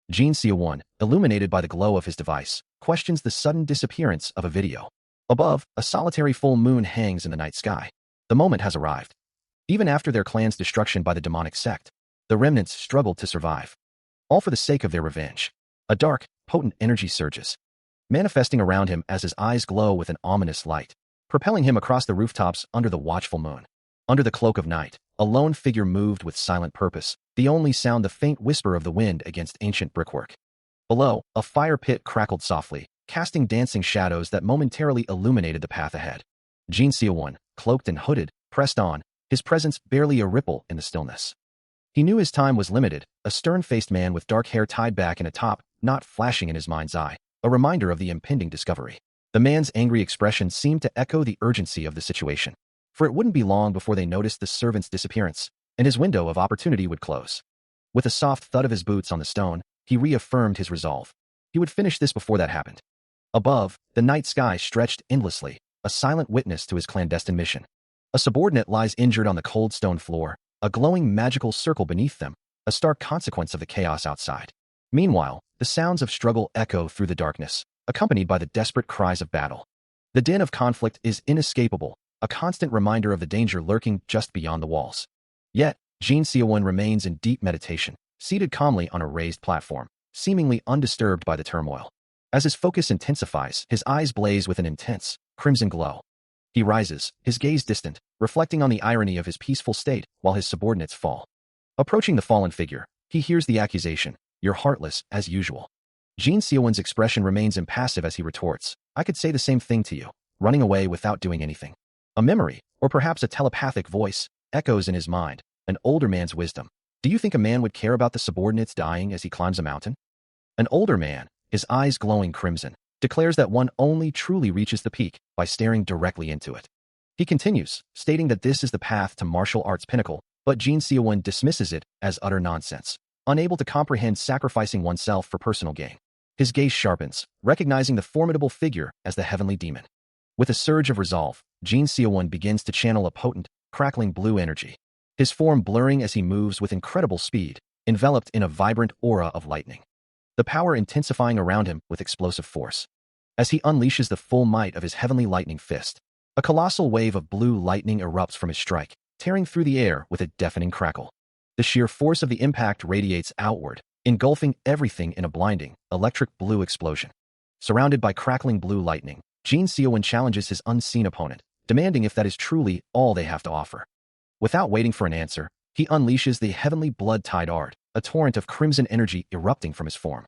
Jin Seowon, illuminated by the glow of his device, questions the sudden disappearance of a video. Above, a solitary full moon hangs in the night sky. The moment has arrived. Even after their clan's destruction by the demonic sect, the remnants struggled to survive. All for the sake of their revenge. A dark, potent energy surges, manifesting around him as his eyes glow with an ominous light, propelling him across the rooftops under the watchful moon. Under the cloak of night, a lone figure moved with silent purpose, the only sound the faint whisper of the wind against ancient brickwork. Below, a fire pit crackled softly, casting dancing shadows that momentarily illuminated the path ahead. Jin Seowon, cloaked and hooded, pressed on, his presence barely a ripple in the stillness. He knew his time was limited, a stern-faced man with dark hair tied back in a top, not flashing in his mind's eye, a reminder of the impending discovery. The man's angry expression seemed to echo the urgency of the situation, for it wouldn't be long before they noticed the servant's disappearance, and his window of opportunity would close. With a soft thud of his boots on the stone, he reaffirmed his resolve. He would finish this before that happened. Above, the night sky stretched endlessly, a silent witness to his clandestine mission. A subordinate lies injured on the cold stone floor, a glowing magical circle beneath them, a stark consequence of the chaos outside. Meanwhile, the sounds of struggle echo through the darkness, accompanied by the desperate cries of battle. The din of conflict is inescapable, a constant reminder of the danger lurking just beyond the walls. Yet, Jin Seowon remains in deep meditation, seated calmly on a raised platform, seemingly undisturbed by the turmoil. As his focus intensifies, his eyes blaze with an intense, crimson glow. He rises, his gaze distant, reflecting on the irony of his peaceful state while his subordinates fall. Approaching the fallen figure, he hears the accusation, "You're heartless, as usual." Jin Seowon's expression remains impassive as he retorts, "I could say the same thing to you," running away without doing anything. A memory, or perhaps a telepathic voice, echoes in his mind, an older man's wisdom. Do you think a man would care about the subordinates dying as he climbs a mountain? An older man, his eyes glowing crimson, declares that one only truly reaches the peak by staring directly into it. He continues, stating that this is the path to martial arts pinnacle, but Jin Seowon dismisses it as utter nonsense, unable to comprehend sacrificing oneself for personal gain. His gaze sharpens, recognizing the formidable figure as the heavenly demon. With a surge of resolve, Jin Seowon begins to channel a potent, crackling blue energy, his form blurring as he moves with incredible speed, enveloped in a vibrant aura of lightning. The power intensifying around him with explosive force. As he unleashes the full might of his heavenly lightning fist, a colossal wave of blue lightning erupts from his strike, tearing through the air with a deafening crackle. The sheer force of the impact radiates outward, engulfing everything in a blinding, electric blue explosion. Surrounded by crackling blue lightning, Jin Seowon challenges his unseen opponent, demanding if that is truly all they have to offer. Without waiting for an answer, he unleashes the heavenly blood-tide art, a torrent of crimson energy erupting from his form.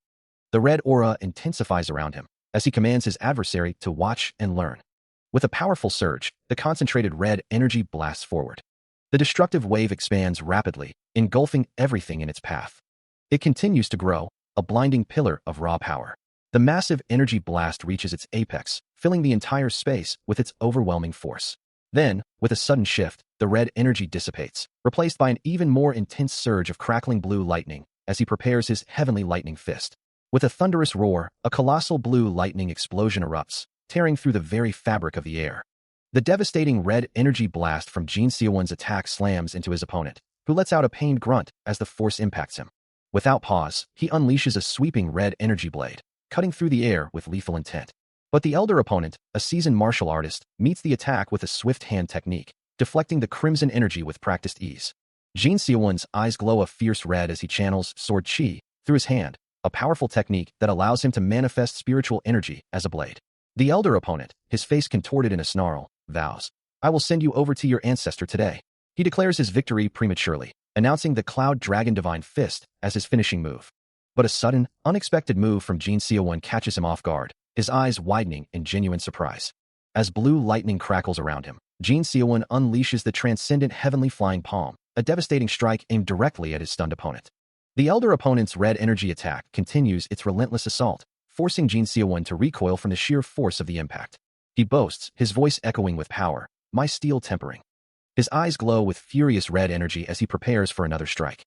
The red aura intensifies around him, as he commands his adversary to watch and learn. With a powerful surge, the concentrated red energy blasts forward. The destructive wave expands rapidly, engulfing everything in its path. It continues to grow, a blinding pillar of raw power. The massive energy blast reaches its apex, filling the entire space with its overwhelming force. Then, with a sudden shift, the red energy dissipates, replaced by an even more intense surge of crackling blue lightning as he prepares his heavenly lightning fist. With a thunderous roar, a colossal blue lightning explosion erupts, tearing through the very fabric of the air. The devastating red energy blast from Jin Seowon's attack slams into his opponent, who lets out a pained grunt as the force impacts him. Without pause, he unleashes a sweeping red energy blade, cutting through the air with lethal intent. But the elder opponent, a seasoned martial artist, meets the attack with a swift hand technique, deflecting the crimson energy with practiced ease. Jin Seowon's eyes glow a fierce red as he channels sword chi through his hand, a powerful technique that allows him to manifest spiritual energy as a blade. The elder opponent, his face contorted in a snarl, vows, "I will send you over to your ancestor today." He declares his victory prematurely, announcing the Cloud Dragon Divine Fist as his finishing move. But a sudden, unexpected move from Jin Seowon catches him off guard, his eyes widening in genuine surprise. As blue lightning crackles around him, Jin Seowon unleashes the transcendent heavenly flying palm, a devastating strike aimed directly at his stunned opponent. The elder opponent's red energy attack continues its relentless assault, forcing Jin Seowon to recoil from the sheer force of the impact. He boasts, his voice echoing with power, "My steel tempering." His eyes glow with furious red energy as he prepares for another strike.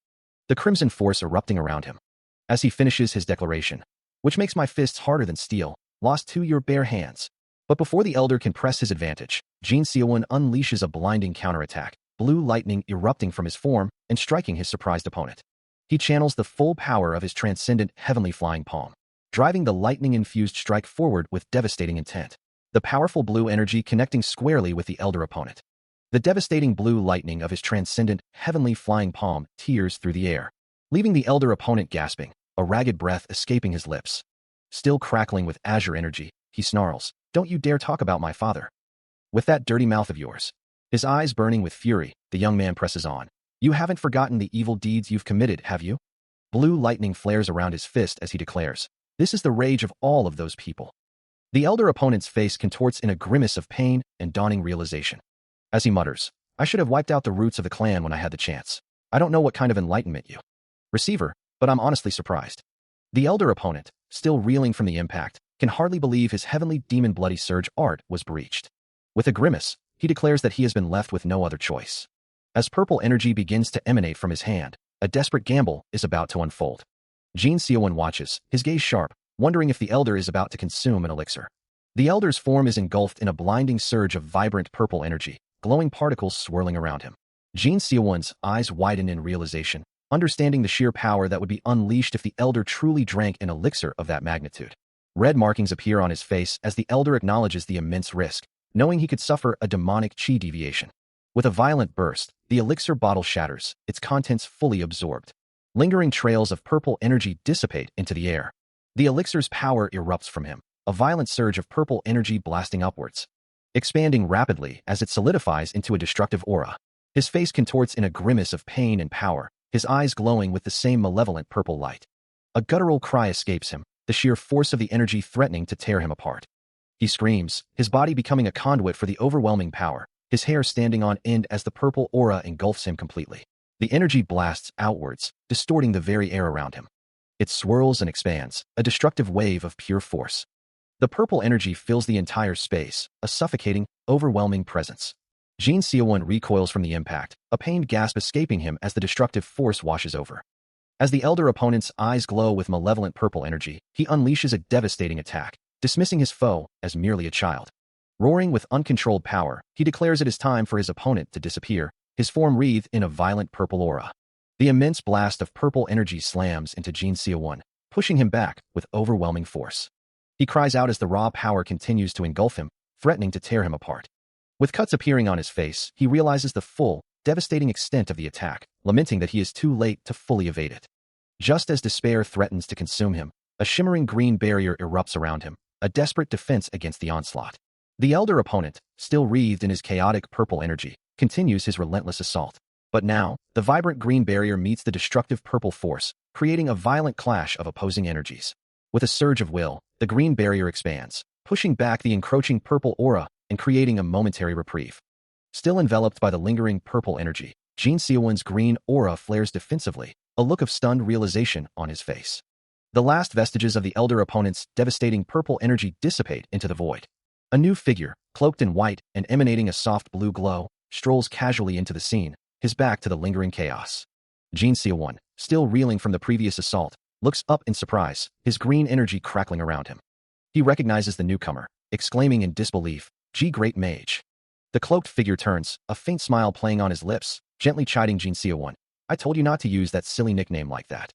The crimson force erupting around him. As he finishes his declaration, "Which makes my fists harder than steel, lost to your bare hands." But before the elder can press his advantage, Jin Seowon unleashes a blinding counterattack, blue lightning erupting from his form and striking his surprised opponent. He channels the full power of his transcendent heavenly flying palm, driving the lightning-infused strike forward with devastating intent. The powerful blue energy connecting squarely with the elder opponent. The devastating blue lightning of his transcendent heavenly flying palm tears through the air, leaving the elder opponent gasping, a ragged breath escaping his lips. Still crackling with azure energy, he snarls, "Don't you dare talk about my father. With that dirty mouth of yours." His eyes burning with fury, the young man presses on. "You haven't forgotten the evil deeds you've committed, have you?" Blue lightning flares around his fist as he declares, "This is the rage of all of those people." The elder opponent's face contorts in a grimace of pain and dawning realization. As he mutters, "I should have wiped out the roots of the clan when I had the chance. I don't know what kind of enlightenment you receiver, but I'm honestly surprised." The elder opponent, still reeling from the impact, can hardly believe his heavenly demon bloody surge art was breached. With a grimace, he declares that he has been left with no other choice. As purple energy begins to emanate from his hand, a desperate gamble is about to unfold. Jin Seowon watches, his gaze sharp, wondering if the elder is about to consume an elixir. The elder's form is engulfed in a blinding surge of vibrant purple energy, glowing particles swirling around him. Jin Seowon's eyes widen in realization, understanding the sheer power that would be unleashed if the elder truly drank an elixir of that magnitude. Red markings appear on his face as the elder acknowledges the immense risk, knowing he could suffer a demonic chi deviation. With a violent burst, the elixir bottle shatters, its contents fully absorbed. Lingering trails of purple energy dissipate into the air. The elixir's power erupts from him, a violent surge of purple energy blasting upwards, expanding rapidly as it solidifies into a destructive aura. His face contorts in a grimace of pain and power, his eyes glowing with the same malevolent purple light. A guttural cry escapes him, the sheer force of the energy threatening to tear him apart. He screams, his body becoming a conduit for the overwhelming power, his hair standing on end as the purple aura engulfs him completely. The energy blasts outwards, distorting the very air around him. It swirls and expands, a destructive wave of pure force. The purple energy fills the entire space, a suffocating, overwhelming presence. Jin Seowon recoils from the impact, a pained gasp escaping him as the destructive force washes over. As the elder opponent's eyes glow with malevolent purple energy, he unleashes a devastating attack, dismissing his foe as merely a child. Roaring with uncontrolled power, he declares it is time for his opponent to disappear, his form wreathed in a violent purple aura. The immense blast of purple energy slams into Jin Seowon, pushing him back with overwhelming force. He cries out as the raw power continues to engulf him, threatening to tear him apart. With cuts appearing on his face, he realizes the full, devastating extent of the attack, lamenting that he is too late to fully evade it. Just as despair threatens to consume him, a shimmering green barrier erupts around him, a desperate defense against the onslaught. The elder opponent, still wreathed in his chaotic purple energy, continues his relentless assault. But now, the vibrant green barrier meets the destructive purple force, creating a violent clash of opposing energies. With a surge of will, the green barrier expands, pushing back the encroaching purple aura and creating a momentary reprieve. Still enveloped by the lingering purple energy, Jin Seowon's green aura flares defensively, a look of stunned realization on his face. The last vestiges of the elder opponent's devastating purple energy dissipate into the void. A new figure, cloaked in white and emanating a soft blue glow, strolls casually into the scene, his back to the lingering chaos. Jin Seowon, still reeling from the previous assault, looks up in surprise, his green energy crackling around him. He recognizes the newcomer, exclaiming in disbelief, "G Great Mage." The cloaked figure turns, a faint smile playing on his lips, gently chiding Jin Seowon. "I told you not to use that silly nickname like that."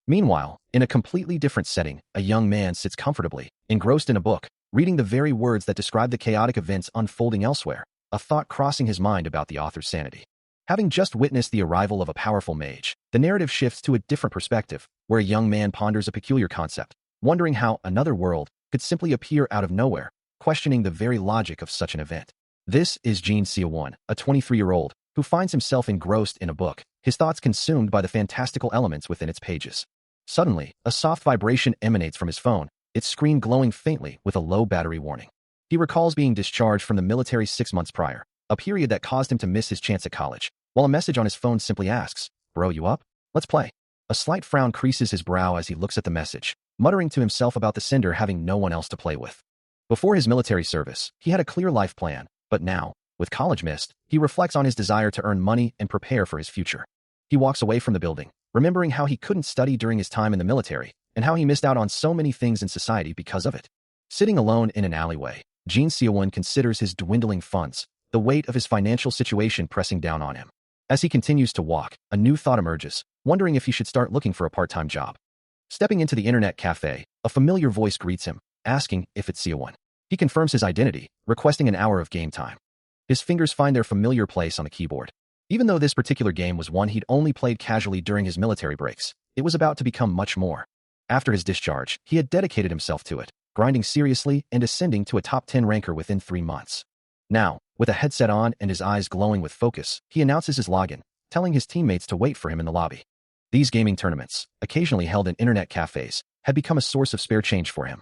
Meanwhile, in a completely different setting, a young man sits comfortably, engrossed in a book, reading the very words that describe the chaotic events unfolding elsewhere, a thought crossing his mind about the author's sanity. Having just witnessed the arrival of a powerful mage, the narrative shifts to a different perspective, where a young man ponders a peculiar concept, wondering how another world could simply appear out of nowhere, questioning the very logic of such an event. This is Jin Seowon, a 23-year-old, who finds himself engrossed in a book, his thoughts consumed by the fantastical elements within its pages. Suddenly, a soft vibration emanates from his phone, its screen glowing faintly with a low battery warning. He recalls being discharged from the military 6 months prior, a period that caused him to miss his chance at college, while a message on his phone simply asks, "Bro, you up? Let's play." A slight frown creases his brow as he looks at the message, muttering to himself about the sender having no one else to play with. Before his military service, he had a clear life plan, but now, with college missed, he reflects on his desire to earn money and prepare for his future. He walks away from the building, remembering how he couldn't study during his time in the military, and how he missed out on so many things in society because of it. Sitting alone in an alleyway, Jin Seowon considers his dwindling funds, the weight of his financial situation pressing down on him. As he continues to walk, a new thought emerges, wondering if he should start looking for a part-time job. Stepping into the internet cafe, a familiar voice greets him, asking if it's Sia1. He confirms his identity, requesting an hour of game time. His fingers find their familiar place on the keyboard. Even though this particular game was one he'd only played casually during his military breaks, it was about to become much more. After his discharge, he had dedicated himself to it, grinding seriously and ascending to a top 10 ranker within 3 months. Now, with a headset on and his eyes glowing with focus, he announces his login, telling his teammates to wait for him in the lobby. These gaming tournaments, occasionally held in internet cafes, had become a source of spare change for him.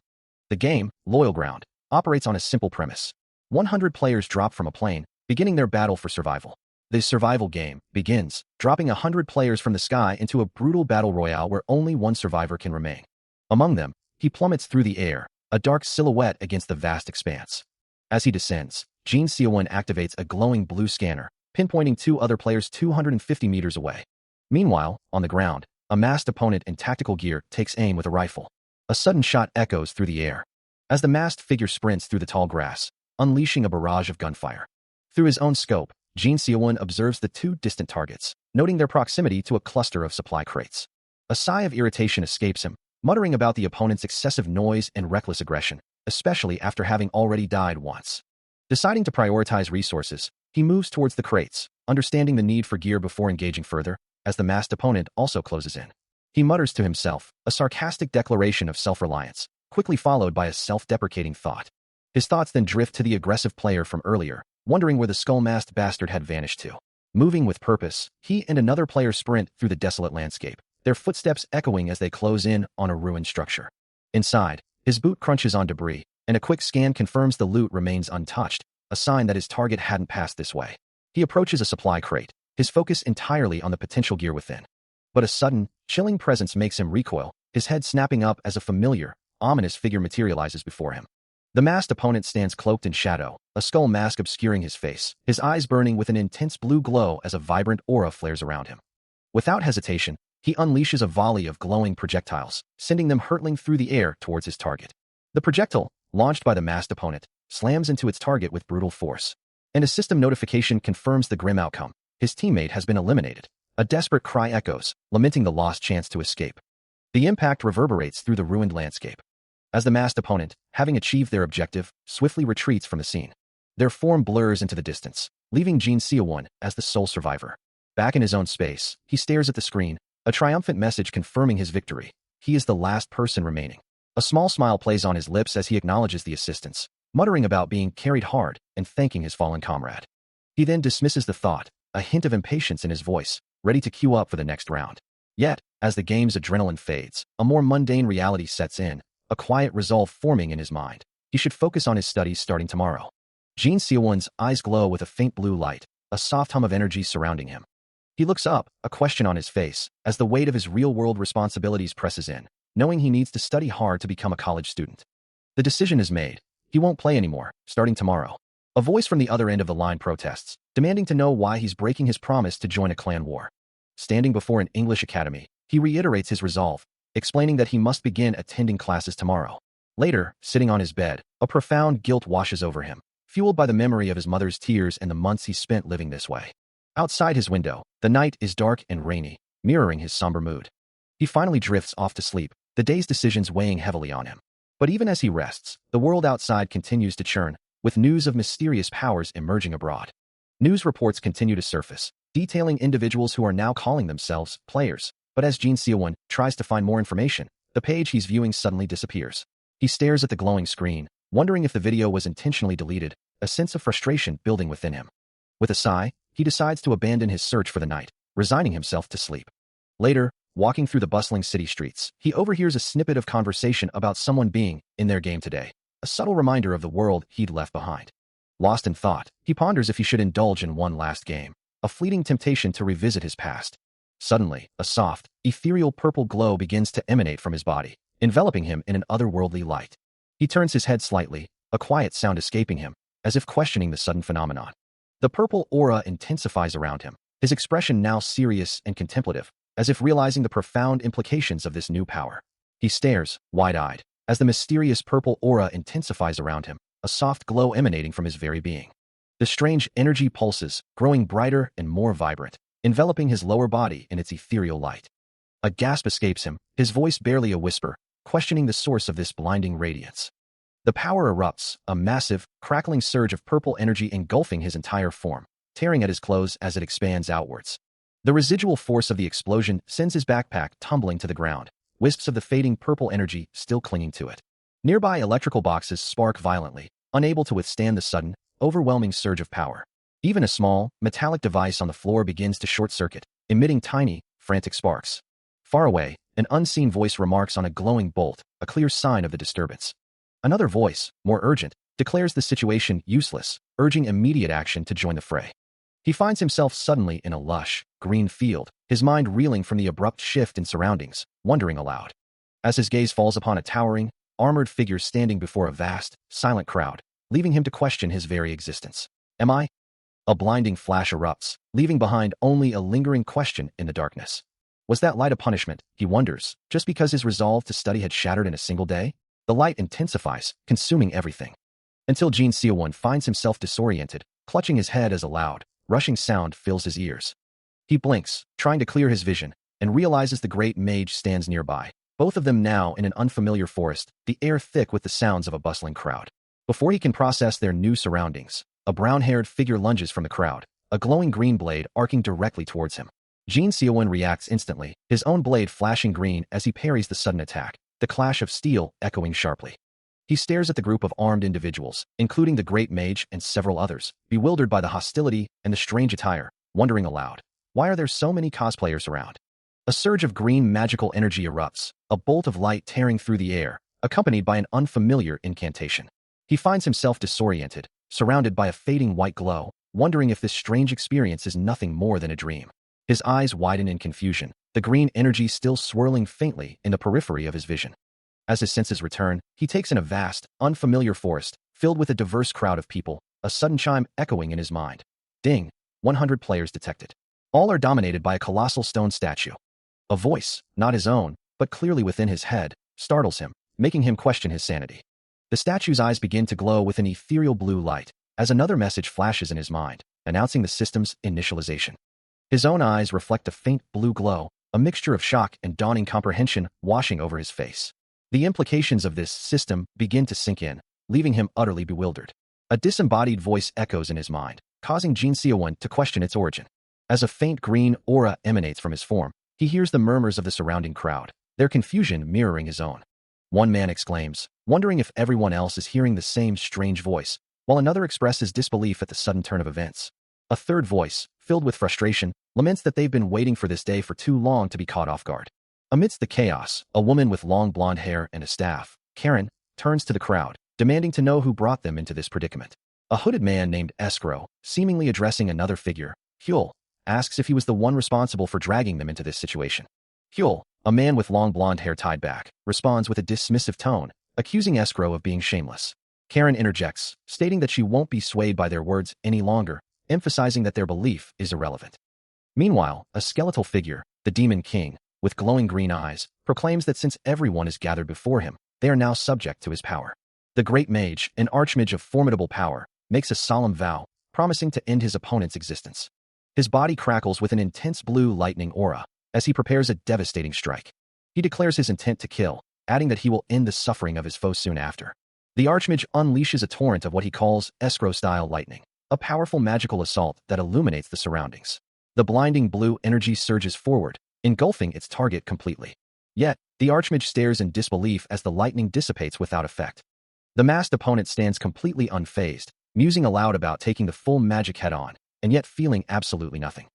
The game, Loyal Ground, operates on a simple premise. 100 players drop from a plane, beginning their battle for survival. This survival game begins, dropping 100 players from the sky into a brutal battle royale where only one survivor can remain. Among them, he plummets through the air, a dark silhouette against the vast expanse. As he descends, Jin Sia1 activates a glowing blue scanner, pinpointing 2 other players 250 meters away. Meanwhile, on the ground, a masked opponent in tactical gear takes aim with a rifle. A sudden shot echoes through the air, as the masked figure sprints through the tall grass, unleashing a barrage of gunfire. Through his own scope, Jin Sia1 observes the 2 distant targets, noting their proximity to a cluster of supply crates. A sigh of irritation escapes him, muttering about the opponent's excessive noise and reckless aggression, especially after having already died once. Deciding to prioritize resources, he moves towards the crates, understanding the need for gear before engaging further, as the masked opponent also closes in. He mutters to himself, a sarcastic declaration of self-reliance, quickly followed by a self-deprecating thought. His thoughts then drift to the aggressive player from earlier, wondering where the skull-masked bastard had vanished to. Moving with purpose, he and another player sprint through the desolate landscape, their footsteps echoing as they close in on a ruined structure. Inside, his boot crunches on debris, and a quick scan confirms the loot remains untouched, a sign that his target hadn't passed this way. He approaches a supply crate, his focus entirely on the potential gear within. But a sudden, chilling presence makes him recoil, his head snapping up as a familiar, ominous figure materializes before him. The masked opponent stands cloaked in shadow, a skull mask obscuring his face, his eyes burning with an intense blue glow as a vibrant aura flares around him. Without hesitation, he unleashes a volley of glowing projectiles, sending them hurtling through the air towards his target. The projectile, launched by the masked opponent, slams into its target with brutal force. And a system notification confirms the grim outcome. His teammate has been eliminated. A desperate cry echoes, lamenting the lost chance to escape. The impact reverberates through the ruined landscape, as the masked opponent, having achieved their objective, swiftly retreats from the scene. Their form blurs into the distance, leaving Jin Sia1 as the sole survivor. Back in his own space, he stares at the screen, a triumphant message confirming his victory. He is the last person remaining. A small smile plays on his lips as he acknowledges the assistance, muttering about being carried hard and thanking his fallen comrade. He then dismisses the thought, a hint of impatience in his voice, ready to queue up for the next round. Yet, as the game's adrenaline fades, a more mundane reality sets in, a quiet resolve forming in his mind. He should focus on his studies starting tomorrow. Jin Sia1's eyes glow with a faint blue light, a soft hum of energy surrounding him. He looks up, a question on his face, as the weight of his real-world responsibilities presses in, knowing he needs to study hard to become a college student. The decision is made. He won't play anymore, starting tomorrow. A voice from the other end of the line protests, demanding to know why he's breaking his promise to join a clan war. Standing before an English academy, he reiterates his resolve, explaining that he must begin attending classes tomorrow. Later, sitting on his bed, a profound guilt washes over him, fueled by the memory of his mother's tears and the months he spent living this way. Outside his window, the night is dark and rainy, mirroring his somber mood. He finally drifts off to sleep, the day's decisions weighing heavily on him. But even as he rests, the world outside continues to churn, with news of mysterious powers emerging abroad. News reports continue to surface, detailing individuals who are now calling themselves players. But as Jin Sia1 tries to find more information, the page he's viewing suddenly disappears. He stares at the glowing screen, wondering if the video was intentionally deleted, a sense of frustration building within him. With a sigh, he decides to abandon his search for the night, resigning himself to sleep. Later, walking through the bustling city streets, he overhears a snippet of conversation about someone being in their game today, a subtle reminder of the world he'd left behind. Lost in thought, he ponders if he should indulge in one last game, a fleeting temptation to revisit his past. Suddenly, a soft, ethereal purple glow begins to emanate from his body, enveloping him in an otherworldly light. He turns his head slightly, a quiet sound escaping him, as if questioning the sudden phenomenon. The purple aura intensifies around him, his expression now serious and contemplative, as if realizing the profound implications of this new power. He stares, wide-eyed, as the mysterious purple aura intensifies around him, a soft glow emanating from his very being. The strange energy pulses, growing brighter and more vibrant, enveloping his lower body in its ethereal light. A gasp escapes him, his voice barely a whisper, questioning the source of this blinding radiance. The power erupts, a massive, crackling surge of purple energy engulfing his entire form, tearing at his clothes as it expands outwards. The residual force of the explosion sends his backpack tumbling to the ground, wisps of the fading purple energy still clinging to it. Nearby electrical boxes spark violently, unable to withstand the sudden, overwhelming surge of power. Even a small, metallic device on the floor begins to short-circuit, emitting tiny, frantic sparks. Far away, an unseen voice remarks on a glowing bolt, a clear sign of the disturbance. Another voice, more urgent, declares the situation useless, urging immediate action to join the fray. He finds himself suddenly in a lush, green field, his mind reeling from the abrupt shift in surroundings, wondering aloud. As his gaze falls upon a towering, armored figure standing before a vast, silent crowd, leaving him to question his very existence. Am I? A blinding flash erupts, leaving behind only a lingering question in the darkness. Was that light a punishment, he wonders, just because his resolve to study had shattered in a single day? The light intensifies, consuming everything. Until Jin Seowon finds himself disoriented, clutching his head as a loud, rushing sound fills his ears. He blinks, trying to clear his vision, and realizes the great mage stands nearby, both of them now in an unfamiliar forest, the air thick with the sounds of a bustling crowd. Before he can process their new surroundings, a brown-haired figure lunges from the crowd, a glowing green blade arcing directly towards him. Jin Seowon reacts instantly, his own blade flashing green as he parries the sudden attack, the clash of steel echoing sharply. He stares at the group of armed individuals, including the great mage and several others, bewildered by the hostility and the strange attire, wondering aloud, why are there so many cosplayers around? A surge of green magical energy erupts, a bolt of light tearing through the air, accompanied by an unfamiliar incantation. He finds himself disoriented, surrounded by a fading white glow, wondering if this strange experience is nothing more than a dream. His eyes widen in confusion, the green energy still swirling faintly in the periphery of his vision. As his senses return, he takes in a vast, unfamiliar forest, filled with a diverse crowd of people, a sudden chime echoing in his mind. Ding! 100 players detected. All are dominated by a colossal stone statue. A voice, not his own, but clearly within his head, startles him, making him question his sanity. The statue's eyes begin to glow with an ethereal blue light, as another message flashes in his mind, announcing the system's initialization. His own eyes reflect a faint blue glow, a mixture of shock and dawning comprehension washing over his face. The implications of this system begin to sink in, leaving him utterly bewildered. A disembodied voice echoes in his mind, causing Jin Seowon to question its origin. As a faint green aura emanates from his form, he hears the murmurs of the surrounding crowd, their confusion mirroring his own. One man exclaims, wondering if everyone else is hearing the same strange voice, while another expresses disbelief at the sudden turn of events. A third voice, filled with frustration, laments that they've been waiting for this day for too long to be caught off guard. Amidst the chaos, a woman with long blonde hair and a staff, Karen, turns to the crowd, demanding to know who brought them into this predicament. A hooded man named Escrow, seemingly addressing another figure, Hyul, asks if he was the one responsible for dragging them into this situation. Hyul, a man with long blonde hair tied back, responds with a dismissive tone, accusing Escrow of being shameless. Karen interjects, stating that she won't be swayed by their words any longer, emphasizing that their belief is irrelevant. Meanwhile, a skeletal figure, the Demon King, with glowing green eyes, proclaims that since everyone is gathered before him, they are now subject to his power. The great mage, an archmage of formidable power, makes a solemn vow, promising to end his opponent's existence. His body crackles with an intense blue lightning aura, as he prepares a devastating strike. He declares his intent to kill, adding that he will end the suffering of his foe soon after. The archmage unleashes a torrent of what he calls escrow-style lightning, a powerful magical assault that illuminates the surroundings. The blinding blue energy surges forward, engulfing its target completely. Yet, the archmage stares in disbelief as the lightning dissipates without effect. The masked opponent stands completely unfazed, musing aloud about taking the full magic head-on, and yet feeling absolutely nothing.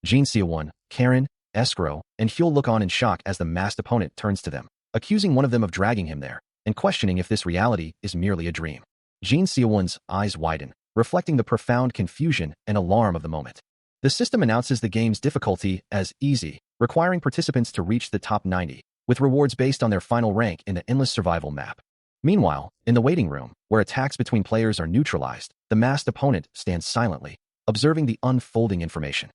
Jin Seowon, Karen, Escrow, and Hyul look on in shock as the masked opponent turns to them, accusing one of them of dragging him there, and questioning if this reality is merely a dream. Jin Seowon's eyes widen, reflecting the profound confusion and alarm of the moment. The system announces the game's difficulty as easy, requiring participants to reach the top 90, with rewards based on their final rank in the endless survival map. Meanwhile, in the waiting room, where attacks between players are neutralized, the masked opponent stands silently, observing the unfolding information.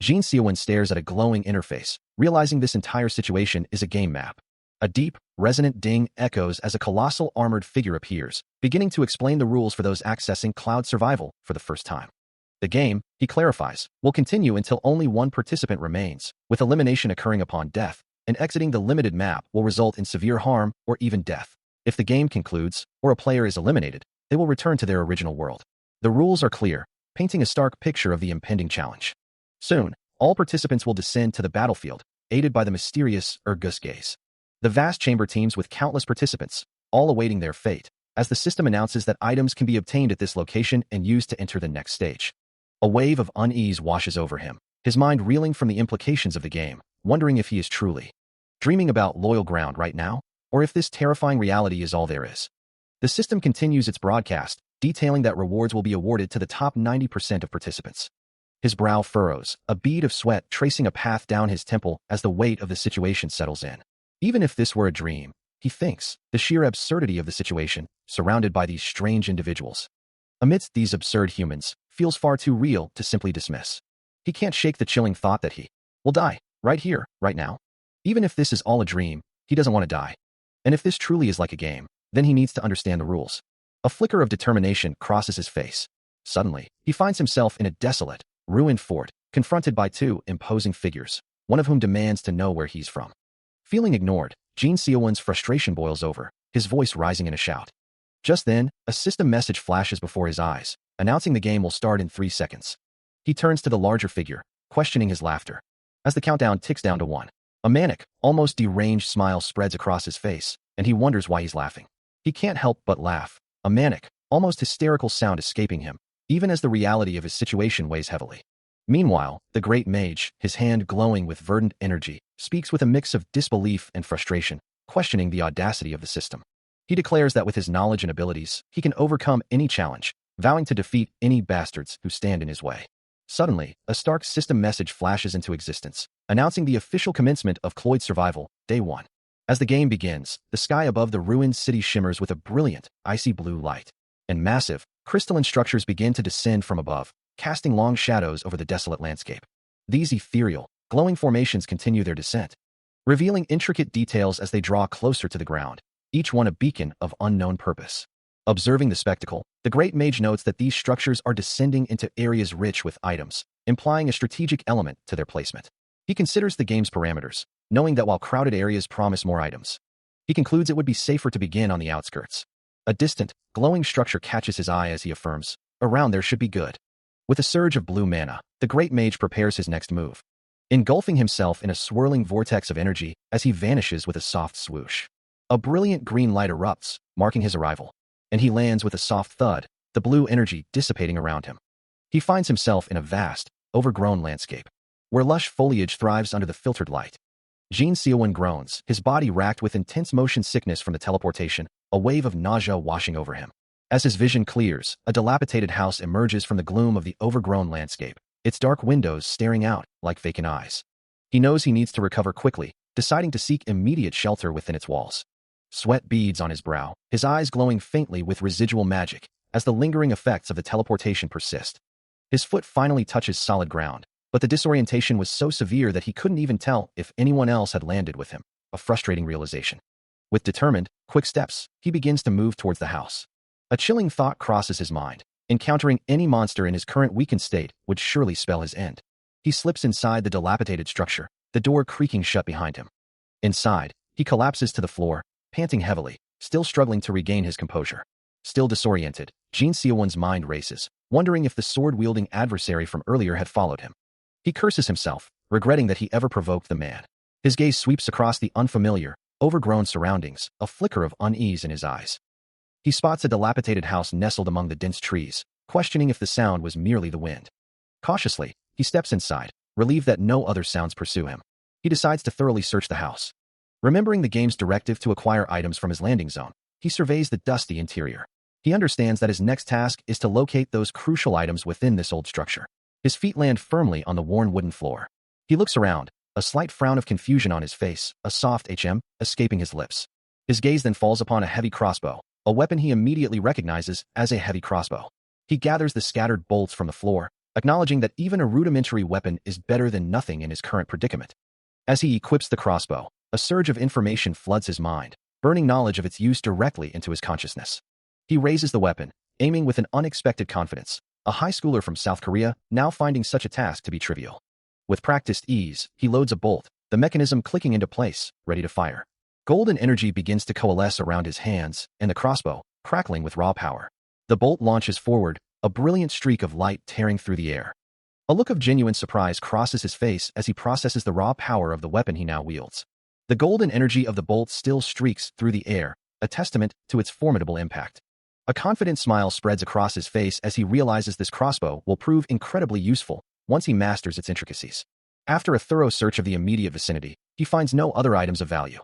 Jin Seowon stares at a glowing interface, realizing this entire situation is a game map. A deep, resonant ding echoes as a colossal armored figure appears, beginning to explain the rules for those accessing cloud survival for the first time. The game, he clarifies, will continue until only one participant remains, with elimination occurring upon death, and exiting the limited map will result in severe harm or even death. If the game concludes, or a player is eliminated, they will return to their original world. The rules are clear, painting a stark picture of the impending challenge. Soon, all participants will descend to the battlefield, aided by the mysterious Urgus gaze. The vast chamber teems with countless participants, all awaiting their fate, as the system announces that items can be obtained at this location and used to enter the next stage. A wave of unease washes over him, his mind reeling from the implications of the game, wondering if he is truly dreaming about loyal ground right now, or if this terrifying reality is all there is. The system continues its broadcast, detailing that rewards will be awarded to the top 90% of participants. His brow furrows, a bead of sweat tracing a path down his temple as the weight of the situation settles in. Even if this were a dream, he thinks, the sheer absurdity of the situation, surrounded by these strange individuals. Amidst these absurd humans, feels far too real to simply dismiss. He can't shake the chilling thought that he will die, right here, right now. Even if this is all a dream, he doesn't want to die. And if this truly is like a game, then he needs to understand the rules. A flicker of determination crosses his face. Suddenly, he finds himself in a desolate, ruined fort, confronted by two imposing figures, one of whom demands to know where he's from. Feeling ignored, Jin Seowon's frustration boils over, his voice rising in a shout. Just then, a system message flashes before his eyes, announcing the game will start in 3 seconds. He turns to the larger figure, questioning his laughter. As the countdown ticks down to 1, a manic, almost deranged smile spreads across his face, and he wonders why he's laughing. He can't help but laugh, a manic, almost hysterical sound escaping him, even as the reality of his situation weighs heavily. Meanwhile, the great mage, his hand glowing with verdant energy, speaks with a mix of disbelief and frustration, questioning the audacity of the system. He declares that with his knowledge and abilities, he can overcome any challenge, vowing to defeat any bastards who stand in his way. Suddenly, a stark system message flashes into existence, announcing the official commencement of Cloyd Survival, Day 1. As the game begins, the sky above the ruined city shimmers with a brilliant, icy blue light, and massive, crystalline structures begin to descend from above, casting long shadows over the desolate landscape. These ethereal, glowing formations continue their descent, revealing intricate details as they draw closer to the ground, each one a beacon of unknown purpose. Observing the spectacle, the great mage notes that these structures are descending into areas rich with items, implying a strategic element to their placement. He considers the game's parameters, knowing that while crowded areas promise more items, he concludes it would be safer to begin on the outskirts. A distant, glowing structure catches his eye as he affirms, around there should be good. With a surge of blue mana, the great mage prepares his next move, engulfing himself in a swirling vortex of energy as he vanishes with a soft swoosh. A brilliant green light erupts, marking his arrival, and he lands with a soft thud, the blue energy dissipating around him. He finds himself in a vast, overgrown landscape, where lush foliage thrives under the filtered light. Jin Seowon groans, his body racked with intense motion sickness from the teleportation, a wave of nausea washing over him. As his vision clears, a dilapidated house emerges from the gloom of the overgrown landscape, its dark windows staring out like vacant eyes. He knows he needs to recover quickly, deciding to seek immediate shelter within its walls. Sweat beads on his brow, his eyes glowing faintly with residual magic, as the lingering effects of the teleportation persist. His foot finally touches solid ground, but the disorientation was so severe that he couldn't even tell if anyone else had landed with him, a frustrating realization. With determined, quick steps, he begins to move towards the house. A chilling thought crosses his mind. Encountering any monster in his current weakened state would surely spell his end. He slips inside the dilapidated structure, the door creaking shut behind him. Inside, he collapses to the floor, panting heavily, still struggling to regain his composure. Still disoriented, Jin Seowon's mind races, wondering if the sword-wielding adversary from earlier had followed him. He curses himself, regretting that he ever provoked the man. His gaze sweeps across the unfamiliar, overgrown surroundings, a flicker of unease in his eyes. He spots a dilapidated house nestled among the dense trees, questioning if the sound was merely the wind. Cautiously, he steps inside, relieved that no other sounds pursue him. He decides to thoroughly search the house. Remembering the game's directive to acquire items from his landing zone, he surveys the dusty interior. He understands that his next task is to locate those crucial items within this old structure. His feet land firmly on the worn wooden floor. He looks around, a slight frown of confusion on his face, a soft escaping his lips. His gaze then falls upon a heavy crossbow, a weapon he immediately recognizes as a heavy crossbow. He gathers the scattered bolts from the floor, acknowledging that even a rudimentary weapon is better than nothing in his current predicament. As he equips the crossbow, a surge of information floods his mind, burning knowledge of its use directly into his consciousness. He raises the weapon, aiming with an unexpected confidence, a high schooler from South Korea now finding such a task to be trivial. With practiced ease, he loads a bolt, the mechanism clicking into place, ready to fire. Golden energy begins to coalesce around his hands, and the crossbow, crackling with raw power. The bolt launches forward, a brilliant streak of light tearing through the air. A look of genuine surprise crosses his face as he processes the raw power of the weapon he now wields. The golden energy of the bolt still streaks through the air, a testament to its formidable impact. A confident smile spreads across his face as he realizes this crossbow will prove incredibly useful once he masters its intricacies. After a thorough search of the immediate vicinity, he finds no other items of value.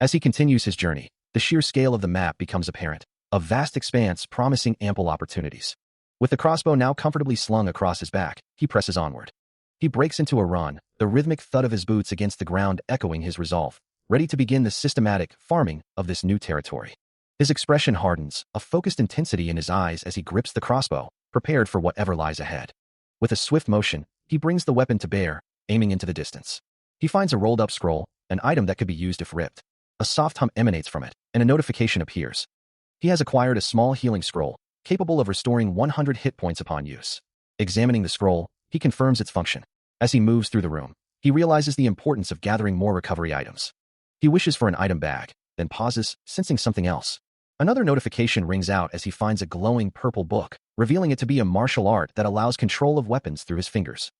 As he continues his journey, the sheer scale of the map becomes apparent, a vast expanse promising ample opportunities. With the crossbow now comfortably slung across his back, he presses onward. He breaks into a run, the rhythmic thud of his boots against the ground echoing his resolve, ready to begin the systematic farming of this new territory. His expression hardens, a focused intensity in his eyes as he grips the crossbow, prepared for whatever lies ahead. With a swift motion, he brings the weapon to bear, aiming into the distance. He finds a rolled-up scroll, an item that could be used if ripped. A soft hum emanates from it, and a notification appears. He has acquired a small healing scroll, capable of restoring 100 hit points upon use. Examining the scroll, he confirms its function. As he moves through the room, he realizes the importance of gathering more recovery items. He wishes for an item bag, then pauses, sensing something else. Another notification rings out as he finds a glowing purple book, revealing it to be a martial art that allows control of weapons through his fingers.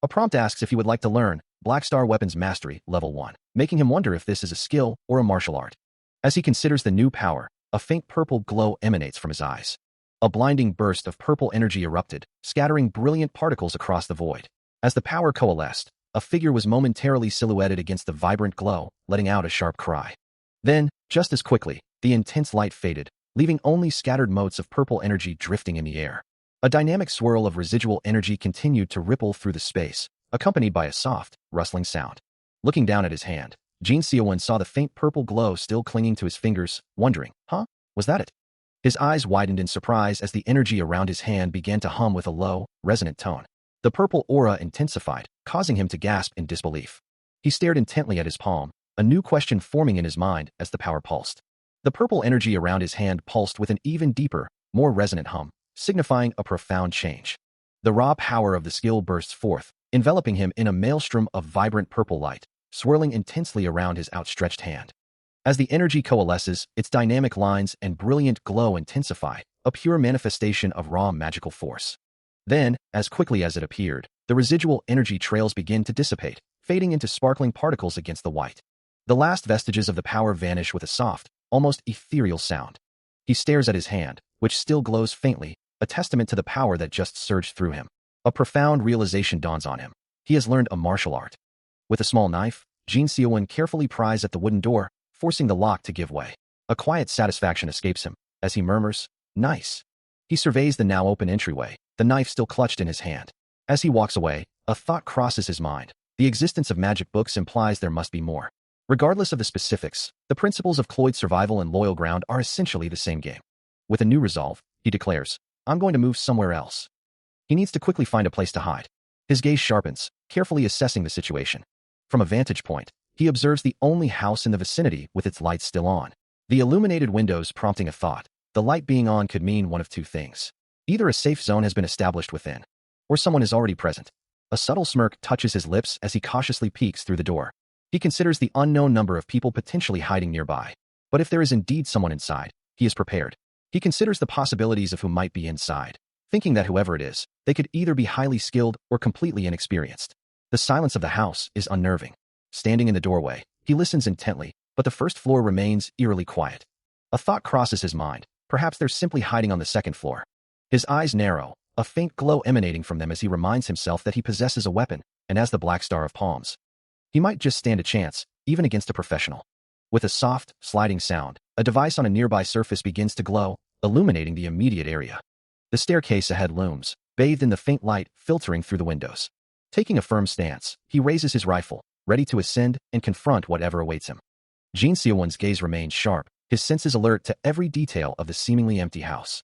A prompt asks if he would like to learn Black Star Weapons Mastery, Level 1, making him wonder if this is a skill or a martial art. As he considers the new power, a faint purple glow emanates from his eyes. A blinding burst of purple energy erupted, scattering brilliant particles across the void. As the power coalesced, a figure was momentarily silhouetted against the vibrant glow, letting out a sharp cry. Then, just as quickly, the intense light faded, leaving only scattered motes of purple energy drifting in the air. A dynamic swirl of residual energy continued to ripple through the space, accompanied by a soft, rustling sound. Looking down at his hand, Jin Seowon saw the faint purple glow still clinging to his fingers, wondering, was that it? His eyes widened in surprise as the energy around his hand began to hum with a low, resonant tone. The purple aura intensified, causing him to gasp in disbelief. He stared intently at his palm, a new question forming in his mind as the power pulsed. The purple energy around his hand pulsed with an even deeper, more resonant hum, signifying a profound change. The raw power of the skill bursts forth, enveloping him in a maelstrom of vibrant purple light, swirling intensely around his outstretched hand. As the energy coalesces, its dynamic lines and brilliant glow intensify, a pure manifestation of raw magical force. Then, as quickly as it appeared, the residual energy trails begin to dissipate, fading into sparkling particles against the white. The last vestiges of the power vanish with a soft, almost ethereal sound. He stares at his hand, which still glows faintly, a testament to the power that just surged through him. A profound realization dawns on him. He has learned a martial art. With a small knife, Jin Seowon carefully pries at the wooden door, forcing the lock to give way. A quiet satisfaction escapes him, as he murmurs, "Nice." He surveys the now open entryway, the knife still clutched in his hand. As he walks away, a thought crosses his mind. The existence of magic books implies there must be more. Regardless of the specifics, the principles of Cloyd survival and loyal ground are essentially the same game. With a new resolve, he declares, "I'm going to move somewhere else." He needs to quickly find a place to hide. His gaze sharpens, carefully assessing the situation. From a vantage point, he observes the only house in the vicinity with its lights still on. The illuminated windows prompting a thought. The light being on could mean one of two things. Either a safe zone has been established within, or someone is already present. A subtle smirk touches his lips as he cautiously peeks through the door. He considers the unknown number of people potentially hiding nearby. But if there is indeed someone inside, he is prepared. He considers the possibilities of who might be inside, thinking that whoever it is, they could either be highly skilled or completely inexperienced. The silence of the house is unnerving. Standing in the doorway, he listens intently, but the first floor remains eerily quiet. A thought crosses his mind. Perhaps they're simply hiding on the second floor. His eyes narrow, a faint glow emanating from them as he reminds himself that he possesses a weapon, and as the Black Star of Palms. He might just stand a chance, even against a professional. With a soft, sliding sound, a device on a nearby surface begins to glow, illuminating the immediate area. The staircase ahead looms, bathed in the faint light filtering through the windows. Taking a firm stance, he raises his rifle, ready to ascend and confront whatever awaits him. Jin Seowon's gaze remains sharp, his senses alert to every detail of the seemingly empty house.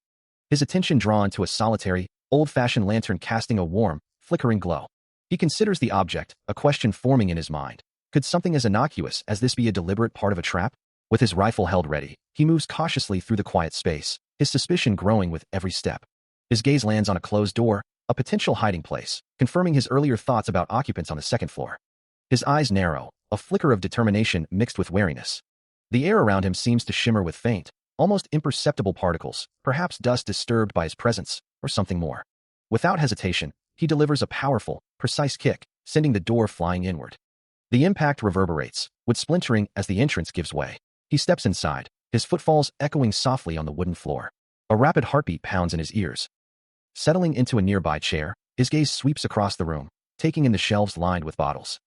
His attention drawn to a solitary, old-fashioned lantern casting a warm, flickering glow. He considers the object, a question forming in his mind. Could something as innocuous as this be a deliberate part of a trap? With his rifle held ready, he moves cautiously through the quiet space, his suspicion growing with every step. His gaze lands on a closed door, a potential hiding place, confirming his earlier thoughts about occupants on the second floor. His eyes narrow, a flicker of determination mixed with wariness. The air around him seems to shimmer with faint, almost imperceptible particles, perhaps dust disturbed by his presence, or something more. Without hesitation, he delivers a powerful, precise kick, sending the door flying inward. The impact reverberates, with splintering as the entrance gives way. He steps inside, his footfalls echoing softly on the wooden floor. A rapid heartbeat pounds in his ears. Settling into a nearby chair, his gaze sweeps across the room, taking in the shelves lined with bottles.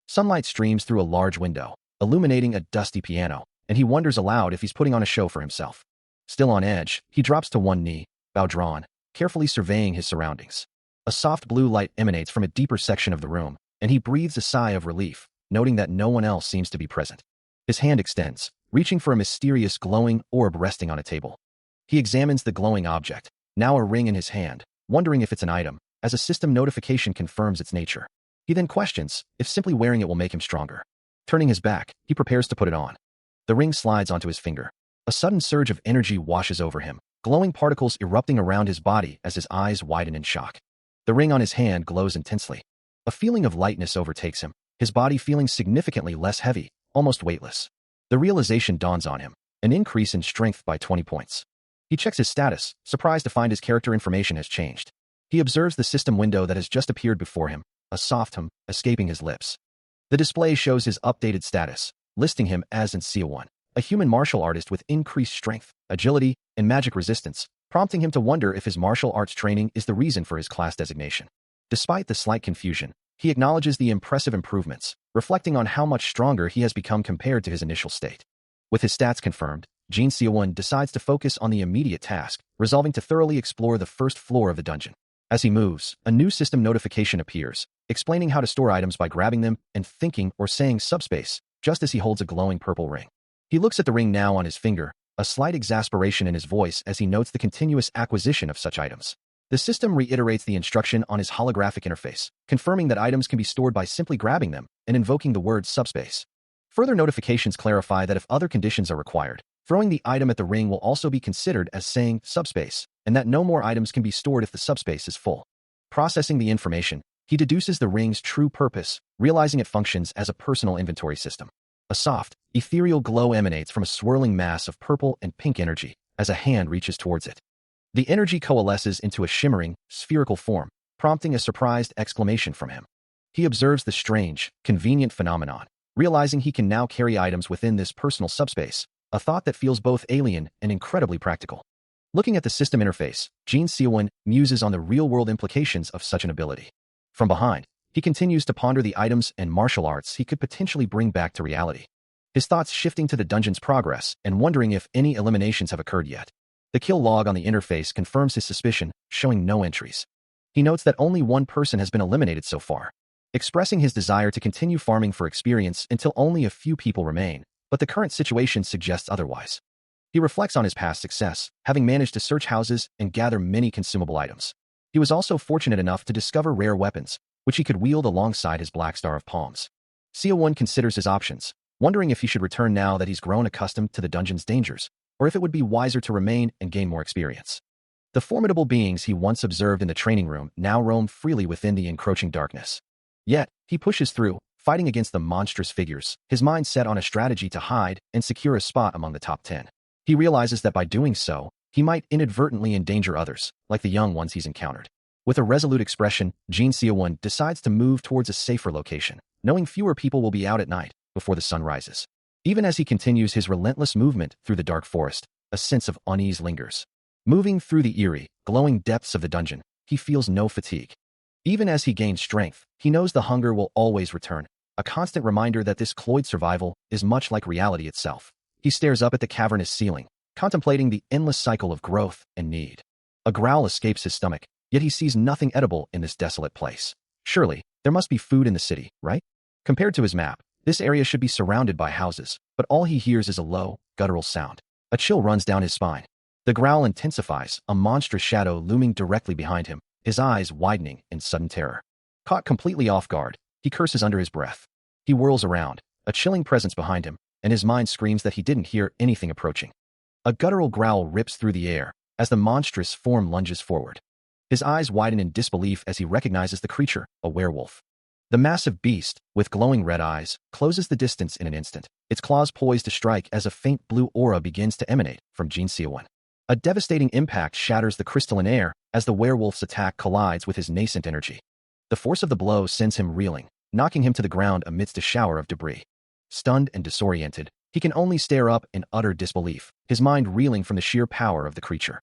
Sunlight streams through a large window, illuminating a dusty piano, and he wonders aloud if he's putting on a show for himself. Still on edge, he drops to one knee, bow drawn, carefully surveying his surroundings. A soft blue light emanates from a deeper section of the room, and he breathes a sigh of relief, noting that no one else seems to be present. His hand extends, reaching for a mysterious glowing orb resting on a table. He examines the glowing object, now a ring in his hand, wondering if it's an item, as a system notification confirms its nature. He then questions if simply wearing it will make him stronger. Turning his back, he prepares to put it on. The ring slides onto his finger. A sudden surge of energy washes over him, glowing particles erupting around his body as his eyes widen in shock. The ring on his hand glows intensely. A feeling of lightness overtakes him, his body feeling significantly less heavy, almost weightless. The realization dawns on him, an increase in strength by 20 points. He checks his status, surprised to find his character information has changed. He observes the system window that has just appeared before him, a soft hum escaping his lips. The display shows his updated status, listing him as Sia1, a human martial artist with increased strength, agility, and magic resistance, prompting him to wonder if his martial arts training is the reason for his class designation. Despite the slight confusion, he acknowledges the impressive improvements, reflecting on how much stronger he has become compared to his initial state. With his stats confirmed, Sia1 decides to focus on the immediate task, resolving to thoroughly explore the first floor of the dungeon. As he moves, a new system notification appears, explaining how to store items by grabbing them and thinking or saying subspace, just as he holds a glowing purple ring. He looks at the ring now on his finger, a slight exasperation in his voice as he notes the continuous acquisition of such items. The system reiterates the instruction on his holographic interface, confirming that items can be stored by simply grabbing them and invoking the word subspace. Further notifications clarify that if other conditions are required, throwing the item at the ring will also be considered as saying subspace, and that no more items can be stored if the subspace is full. Processing the information, he deduces the ring's true purpose, realizing it functions as a personal inventory system. A soft, ethereal glow emanates from a swirling mass of purple and pink energy as a hand reaches towards it. The energy coalesces into a shimmering, spherical form, prompting a surprised exclamation from him. He observes the strange, convenient phenomenon, realizing he can now carry items within this personal subspace, a thought that feels both alien and incredibly practical. Looking at the system interface, Sia1 muses on the real-world implications of such an ability. From behind, he continues to ponder the items and martial arts he could potentially bring back to reality. His thoughts shifting to the dungeon's progress and wondering if any eliminations have occurred yet. The kill log on the interface confirms his suspicion, showing no entries. He notes that only one person has been eliminated so far, expressing his desire to continue farming for experience until only a few people remain, but the current situation suggests otherwise. He reflects on his past success, having managed to search houses and gather many consumable items. He was also fortunate enough to discover rare weapons, which he could wield alongside his Black Star of Palms. Sia1 considers his options, wondering if he should return now that he's grown accustomed to the dungeon's dangers, or if it would be wiser to remain and gain more experience. The formidable beings he once observed in the training room now roam freely within the encroaching darkness. Yet, he pushes through, fighting against the monstrous figures, his mind set on a strategy to hide and secure a spot among the top 10. He realizes that by doing so, he might inadvertently endanger others, like the young ones he's encountered. With a resolute expression, Sia1 decides to move towards a safer location, knowing fewer people will be out at night before the sun rises. Even as he continues his relentless movement through the dark forest, a sense of unease lingers. Moving through the eerie, glowing depths of the dungeon, he feels no fatigue. Even as he gains strength, he knows the hunger will always return, a constant reminder that this cloyed survival is much like reality itself. He stares up at the cavernous ceiling, contemplating the endless cycle of growth and need. A growl escapes his stomach, yet he sees nothing edible in this desolate place. Surely, there must be food in the city, right? Compared to his map, this area should be surrounded by houses, but all he hears is a low, guttural sound. A chill runs down his spine. The growl intensifies, a monstrous shadow looming directly behind him, his eyes widening in sudden terror. Caught completely off guard, he curses under his breath. He whirls around, a chilling presence behind him, and his mind screams that he didn't hear anything approaching. A guttural growl rips through the air as the monstrous form lunges forward. His eyes widen in disbelief as he recognizes the creature, a werewolf. The massive beast, with glowing red eyes, closes the distance in an instant, its claws poised to strike as a faint blue aura begins to emanate from Jin Seowon. A devastating impact shatters the crystalline air as the werewolf's attack collides with his nascent energy. The force of the blow sends him reeling, knocking him to the ground amidst a shower of debris. Stunned and disoriented, he can only stare up in utter disbelief, his mind reeling from the sheer power of the creature.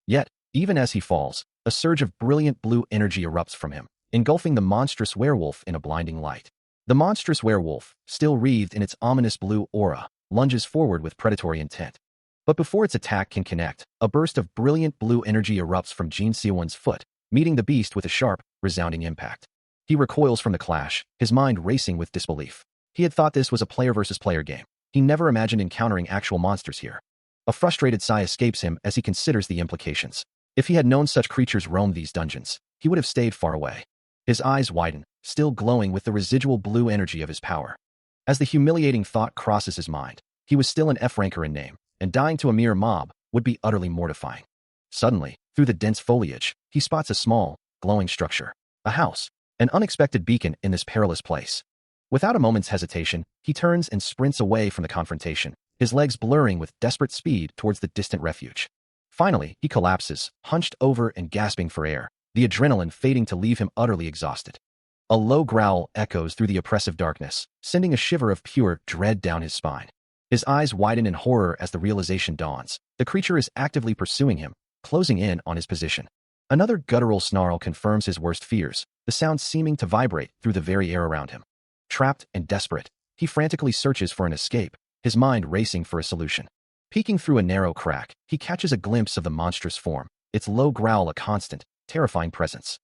Yet, even as he falls, a surge of brilliant blue energy erupts from him, engulfing the monstrous werewolf in a blinding light. The monstrous werewolf, still wreathed in its ominous blue aura, lunges forward with predatory intent. But before its attack can connect, a burst of brilliant blue energy erupts from Jin Seowon's foot, meeting the beast with a sharp, resounding impact. He recoils from the clash, his mind racing with disbelief. He had thought this was a player-versus-player game. He never imagined encountering actual monsters here. A frustrated sigh escapes him as he considers the implications. If he had known such creatures roamed these dungeons, he would have stayed far away. His eyes widen, still glowing with the residual blue energy of his power. As the humiliating thought crosses his mind, he was still an F-ranker in name, and dying to a mere mob would be utterly mortifying. Suddenly, through the dense foliage, he spots a small, glowing structure. A house, an unexpected beacon in this perilous place. Without a moment's hesitation, he turns and sprints away from the confrontation, his legs blurring with desperate speed towards the distant refuge. Finally, he collapses, hunched over and gasping for air, the adrenaline fading to leave him utterly exhausted. A low growl echoes through the oppressive darkness, sending a shiver of pure dread down his spine. His eyes widen in horror as the realization dawns. The creature is actively pursuing him, closing in on his position. Another guttural snarl confirms his worst fears, the sound seeming to vibrate through the very air around him. Trapped and desperate, he frantically searches for an escape, his mind racing for a solution. Peeking through a narrow crack, he catches a glimpse of the monstrous form, its low growl a constant, terrifying presence.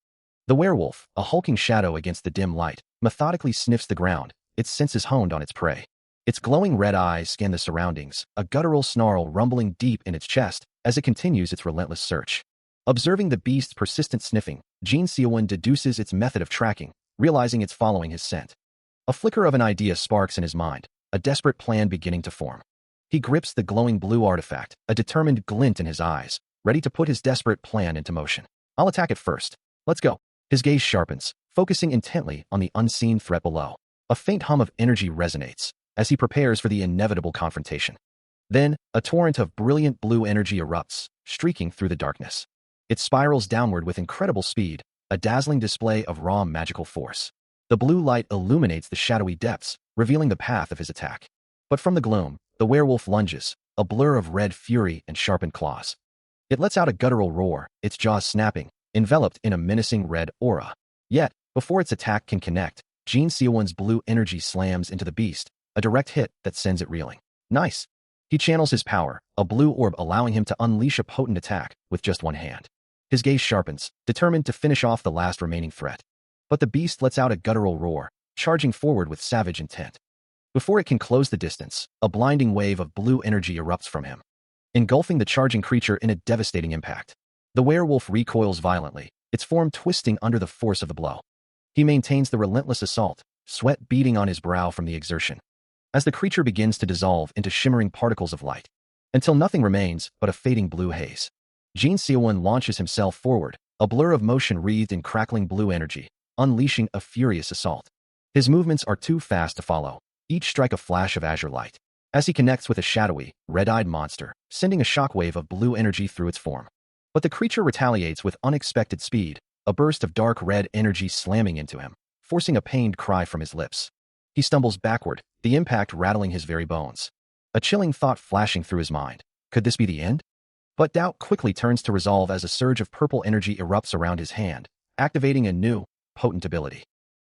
The werewolf, a hulking shadow against the dim light, methodically sniffs the ground, its senses honed on its prey. Its glowing red eyes scan the surroundings, a guttural snarl rumbling deep in its chest as it continues its relentless search. Observing the beast's persistent sniffing, Jin Seowon deduces its method of tracking, realizing it's following his scent. A flicker of an idea sparks in his mind, a desperate plan beginning to form. He grips the glowing blue artifact, a determined glint in his eyes, ready to put his desperate plan into motion. I'll attack it first. Let's go. His gaze sharpens, focusing intently on the unseen threat below. A faint hum of energy resonates as he prepares for the inevitable confrontation. Then, a torrent of brilliant blue energy erupts, streaking through the darkness. It spirals downward with incredible speed, a dazzling display of raw magical force. The blue light illuminates the shadowy depths, revealing the path of his attack. But from the gloom, the werewolf lunges, a blur of red fury and sharpened claws. It lets out a guttural roar, its jaws snapping, enveloped in a menacing red aura. Yet, before its attack can connect, Jin Seowon's blue energy slams into the beast, a direct hit that sends it reeling. Nice. He channels his power, a blue orb allowing him to unleash a potent attack with just one hand. His gaze sharpens, determined to finish off the last remaining threat. But the beast lets out a guttural roar, charging forward with savage intent. Before it can close the distance, a blinding wave of blue energy erupts from him, engulfing the charging creature in a devastating impact. The werewolf recoils violently, its form twisting under the force of the blow. He maintains the relentless assault, sweat beading on his brow from the exertion, as the creature begins to dissolve into shimmering particles of light, until nothing remains but a fading blue haze. Jin Seowon launches himself forward, a blur of motion wreathed in crackling blue energy, unleashing a furious assault. His movements are too fast to follow, each strike a flash of azure light, as he connects with a shadowy, red-eyed monster, sending a shockwave of blue energy through its form. But the creature retaliates with unexpected speed, a burst of dark red energy slamming into him, forcing a pained cry from his lips. He stumbles backward, the impact rattling his very bones. A chilling thought flashing through his mind. Could this be the end? But doubt quickly turns to resolve as a surge of purple energy erupts around his hand, activating a new, potent ability.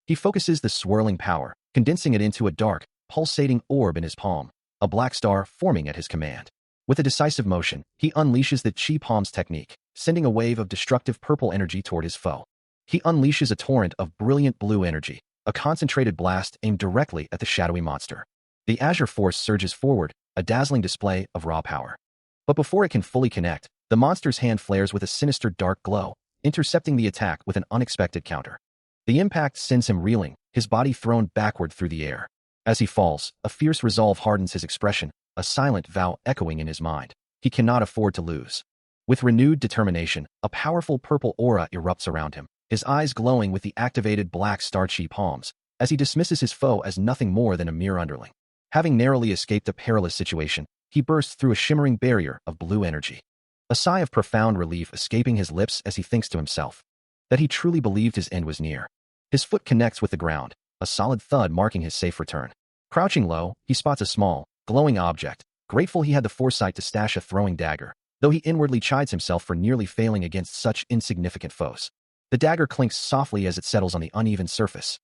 He focuses the swirling power, condensing it into a dark, pulsating orb in his palm, a black star forming at his command. With a decisive motion, he unleashes the Chi Palms technique, sending a wave of destructive purple energy toward his foe. He unleashes a torrent of brilliant blue energy, a concentrated blast aimed directly at the shadowy monster. The azure force surges forward, a dazzling display of raw power. But before it can fully connect, the monster's hand flares with a sinister dark glow, intercepting the attack with an unexpected counter. The impact sends him reeling, his body thrown backward through the air. As he falls, a fierce resolve hardens his expression, a silent vow echoing in his mind. He cannot afford to lose. With renewed determination, a powerful purple aura erupts around him, his eyes glowing with the activated black starchy palms, as he dismisses his foe as nothing more than a mere underling. Having narrowly escaped a perilous situation, he bursts through a shimmering barrier of blue energy. A sigh of profound relief escaping his lips as he thinks to himself that he truly believed his end was near. His foot connects with the ground, a solid thud marking his safe return. Crouching low, he spots a small, glowing object, grateful he had the foresight to stash a throwing dagger, though he inwardly chides himself for nearly failing against such insignificant foes. The dagger clinks softly as it settles on the uneven surface.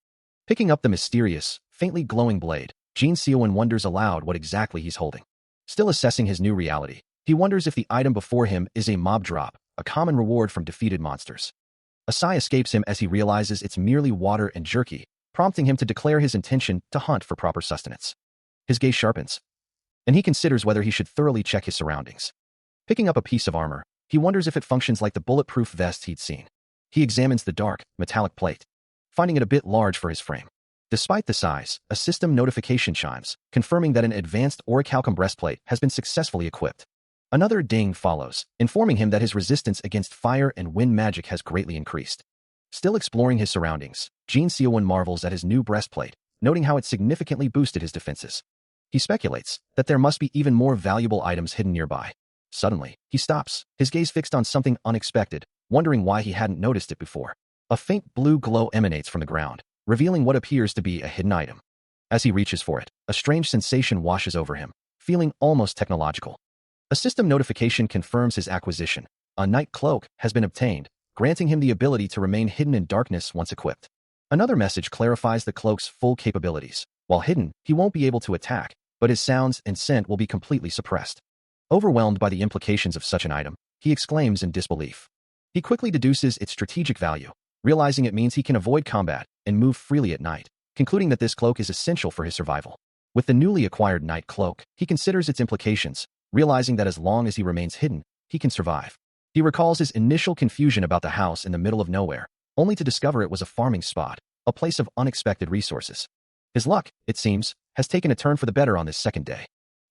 Picking up the mysterious, faintly glowing blade, Jin Seowon wonders aloud what exactly he's holding. Still assessing his new reality, he wonders if the item before him is a mob drop, a common reward from defeated monsters. A sigh escapes him as he realizes it's merely water and jerky, prompting him to declare his intention to hunt for proper sustenance. His gaze sharpens, and he considers whether he should thoroughly check his surroundings. Picking up a piece of armor, he wonders if it functions like the bulletproof vest he'd seen. He examines the dark, metallic plate, finding it a bit large for his frame. Despite the size, a system notification chimes, confirming that an advanced orichalcum breastplate has been successfully equipped. Another ding follows, informing him that his resistance against fire and wind magic has greatly increased. Still exploring his surroundings, Jin Seowon marvels at his new breastplate, noting how it significantly boosted his defenses. He speculates that there must be even more valuable items hidden nearby. Suddenly, he stops, his gaze fixed on something unexpected, wondering why he hadn't noticed it before. A faint blue glow emanates from the ground, revealing what appears to be a hidden item. As he reaches for it, a strange sensation washes over him, feeling almost technological. A system notification confirms his acquisition. A night cloak has been obtained, granting him the ability to remain hidden in darkness once equipped. Another message clarifies the cloak's full capabilities. While hidden, he won't be able to attack, but his sounds and scent will be completely suppressed. Overwhelmed by the implications of such an item, he exclaims in disbelief. He quickly deduces its strategic value, realizing it means he can avoid combat and move freely at night, concluding that this cloak is essential for his survival. With the newly acquired night cloak, he considers its implications, realizing that as long as he remains hidden, he can survive. He recalls his initial confusion about the house in the middle of nowhere, only to discover it was a farming spot, a place of unexpected resources. His luck, it seems, has taken a turn for the better on this second day.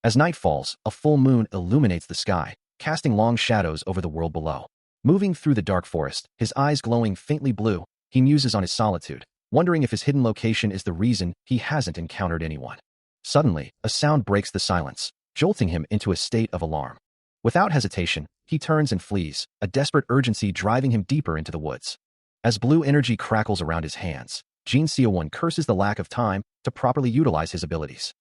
As night falls, a full moon illuminates the sky, casting long shadows over the world below. Moving through the dark forest, his eyes glowing faintly blue, he muses on his solitude, wondering if his hidden location is the reason he hasn't encountered anyone. Suddenly, a sound breaks the silence, jolting him into a state of alarm. Without hesitation, he turns and flees, a desperate urgency driving him deeper into the woods. As blue energy crackles around his hands, Jin Seowon curses the lack of time to properly utilize his abilities.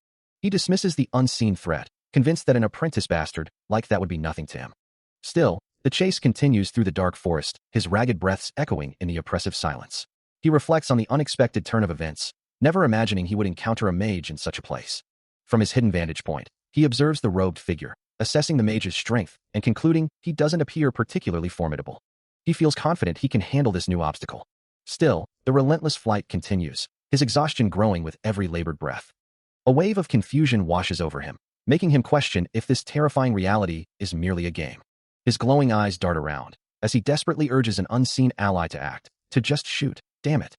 He dismisses the unseen threat, convinced that an apprentice bastard like that would be nothing to him. Still, the chase continues through the dark forest, his ragged breaths echoing in the oppressive silence. He reflects on the unexpected turn of events, never imagining he would encounter a mage in such a place. From his hidden vantage point, he observes the robed figure, assessing the mage's strength and concluding he doesn't appear particularly formidable. He feels confident he can handle this new obstacle. Still, the relentless flight continues, his exhaustion growing with every labored breath. A wave of confusion washes over him, making him question if this terrifying reality is merely a game. His glowing eyes dart around, as he desperately urges an unseen ally to act, to just shoot, damn it.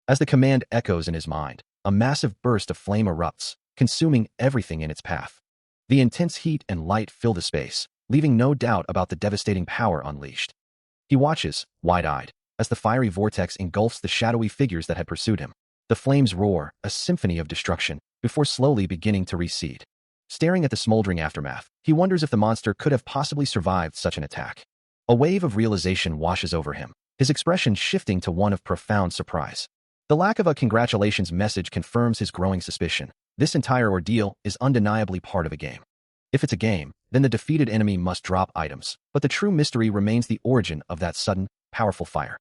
As the command echoes in his mind, a massive burst of flame erupts, consuming everything in its path. The intense heat and light fill the space, leaving no doubt about the devastating power unleashed. He watches, wide-eyed, as the fiery vortex engulfs the shadowy figures that had pursued him. The flames roar, a symphony of destruction, before slowly beginning to recede. Staring at the smoldering aftermath, he wonders if the monster could have possibly survived such an attack. A wave of realization washes over him, his expression shifting to one of profound surprise. The lack of a congratulations message confirms his growing suspicion. This entire ordeal is undeniably part of a game. If it's a game, then the defeated enemy must drop items, but the true mystery remains the origin of that sudden, powerful fire.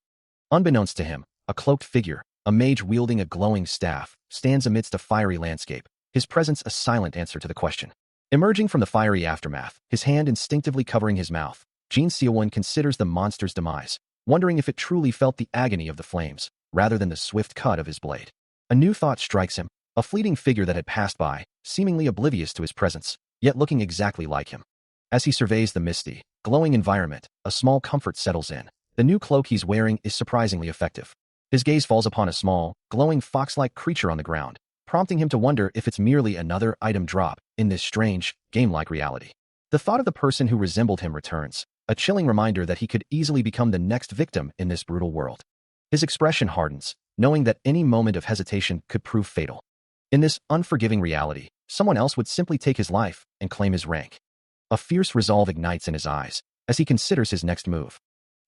Unbeknownst to him, a cloaked figure, a mage wielding a glowing staff, stands amidst a fiery landscape, his presence a silent answer to the question. Emerging from the fiery aftermath, his hand instinctively covering his mouth, Jin Seowon considers the monster's demise, wondering if it truly felt the agony of the flames, rather than the swift cut of his blade. A new thought strikes him, a fleeting figure that had passed by, seemingly oblivious to his presence, yet looking exactly like him. As he surveys the misty, glowing environment, a small comfort settles in. The new cloak he's wearing is surprisingly effective. His gaze falls upon a small, glowing fox-like creature on the ground, prompting him to wonder if it's merely another item drop in this strange, game-like reality. The thought of the person who resembled him returns, a chilling reminder that he could easily become the next victim in this brutal world. His expression hardens, knowing that any moment of hesitation could prove fatal. In this unforgiving reality, someone else would simply take his life and claim his rank. A fierce resolve ignites in his eyes as he considers his next move.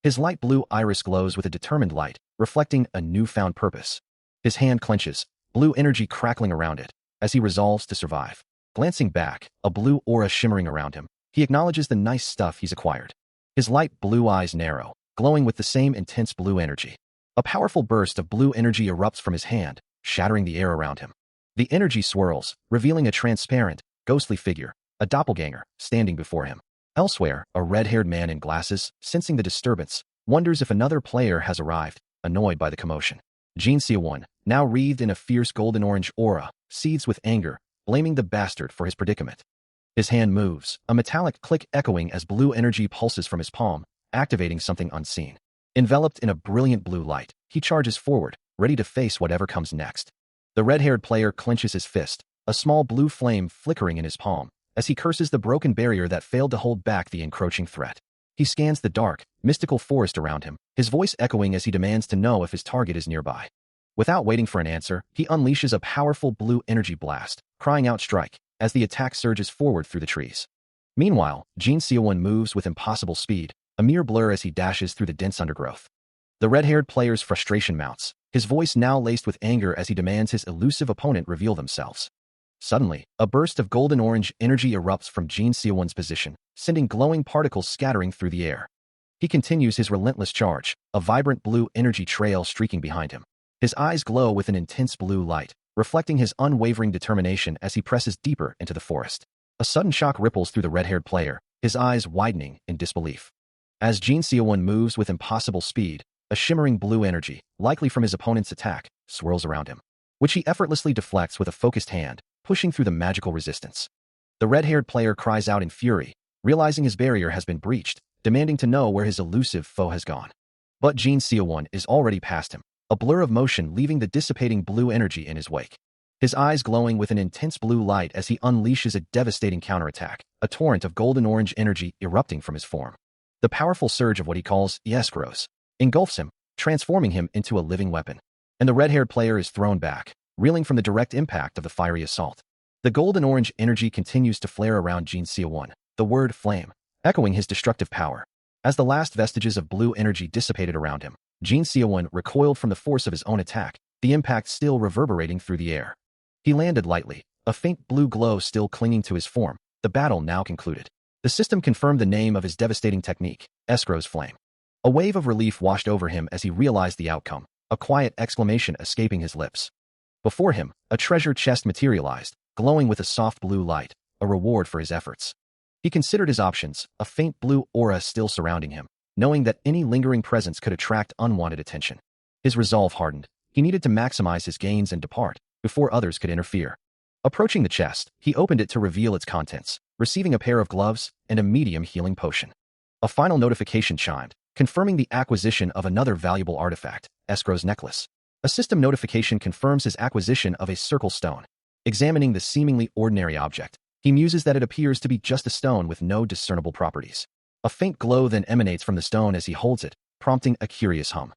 His light blue iris glows with a determined light, reflecting a newfound purpose. His hand clenches, blue energy crackling around it, as he resolves to survive. Glancing back, a blue aura shimmering around him, he acknowledges the nice stuff he's acquired. His light blue eyes narrow, glowing with the same intense blue energy. A powerful burst of blue energy erupts from his hand, shattering the air around him. The energy swirls, revealing a transparent, ghostly figure, a doppelganger, standing before him. Elsewhere, a red-haired man in glasses, sensing the disturbance, wonders if another player has arrived, annoyed by the commotion. Jin Se-won, now wreathed in a fierce golden-orange aura, seethes with anger, blaming the bastard for his predicament. His hand moves, a metallic click echoing as blue energy pulses from his palm, activating something unseen. Enveloped in a brilliant blue light, he charges forward, ready to face whatever comes next. The red-haired player clenches his fist, a small blue flame flickering in his palm, as he curses the broken barrier that failed to hold back the encroaching threat. He scans the dark, mystical forest around him, his voice echoing as he demands to know if his target is nearby. Without waiting for an answer, he unleashes a powerful blue energy blast, crying out strike, as the attack surges forward through the trees. Meanwhile, Jin Se-won moves with impossible speed, a mere blur as he dashes through the dense undergrowth. The red-haired player's frustration mounts, his voice now laced with anger as he demands his elusive opponent reveal themselves. Suddenly, a burst of golden-orange energy erupts from Jin Se-won's position, sending glowing particles scattering through the air. He continues his relentless charge, a vibrant blue energy trail streaking behind him. His eyes glow with an intense blue light, reflecting his unwavering determination as he presses deeper into the forest. A sudden shock ripples through the red-haired player, his eyes widening in disbelief. As Jin Se-won moves with impossible speed, a shimmering blue energy, likely from his opponent's attack, swirls around him, which he effortlessly deflects with a focused hand, pushing through the magical resistance. The red-haired player cries out in fury, realizing his barrier has been breached, demanding to know where his elusive foe has gone. But Jin Se-won is already past him, a blur of motion leaving the dissipating blue energy in his wake. His eyes glowing with an intense blue light as he unleashes a devastating counterattack, a torrent of golden-orange energy erupting from his form. The powerful surge of what he calls Yeskros engulfs him, transforming him into a living weapon. And the red-haired player is thrown back, reeling from the direct impact of the fiery assault. The golden-orange energy continues to flare around Jin Se-won, the word flame, echoing his destructive power. As the last vestiges of blue energy dissipated around him, Jin Se-won recoiled from the force of his own attack, the impact still reverberating through the air. He landed lightly, a faint blue glow still clinging to his form, the battle now concluded. The system confirmed the name of his devastating technique, Escrow's Flame. A wave of relief washed over him as he realized the outcome, a quiet exclamation escaping his lips. Before him, a treasure chest materialized, glowing with a soft blue light, a reward for his efforts. He considered his options, a faint blue aura still surrounding him, knowing that any lingering presence could attract unwanted attention. His resolve hardened. He needed to maximize his gains and depart, before others could interfere. Approaching the chest, he opened it to reveal its contents, receiving a pair of gloves and a medium healing potion. A final notification chimed, confirming the acquisition of another valuable artifact, Escrow's necklace. A system notification confirms his acquisition of a circle stone. Examining the seemingly ordinary object, he muses that it appears to be just a stone with no discernible properties. A faint glow then emanates from the stone as he holds it, prompting a curious hum.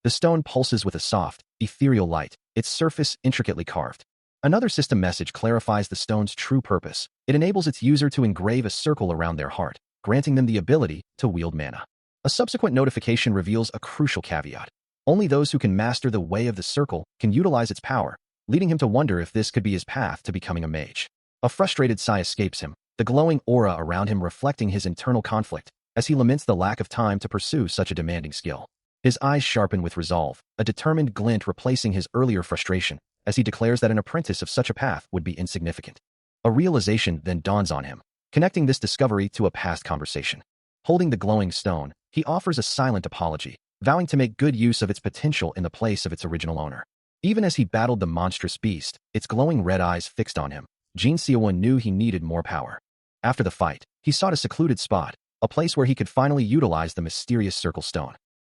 The stone pulses with a soft, ethereal light, its surface intricately carved. Another system message clarifies the stone's true purpose. It enables its user to engrave a circle around their heart, granting them the ability to wield mana. A subsequent notification reveals a crucial caveat. Only those who can master the way of the circle can utilize its power, leading him to wonder if this could be his path to becoming a mage. A frustrated sigh escapes him, the glowing aura around him reflecting his internal conflict, as he laments the lack of time to pursue such a demanding skill. His eyes sharpen with resolve, a determined glint replacing his earlier frustration, as he declares that an apprentice of such a path would be insignificant. A realization then dawns on him, connecting this discovery to a past conversation. Holding the glowing stone, he offers a silent apology, vowing to make good use of its potential in the place of its original owner. Even as he battled the monstrous beast, its glowing red eyes fixed on him, Jin Se-won knew he needed more power. After the fight, he sought a secluded spot, a place where he could finally utilize the mysterious circle stone.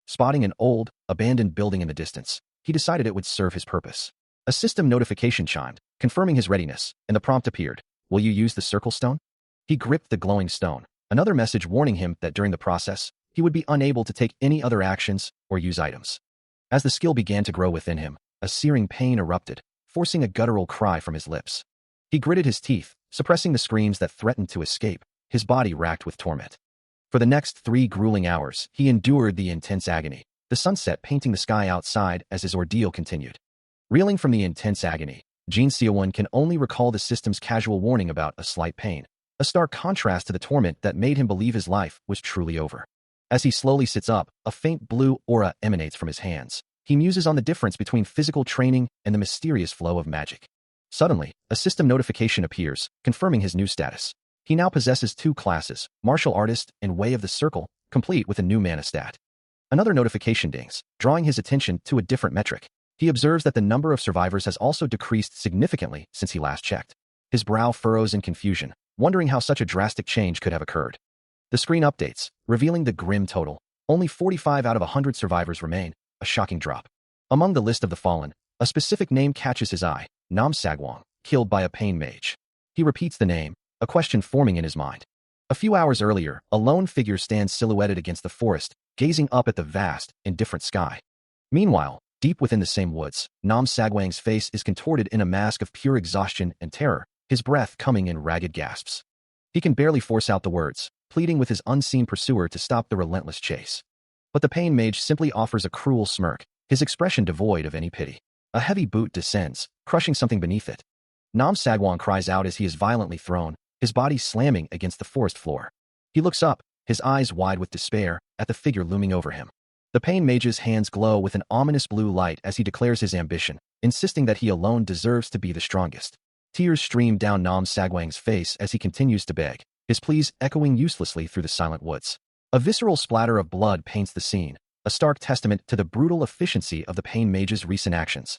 Spotting an old, abandoned building in the distance, he decided it would serve his purpose. A system notification chimed, confirming his readiness, and the prompt appeared, "Will you use the circle stone?" He gripped the glowing stone, another message warning him that during the process, he would be unable to take any other actions or use items. As the skill began to grow within him, a searing pain erupted, forcing a guttural cry from his lips. He gritted his teeth, suppressing the screams that threatened to escape, his body racked with torment. For the next 3 grueling hours, he endured the intense agony, the sunset painting the sky outside as his ordeal continued. Reeling from the intense agony, Jin Seowon can only recall the system's casual warning about a slight pain, a stark contrast to the torment that made him believe his life was truly over. As he slowly sits up, a faint blue aura emanates from his hands. He muses on the difference between physical training and the mysterious flow of magic. Suddenly, a system notification appears, confirming his new status. He now possesses 2 classes, Martial Artist and Way of the Circle, complete with a new mana stat. Another notification dings, drawing his attention to a different metric. He observes that the number of survivors has also decreased significantly since he last checked. His brow furrows in confusion, wondering how such a drastic change could have occurred. The screen updates, revealing the grim total. Only 45 out of 100 survivors remain, a shocking drop. Among the list of the fallen, a specific name catches his eye, Nam Sagwang, killed by a pain mage. He repeats the name, a question forming in his mind. A few hours earlier, a lone figure stands silhouetted against the forest, gazing up at the vast, indifferent sky. Meanwhile, deep within the same woods, Nam Sagwang's face is contorted in a mask of pure exhaustion and terror, his breath coming in ragged gasps. He can barely force out the words, pleading with his unseen pursuer to stop the relentless chase. But the pain mage simply offers a cruel smirk, his expression devoid of any pity. A heavy boot descends, crushing something beneath it. Nam Sagwang cries out as he is violently thrown, his body slamming against the forest floor. He looks up, his eyes wide with despair, at the figure looming over him. The pain mage's hands glow with an ominous blue light as he declares his ambition, insisting that he alone deserves to be the strongest. Tears stream down Nam Sagwang's face as he continues to beg, his pleas echoing uselessly through the silent woods. A visceral splatter of blood paints the scene, a stark testament to the brutal efficiency of the pain mage's recent actions.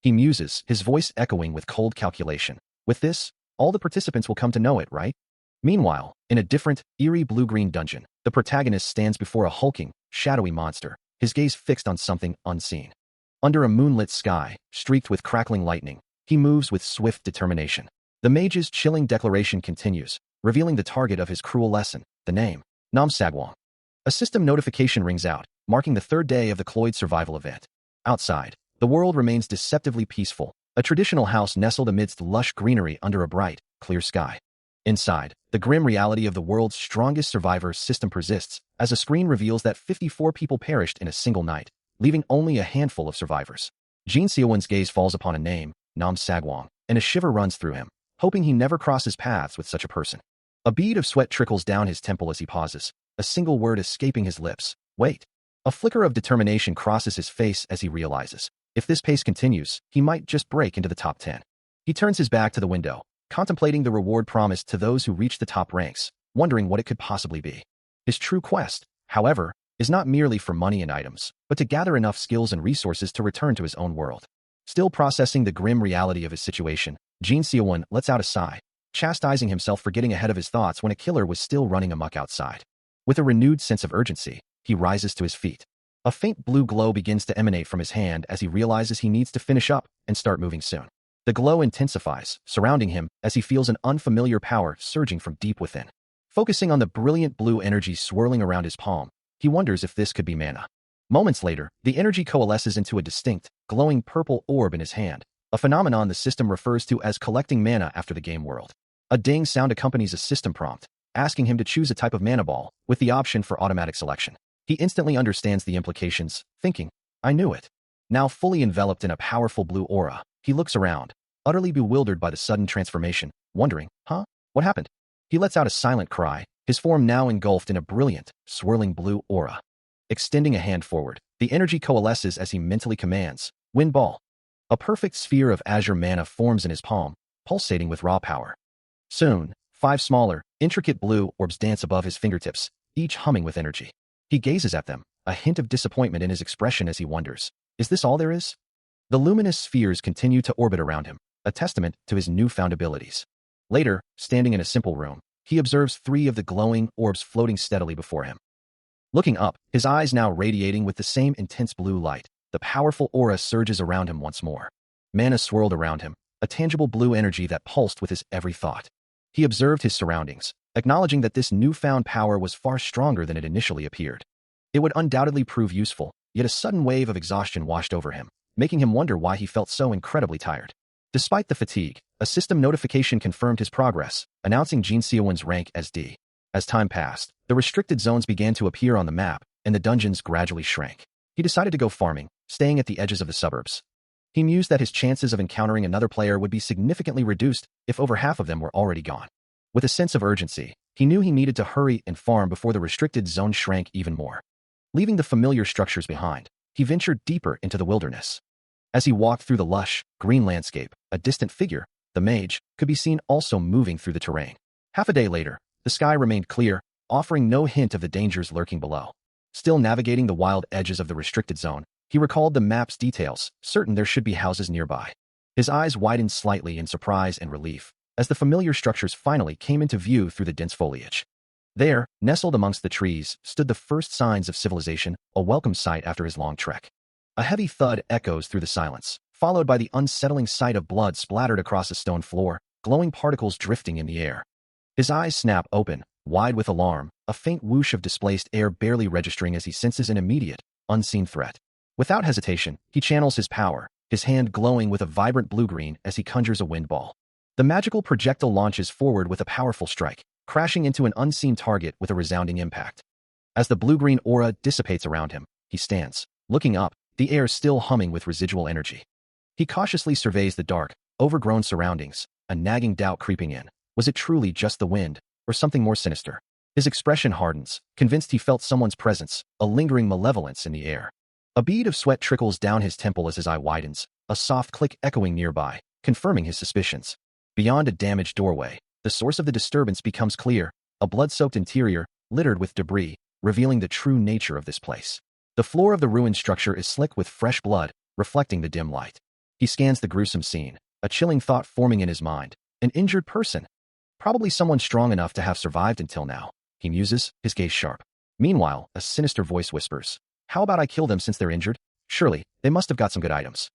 He muses, his voice echoing with cold calculation. With this, all the participants will come to know it, right? Meanwhile, in a different, eerie blue-green dungeon, the protagonist stands before a hulking, shadowy monster, his gaze fixed on something unseen. Under a moonlit sky, streaked with crackling lightning, he moves with swift determination. The mage's chilling declaration continues, revealing the target of his cruel lesson, the name, Nam Sagwang. A system notification rings out, marking the 3rd day of the Cloyd survival event. Outside, the world remains deceptively peaceful, a traditional house nestled amidst lush greenery under a bright, clear sky. Inside, the grim reality of the world's strongest survivor system persists, as a screen reveals that 54 people perished in a single night, leaving only a handful of survivors. Jin Seowon's gaze falls upon a name, Nam Sagwang, and a shiver runs through him, hoping he never crosses paths with such a person. A bead of sweat trickles down his temple as he pauses, a single word escaping his lips, wait. A flicker of determination crosses his face as he realizes, if this pace continues, he might just break into the top 10. He turns his back to the window, contemplating the reward promised to those who reach the top ranks, wondering what it could possibly be. His true quest, however, is not merely for money and items, but to gather enough skills and resources to return to his own world. Still processing the grim reality of his situation, Jin Seowon lets out a sigh, chastising himself for getting ahead of his thoughts when a killer was still running amok outside. With a renewed sense of urgency, he rises to his feet. A faint blue glow begins to emanate from his hand as he realizes he needs to finish up and start moving soon. The glow intensifies, surrounding him as he feels an unfamiliar power surging from deep within. Focusing on the brilliant blue energy swirling around his palm, he wonders if this could be mana. Moments later, the energy coalesces into a distinct, glowing purple orb in his hand, a phenomenon the system refers to as collecting mana after the game world. A ding sound accompanies a system prompt, asking him to choose a type of mana ball, with the option for automatic selection. He instantly understands the implications, thinking, I knew it. Now fully enveloped in a powerful blue aura, he looks around, utterly bewildered by the sudden transformation, wondering, what happened? He lets out a silent cry, his form now engulfed in a brilliant, swirling blue aura. Extending a hand forward, the energy coalesces as he mentally commands, Wind Ball. A perfect sphere of azure mana forms in his palm, pulsating with raw power. Soon, 5 smaller, intricate blue orbs dance above his fingertips, each humming with energy. He gazes at them, a hint of disappointment in his expression as he wonders, is this all there is? The luminous spheres continue to orbit around him, a testament to his newfound abilities. Later, standing in a simple room, he observes 3 of the glowing orbs floating steadily before him. Looking up, his eyes now radiating with the same intense blue light, the powerful aura surges around him once more. Mana swirled around him, a tangible blue energy that pulsed with his every thought. He observed his surroundings, acknowledging that this newfound power was far stronger than it initially appeared. It would undoubtedly prove useful, yet a sudden wave of exhaustion washed over him, making him wonder why he felt so incredibly tired. Despite the fatigue, a system notification confirmed his progress, announcing Jin Seowon's rank as D. As time passed, the restricted zones began to appear on the map, and the dungeons gradually shrank. He decided to go farming, staying at the edges of the suburbs. He mused that his chances of encountering another player would be significantly reduced if over half of them were already gone. With a sense of urgency, he knew he needed to hurry and farm before the restricted zone shrank even more. Leaving the familiar structures behind, he ventured deeper into the wilderness. As he walked through the lush, green landscape, a distant figure, the mage, could be seen also moving through the terrain. Half a day later, the sky remained clear, offering no hint of the dangers lurking below. Still navigating the wild edges of the restricted zone, he recalled the map's details, certain there should be houses nearby. His eyes widened slightly in surprise and relief, as the familiar structures finally came into view through the dense foliage. There, nestled amongst the trees, stood the first signs of civilization, a welcome sight after his long trek. A heavy thud echoes through the silence, followed by the unsettling sight of blood splattered across a stone floor, glowing particles drifting in the air. His eyes snap open, wide with alarm, a faint whoosh of displaced air barely registering as he senses an immediate, unseen threat. Without hesitation, he channels his power, his hand glowing with a vibrant blue-green as he conjures a wind ball. The magical projectile launches forward with a powerful strike, crashing into an unseen target with a resounding impact. As the blue-green aura dissipates around him, he stands, looking up, the air still humming with residual energy. He cautiously surveys the dark, overgrown surroundings, a nagging doubt creeping in. Was it truly just the wind, or something more sinister? His expression hardens, convinced he felt someone's presence, a lingering malevolence in the air. A bead of sweat trickles down his temple as his eye widens, a soft click echoing nearby, confirming his suspicions. Beyond a damaged doorway, the source of the disturbance becomes clear, a blood-soaked interior, littered with debris, revealing the true nature of this place. The floor of the ruined structure is slick with fresh blood, reflecting the dim light. He scans the gruesome scene, a chilling thought forming in his mind. An injured person. Probably someone strong enough to have survived until now. He muses, his gaze sharp. Meanwhile, a sinister voice whispers, "How about I kill them since they're injured? Surely, they must have got some good items."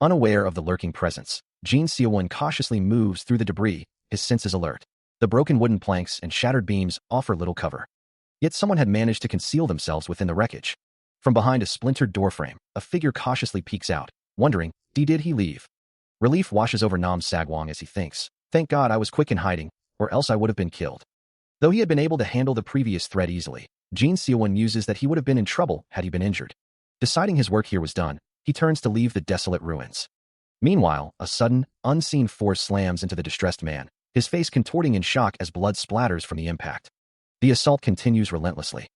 Unaware of the lurking presence, Jin Seowon cautiously moves through the debris, his senses alert. The broken wooden planks and shattered beams offer little cover. Yet someone had managed to conceal themselves within the wreckage. From behind a splintered doorframe, a figure cautiously peeks out, wondering, did he leave? Relief washes over Nam Sagwang as he thinks, "Thank God I was quick in hiding, or else I would have been killed." Though he had been able to handle the previous threat easily, Jin Seowon muses that he would have been in trouble had he been injured. Deciding his work here was done, he turns to leave the desolate ruins. Meanwhile, a sudden, unseen force slams into the distressed man, his face contorting in shock as blood splatters from the impact. The assault continues relentlessly,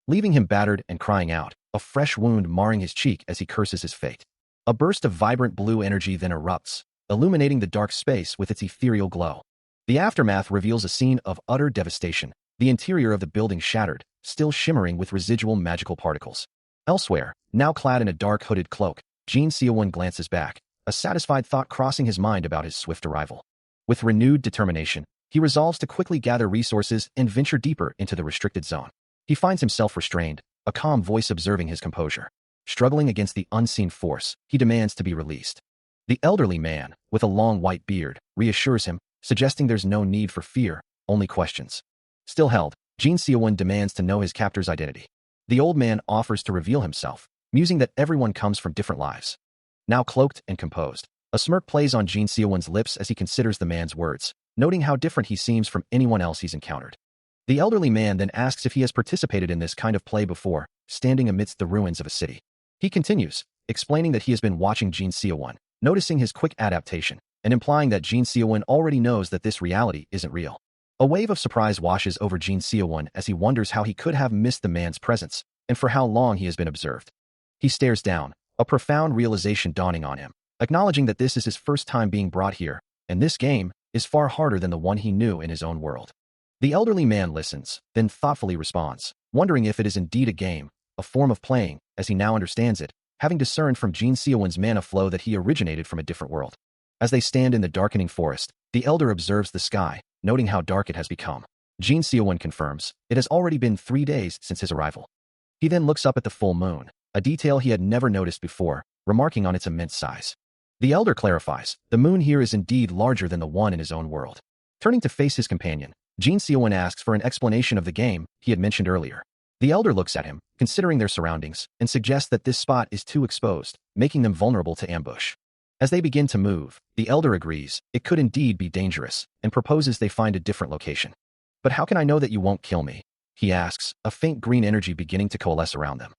leaving him battered and crying out, a fresh wound marring his cheek as he curses his fate. A burst of vibrant blue energy then erupts, illuminating the dark space with its ethereal glow. The aftermath reveals a scene of utter devastation, the interior of the building shattered, still shimmering with residual magical particles. Elsewhere, now clad in a dark hooded cloak, Jin Seowon glances back, a satisfied thought crossing his mind about his swift arrival. With renewed determination, he resolves to quickly gather resources and venture deeper into the restricted zone. He finds himself restrained, a calm voice observing his composure. Struggling against the unseen force, he demands to be released. The elderly man, with a long white beard, reassures him, suggesting there's no need for fear, only questions. Still held, Jin Seowon demands to know his captor's identity. The old man offers to reveal himself, musing that everyone comes from different lives. Now cloaked and composed, a smirk plays on Jin Seowon's lips as he considers the man's words, noting how different he seems from anyone else he's encountered. The elderly man then asks if he has participated in this kind of play before, standing amidst the ruins of a city. He continues, explaining that he has been watching Jin Seowon, noticing his quick adaptation, and implying that Jin Seowon already knows that this reality isn't real. A wave of surprise washes over Jin Seowon as he wonders how he could have missed the man's presence, and for how long he has been observed. He stares down, a profound realization dawning on him, acknowledging that this is his first time being brought here, and this game is far harder than the one he knew in his own world. The elderly man listens, then thoughtfully responds, wondering if it is indeed a game, a form of playing, as he now understands it, having discerned from Jin Seowon's mana flow that he originated from a different world. As they stand in the darkening forest, the elder observes the sky, noting how dark it has become. Jin Seowon confirms, it has already been 3 days since his arrival. He then looks up at the full moon, a detail he had never noticed before, remarking on its immense size. The elder clarifies, the moon here is indeed larger than the one in his own world. Turning to face his companion, Jin Seowon asks for an explanation of the game he had mentioned earlier. The elder looks at him, considering their surroundings, and suggests that this spot is too exposed, making them vulnerable to ambush. As they begin to move, the elder agrees it could indeed be dangerous and proposes they find a different location. But how can I know that you won't kill me? He asks, a faint green energy beginning to coalesce around them.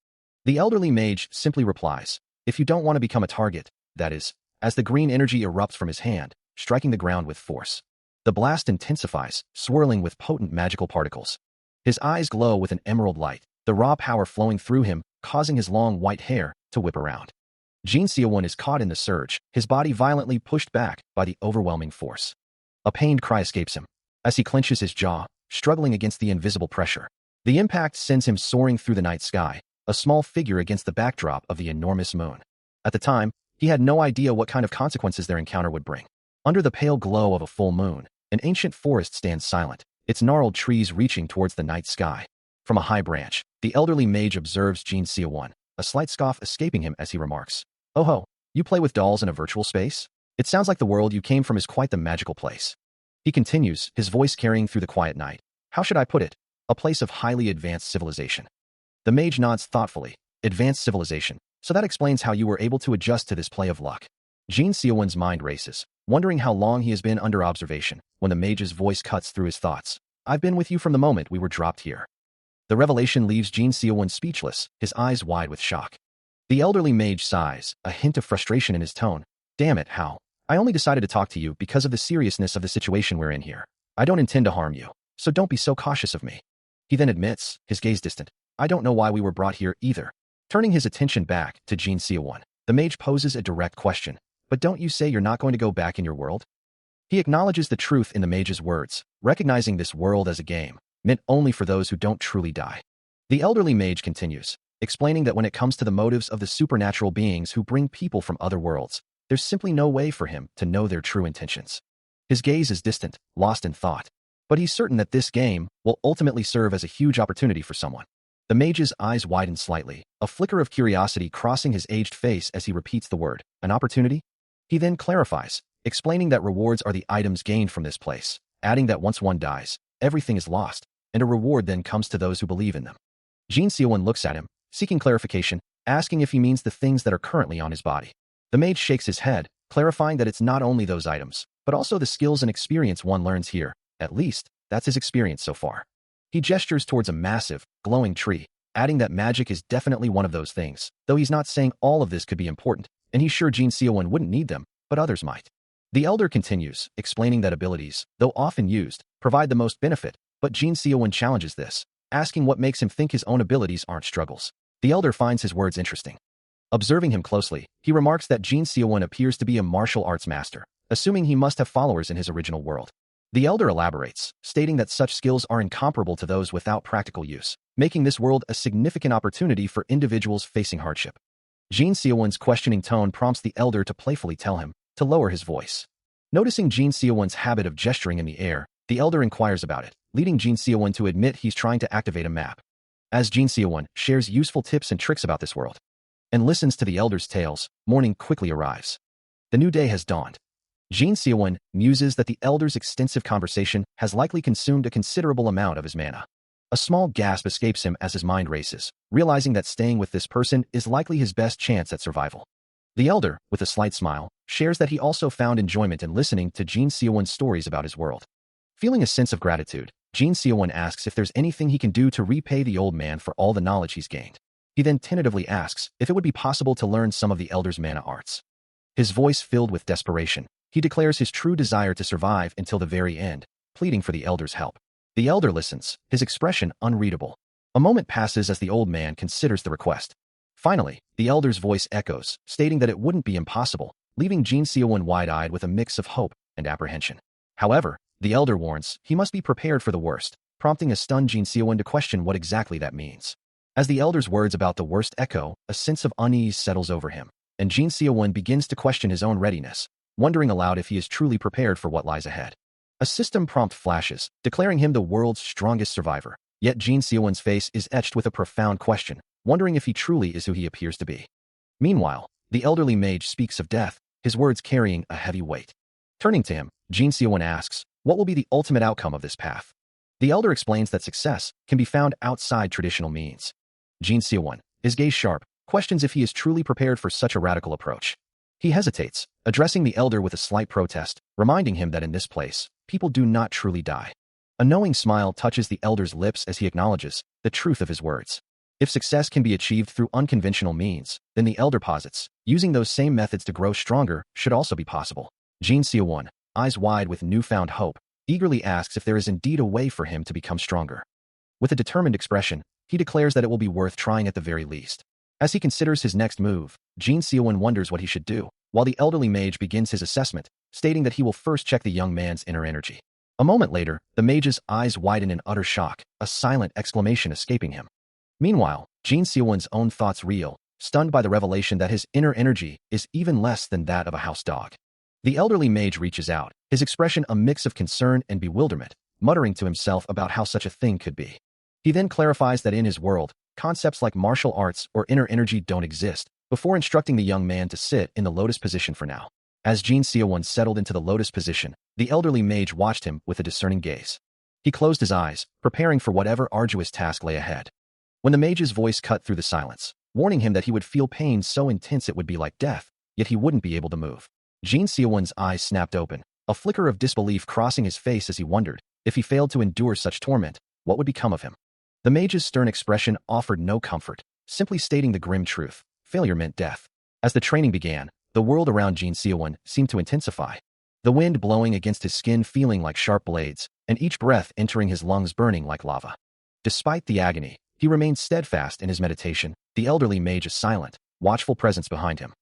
The elderly mage simply replies, if you don't want to become a target, that is, as the green energy erupts from his hand, striking the ground with force. The blast intensifies, swirling with potent magical particles. His eyes glow with an emerald light, the raw power flowing through him, causing his long white hair to whip around. Jin Seowon is caught in the surge, his body violently pushed back by the overwhelming force. A pained cry escapes him as he clenches his jaw, struggling against the invisible pressure. The impact sends him soaring through the night sky, a small figure against the backdrop of the enormous moon. At the time, he had no idea what kind of consequences their encounter would bring. Under the pale glow of a full moon, an ancient forest stands silent, its gnarled trees reaching towards the night sky. From a high branch, the elderly mage observes Jin Seowon, a slight scoff escaping him as he remarks, "Oh ho, you play with dolls in a virtual space? It sounds like the world you came from is quite the magical place." He continues, his voice carrying through the quiet night. "How should I put it? A place of highly advanced civilization." The mage nods thoughtfully. Advanced civilization. So that explains how you were able to adjust to this play of luck. Jin Seowon's mind races, wondering how long he has been under observation, when the mage's voice cuts through his thoughts. "I've been with you from the moment we were dropped here." The revelation leaves Jin Seowon speechless, his eyes wide with shock. The elderly mage sighs, a hint of frustration in his tone. "Damn it, how? I only decided to talk to you because of the seriousness of the situation we're in here. I don't intend to harm you, so don't be so cautious of me." He then admits, his gaze distant, "I don't know why we were brought here either." Turning his attention back to Jin Seowon, the mage poses a direct question. "But don't you say you're not going to go back in your world?" He acknowledges the truth in the mage's words, recognizing this world as a game, meant only for those who don't truly die. The elderly mage continues, explaining that when it comes to the motives of the supernatural beings who bring people from other worlds, there's simply no way for him to know their true intentions. His gaze is distant, lost in thought, but he's certain that this game will ultimately serve as a huge opportunity for someone. The mage's eyes widen slightly, a flicker of curiosity crossing his aged face as he repeats the word, "An opportunity?" He then clarifies, explaining that rewards are the items gained from this place, adding that once one dies, everything is lost, and a reward then comes to those who believe in them. Jin Seowon looks at him, seeking clarification, asking if he means the things that are currently on his body. The mage shakes his head, clarifying that it's not only those items, but also the skills and experience one learns here. At least, that's his experience so far. He gestures towards a massive, glowing tree, adding that magic is definitely one of those things, though he's not saying all of this could be important, and he's sure Jin Seowon wouldn't need them, but others might. The elder continues, explaining that abilities, though often used, provide the most benefit, but Jin Seowon challenges this, asking what makes him think his own abilities aren't struggles. The elder finds his words interesting. Observing him closely, he remarks that Jin Seowon appears to be a martial arts master, assuming he must have followers in his original world. The elder elaborates, stating that such skills are incomparable to those without practical use, making this world a significant opportunity for individuals facing hardship. Jin Seowon's questioning tone prompts the elder to playfully tell him to lower his voice. Noticing Jin Seowon's habit of gesturing in the air, the elder inquires about it, leading Jin Seowon to admit he's trying to activate a map. As Jin Seowon shares useful tips and tricks about this world and listens to the elder's tales, morning quickly arrives. The new day has dawned. Jin Seowon muses that the elder's extensive conversation has likely consumed a considerable amount of his mana. A small gasp escapes him as his mind races, realizing that staying with this person is likely his best chance at survival. The elder, with a slight smile, shares that he also found enjoyment in listening to Jin Seowon's stories about his world. Feeling a sense of gratitude, Jin Seowon asks if there's anything he can do to repay the old man for all the knowledge he's gained. He then tentatively asks if it would be possible to learn some of the elder's mana arts. His voice filled with desperation, he declares his true desire to survive until the very end, pleading for the elder's help. The elder listens, his expression unreadable. A moment passes as the old man considers the request. Finally, the elder's voice echoes, stating that it wouldn't be impossible, leaving Jin Seowon wide-eyed with a mix of hope and apprehension. However, the elder warns he must be prepared for the worst, prompting a stunned Jin Seowon to question what exactly that means. As the elder's words about the worst echo, a sense of unease settles over him, and Jin Seowon begins to question his own readiness, wondering aloud if he is truly prepared for what lies ahead. A system prompt flashes, declaring him the world's strongest survivor, yet Jin Seowon's face is etched with a profound question, wondering if he truly is who he appears to be. Meanwhile, the elderly mage speaks of death, his words carrying a heavy weight. Turning to him, Jin Seowon asks, what will be the ultimate outcome of this path? The elder explains that success can be found outside traditional means. Jin Seowon, his gaze sharp, questions if he is truly prepared for such a radical approach. He hesitates, addressing the elder with a slight protest, reminding him that in this place, people do not truly die. A knowing smile touches the elder's lips as he acknowledges the truth of his words. If success can be achieved through unconventional means, then the elder posits, using those same methods to grow stronger should also be possible. Jin Seowon, eyes wide with newfound hope, eagerly asks if there is indeed a way for him to become stronger. With a determined expression, he declares that it will be worth trying at the very least. As he considers his next move, Jin Seowon wonders what he should do, while the elderly mage begins his assessment, stating that he will first check the young man's inner energy. A moment later, the mage's eyes widen in utter shock, a silent exclamation escaping him. Meanwhile, Jin Seowon's own thoughts reel, stunned by the revelation that his inner energy is even less than that of a house dog. The elderly mage reaches out, his expression a mix of concern and bewilderment, muttering to himself about how such a thing could be. He then clarifies that in his world, concepts like martial arts or inner energy don't exist, before instructing the young man to sit in the lotus position for now. As Jin Seowon settled into the lotus position, the elderly mage watched him with a discerning gaze. He closed his eyes, preparing for whatever arduous task lay ahead. When the mage's voice cut through the silence, warning him that he would feel pain so intense it would be like death, yet he wouldn't be able to move. Jin Seowon's eyes snapped open, a flicker of disbelief crossing his face as he wondered, if he failed to endure such torment, what would become of him? The mage's stern expression offered no comfort, simply stating the grim truth: failure meant death. As the training began, the world around Jin Seowon seemed to intensify. The wind blowing against his skin feeling like sharp blades, and each breath entering his lungs burning like lava. Despite the agony, he remained steadfast in his meditation, the elderly mage a silent, watchful presence behind him.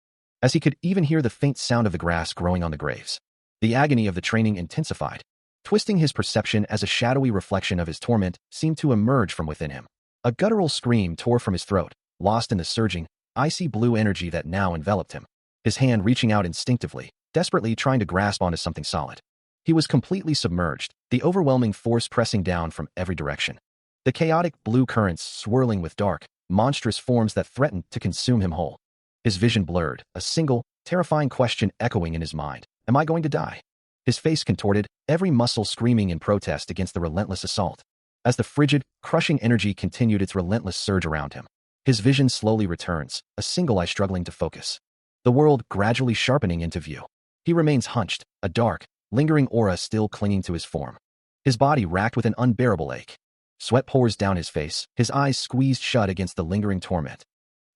As he could even hear the faint sound of the grass growing on the graves. The agony of the training intensified, twisting his perception as a shadowy reflection of his torment seemed to emerge from within him. A guttural scream tore from his throat, lost in the surging, icy blue energy that now enveloped him. His hand reaching out instinctively, desperately trying to grasp onto something solid. He was completely submerged, the overwhelming force pressing down from every direction. The chaotic blue currents swirling with dark, monstrous forms that threatened to consume him whole. His vision blurred, a single, terrifying question echoing in his mind: am I going to die? His face contorted, every muscle screaming in protest against the relentless assault. As the frigid, crushing energy continued its relentless surge around him, his vision slowly returns, a single eye struggling to focus. The world gradually sharpening into view. He remains hunched, a dark, lingering aura still clinging to his form. His body racked with an unbearable ache. Sweat pours down his face, his eyes squeezed shut against the lingering torment.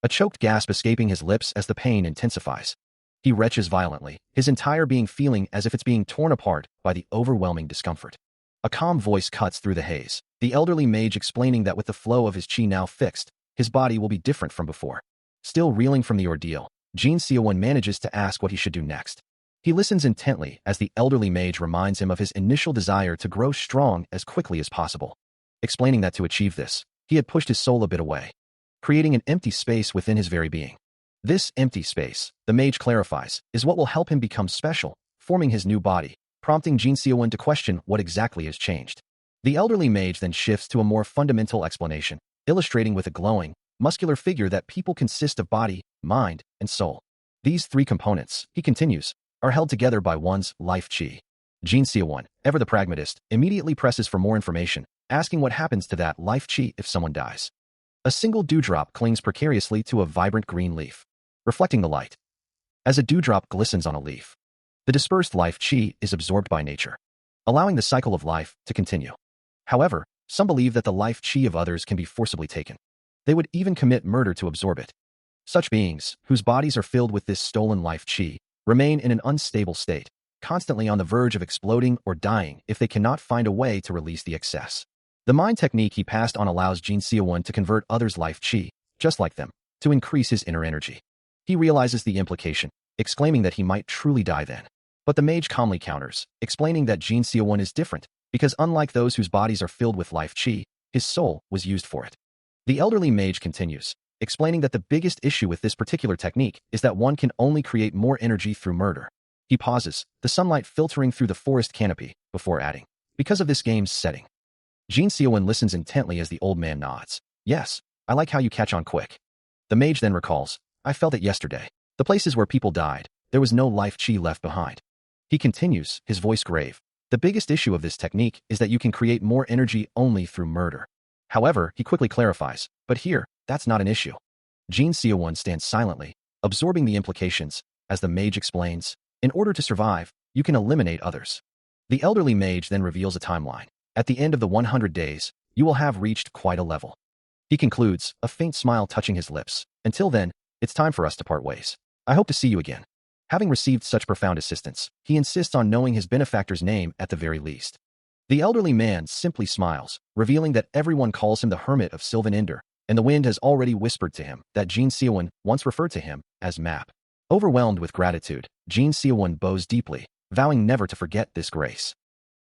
A choked gasp escaping his lips as the pain intensifies. He retches violently, his entire being feeling as if it's being torn apart by the overwhelming discomfort. A calm voice cuts through the haze, the elderly mage explaining that with the flow of his chi now fixed, his body will be different from before. Still reeling from the ordeal, Jin Seowon manages to ask what he should do next. He listens intently as the elderly mage reminds him of his initial desire to grow strong as quickly as possible, explaining that to achieve this, he had pushed his soul a bit away, creating an empty space within his very being. This empty space, the mage clarifies, is what will help him become special, forming his new body, prompting Jin Seowon to question what exactly has changed. The elderly mage then shifts to a more fundamental explanation, illustrating with a glowing, muscular figure that people consist of body, mind, and soul. These three components, he continues, are held together by one's life chi. Jin Seowon, ever the pragmatist, immediately presses for more information, asking what happens to that life chi if someone dies. A single dewdrop clings precariously to a vibrant green leaf, reflecting the light. As a dewdrop glistens on a leaf, the dispersed life chi is absorbed by nature, allowing the cycle of life to continue. However, some believe that the life chi of others can be forcibly taken. They would even commit murder to absorb it. Such beings, whose bodies are filled with this stolen life chi, remain in an unstable state, constantly on the verge of exploding or dying if they cannot find a way to release the excess. The mind technique he passed on allows Jin Seowon to convert others' life chi, just like them, to increase his inner energy. He realizes the implication, exclaiming that he might truly die then. But the mage calmly counters, explaining that Jin Seowon is different, because unlike those whose bodies are filled with life chi, his soul was used for it. The elderly mage continues, explaining that the biggest issue with this particular technique is that one can only create more energy through murder. He pauses, the sunlight filtering through the forest canopy, before adding, because of this game's setting. Jin Seowon listens intently as the old man nods. Yes, I like how you catch on quick. The mage then recalls, I felt it yesterday. The places where people died, there was no life chi left behind. He continues, his voice grave. The biggest issue of this technique is that you can create more energy only through murder. However, he quickly clarifies, but here, that's not an issue. Jin Seowon stands silently, absorbing the implications, as the mage explains, in order to survive, you can eliminate others. The elderly mage then reveals a timeline. At the end of the 100 days, you will have reached quite a level. He concludes, a faint smile touching his lips. Until then, it's time for us to part ways. I hope to see you again. Having received such profound assistance, he insists on knowing his benefactor's name at the very least. The elderly man simply smiles, revealing that everyone calls him the Hermit of Sylvan Ender, and the wind has already whispered to him that Jin Seowon once referred to him as Map. Overwhelmed with gratitude, Jin Seowon bows deeply, vowing never to forget this grace.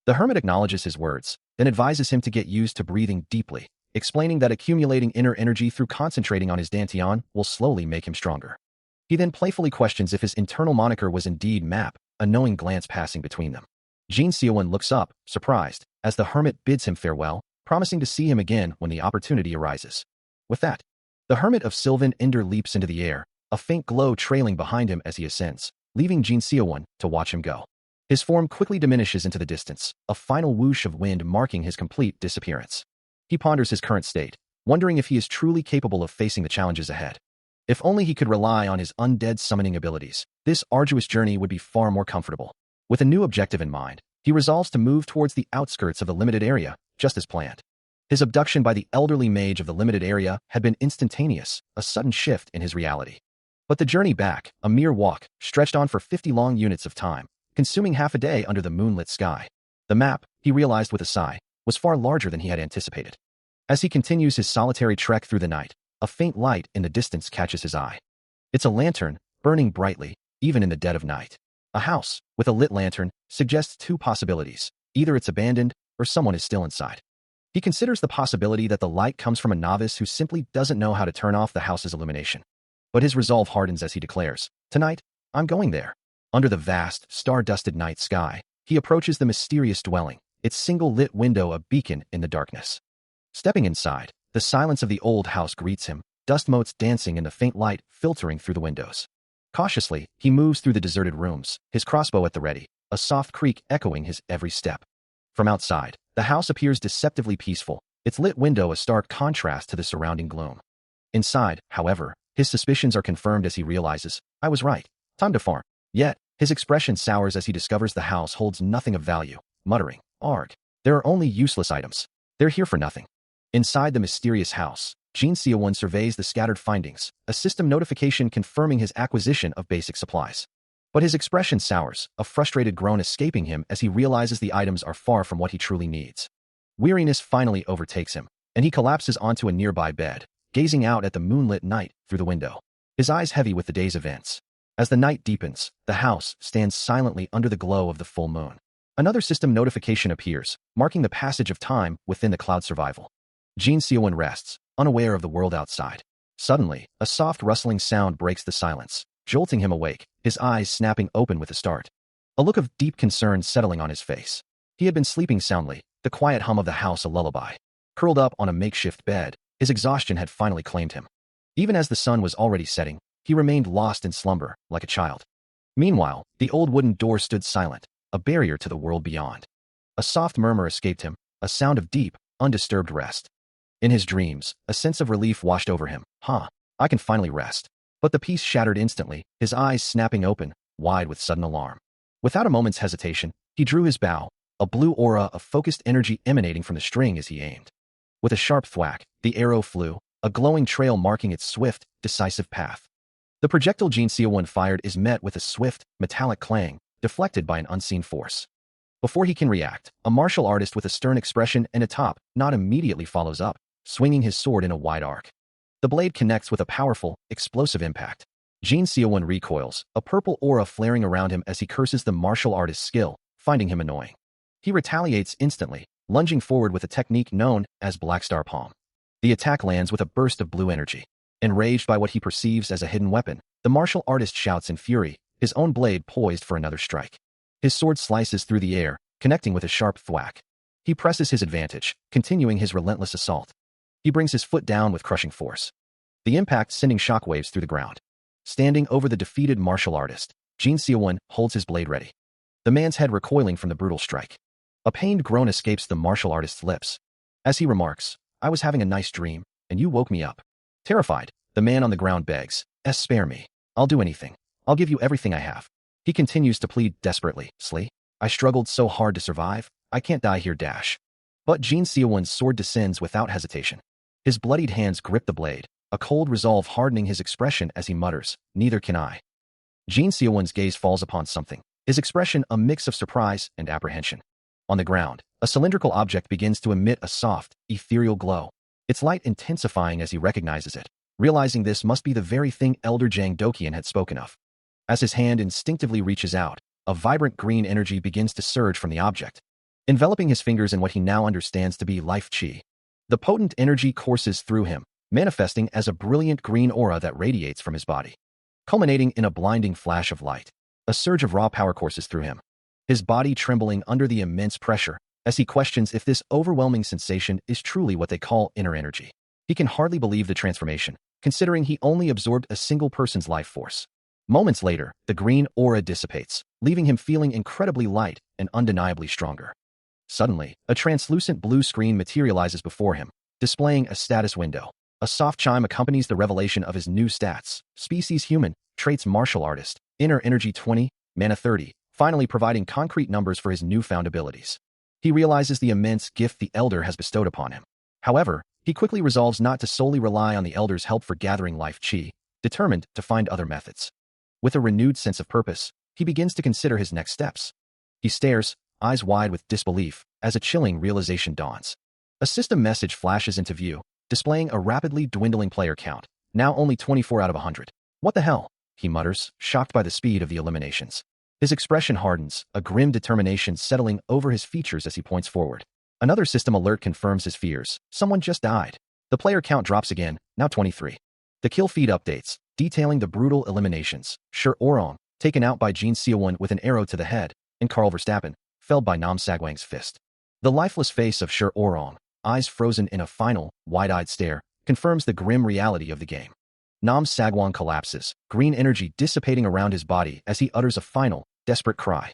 The hermit acknowledges his words, then advises him to get used to breathing deeply, explaining that accumulating inner energy through concentrating on his dantian will slowly make him stronger. He then playfully questions if his internal moniker was indeed Map, a knowing glance passing between them. Jin Seowon looks up, surprised, as the hermit bids him farewell, promising to see him again when the opportunity arises. With that, the Hermit of Sylvan Ender leaps into the air, a faint glow trailing behind him as he ascends, leaving Jin Seowon to watch him go. His form quickly diminishes into the distance, a final whoosh of wind marking his complete disappearance. He ponders his current state, wondering if he is truly capable of facing the challenges ahead. If only he could rely on his undead summoning abilities, this arduous journey would be far more comfortable. With a new objective in mind, he resolves to move towards the outskirts of the limited area, just as planned. His abduction by the elderly mage of the limited area had been instantaneous, a sudden shift in his reality. But the journey back, a mere walk, stretched on for 50 long units of time, consuming half a day under the moonlit sky. The map, he realized with a sigh, was far larger than he had anticipated. As he continues his solitary trek through the night, a faint light in the distance catches his eye. It's a lantern, burning brightly, even in the dead of night. A house, with a lit lantern, suggests two possibilities. Either it's abandoned, or someone is still inside. He considers the possibility that the light comes from a novice who simply doesn't know how to turn off the house's illumination. But his resolve hardens as he declares, "Tonight, I'm going there." Under the vast, star-dusted night sky, he approaches the mysterious dwelling, its single-lit window a beacon in the darkness. Stepping inside, the silence of the old house greets him, dust motes dancing in the faint light filtering through the windows. Cautiously, he moves through the deserted rooms, his crossbow at the ready, a soft creak echoing his every step. From outside, the house appears deceptively peaceful, its lit window a stark contrast to the surrounding gloom. Inside, however, his suspicions are confirmed as he realizes, I was right, time to farm. Yet, his expression sours as he discovers the house holds nothing of value, muttering, Arg, there are only useless items. They're here for nothing. Inside the mysterious house, Jin Seowon surveys the scattered findings, a system notification confirming his acquisition of basic supplies. But his expression sours, a frustrated groan escaping him as he realizes the items are far from what he truly needs. Weariness finally overtakes him, and he collapses onto a nearby bed, gazing out at the moonlit night through the window, his eyes heavy with the day's events. As the night deepens, the house stands silently under the glow of the full moon. Another system notification appears, marking the passage of time within the cloud survival. Jin Seowon rests, unaware of the world outside. Suddenly, a soft rustling sound breaks the silence, jolting him awake, his eyes snapping open with a start. A look of deep concern settling on his face. He had been sleeping soundly, the quiet hum of the house a lullaby. Curled up on a makeshift bed, his exhaustion had finally claimed him. Even as the sun was already setting, he remained lost in slumber, like a child. Meanwhile, the old wooden door stood silent, a barrier to the world beyond. A soft murmur escaped him, a sound of deep, undisturbed rest. In his dreams, a sense of relief washed over him. I can finally rest. But the peace shattered instantly, his eyes snapping open, wide with sudden alarm. Without a moment's hesitation, he drew his bow, a blue aura of focused energy emanating from the string as he aimed. With a sharp thwack, the arrow flew, a glowing trail marking its swift, decisive path. The projectile Jin Seowon fired is met with a swift, metallic clang, deflected by an unseen force. Before he can react, a martial artist with a stern expression and a top knot immediately follows up, swinging his sword in a wide arc. The blade connects with a powerful, explosive impact. Jin Seowon recoils, a purple aura flaring around him as he curses the martial artist's skill, finding him annoying. He retaliates instantly, lunging forward with a technique known as Black Star Palm. The attack lands with a burst of blue energy. Enraged by what he perceives as a hidden weapon, the martial artist shouts in fury, his own blade poised for another strike. His sword slices through the air, connecting with a sharp thwack. He presses his advantage, continuing his relentless assault. He brings his foot down with crushing force. The impact sending shockwaves through the ground. Standing over the defeated martial artist, Jin Seowon holds his blade ready. The man's head recoiling from the brutal strike. A pained groan escapes the martial artist's lips. As he remarks, I was having a nice dream, and you woke me up. Terrified, the man on the ground begs, spare me. I'll do anything. I'll give you everything I have. He continues to plead desperately, Slee. I struggled so hard to survive, I can't die here dash. But Jin Seowon's sword descends without hesitation. His bloodied hands grip the blade, a cold resolve hardening his expression as he mutters, neither can I. Jin Seowon's gaze falls upon something, his expression a mix of surprise and apprehension. On the ground, a cylindrical object begins to emit a soft, ethereal glow, its light intensifying as he recognizes it, realizing this must be the very thing Elder Jang Dokian had spoken of. As his hand instinctively reaches out, a vibrant green energy begins to surge from the object, enveloping his fingers in what he now understands to be life chi. The potent energy courses through him, manifesting as a brilliant green aura that radiates from his body, culminating in a blinding flash of light. A surge of raw power courses through him, his body trembling under the immense pressure as he questions if this overwhelming sensation is truly what they call inner energy. He can hardly believe the transformation, considering he only absorbed a single person's life force. Moments later, the green aura dissipates, leaving him feeling incredibly light and undeniably stronger. Suddenly, a translucent blue screen materializes before him, displaying a status window. A soft chime accompanies the revelation of his new stats: species human, traits martial artist, inner energy 20, mana 30, finally providing concrete numbers for his newfound abilities. He realizes the immense gift the Elder has bestowed upon him. However, he quickly resolves not to solely rely on the Elder's help for gathering life chi, determined to find other methods. With a renewed sense of purpose, he begins to consider his next steps. He stares, eyes wide with disbelief, as a chilling realization dawns. A system message flashes into view, displaying a rapidly dwindling player count, now only 24 out of 100. What the hell? He mutters, shocked by the speed of the eliminations. His expression hardens, a grim determination settling over his features as he points forward. Another system alert confirms his fears. Someone just died. The player count drops again, now 23. The kill feed updates, detailing the brutal eliminations. Sher Orong, taken out by Jin Seowon with an arrow to the head, and Karl Verstappen, felled by Nam Sagwang's fist. The lifeless face of Sher Orong, eyes frozen in a final, wide-eyed stare, confirms the grim reality of the game. Nam Sagwang collapses, green energy dissipating around his body as he utters a final, desperate cry.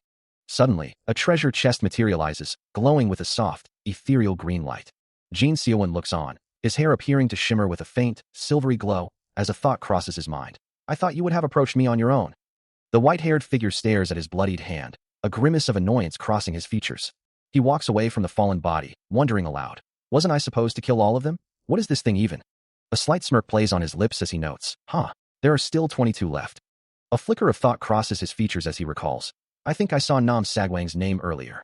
Suddenly, a treasure chest materializes, glowing with a soft, ethereal green light. Jin Seowon looks on, his hair appearing to shimmer with a faint, silvery glow, as a thought crosses his mind. I thought you would have approached me on your own. The white-haired figure stares at his bloodied hand, a grimace of annoyance crossing his features. He walks away from the fallen body, wondering aloud. Wasn't I supposed to kill all of them? What is this thing even? A slight smirk plays on his lips as he notes, there are still 22 left. A flicker of thought crosses his features as he recalls. I think I saw Nam Sagwang's name earlier.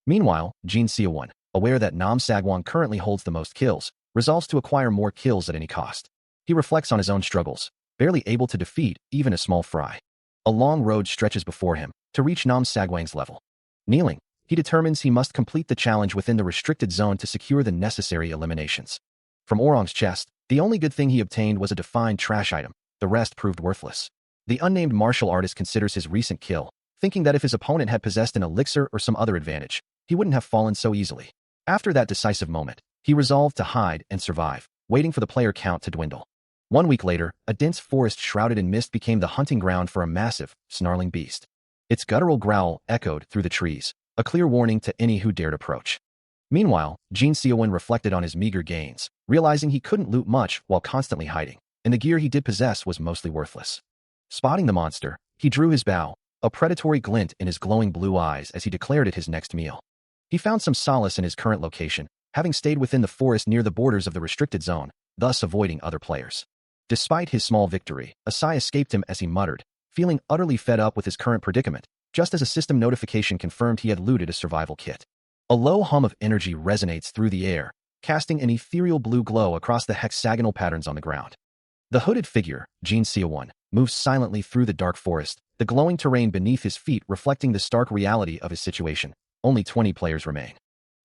Meanwhile, Jin Seowon, aware that Nam Sagwang currently holds the most kills, resolves to acquire more kills at any cost. He reflects on his own struggles, barely able to defeat even a small fry. A long road stretches before him to reach Nam Sagwang's level. Kneeling, he determines he must complete the challenge within the restricted zone to secure the necessary eliminations. From Orong's chest, the only good thing he obtained was a defined trash item. The rest proved worthless. The unnamed martial artist considers his recent kill, thinking that if his opponent had possessed an elixir or some other advantage, he wouldn't have fallen so easily. After that decisive moment, he resolved to hide and survive, waiting for the player count to dwindle. 1 week later, a dense forest shrouded in mist became the hunting ground for a massive, snarling beast. Its guttural growl echoed through the trees, a clear warning to any who dared approach. Meanwhile, Jin Seowon reflected on his meager gains, realizing he couldn't loot much while constantly hiding, and the gear he did possess was mostly worthless. Spotting the monster, he drew his bow, a predatory glint in his glowing blue eyes as he declared it his next meal. He found some solace in his current location, having stayed within the forest near the borders of the restricted zone, thus avoiding other players. Despite his small victory, a sigh escaped him as he muttered, feeling utterly fed up with his current predicament, just as a system notification confirmed he had looted a survival kit. A low hum of energy resonates through the air, casting an ethereal blue glow across the hexagonal patterns on the ground. The hooded figure, Jin Seowon, moves silently through the dark forest, the glowing terrain beneath his feet reflecting the stark reality of his situation. Only 20 players remain.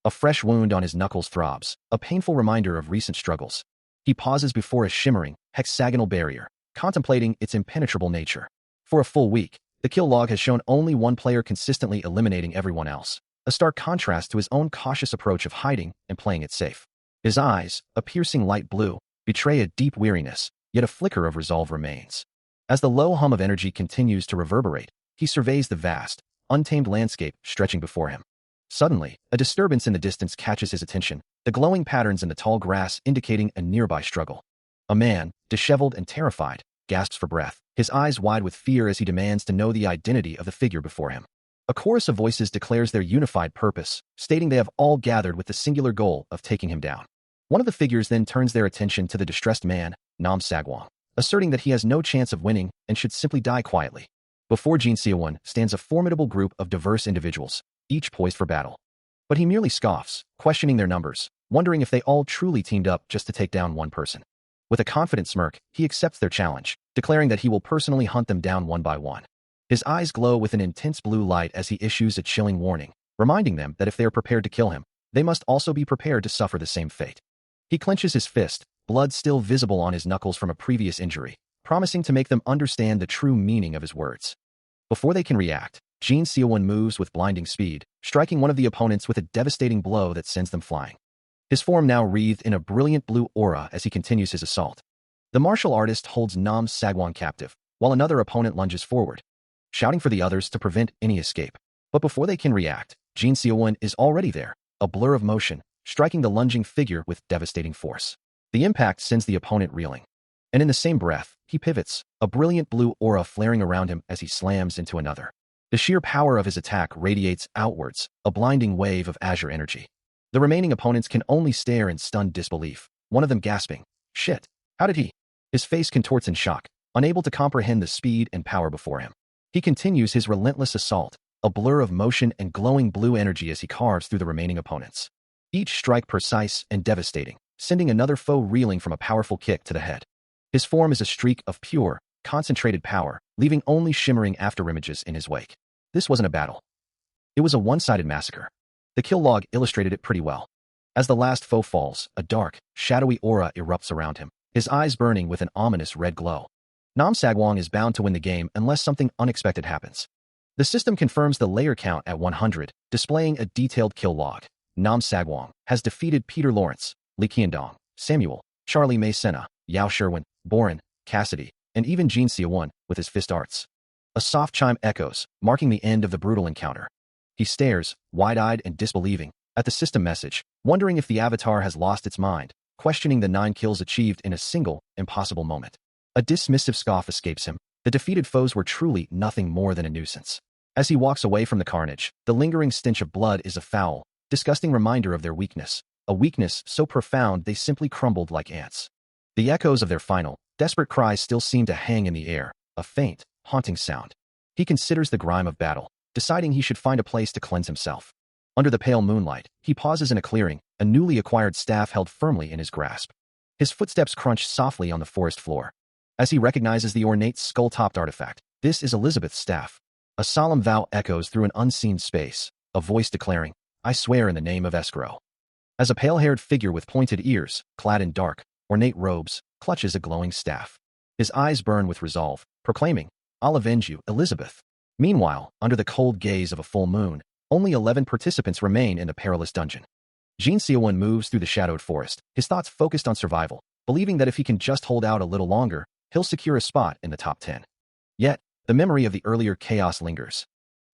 A fresh wound on his knuckles throbs, a painful reminder of recent struggles. He pauses before a shimmering, hexagonal barrier, contemplating its impenetrable nature. For a full week, the kill log has shown only one player consistently eliminating everyone else, a stark contrast to his own cautious approach of hiding and playing it safe. His eyes, a piercing light blue, betray a deep weariness, yet a flicker of resolve remains. As the low hum of energy continues to reverberate, he surveys the vast, untamed landscape stretching before him. Suddenly, a disturbance in the distance catches his attention, the glowing patterns in the tall grass indicating a nearby struggle. A man, disheveled and terrified, gasps for breath, his eyes wide with fear as he demands to know the identity of the figure before him. A chorus of voices declares their unified purpose, stating they have all gathered with the singular goal of taking him down. One of the figures then turns their attention to the distressed man, Nam Sagwon, asserting that he has no chance of winning and should simply die quietly. Before Jin Seowon stands a formidable group of diverse individuals, each poised for battle. But he merely scoffs, questioning their numbers, wondering if they all truly teamed up just to take down one person. With a confident smirk, he accepts their challenge, declaring that he will personally hunt them down one by one. His eyes glow with an intense blue light as he issues a chilling warning, reminding them that if they are prepared to kill him, they must also be prepared to suffer the same fate. He clenches his fist, blood still visible on his knuckles from a previous injury, promising to make them understand the true meaning of his words. Before they can react, Jin Seowon moves with blinding speed, striking one of the opponents with a devastating blow that sends them flying. His form now wreathed in a brilliant blue aura as he continues his assault. The martial artist holds Nam Sagwon captive, while another opponent lunges forward, shouting for the others to prevent any escape. But before they can react, Jin Seowon is already there, a blur of motion, striking the lunging figure with devastating force. The impact sends the opponent reeling. And in the same breath, he pivots, a brilliant blue aura flaring around him as he slams into another. The sheer power of his attack radiates outwards, a blinding wave of azure energy. The remaining opponents can only stare in stunned disbelief, one of them gasping, "Shit, how did he?" His face contorts in shock, unable to comprehend the speed and power before him. He continues his relentless assault, a blur of motion and glowing blue energy as he carves through the remaining opponents. Each strike precise and devastating, sending another foe reeling from a powerful kick to the head. His form is a streak of pure, concentrated power, leaving only shimmering afterimages in his wake. This wasn't a battle. It was a one-sided massacre. The kill log illustrated it pretty well. As the last foe falls, a dark, shadowy aura erupts around him, his eyes burning with an ominous red glow. Nam Sagwon is bound to win the game unless something unexpected happens. The system confirms the layer count at 100, displaying a detailed kill log. Nam Sagwon has defeated Peter Lawrence, Lee Qiandong, Samuel, Charlie May Senna, Yao Sherwin, Boren, Cassidy, and even Jin Seowon with his fist arts. A soft chime echoes, marking the end of the brutal encounter. He stares, wide-eyed and disbelieving, at the system message, wondering if the avatar has lost its mind, questioning the 9 kills achieved in a single, impossible moment. A dismissive scoff escapes him. The defeated foes were truly nothing more than a nuisance. As he walks away from the carnage, the lingering stench of blood is a foul, disgusting reminder of their weakness, a weakness so profound they simply crumbled like ants. The echoes of their final, desperate cries still seem to hang in the air, a faint, haunting sound. He considers the grime of battle, deciding he should find a place to cleanse himself. Under the pale moonlight, he pauses in a clearing, a newly acquired staff held firmly in his grasp. His footsteps crunch softly on the forest floor. As he recognizes the ornate skull-topped artifact, this is Elizabeth's staff. A solemn vow echoes through an unseen space, a voice declaring, "I swear in the name of Escrow." As a pale-haired figure with pointed ears, clad in dark, ornate robes, clutches a glowing staff. His eyes burn with resolve, proclaiming, "I'll avenge you, Elizabeth." Meanwhile, under the cold gaze of a full moon, only 11 participants remain in the perilous dungeon. Jin Seowon moves through the shadowed forest, his thoughts focused on survival, believing that if he can just hold out a little longer, he'll secure a spot in the top 10. Yet, the memory of the earlier chaos lingers.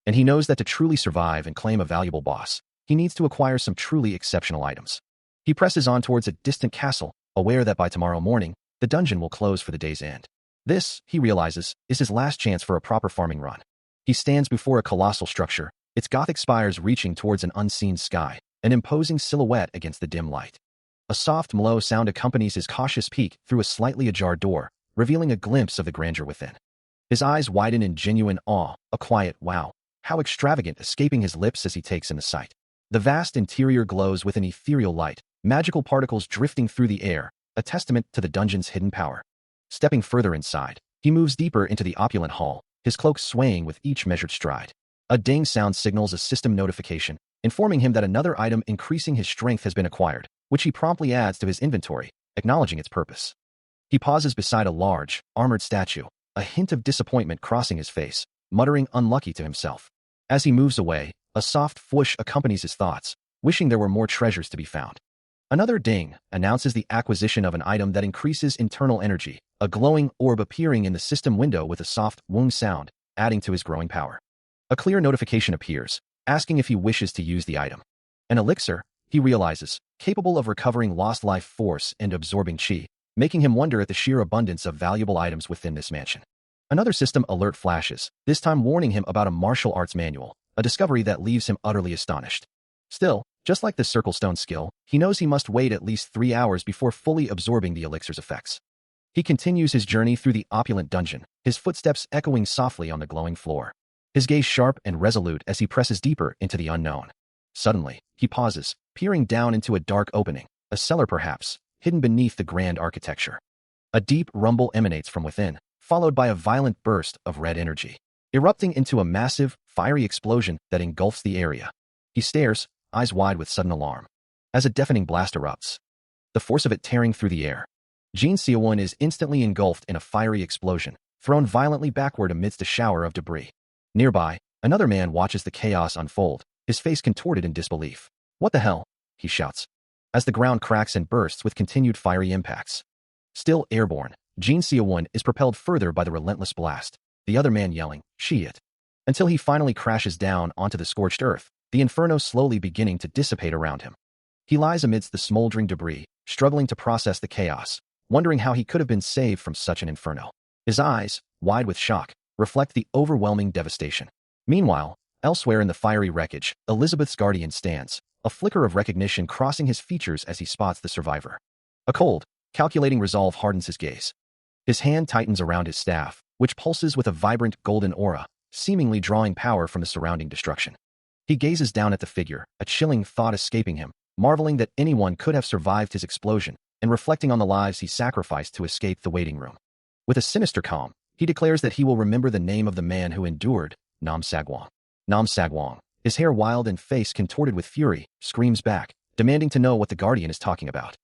And he knows that to truly survive and claim a valuable boss, he needs to acquire some truly exceptional items. He presses on towards a distant castle, aware that by tomorrow morning, the dungeon will close for the day's end. This, he realizes, is his last chance for a proper farming run. He stands before a colossal structure, its Gothic spires reaching towards an unseen sky, an imposing silhouette against the dim light. A soft, mellow sound accompanies his cautious peek through a slightly ajar door, revealing a glimpse of the grandeur within. His eyes widen in genuine awe, a quiet wow, how extravagant escaping his lips as he takes in the sight. The vast interior glows with an ethereal light, magical particles drifting through the air, a testament to the dungeon's hidden power. Stepping further inside, he moves deeper into the opulent hall, his cloak swaying with each measured stride. A ding sound signals a system notification, informing him that another item increasing his strength has been acquired, which he promptly adds to his inventory, acknowledging its purpose. He pauses beside a large, armored statue, a hint of disappointment crossing his face, muttering unlucky to himself. As he moves away, a soft whoosh accompanies his thoughts, wishing there were more treasures to be found. Another ding announces the acquisition of an item that increases internal energy, a glowing orb appearing in the system window with a soft wong sound, adding to his growing power. A clear notification appears, asking if he wishes to use the item. An elixir, he realizes, capable of recovering lost life force and absorbing chi, making him wonder at the sheer abundance of valuable items within this mansion. Another system alert flashes, this time warning him about a martial arts manual, a discovery that leaves him utterly astonished. Still, just like the circle stone skill, he knows he must wait at least 3 hours before fully absorbing the elixir's effects. He continues his journey through the opulent dungeon, his footsteps echoing softly on the glowing floor. His gaze sharp and resolute as he presses deeper into the unknown. Suddenly, he pauses, peering down into a dark opening, a cellar perhaps, hidden beneath the grand architecture. A deep rumble emanates from within, followed by a violent burst of red energy, erupting into a massive, fiery explosion that engulfs the area. He stares, eyes wide with sudden alarm, as a deafening blast erupts, the force of it tearing through the air. Jin Seowon is instantly engulfed in a fiery explosion, thrown violently backward amidst a shower of debris. Nearby, another man watches the chaos unfold, his face contorted in disbelief. "What the hell?" he shouts, as the ground cracks and bursts with continued fiery impacts. Still airborne, Jin Seowon is propelled further by the relentless blast, the other man yelling, "Shit," until he finally crashes down onto the scorched earth, the inferno slowly beginning to dissipate around him. He lies amidst the smoldering debris, struggling to process the chaos, wondering how he could have been saved from such an inferno. His eyes, wide with shock, reflect the overwhelming devastation. Meanwhile, elsewhere in the fiery wreckage, Elizabeth's guardian stands, a flicker of recognition crossing his features as he spots the survivor. A cold, calculating resolve hardens his gaze. His hand tightens around his staff, which pulses with a vibrant golden aura, seemingly drawing power from the surrounding destruction. He gazes down at the figure, a chilling thought escaping him, marveling that anyone could have survived his explosion, and reflecting on the lives he sacrificed to escape the waiting room. With a sinister calm, he declares that he will remember the name of the man who endured, Nam Sagwang. Nam Sagwang, his hair wild and face contorted with fury, screams back, demanding to know what the guardian is talking about.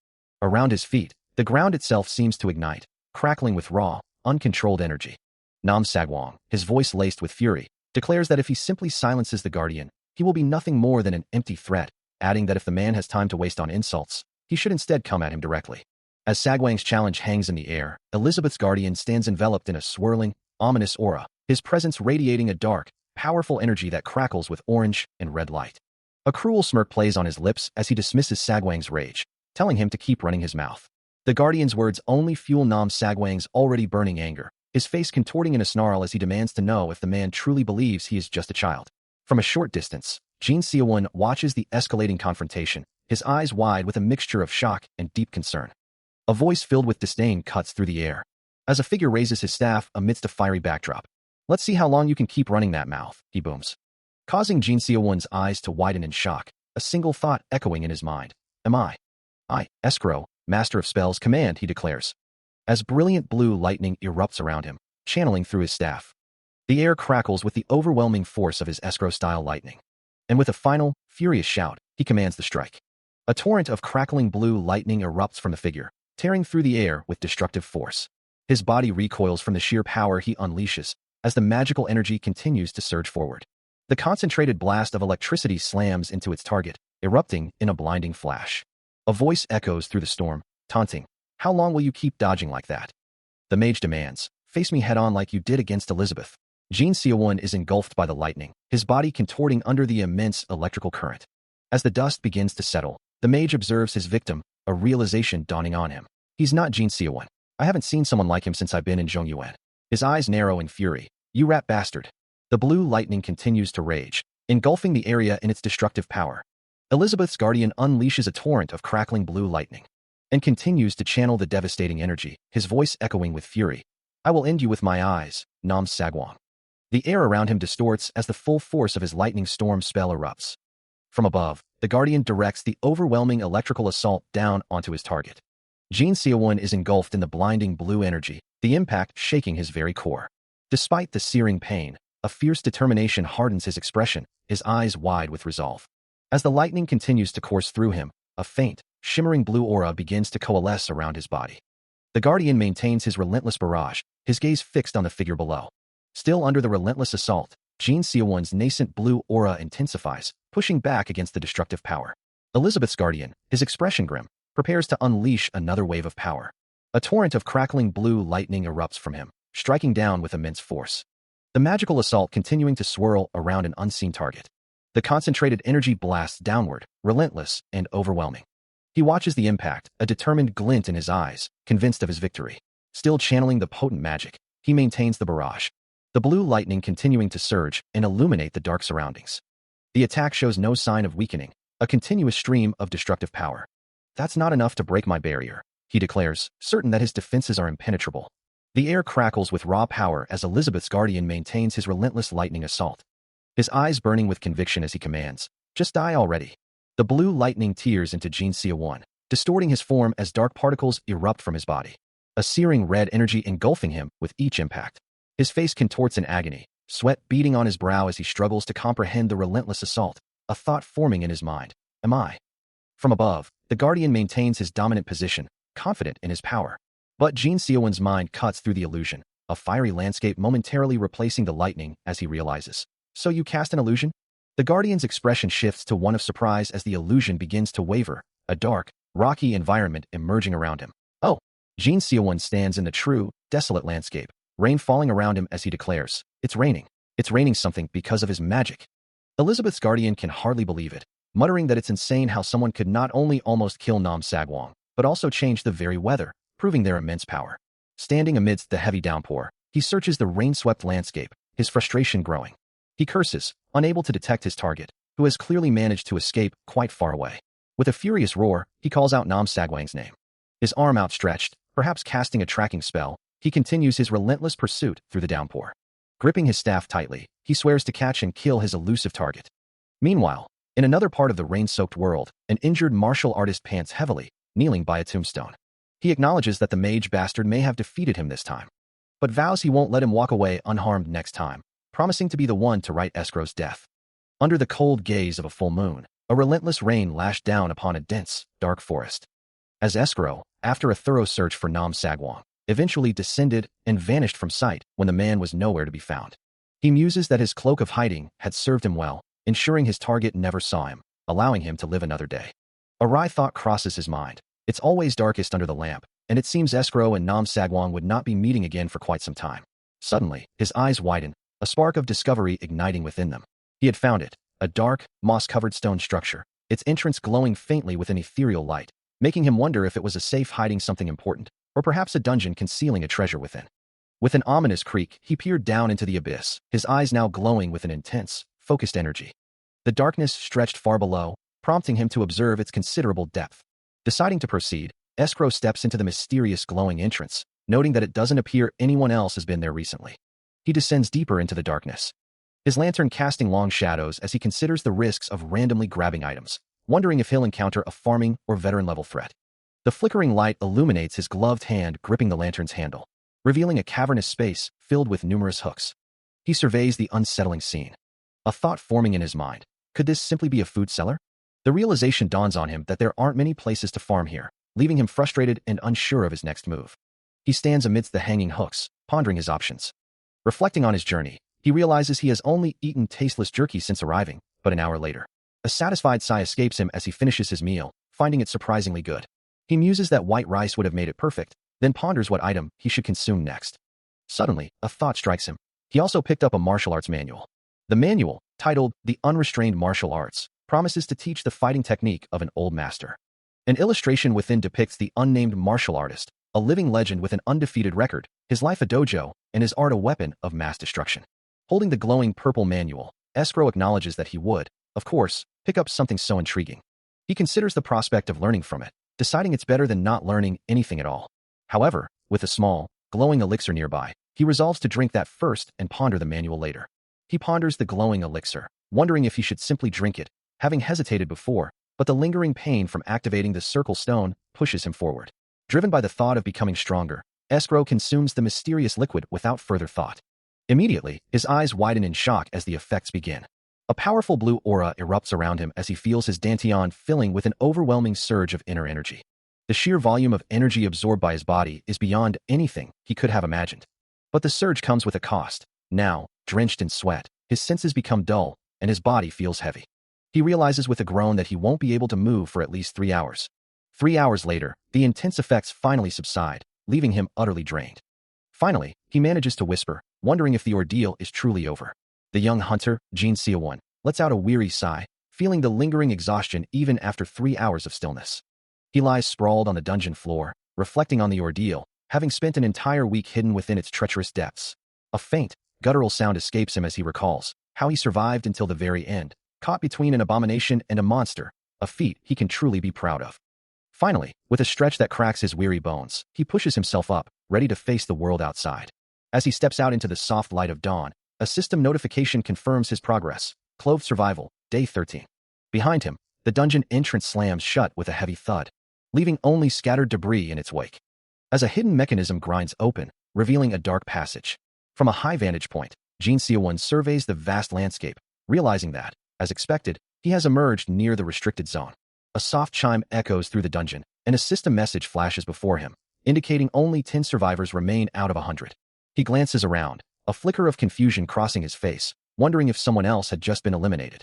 Around his feet, the ground itself seems to ignite, crackling with raw, uncontrolled energy. Nam Sagwang, his voice laced with fury, declares that if he simply silences the guardian, he will be nothing more than an empty threat, adding that if the man has time to waste on insults, he should instead come at him directly. As Sagwang's challenge hangs in the air, Elizabeth's guardian stands enveloped in a swirling, ominous aura, his presence radiating a dark, powerful energy that crackles with orange and red light. A cruel smirk plays on his lips as he dismisses Sagwang's rage, telling him to keep running his mouth. The guardian's words only fuel Nam Sagwang's already burning anger, his face contorting in a snarl as he demands to know if the man truly believes he is just a child. From a short distance, Jin Seowon watches the escalating confrontation, his eyes wide with a mixture of shock and deep concern. A voice filled with disdain cuts through the air, as a figure raises his staff amidst a fiery backdrop. "Let's see how long you can keep running that mouth," he booms, causing Jin Seowon's eyes to widen in shock, a single thought echoing in his mind. "Am I Escrow, master of spells command," he declares, as brilliant blue lightning erupts around him, channeling through his staff. The air crackles with the overwhelming force of his escrow-style lightning. And with a final, furious shout, he commands the strike. A torrent of crackling blue lightning erupts from the figure, tearing through the air with destructive force. His body recoils from the sheer power he unleashes, as the magical energy continues to surge forward. The concentrated blast of electricity slams into its target, erupting in a blinding flash. A voice echoes through the storm, taunting, "How long will you keep dodging like that?" The mage demands, "Face me head-on like you did against Elizabeth." Jin Seowon is engulfed by the lightning, his body contorting under the immense electrical current. As the dust begins to settle, the mage observes his victim, a realization dawning on him. He's not Jin Seowon. I haven't seen someone like him since I've been in Zhongyuan. His eyes narrow in fury. "You rat bastard." The blue lightning continues to rage, engulfing the area in its destructive power. Elizabeth's guardian unleashes a torrent of crackling blue lightning and continues to channel the devastating energy, his voice echoing with fury. "I will end you with my eyes, Nam Sagwang." The air around him distorts as the full force of his lightning storm spell erupts. From above, the guardian directs the overwhelming electrical assault down onto his target. Jin Seowon is engulfed in the blinding blue energy, the impact shaking his very core. Despite the searing pain, a fierce determination hardens his expression, his eyes wide with resolve. As the lightning continues to course through him, a faint, shimmering blue aura begins to coalesce around his body. The guardian maintains his relentless barrage, his gaze fixed on the figure below. Still under the relentless assault, Jin Seowon's nascent blue aura intensifies, pushing back against the destructive power. Elizabeth's guardian, his expression grim, prepares to unleash another wave of power. A torrent of crackling blue lightning erupts from him, striking down with immense force. The magical assault continuing to swirl around an unseen target. The concentrated energy blasts downward, relentless and overwhelming. He watches the impact, a determined glint in his eyes, convinced of his victory. Still channeling the potent magic, he maintains the barrage. The blue lightning continuing to surge and illuminate the dark surroundings. The attack shows no sign of weakening, a continuous stream of destructive power. That's not enough to break my barrier, he declares, certain that his defenses are impenetrable. The air crackles with raw power as Elizabeth's guardian maintains his relentless lightning assault. His eyes burning with conviction as he commands, "Just die already." The blue lightning tears into Jin Se-won, distorting his form as dark particles erupt from his body. A searing red energy engulfing him with each impact. His face contorts in agony, sweat beading on his brow as he struggles to comprehend the relentless assault, a thought forming in his mind. Am I? From above, the guardian maintains his dominant position, confident in his power. But Jin Se-won's mind cuts through the illusion, a fiery landscape momentarily replacing the lightning as he realizes. So you cast an illusion? The guardian's expression shifts to one of surprise as the illusion begins to waver, a dark, rocky environment emerging around him. Oh! Jin Se-won stands in the true, desolate landscape, rain falling around him as he declares, "It's raining. It's raining something because of his magic." Elizabeth's guardian can hardly believe it, muttering that it's insane how someone could not only almost kill Nam Sagwon, but also change the very weather, proving their immense power. Standing amidst the heavy downpour, he searches the rain-swept landscape, his frustration growing. He curses, unable to detect his target, who has clearly managed to escape quite far away. With a furious roar, he calls out Nam Sagwang's name. His arm outstretched, perhaps casting a tracking spell, he continues his relentless pursuit through the downpour. Gripping his staff tightly, he swears to catch and kill his elusive target. Meanwhile, in another part of the rain-soaked world, an injured martial artist pants heavily, kneeling by a tombstone. He acknowledges that the mage bastard may have defeated him this time, but vows he won't let him walk away unharmed next time, promising to be the one to right Escrow's death. Under the cold gaze of a full moon, a relentless rain lashed down upon a dense, dark forest. As Escrow, after a thorough search for Nam Sagwon, eventually descended and vanished from sight when the man was nowhere to be found. He muses that his cloak of hiding had served him well, ensuring his target never saw him, allowing him to live another day. A wry thought crosses his mind. It's always darkest under the lamp, and it seems Escrow and Nam Sagwon would not be meeting again for quite some time. Suddenly, his eyes widen, a spark of discovery igniting within them. He had found it, a dark, moss-covered stone structure, its entrance glowing faintly with an ethereal light, making him wonder if it was a safe hiding something important, or perhaps a dungeon concealing a treasure within. With an ominous creak, he peered down into the abyss, his eyes now glowing with an intense, focused energy. The darkness stretched far below, prompting him to observe its considerable depth. Deciding to proceed, Escrow steps into the mysterious glowing entrance, noting that it doesn't appear anyone else has been there recently. He descends deeper into the darkness, his lantern casting long shadows as he considers the risks of randomly grabbing items, wondering if he'll encounter a farming or veteran-level threat. The flickering light illuminates his gloved hand gripping the lantern's handle, revealing a cavernous space filled with numerous hooks. He surveys the unsettling scene, a thought forming in his mind. Could this simply be a food cellar? The realization dawns on him that there aren't many places to farm here, leaving him frustrated and unsure of his next move. He stands amidst the hanging hooks, pondering his options. Reflecting on his journey, he realizes he has only eaten tasteless jerky since arriving, but an hour later. A satisfied sigh escapes him as he finishes his meal, finding it surprisingly good. He muses that white rice would have made it perfect, then ponders what item he should consume next. Suddenly, a thought strikes him. He also picked up a martial arts manual. The manual, titled The Unrestrained Martial Arts, promises to teach the fighting technique of an old master. An illustration within depicts the unnamed martial artist, a living legend with an undefeated record, his life a dojo, and his art a weapon of mass destruction. Holding the glowing purple manual, Escrow acknowledges that he would, of course, pick up something so intriguing. He considers the prospect of learning from it, deciding it's better than not learning anything at all. However, with a small, glowing elixir nearby, he resolves to drink that first and ponder the manual later. He ponders the glowing elixir, wondering if he should simply drink it, having hesitated before, but the lingering pain from activating the circle stone pushes him forward. Driven by the thought of becoming stronger, Escrow consumes the mysterious liquid without further thought. Immediately, his eyes widen in shock as the effects begin. A powerful blue aura erupts around him as he feels his dantian filling with an overwhelming surge of inner energy. The sheer volume of energy absorbed by his body is beyond anything he could have imagined. But the surge comes with a cost. Now, drenched in sweat, his senses become dull, and his body feels heavy. He realizes with a groan that he won't be able to move for at least 3 hours. 3 hours later, the intense effects finally subside, leaving him utterly drained. Finally, he manages to whisper, wondering if the ordeal is truly over. The young hunter, Jin Se-won, lets out a weary sigh, feeling the lingering exhaustion even after 3 hours of stillness. He lies sprawled on the dungeon floor, reflecting on the ordeal, having spent an entire week hidden within its treacherous depths. A faint, guttural sound escapes him as he recalls how he survived until the very end, caught between an abomination and a monster, a feat he can truly be proud of. Finally, with a stretch that cracks his weary bones, he pushes himself up, ready to face the world outside. As he steps out into the soft light of dawn, a system notification confirms his progress. Clove Survival, Day 13. Behind him, the dungeon entrance slams shut with a heavy thud, leaving only scattered debris in its wake. As a hidden mechanism grinds open, revealing a dark passage. From a high vantage point, Jin Seowon surveys the vast landscape, realizing that, as expected, he has emerged near the restricted zone. A soft chime echoes through the dungeon, and a system message flashes before him, indicating only 10 survivors remain out of 100. He glances around, a flicker of confusion crossing his face, wondering if someone else had just been eliminated.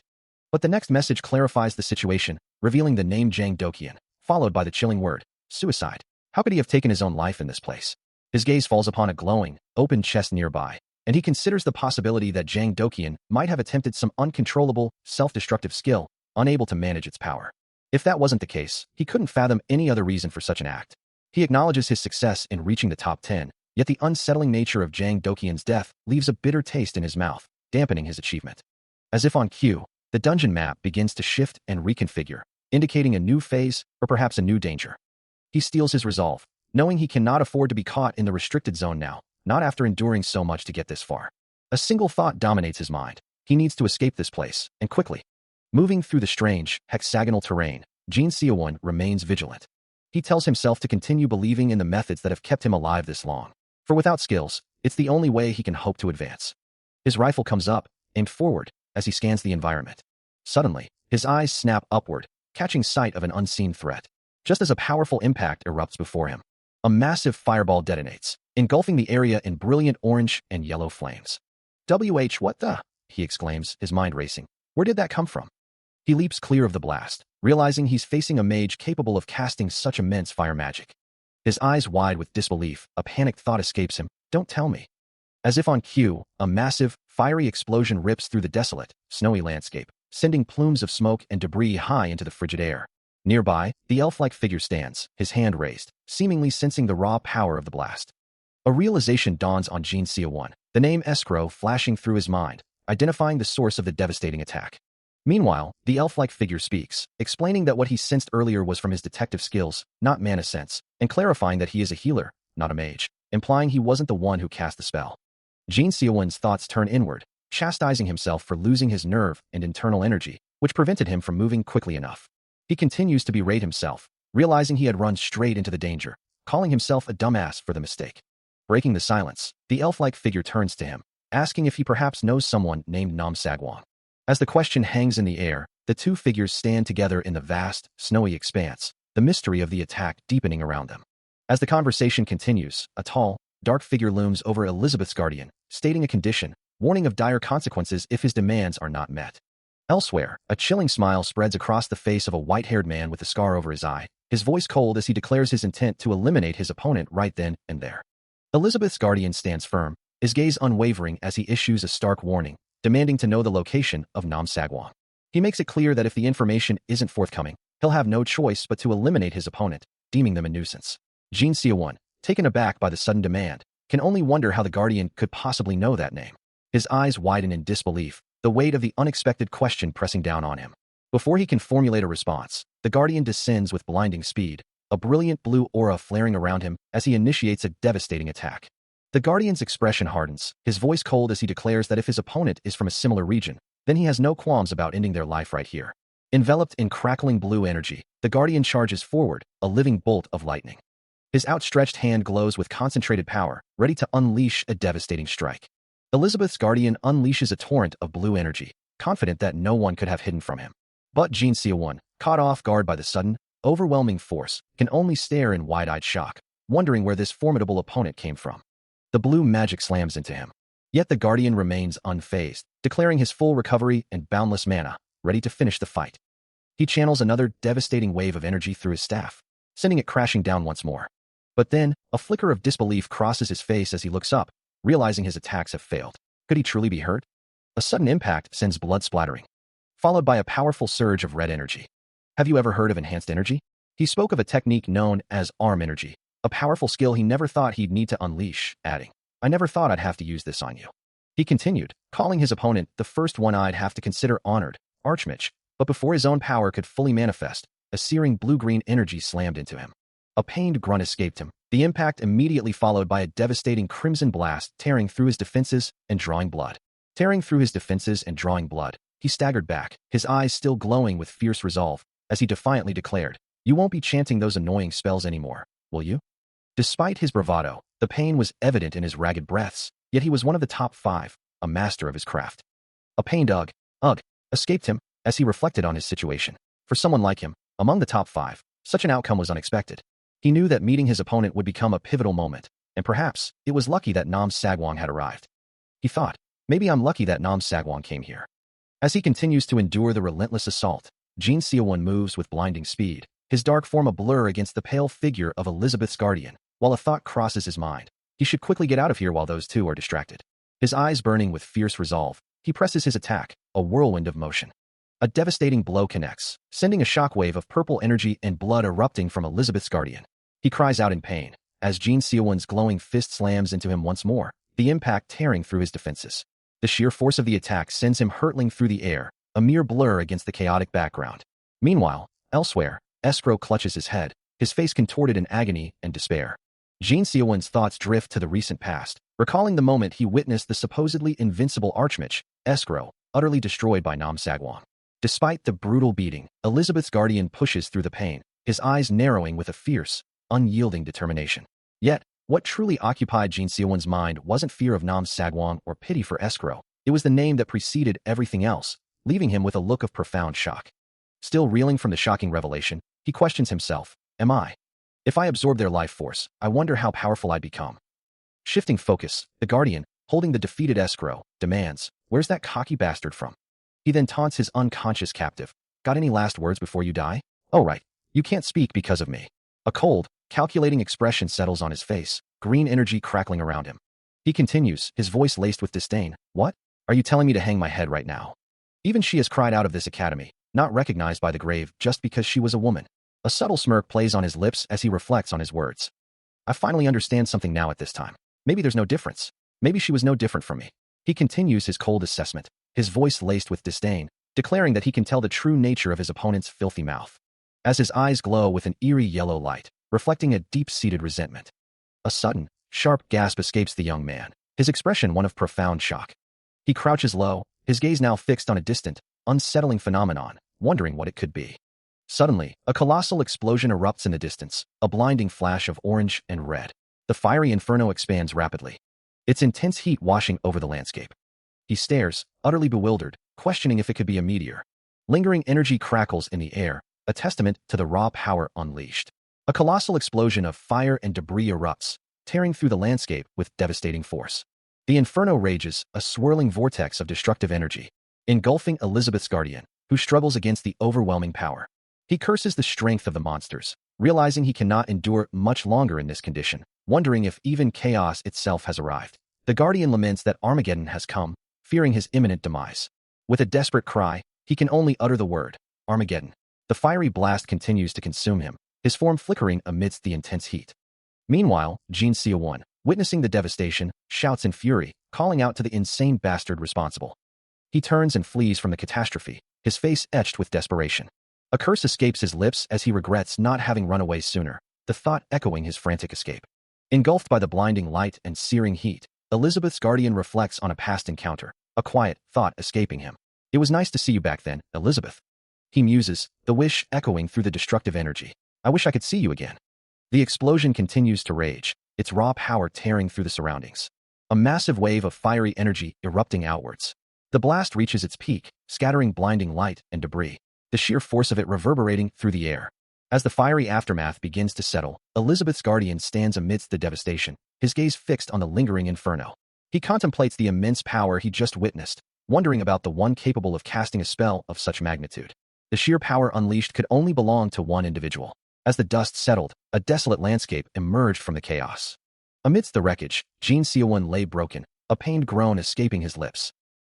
But the next message clarifies the situation, revealing the name Jang Dokyeon, followed by the chilling word, suicide. How could he have taken his own life in this place? His gaze falls upon a glowing, open chest nearby, and he considers the possibility that Jang Dokyeon might have attempted some uncontrollable, self-destructive skill, unable to manage its power. If that wasn't the case, he couldn't fathom any other reason for such an act. He acknowledges his success in reaching the top 10, yet the unsettling nature of Jang Dokyeon's death leaves a bitter taste in his mouth, dampening his achievement. As if on cue, the dungeon map begins to shift and reconfigure, indicating a new phase or perhaps a new danger. He steels his resolve, knowing he cannot afford to be caught in the restricted zone now, not after enduring so much to get this far. A single thought dominates his mind. He needs to escape this place, and quickly. Moving through the strange, hexagonal terrain, Jin Seowon remains vigilant. He tells himself to continue believing in the methods that have kept him alive this long. For without skills, it's the only way he can hope to advance. His rifle comes up, aimed forward, as he scans the environment. Suddenly, his eyes snap upward, catching sight of an unseen threat. Just as a powerful impact erupts before him, a massive fireball detonates, engulfing the area in brilliant orange and yellow flames. What the? He exclaims, his mind racing. Where did that come from? He leaps clear of the blast, realizing he's facing a mage capable of casting such immense fire magic. His eyes wide with disbelief, a panicked thought escapes him. Don't tell me. As if on cue, a massive, fiery explosion rips through the desolate, snowy landscape, sending plumes of smoke and debris high into the frigid air. Nearby, the elf-like figure stands, his hand raised, seemingly sensing the raw power of the blast. A realization dawns on Jin Seowon, the name Escrow flashing through his mind, identifying the source of the devastating attack. Meanwhile, the elf-like figure speaks, explaining that what he sensed earlier was from his detective skills, not mana sense, and clarifying that he is a healer, not a mage, implying he wasn't the one who cast the spell. Jin Seowon's thoughts turn inward, chastising himself for losing his nerve and internal energy, which prevented him from moving quickly enough. He continues to berate himself, realizing he had run straight into the danger, calling himself a dumbass for the mistake. Breaking the silence, the elf-like figure turns to him, asking if he perhaps knows someone named Nam Sagwon. As the question hangs in the air, the two figures stand together in the vast, snowy expanse, the mystery of the attack deepening around them. As the conversation continues, a tall, dark figure looms over Elizabeth's guardian, stating a condition, warning of dire consequences if his demands are not met. Elsewhere, a chilling smile spreads across the face of a white-haired man with a scar over his eye, his voice cold as he declares his intent to eliminate his opponent right then and there. Elizabeth's guardian stands firm, his gaze unwavering as he issues a stark warning, demanding to know the location of Nam Sagwon. He makes it clear that if the information isn't forthcoming, he'll have no choice but to eliminate his opponent, deeming them a nuisance. Jin Seowon, taken aback by the sudden demand, can only wonder how the guardian could possibly know that name. His eyes widen in disbelief, the weight of the unexpected question pressing down on him. Before he can formulate a response, the guardian descends with blinding speed, a brilliant blue aura flaring around him as he initiates a devastating attack. The guardian's expression hardens, his voice cold as he declares that if his opponent is from a similar region, then he has no qualms about ending their life right here. Enveloped in crackling blue energy, the guardian charges forward, a living bolt of lightning. His outstretched hand glows with concentrated power, ready to unleash a devastating strike. Elizabeth's guardian unleashes a torrent of blue energy, confident that no one could have hidden from him. But Jin Seowon, caught off guard by the sudden, overwhelming force, can only stare in wide-eyed shock, wondering where this formidable opponent came from. The blue magic slams into him. Yet the guardian remains unfazed, declaring his full recovery and boundless mana, ready to finish the fight. He channels another devastating wave of energy through his staff, sending it crashing down once more. But then, a flicker of disbelief crosses his face as he looks up, realizing his attacks have failed. Could he truly be hurt? A sudden impact sends blood splattering. followed by a powerful surge of red energy. Have you ever heard of enhanced energy? He spoke of a technique known as arm energy, a powerful skill he never thought he'd need to unleash, adding, I never thought I'd have to use this on you. He continued, calling his opponent the first one I'd have to consider honored, Archmage, but before his own power could fully manifest, a searing blue-green energy slammed into him. A pained grunt escaped him, the impact immediately followed by a devastating crimson blast tearing through his defenses and drawing blood. He staggered back, his eyes still glowing with fierce resolve, as he defiantly declared, You won't be chanting those annoying spells anymore, will you? Despite his bravado, the pain was evident in his ragged breaths, yet he was one of the top 5, a master of his craft. A pained ugh, escaped him as he reflected on his situation. For someone like him, among the top 5, such an outcome was unexpected. He knew that meeting his opponent would become a pivotal moment, and perhaps it was lucky that Nam Sagwang had arrived. He thought, maybe I'm lucky that Nam Sagwang came here. As he continues to endure the relentless assault, Jin Seowon moves with blinding speed, his dark form a blur against the pale figure of Elizabeth's guardian, while a thought crosses his mind. He should quickly get out of here while those two are distracted. His eyes burning with fierce resolve, he presses his attack, a whirlwind of motion. A devastating blow connects, sending a shockwave of purple energy and blood erupting from Elizabeth's guardian. He cries out in pain, as Jin Seowon's glowing fist slams into him once more, the impact tearing through his defenses. The sheer force of the attack sends him hurtling through the air, a mere blur against the chaotic background. Meanwhile, elsewhere, Escrow clutches his head, his face contorted in agony and despair. Jin Seowon's thoughts drift to the recent past, recalling the moment he witnessed the supposedly invincible Archmage, Escrow, utterly destroyed by Nam Sagwang. Despite the brutal beating, Elizabeth's guardian pushes through the pain, his eyes narrowing with a fierce, unyielding determination. Yet, what truly occupied Jin Seowon's mind wasn't fear of Nam Sagwang or pity for Escrow. It was the name that preceded everything else, leaving him with a look of profound shock. Still reeling from the shocking revelation, he questions himself, am I? If I absorb their life force, I wonder how powerful I'd become. Shifting focus, the guardian, holding the defeated Escrow, demands, where's that cocky bastard from? He then taunts his unconscious captive. Got any last words before you die? Oh right, you can't speak because of me. A cold, calculating expression settles on his face, green energy crackling around him. He continues, his voice laced with disdain. What? Are you telling me to hang my head right now? Even she has cried out of this academy, not recognized by the grave just because she was a woman. A subtle smirk plays on his lips as he reflects on his words. I finally understand something now at this time. Maybe there's no difference. Maybe she was no different from me. He continues his cold assessment, his voice laced with disdain, declaring that he can tell the true nature of his opponent's filthy mouth. As his eyes glow with an eerie yellow light, reflecting a deep-seated resentment. A sudden, sharp gasp escapes the young man, his expression one of profound shock. He crouches low, his gaze now fixed on a distant, unsettling phenomenon, wondering what it could be. Suddenly, a colossal explosion erupts in the distance, a blinding flash of orange and red. The fiery inferno expands rapidly, its intense heat washing over the landscape. He stares, utterly bewildered, questioning if it could be a meteor. Lingering energy crackles in the air, a testament to the raw power unleashed. A colossal explosion of fire and debris erupts, tearing through the landscape with devastating force. The inferno rages, a swirling vortex of destructive energy, engulfing Elizabeth's guardian, who struggles against the overwhelming power. He curses the strength of the monsters, realizing he cannot endure much longer in this condition, wondering if even chaos itself has arrived. The guardian laments that Armageddon has come, fearing his imminent demise. With a desperate cry, he can only utter the word, Armageddon. The fiery blast continues to consume him, his form flickering amidst the intense heat. Meanwhile, Jin Seowon, witnessing the devastation, shouts in fury, calling out to the insane bastard responsible. He turns and flees from the catastrophe, his face etched with desperation. A curse escapes his lips as he regrets not having run away sooner, the thought echoing his frantic escape. Engulfed by the blinding light and searing heat, Elizabeth's guardian reflects on a past encounter, a quiet thought escaping him. It was nice to see you back then, Elizabeth. He muses, the wish echoing through the destructive energy. I wish I could see you again. The explosion continues to rage, its raw power tearing through the surroundings. A massive wave of fiery energy erupting outwards. The blast reaches its peak, scattering blinding light and debris, the sheer force of it reverberating through the air. As the fiery aftermath begins to settle, Elizabeth's guardian stands amidst the devastation, his gaze fixed on the lingering inferno. He contemplates the immense power he just witnessed, wondering about the one capable of casting a spell of such magnitude. The sheer power unleashed could only belong to one individual. As the dust settled, a desolate landscape emerged from the chaos. Amidst the wreckage, Jin Seowon lay broken, a pained groan escaping his lips.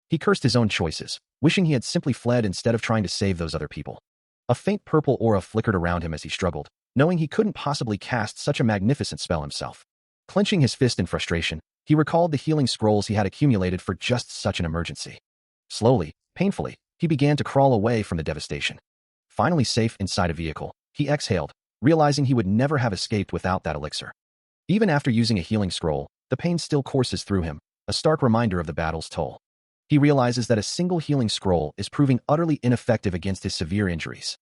He cursed his own choices, wishing he had simply fled instead of trying to save those other people. A faint purple aura flickered around him as he struggled, knowing he couldn't possibly cast such a magnificent spell himself. Clenching his fist in frustration, he recalled the healing scrolls he had accumulated for just such an emergency. Slowly, painfully, he began to crawl away from the devastation. Finally safe inside a vehicle, he exhaled, realizing he would never have escaped without that elixir. Even after using a healing scroll, the pain still courses through him, a stark reminder of the battle's toll. He realizes that a single healing scroll is proving utterly ineffective against his severe injuries.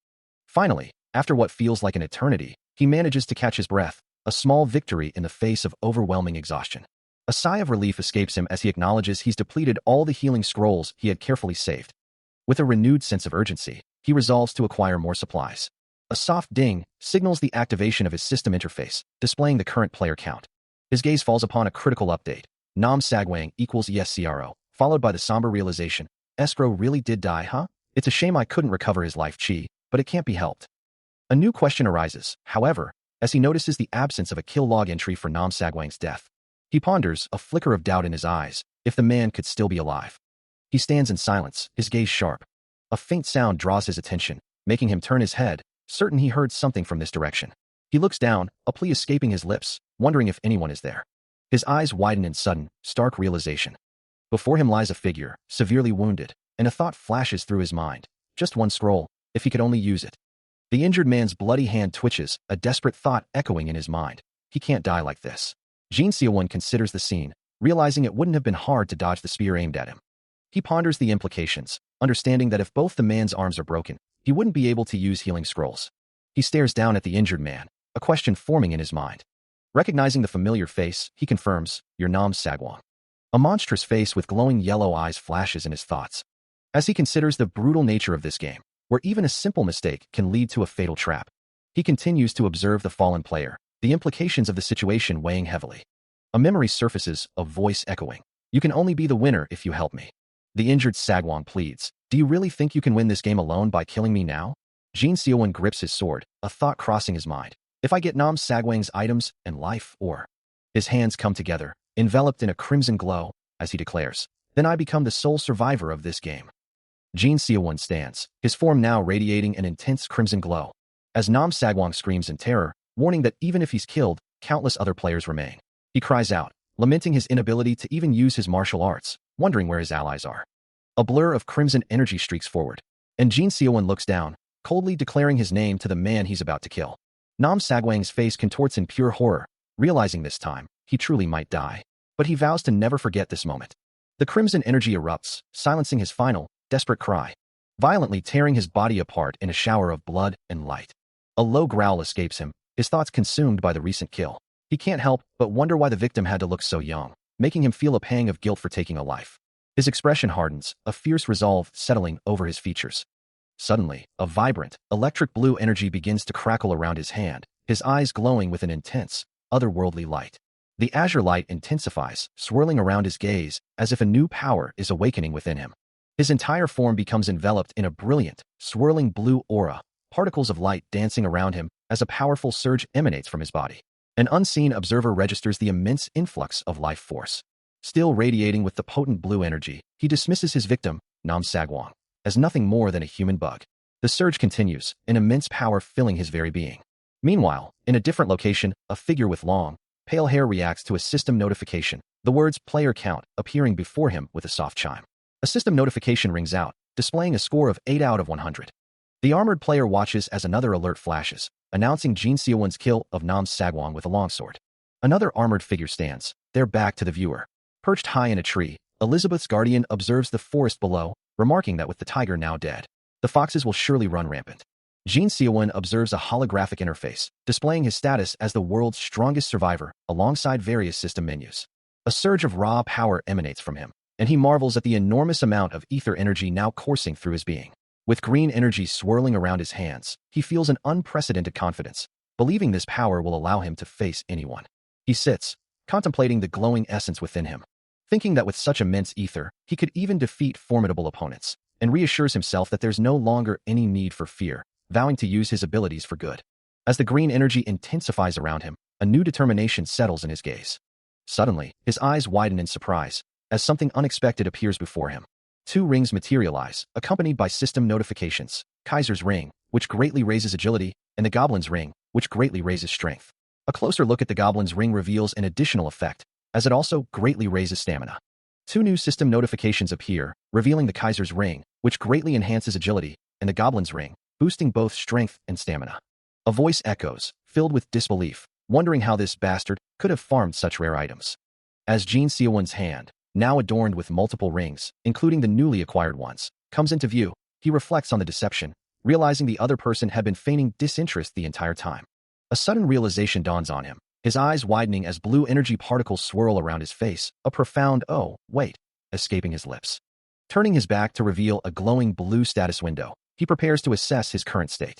Finally, after what feels like an eternity, he manages to catch his breath, a small victory in the face of overwhelming exhaustion. A sigh of relief escapes him as he acknowledges he's depleted all the healing scrolls he had carefully saved. With a renewed sense of urgency, he resolves to acquire more supplies. A soft ding signals the activation of his system interface, displaying the current player count. His gaze falls upon a critical update. Nam Sagwang equals ESCRO, followed by the somber realization, Escrow really did die, huh? It's a shame I couldn't recover his life chi, but it can't be helped. A new question arises, however, as he notices the absence of a kill log entry for Nam Sagwang's death. He ponders, a flicker of doubt in his eyes, if the man could still be alive. He stands in silence, his gaze sharp. A faint sound draws his attention, making him turn his head, certain he heard something from this direction. He looks down, a plea escaping his lips, wondering if anyone is there. His eyes widen in sudden, stark realization. Before him lies a figure, severely wounded, and a thought flashes through his mind. Just one scroll, if he could only use it. The injured man's bloody hand twitches, a desperate thought echoing in his mind. He can't die like this. Jin Seowon considers the scene, realizing it wouldn't have been hard to dodge the spear aimed at him. He ponders the implications, understanding that if both the man's arms are broken, he wouldn't be able to use healing scrolls. He stares down at the injured man, a question forming in his mind. Recognizing the familiar face, he confirms, "You're Nam Sagwang." A monstrous face with glowing yellow eyes flashes in his thoughts. As he considers the brutal nature of this game, where even a simple mistake can lead to a fatal trap, he continues to observe the fallen player, the implications of the situation weighing heavily. A memory surfaces, a voice echoing, "You can only be the winner if you help me." The injured Sagwang pleads, "Do you really think you can win this game alone by killing me now?" Jin Seowon grips his sword, a thought crossing his mind. If I get Nam Sagwang's items and life, or... His hands come together, enveloped in a crimson glow, as he declares, "Then I become the sole survivor of this game." Jin Seowon stands, his form now radiating an intense crimson glow. As Nam Sagwang screams in terror, warning that even if he's killed, countless other players remain. He cries out, lamenting his inability to even use his martial arts, wondering where his allies are. A blur of crimson energy streaks forward, and Jin Seowon looks down, coldly declaring his name to the man he's about to kill. Nam Sagwang's face contorts in pure horror, realizing this time, he truly might die. But he vows to never forget this moment. The crimson energy erupts, silencing his final, desperate cry, violently tearing his body apart in a shower of blood and light. A low growl escapes him, his thoughts consumed by the recent kill. He can't help but wonder why the victim had to look so young, making him feel a pang of guilt for taking a life. His expression hardens, a fierce resolve settling over his features. Suddenly, a vibrant, electric blue energy begins to crackle around his hand, his eyes glowing with an intense, otherworldly light. The azure light intensifies, swirling around his gaze, as if a new power is awakening within him. His entire form becomes enveloped in a brilliant, swirling blue aura, particles of light dancing around him as a powerful surge emanates from his body. An unseen observer registers the immense influx of life force. Still radiating with the potent blue energy, he dismisses his victim, Nam Sagwang, as nothing more than a human bug. The surge continues, an immense power filling his very being. Meanwhile, in a different location, a figure with long, pale hair reacts to a system notification, the words player count appearing before him with a soft chime. A system notification rings out, displaying a score of 8 out of 100. The armored player watches as another alert flashes, announcing Jin Seowon's kill of Nam Sagwang with a longsword. Another armored figure stands, their back to the viewer. Perched high in a tree, Elizabeth's guardian observes the forest below, remarking that with the tiger now dead, the foxes will surely run rampant. Jin Seowon observes a holographic interface, displaying his status as the world's strongest survivor, alongside various system menus. A surge of raw power emanates from him, and he marvels at the enormous amount of ether energy now coursing through his being. With green energy swirling around his hands, he feels an unprecedented confidence, believing this power will allow him to face anyone. He sits, contemplating the glowing essence within him, thinking that with such immense ether, he could even defeat formidable opponents, and reassures himself that there's no longer any need for fear, vowing to use his abilities for good. As the green energy intensifies around him, a new determination settles in his gaze. Suddenly, his eyes widen in surprise, as something unexpected appears before him. Two rings materialize, accompanied by system notifications: Kaiser's ring, which greatly raises agility, and the Goblin's ring, which greatly raises strength. A closer look at the Goblin's ring reveals an additional effect, as it also greatly raises stamina. Two new system notifications appear, revealing the Kaiser's ring, which greatly enhances agility, and the Goblin's ring, boosting both strength and stamina. A voice echoes, filled with disbelief, wondering how this bastard could have farmed such rare items. As Jin Seowon's hand, now adorned with multiple rings, including the newly acquired ones, comes into view, he reflects on the deception, realizing the other person had been feigning disinterest the entire time. A sudden realization dawns on him, his eyes widening as blue energy particles swirl around his face, a profound "oh, wait," escaping his lips. Turning his back to reveal a glowing blue status window, he prepares to assess his current state.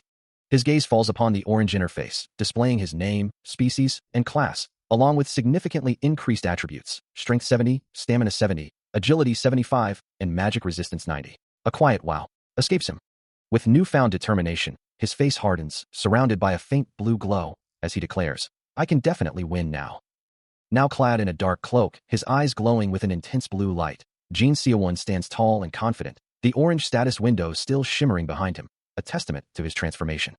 His gaze falls upon the orange interface, displaying his name, species, and class, along with significantly increased attributes: Strength 70, Stamina 70, Agility 75, and Magic Resistance 90. A quiet wow escapes him. With newfound determination, his face hardens, surrounded by a faint blue glow, as he declares, "I can definitely win now." Now clad in a dark cloak, his eyes glowing with an intense blue light, Jin Seowon stands tall and confident, the orange status window still shimmering behind him, a testament to his transformation.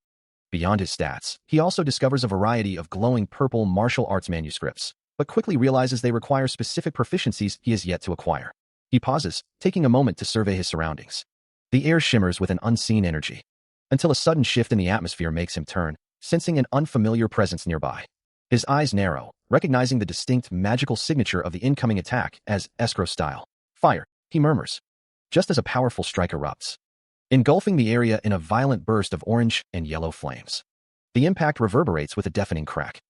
Beyond his stats, he also discovers a variety of glowing purple martial arts manuscripts, but quickly realizes they require specific proficiencies he has yet to acquire. He pauses, taking a moment to survey his surroundings. The air shimmers with an unseen energy, until a sudden shift in the atmosphere makes him turn, sensing an unfamiliar presence nearby. His eyes narrow, recognizing the distinct magical signature of the incoming attack as escrow style. "Fire," he murmurs, just as a powerful strike erupts, engulfing the area in a violent burst of orange and yellow flames. The impact reverberates with a deafening crack.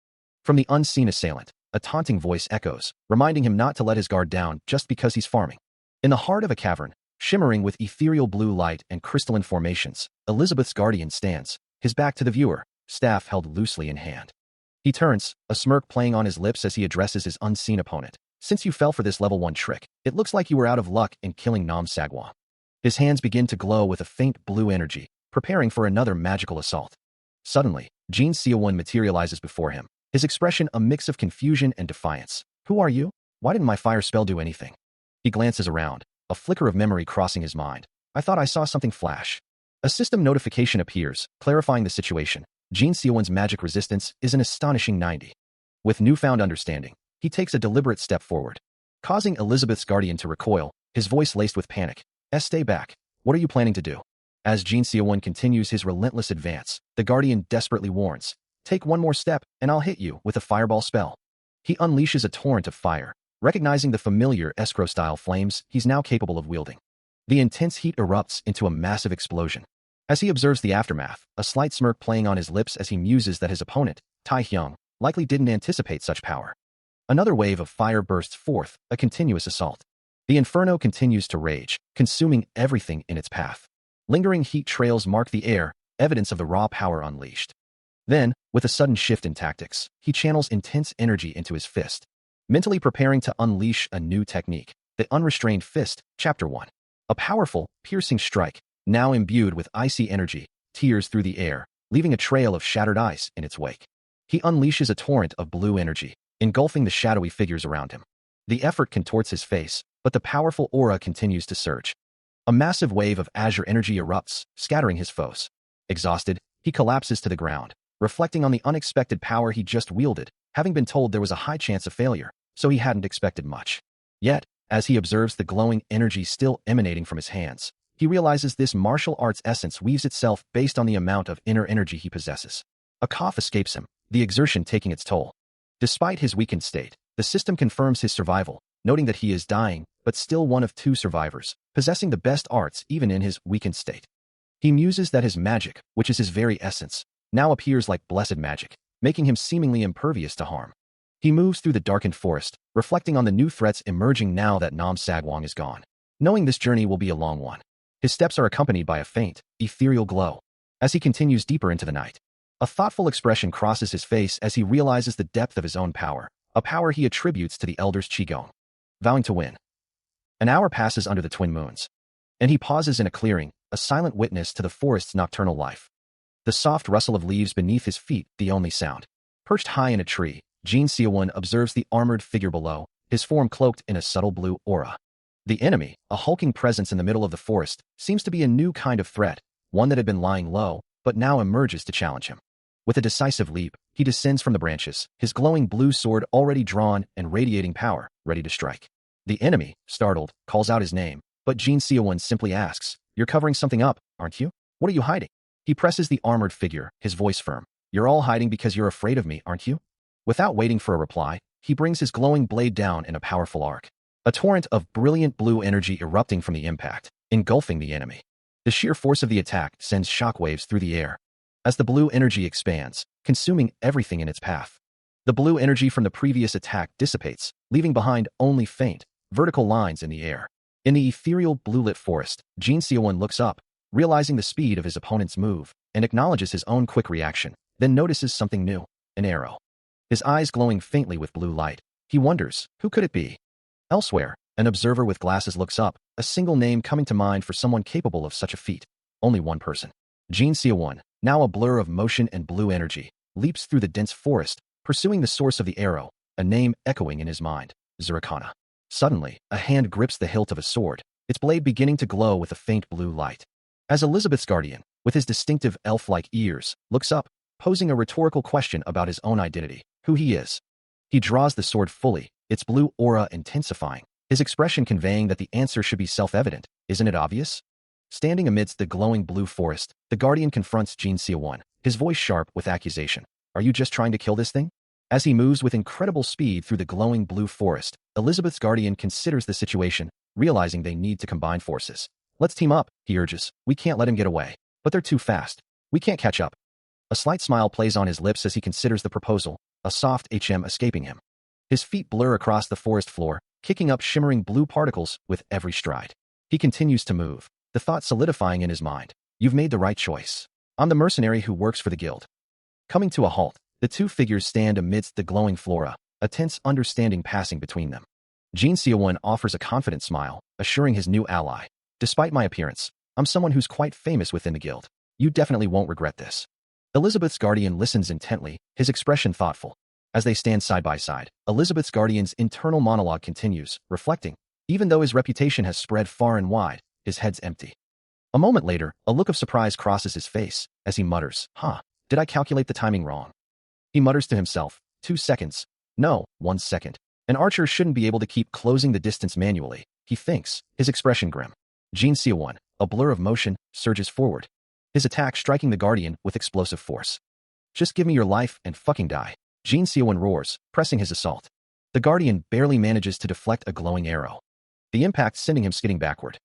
From the unseen assailant, a taunting voice echoes, reminding him not to let his guard down just because he's farming. In the heart of a cavern, shimmering with ethereal blue light and crystalline formations, Elizabeth's guardian stands, his back to the viewer, staff held loosely in hand. He turns, a smirk playing on his lips as he addresses his unseen opponent. "Since you fell for this level 1 trick, it looks like you were out of luck in killing Nam Sagwa." His hands begin to glow with a faint blue energy, preparing for another magical assault. Suddenly, Jin Seowon materializes before him, his expression a mix of confusion and defiance. "Who are you? Why didn't my fire spell do anything?" He glances around, a flicker of memory crossing his mind. "I thought I saw something flash." A system notification appears, clarifying the situation. Jin Seowon's magic resistance is an astonishing 90. With newfound understanding, he takes a deliberate step forward, causing Elizabeth's guardian to recoil, his voice laced with panic. "Stay back. What are you planning to do?" As Jin Seowon continues his relentless advance, the guardian desperately warns, "Take one more step, and I'll hit you with a fireball spell." He unleashes a torrent of fire, recognizing the familiar escrow-style flames he's now capable of wielding. The intense heat erupts into a massive explosion. As he observes the aftermath, a slight smirk playing on his lips as he muses that his opponent, Tai Hyung, likely didn't anticipate such power. Another wave of fire bursts forth, a continuous assault. The inferno continues to rage, consuming everything in its path. Lingering heat trails mark the air, evidence of the raw power unleashed. Then, with a sudden shift in tactics, he channels intense energy into his fist, mentally preparing to unleash a new technique, the Unrestrained Fist, Chapter 1. A powerful, piercing strike, now imbued with icy energy, tears through the air, leaving a trail of shattered ice in its wake. He unleashes a torrent of blue energy, engulfing the shadowy figures around him. The effort contorts his face, but the powerful aura continues to surge. A massive wave of azure energy erupts, scattering his foes. Exhausted, he collapses to the ground, reflecting on the unexpected power he just wielded, having been told there was a high chance of failure, so he hadn't expected much. Yet, as he observes the glowing energy still emanating from his hands, he realizes this martial arts essence weaves itself based on the amount of inner energy he possesses. A cough escapes him, the exertion taking its toll. Despite his weakened state, the system confirms his survival, noting that he is dying, but still one of 2 survivors, possessing the best arts even in his weakened state. He muses that his magic, which is his very essence, now appears like blessed magic, making him seemingly impervious to harm. He moves through the darkened forest, reflecting on the new threats emerging now that Nam Sagwang is gone. Knowing this journey will be a long one, his steps are accompanied by a faint, ethereal glow. As he continues deeper into the night, a thoughtful expression crosses his face as he realizes the depth of his own power, a power he attributes to the Elder's Qigong. Vowing to win. An hour passes under the twin moons, and he pauses in a clearing, a silent witness to the forest's nocturnal life. The soft rustle of leaves beneath his feet, the only sound. Perched high in a tree, Jin Seowon observes the armored figure below, his form cloaked in a subtle blue aura. The enemy, a hulking presence in the middle of the forest, seems to be a new kind of threat, one that had been lying low, but now emerges to challenge him. With a decisive leap, he descends from the branches, his glowing blue sword already drawn and radiating power, ready to strike. The enemy, startled, calls out his name, but Jin Seowon simply asks, "You're covering something up, aren't you? What are you hiding?" He presses the armored figure, his voice firm. "You're all hiding because you're afraid of me, aren't you?" Without waiting for a reply, he brings his glowing blade down in a powerful arc. A torrent of brilliant blue energy erupting from the impact, engulfing the enemy. The sheer force of the attack sends shockwaves through the air. As the blue energy expands, consuming everything in its path. The blue energy from the previous attack dissipates, leaving behind only faint, vertical lines in the air. In the ethereal blue-lit forest, Jin Seowon looks up, realizing the speed of his opponent's move, and acknowledges his own quick reaction, then notices something new, an arrow. His eyes glowing faintly with blue light. He wonders, who could it be? Elsewhere, an observer with glasses looks up, a single name coming to mind for someone capable of such a feat. Only one person. Jin Seowon, now a blur of motion and blue energy, leaps through the dense forest, pursuing the source of the arrow, a name echoing in his mind, Zurikana. Suddenly, a hand grips the hilt of a sword, its blade beginning to glow with a faint blue light. As Elizabeth's guardian, with his distinctive elf-like ears, looks up, posing a rhetorical question about his own identity, who he is. He draws the sword fully, its blue aura intensifying, his expression conveying that the answer should be self-evident. Isn't it obvious? Standing amidst the glowing blue forest, the guardian confronts Jin Seowon, his voice sharp with accusation. "Are you just trying to kill this thing?" As he moves with incredible speed through the glowing blue forest, Elizabeth's guardian considers the situation, realizing they need to combine forces. "Let's team up," he urges. "We can't let him get away. But they're too fast. We can't catch up." A slight smile plays on his lips as he considers the proposal, a soft escaping him. His feet blur across the forest floor, kicking up shimmering blue particles with every stride. He continues to move, the thought solidifying in his mind. "You've made the right choice. I'm the mercenary who works for the guild." Coming to a halt, the two figures stand amidst the glowing flora, a tense understanding passing between them. Jin Seowon offers a confident smile, assuring his new ally, "Despite my appearance, I'm someone who's quite famous within the guild. You definitely won't regret this." Elizabeth's guardian listens intently, his expression thoughtful. As they stand side by side, Elizabeth's guardian's internal monologue continues, reflecting, even though his reputation has spread far and wide, his head's empty. A moment later, a look of surprise crosses his face, as he mutters, did I calculate the timing wrong?" He mutters to himself, 2 seconds. No, 1 second. An archer shouldn't be able to keep closing the distance manually, he thinks, his expression grim. Jin Seowon, a blur of motion, surges forward, his attack striking the guardian with explosive force. "Just give me your life and fucking die," Jin Seowon roars, pressing his assault. The guardian barely manages to deflect a glowing arrow, the impact sending him skidding backward.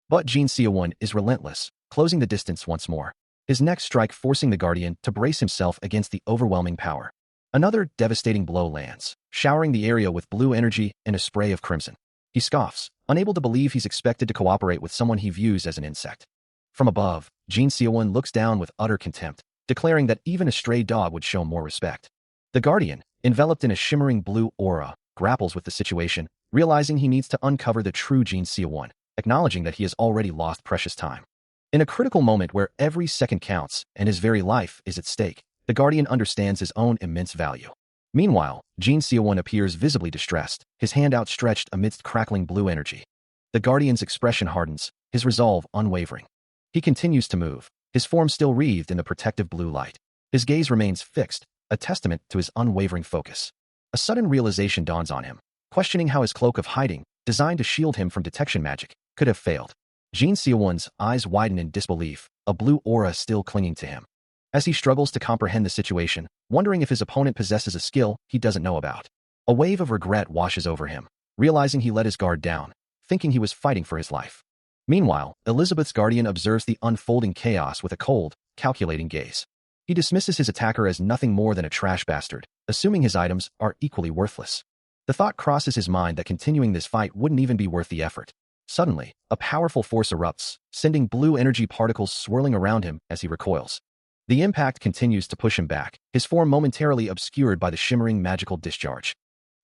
But Jin Seowon is relentless, closing the distance once more, his next strike forcing the guardian to brace himself against the overwhelming power. Another devastating blow lands, showering the area with blue energy and a spray of crimson. He scoffs, unable to believe he's expected to cooperate with someone he views as an insect. From above, Jin Seowon looks down with utter contempt, declaring that even a stray dog would show more respect. The guardian, enveloped in a shimmering blue aura, grapples with the situation, realizing he needs to uncover the true Jin Seowon, acknowledging that he has already lost precious time. In a critical moment where every second counts and his very life is at stake, the guardian understands his own immense value. Meanwhile, Jin Seowon appears visibly distressed, his hand outstretched amidst crackling blue energy. The guardian's expression hardens, his resolve unwavering. He continues to move, his form still wreathed in the protective blue light. His gaze remains fixed, a testament to his unwavering focus. A sudden realization dawns on him, questioning how his cloak of hiding, designed to shield him from detection magic, could have failed. Jin Seowon's eyes widen in disbelief, a blue aura still clinging to him. As he struggles to comprehend the situation, wondering if his opponent possesses a skill he doesn't know about, a wave of regret washes over him, realizing he let his guard down, thinking he was fighting for his life. Meanwhile, Elizabeth's guardian observes the unfolding chaos with a cold, calculating gaze. He dismisses his attacker as nothing more than a trash bastard, assuming his items are equally worthless. The thought crosses his mind that continuing this fight wouldn't even be worth the effort. Suddenly, a powerful force erupts, sending blue energy particles swirling around him as he recoils. The impact continues to push him back, his form momentarily obscured by the shimmering magical discharge.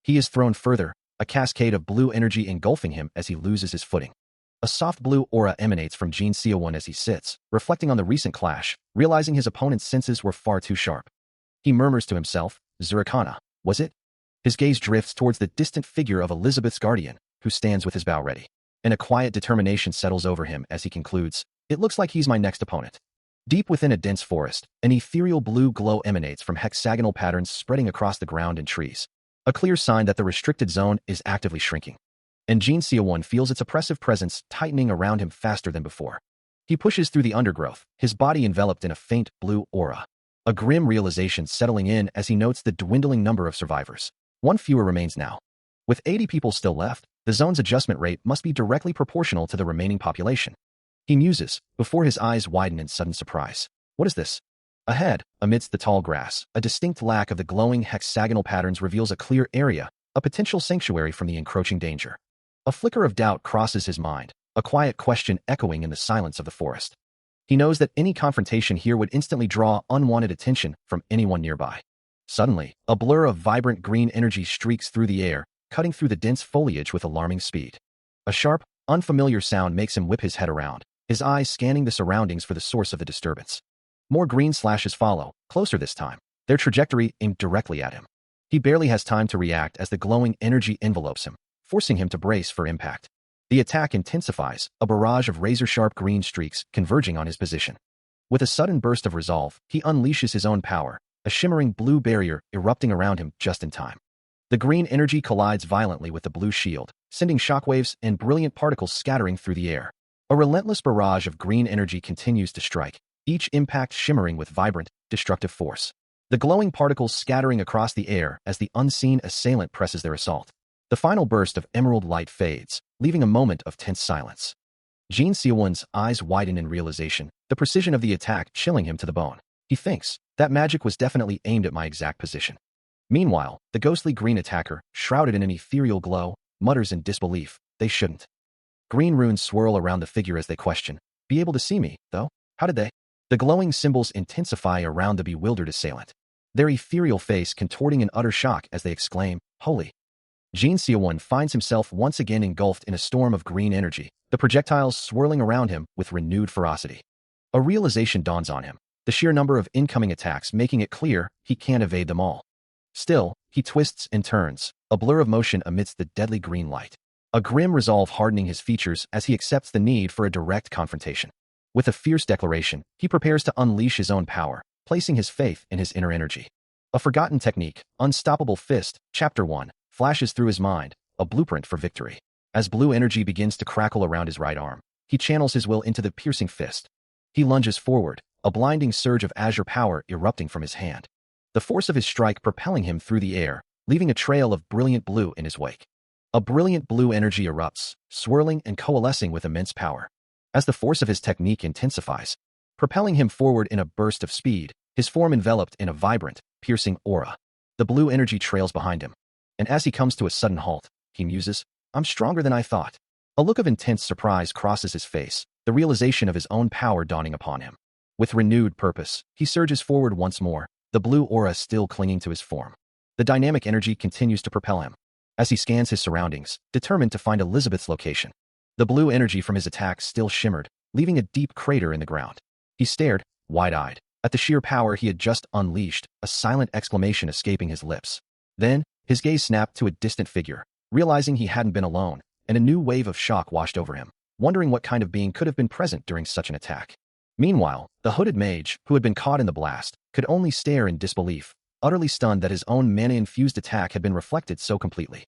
He is thrown further, a cascade of blue energy engulfing him as he loses his footing. A soft blue aura emanates from Jin Seowon as he sits, reflecting on the recent clash, realizing his opponent's senses were far too sharp. He murmurs to himself, "Zurikana, was it?" His gaze drifts towards the distant figure of Elizabeth's guardian, who stands with his bow ready. and a quiet determination settles over him as he concludes, "It looks like he's my next opponent." Deep within a dense forest, an ethereal blue glow emanates from hexagonal patterns spreading across the ground and trees, a clear sign that the restricted zone is actively shrinking. And Jin Seowon feels its oppressive presence tightening around him faster than before. He pushes through the undergrowth, his body enveloped in a faint blue aura. A grim realization settling in as he notes the dwindling number of survivors. One fewer remains now. With 80 people still left, the zone's adjustment rate must be directly proportional to the remaining population. He muses, before his eyes widen in sudden surprise. What is this? Ahead, amidst the tall grass, a distinct lack of the glowing hexagonal patterns reveals a clear area, a potential sanctuary from the encroaching danger. A flicker of doubt crosses his mind, a quiet question echoing in the silence of the forest. He knows that any confrontation here would instantly draw unwanted attention from anyone nearby. Suddenly, a blur of vibrant green energy streaks through the air, cutting through the dense foliage with alarming speed. A sharp, unfamiliar sound makes him whip his head around, his eyes scanning the surroundings for the source of the disturbance. More green slashes follow, closer this time, their trajectory aimed directly at him. He barely has time to react as the glowing energy envelopes him, forcing him to brace for impact. The attack intensifies, a barrage of razor-sharp green streaks converging on his position. With a sudden burst of resolve, he unleashes his own power, a shimmering blue barrier erupting around him just in time. The green energy collides violently with the blue shield, sending shockwaves and brilliant particles scattering through the air. A relentless barrage of green energy continues to strike, each impact shimmering with vibrant, destructive force. The glowing particles scattering across the air as the unseen assailant presses their assault. The final burst of emerald light fades, leaving a moment of tense silence. Jin Seowon's eyes widen in realization, the precision of the attack chilling him to the bone. He thinks, that magic was definitely aimed at my exact position. Meanwhile, the ghostly green attacker, shrouded in an ethereal glow, mutters in disbelief, they shouldn't. Green runes swirl around the figure as they question, be able to see me, though? How did they? The glowing symbols intensify around the bewildered assailant, their ethereal face contorting in utter shock as they exclaim, holy. Jin Seowon finds himself once again engulfed in a storm of green energy, the projectiles swirling around him with renewed ferocity. A realization dawns on him, the sheer number of incoming attacks making it clear he can't evade them all. Still, he twists and turns, a blur of motion amidst the deadly green light. A grim resolve hardening his features as he accepts the need for a direct confrontation. With a fierce declaration, he prepares to unleash his own power, placing his faith in his inner energy. A forgotten technique, Unstoppable Fist, Chapter 1, flashes through his mind, a blueprint for victory. As blue energy begins to crackle around his right arm, he channels his will into the piercing fist. He lunges forward, a blinding surge of azure power erupting from his hand. The force of his strike propelling him through the air, leaving a trail of brilliant blue in his wake. A brilliant blue energy erupts, swirling and coalescing with immense power. As the force of his technique intensifies, propelling him forward in a burst of speed, his form enveloped in a vibrant, piercing aura. The blue energy trails behind him. And as he comes to a sudden halt, he muses, I'm stronger than I thought. A look of intense surprise crosses his face, the realization of his own power dawning upon him. With renewed purpose, he surges forward once more, the blue aura still clinging to his form. The dynamic energy continues to propel him. As he scans his surroundings, determined to find Elizabeth's location. The blue energy from his attack still shimmered, leaving a deep crater in the ground. He stared, wide-eyed, at the sheer power he had just unleashed, a silent exclamation escaping his lips. Then, his gaze snapped to a distant figure, realizing he hadn't been alone, and a new wave of shock washed over him, wondering what kind of being could have been present during such an attack. Meanwhile, the hooded mage, who had been caught in the blast, could only stare in disbelief, utterly stunned that his own mana-infused attack had been reflected so completely.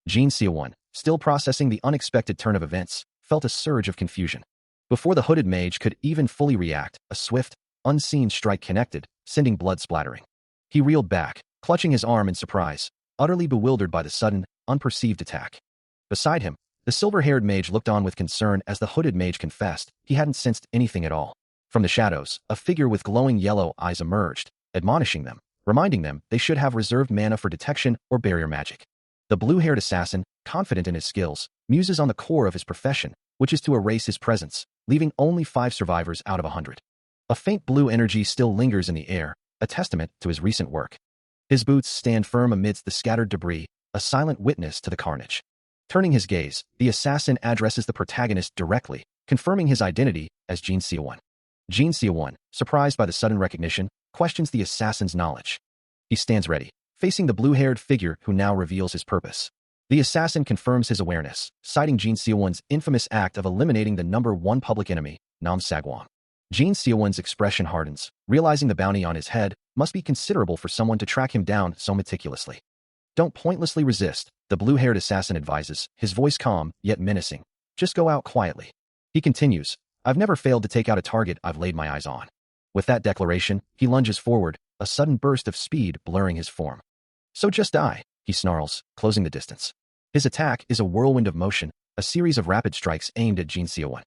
Jin Seowon, still processing the unexpected turn of events, felt a surge of confusion. Before the hooded mage could even fully react, a swift, unseen strike connected, sending blood splattering. He reeled back, clutching his arm in surprise, utterly bewildered by the sudden, unperceived attack. Beside him, the silver-haired mage looked on with concern as the hooded mage confessed he hadn't sensed anything at all. From the shadows, a figure with glowing yellow eyes emerged, admonishing them, reminding them they should have reserved mana for detection or barrier magic. The blue-haired assassin, confident in his skills, muses on the core of his profession, which is to erase his presence, leaving only 5 survivors out of 100. A faint blue energy still lingers in the air, a testament to his recent work. His boots stand firm amidst the scattered debris, a silent witness to the carnage. Turning his gaze, the assassin addresses the protagonist directly, confirming his identity as Jin Seowon. Jin Seowon, surprised by the sudden recognition, questions the assassin's knowledge. He stands ready, facing the blue-haired figure who now reveals his purpose. The assassin confirms his awareness, citing Jin Seowon's infamous act of eliminating the number one public enemy, Nam Sagwon. Jin Seowon's expression hardens, realizing the bounty on his head must be considerable for someone to track him down so meticulously. Don't pointlessly resist, the blue-haired assassin advises, his voice calm, yet menacing. Just go out quietly. He continues, I've never failed to take out a target I've laid my eyes on. With that declaration, he lunges forward, a sudden burst of speed blurring his form. So just die, he snarls, closing the distance. His attack is a whirlwind of motion, a series of rapid strikes aimed at Jin Seowon.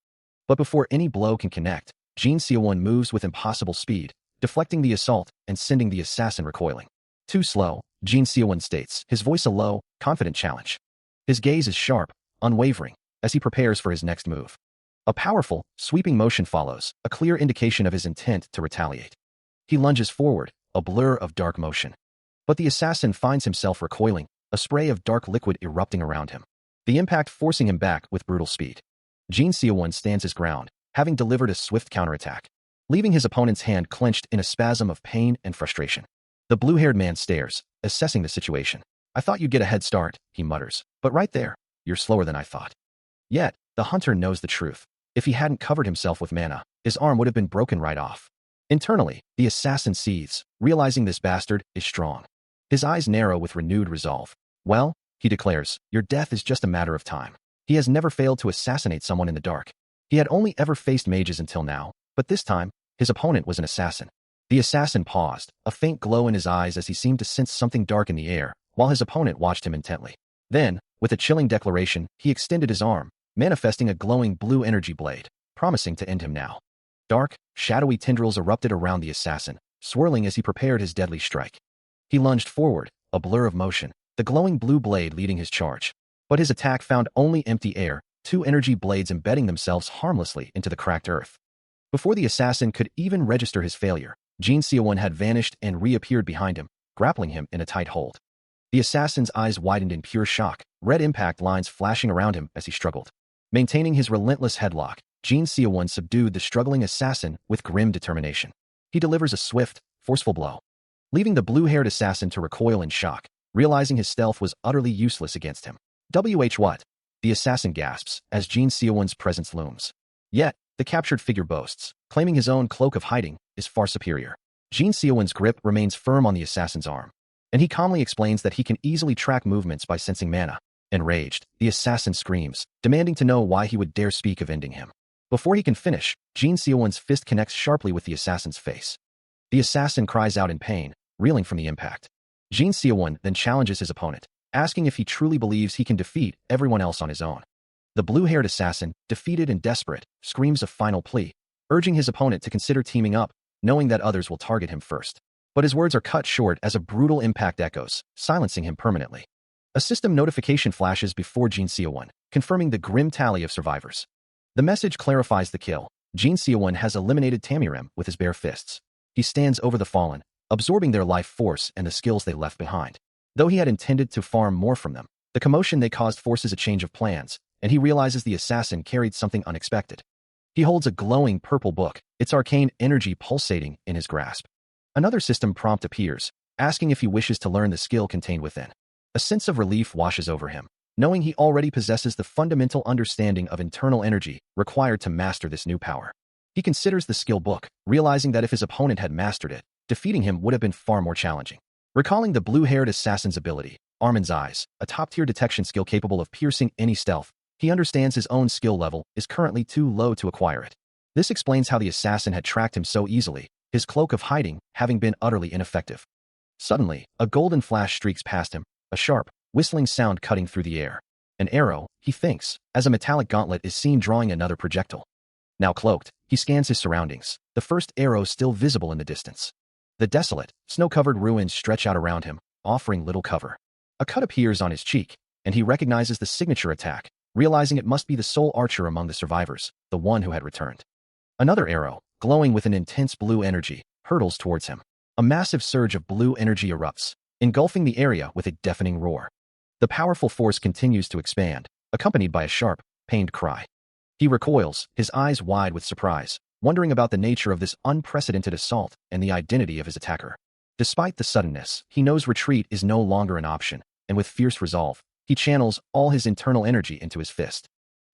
But before any blow can connect, Jin Seowon moves with impossible speed, deflecting the assault and sending the assassin recoiling. Too slow, Jin Seowon states, his voice a low, confident challenge. His gaze is sharp, unwavering, as he prepares for his next move. A powerful, sweeping motion follows, a clear indication of his intent to retaliate. He lunges forward, a blur of dark motion. But the assassin finds himself recoiling, a spray of dark liquid erupting around him, the impact forcing him back with brutal speed. Jin Seowon stands his ground, having delivered a swift counterattack, leaving his opponent's hand clenched in a spasm of pain and frustration. The blue-haired man stares, assessing the situation. I thought you'd get a head start, he mutters, but right there, you're slower than I thought. Yet, the hunter knows the truth. If he hadn't covered himself with mana, his arm would have been broken right off. Internally, the assassin seethes, realizing this bastard is strong. His eyes narrow with renewed resolve. Well, he declares, your death is just a matter of time. He has never failed to assassinate someone in the dark. He had only ever faced mages until now, but this time, his opponent was an assassin. The assassin paused, a faint glow in his eyes as he seemed to sense something dark in the air, while his opponent watched him intently. Then, with a chilling declaration, he extended his arm, manifesting a glowing blue energy blade, promising to end him now. Dark, shadowy tendrils erupted around the assassin, swirling as he prepared his deadly strike. He lunged forward, a blur of motion, the glowing blue blade leading his charge. But his attack found only empty air, two energy blades embedding themselves harmlessly into the cracked earth. Before the assassin could even register his failure, Jin Seowon had vanished and reappeared behind him, grappling him in a tight hold. The assassin's eyes widened in pure shock, red impact lines flashing around him as he struggled. Maintaining his relentless headlock, Jin Seowon subdued the struggling assassin with grim determination. He delivers a swift, forceful blow, leaving the blue-haired assassin to recoil in shock, realizing his stealth was utterly useless against him. What? The assassin gasps as Jin Seowon's presence looms. Yet, the captured figure boasts, claiming his own cloak of hiding is far superior. Jin Seowon's grip remains firm on the assassin's arm, and he calmly explains that he can easily track movements by sensing mana. Enraged, the assassin screams, demanding to know why he would dare speak of ending him. Before he can finish, Jin Seowon's fist connects sharply with the assassin's face. The assassin cries out in pain, reeling from the impact. Jin Seowon then challenges his opponent, asking if he truly believes he can defeat everyone else on his own. The blue-haired assassin, defeated and desperate, screams a final plea, urging his opponent to consider teaming up, knowing that others will target him first. But his words are cut short as a brutal impact echoes, silencing him permanently. A system notification flashes before Jin Seowon, confirming the grim tally of survivors. The message clarifies the kill. Jin Seowon has eliminated Tamirim with his bare fists. He stands over the fallen, absorbing their life force and the skills they left behind. Though he had intended to farm more from them, the commotion they caused forces a change of plans, and he realizes the assassin carried something unexpected. He holds a glowing purple book, its arcane energy pulsating in his grasp. Another system prompt appears, asking if he wishes to learn the skill contained within. A sense of relief washes over him, knowing he already possesses the fundamental understanding of internal energy required to master this new power. He considers the skill book, realizing that if his opponent had mastered it, defeating him would have been far more challenging. Recalling the blue-haired assassin's ability, Armin's Eyes, a top-tier detection skill capable of piercing any stealth, he understands his own skill level is currently too low to acquire it. This explains how the assassin had tracked him so easily, his cloak of hiding having been utterly ineffective. Suddenly, a golden flash streaks past him, a sharp, whistling sound cutting through the air. An arrow, he thinks, as a metallic gauntlet is seen drawing another projectile. Now cloaked, he scans his surroundings, the first arrow still visible in the distance. The desolate, snow-covered ruins stretch out around him, offering little cover. A cut appears on his cheek, and he recognizes the signature attack, realizing it must be the sole archer among the survivors, the one who had returned. Another arrow, glowing with an intense blue energy, hurtles towards him. A massive surge of blue energy erupts, engulfing the area with a deafening roar. The powerful force continues to expand, accompanied by a sharp, pained cry. He recoils, his eyes wide with surprise, wondering about the nature of this unprecedented assault and the identity of his attacker. Despite the suddenness, he knows retreat is no longer an option, and with fierce resolve, He channels all his internal energy into his fist.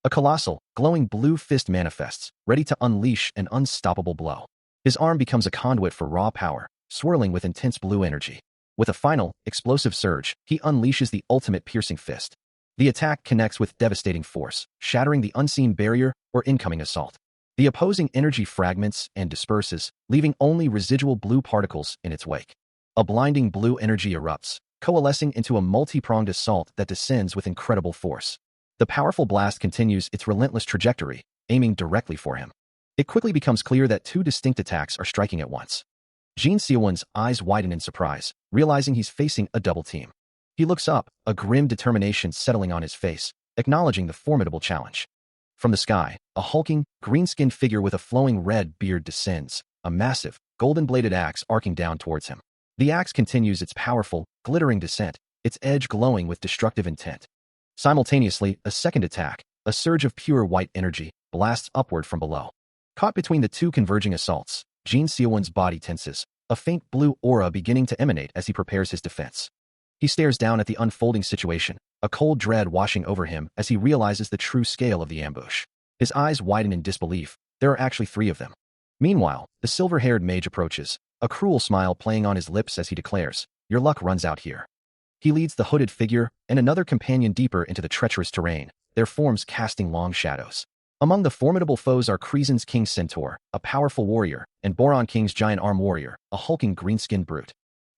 A colossal, glowing blue fist manifests, ready to unleash an unstoppable blow. His arm becomes a conduit for raw power, swirling with intense blue energy. With a final, explosive surge, he unleashes the ultimate piercing fist. The attack connects with devastating force, shattering the unseen barrier or incoming assault. The opposing energy fragments and disperses, leaving only residual blue particles in its wake. A blinding blue energy erupts, coalescing into a multi-pronged assault that descends with incredible force. The powerful blast continues its relentless trajectory, aiming directly for him. It quickly becomes clear that two distinct attacks are striking at once. Jin Seowon's eyes widen in surprise, realizing he's facing a double team. He looks up, a grim determination settling on his face, acknowledging the formidable challenge. From the sky, a hulking, green-skinned figure with a flowing red beard descends, a massive, golden-bladed axe arcing down towards him. The axe continues its powerful, glittering descent, its edge glowing with destructive intent. Simultaneously, a second attack, a surge of pure white energy, blasts upward from below. Caught between the two converging assaults, Jin Seowon's body tenses, a faint blue aura beginning to emanate as he prepares his defense. He stares down at the unfolding situation, a cold dread washing over him as he realizes the true scale of the ambush. His eyes widen in disbelief. There are actually three of them. Meanwhile, the silver-haired mage approaches, a cruel smile playing on his lips as he declares, "Your luck runs out here." He leads the hooded figure and another companion deeper into the treacherous terrain, their forms casting long shadows. Among the formidable foes are Kreezen's King Centaur, a powerful warrior, and Boron King's Giant Arm Warrior, a hulking green-skinned brute.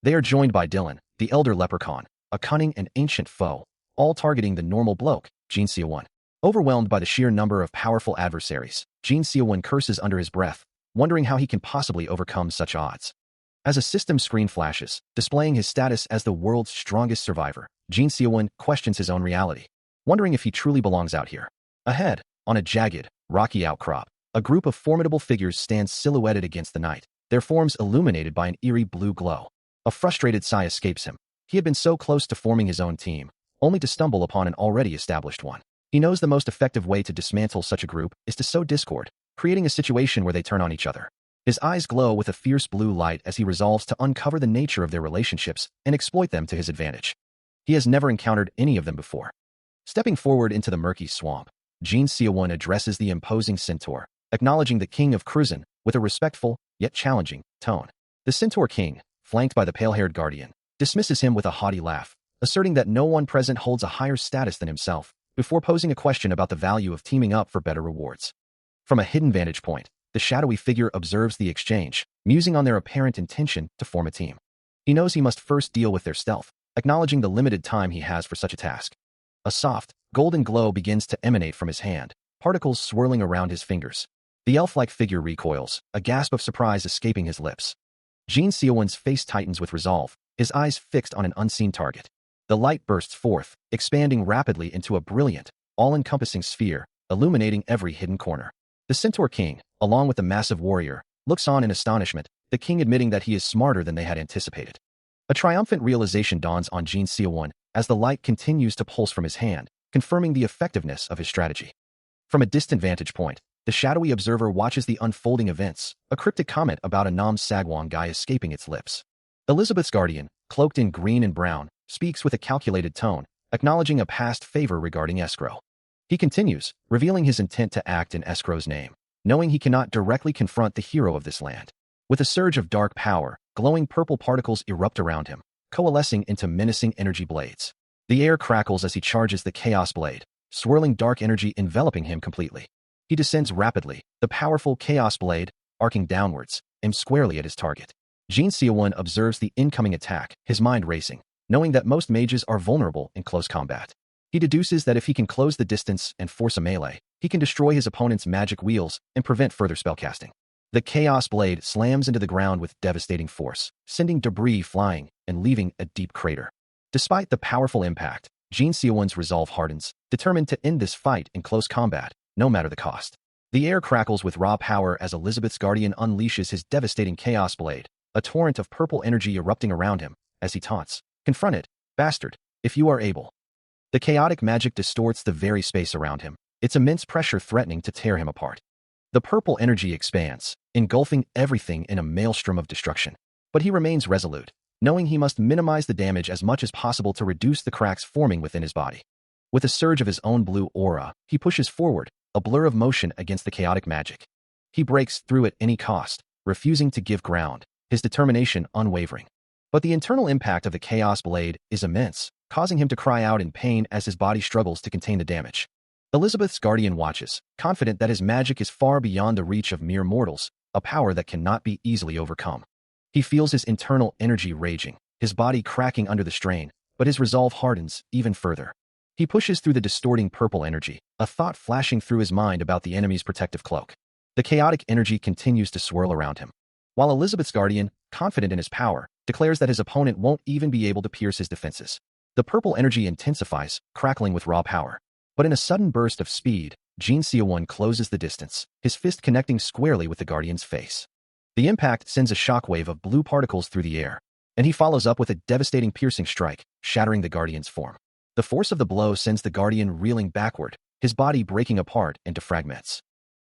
They are joined by Dylan, the Elder Leprechaun, a cunning and ancient foe, all targeting the normal bloke, Jin Seowon. Overwhelmed by the sheer number of powerful adversaries, Jin Seowon curses under his breath, wondering how he can possibly overcome such odds. As a system screen flashes, displaying his status as the world's strongest survivor, Jin Seowon questions his own reality, wondering if he truly belongs out here. Ahead, on a jagged, rocky outcrop, a group of formidable figures stands silhouetted against the night, their forms illuminated by an eerie blue glow. A frustrated sigh escapes him. He had been so close to forming his own team, only to stumble upon an already established one. He knows the most effective way to dismantle such a group is to sow discord, creating a situation where they turn on each other. His eyes glow with a fierce blue light as he resolves to uncover the nature of their relationships and exploit them to his advantage. He has never encountered any of them before. Stepping forward into the murky swamp, Jin Seowon addresses the imposing centaur, acknowledging the king of Kreezen with a respectful, yet challenging, tone. The centaur king, flanked by the pale-haired guardian, dismisses him with a haughty laugh, asserting that no one present holds a higher status than himself, before posing a question about the value of teaming up for better rewards. From a hidden vantage point, the shadowy figure observes the exchange, musing on their apparent intention to form a team. He knows he must first deal with their stealth, acknowledging the limited time he has for such a task. A soft, golden glow begins to emanate from his hand, particles swirling around his fingers. The elf-like figure recoils, a gasp of surprise escaping his lips. Jin Seowon's face tightens with resolve, his eyes fixed on an unseen target. The light bursts forth, expanding rapidly into a brilliant, all-encompassing sphere, illuminating every hidden corner. The Centaur King, along with the massive warrior, looks on in astonishment, the king admitting that he is smarter than they had anticipated. A triumphant realization dawns on Jin Seowon as the light continues to pulse from his hand, confirming the effectiveness of his strategy. From a distant vantage point, the shadowy observer watches the unfolding events, a cryptic comment about a Nam Sagwon guy escaping its lips. Elizabeth's guardian, cloaked in green and brown, speaks with a calculated tone, acknowledging a past favor regarding escrow. He continues, revealing his intent to act in escrow's name, knowing he cannot directly confront the hero of this land. With a surge of dark power, glowing purple particles erupt around him, coalescing into menacing energy blades. The air crackles as he charges the Chaos Blade, swirling dark energy enveloping him completely. He descends rapidly, the powerful Chaos Blade, arcing downwards, aims squarely at his target. Jin Seowon observes the incoming attack, his mind racing, knowing that most mages are vulnerable in close combat. He deduces that if he can close the distance and force a melee, he can destroy his opponent's magic wheels and prevent further spellcasting. The Chaos Blade slams into the ground with devastating force, sending debris flying and leaving a deep crater. Despite the powerful impact, Jin Seowon's resolve hardens, determined to end this fight in close combat, no matter the cost. The air crackles with raw power as Elizabeth's guardian unleashes his devastating Chaos Blade, a torrent of purple energy erupting around him, as he taunts, "Confront it, bastard, if you are able." The chaotic magic distorts the very space around him, its immense pressure threatening to tear him apart. The purple energy expands, engulfing everything in a maelstrom of destruction. But he remains resolute, knowing he must minimize the damage as much as possible to reduce the cracks forming within his body. With a surge of his own blue aura, he pushes forward, a blur of motion against the chaotic magic. He breaks through at any cost, refusing to give ground, his determination unwavering. But the internal impact of the Chaos Blade is immense, causing him to cry out in pain as his body struggles to contain the damage. Elizabeth's guardian watches, confident that his magic is far beyond the reach of mere mortals, a power that cannot be easily overcome. He feels his internal energy raging, his body cracking under the strain, but his resolve hardens even further. He pushes through the distorting purple energy, a thought flashing through his mind about the enemy's protective cloak. The chaotic energy continues to swirl around him, while Elizabeth's guardian, confident in his power, declares that his opponent won't even be able to pierce his defenses. The purple energy intensifies, crackling with raw power. But in a sudden burst of speed, Jin Seowon closes the distance, his fist connecting squarely with the guardian's face. The impact sends a shockwave of blue particles through the air, and he follows up with a devastating piercing strike, shattering the guardian's form. The force of the blow sends the guardian reeling backward, his body breaking apart into fragments,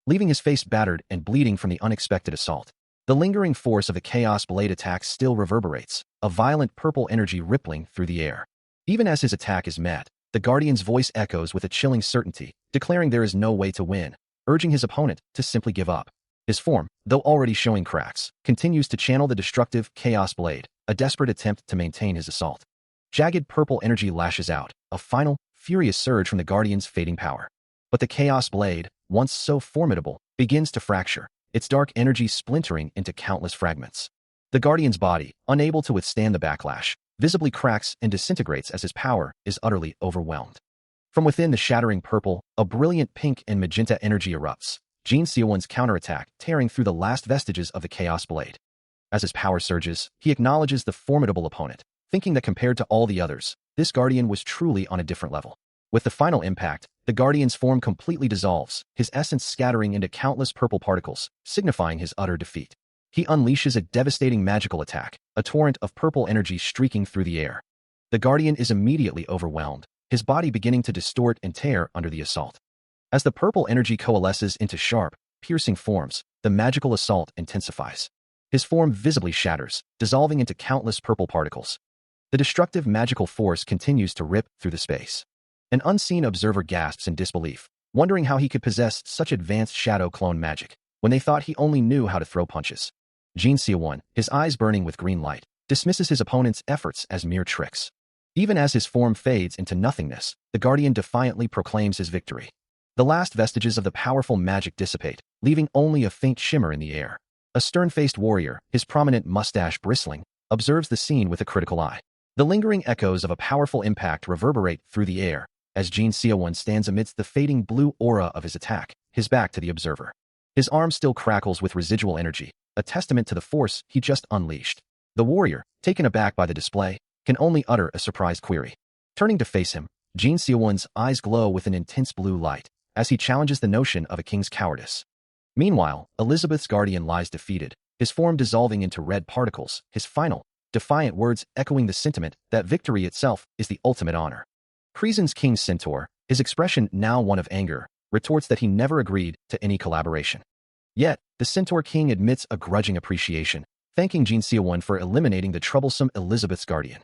leaving his face battered and bleeding from the unexpected assault. The lingering force of the Chaos Blade attack still reverberates, a violent purple energy rippling through the air. Even as his attack is met, the guardian's voice echoes with a chilling certainty, declaring there is no way to win, urging his opponent to simply give up. His form, though already showing cracks, continues to channel the destructive Chaos Blade, a desperate attempt to maintain his assault. Jagged purple energy lashes out, a final, furious surge from the guardian's fading power. But the Chaos Blade, once so formidable, begins to fracture, its dark energy splintering into countless fragments. The guardian's body, unable to withstand the backlash, visibly cracks and disintegrates as his power is utterly overwhelmed. From within the shattering purple, a brilliant pink and magenta energy erupts, Jin Seowon's counterattack tearing through the last vestiges of the Chaos Blade. As his power surges, he acknowledges the formidable opponent, thinking that compared to all the others, this guardian was truly on a different level. With the final impact, the guardian's form completely dissolves, his essence scattering into countless purple particles, signifying his utter defeat. He unleashes a devastating magical attack, a torrent of purple energy streaking through the air. The guardian is immediately overwhelmed, his body beginning to distort and tear under the assault. As the purple energy coalesces into sharp, piercing forms, the magical assault intensifies. His form visibly shatters, dissolving into countless purple particles. The destructive magical force continues to rip through the space. An unseen observer gasps in disbelief, wondering how he could possess such advanced shadow clone magic, when they thought he only knew how to throw punches. Jin Seowon, his eyes burning with green light, dismisses his opponent's efforts as mere tricks. Even as his form fades into nothingness, the guardian defiantly proclaims his victory. The last vestiges of the powerful magic dissipate, leaving only a faint shimmer in the air. A stern-faced warrior, his prominent mustache bristling, observes the scene with a critical eye. The lingering echoes of a powerful impact reverberate through the air, as Jin Seowon stands amidst the fading blue aura of his attack, his back to the observer. His arm still crackles with residual energy, a testament to the force he just unleashed. The warrior, taken aback by the display, can only utter a surprised query. Turning to face him, Jin Seowon's eyes glow with an intense blue light, as he challenges the notion of a king's cowardice. Meanwhile, Elizabeth's guardian lies defeated, his form dissolving into red particles, his final, defiant words echoing the sentiment that victory itself is the ultimate honor. Kreezen's king centaur, his expression now one of anger, retorts that he never agreed to any collaboration. Yet, the centaur king admits a grudging appreciation, thanking Jin Seowon for eliminating the troublesome Elizabeth's guardian.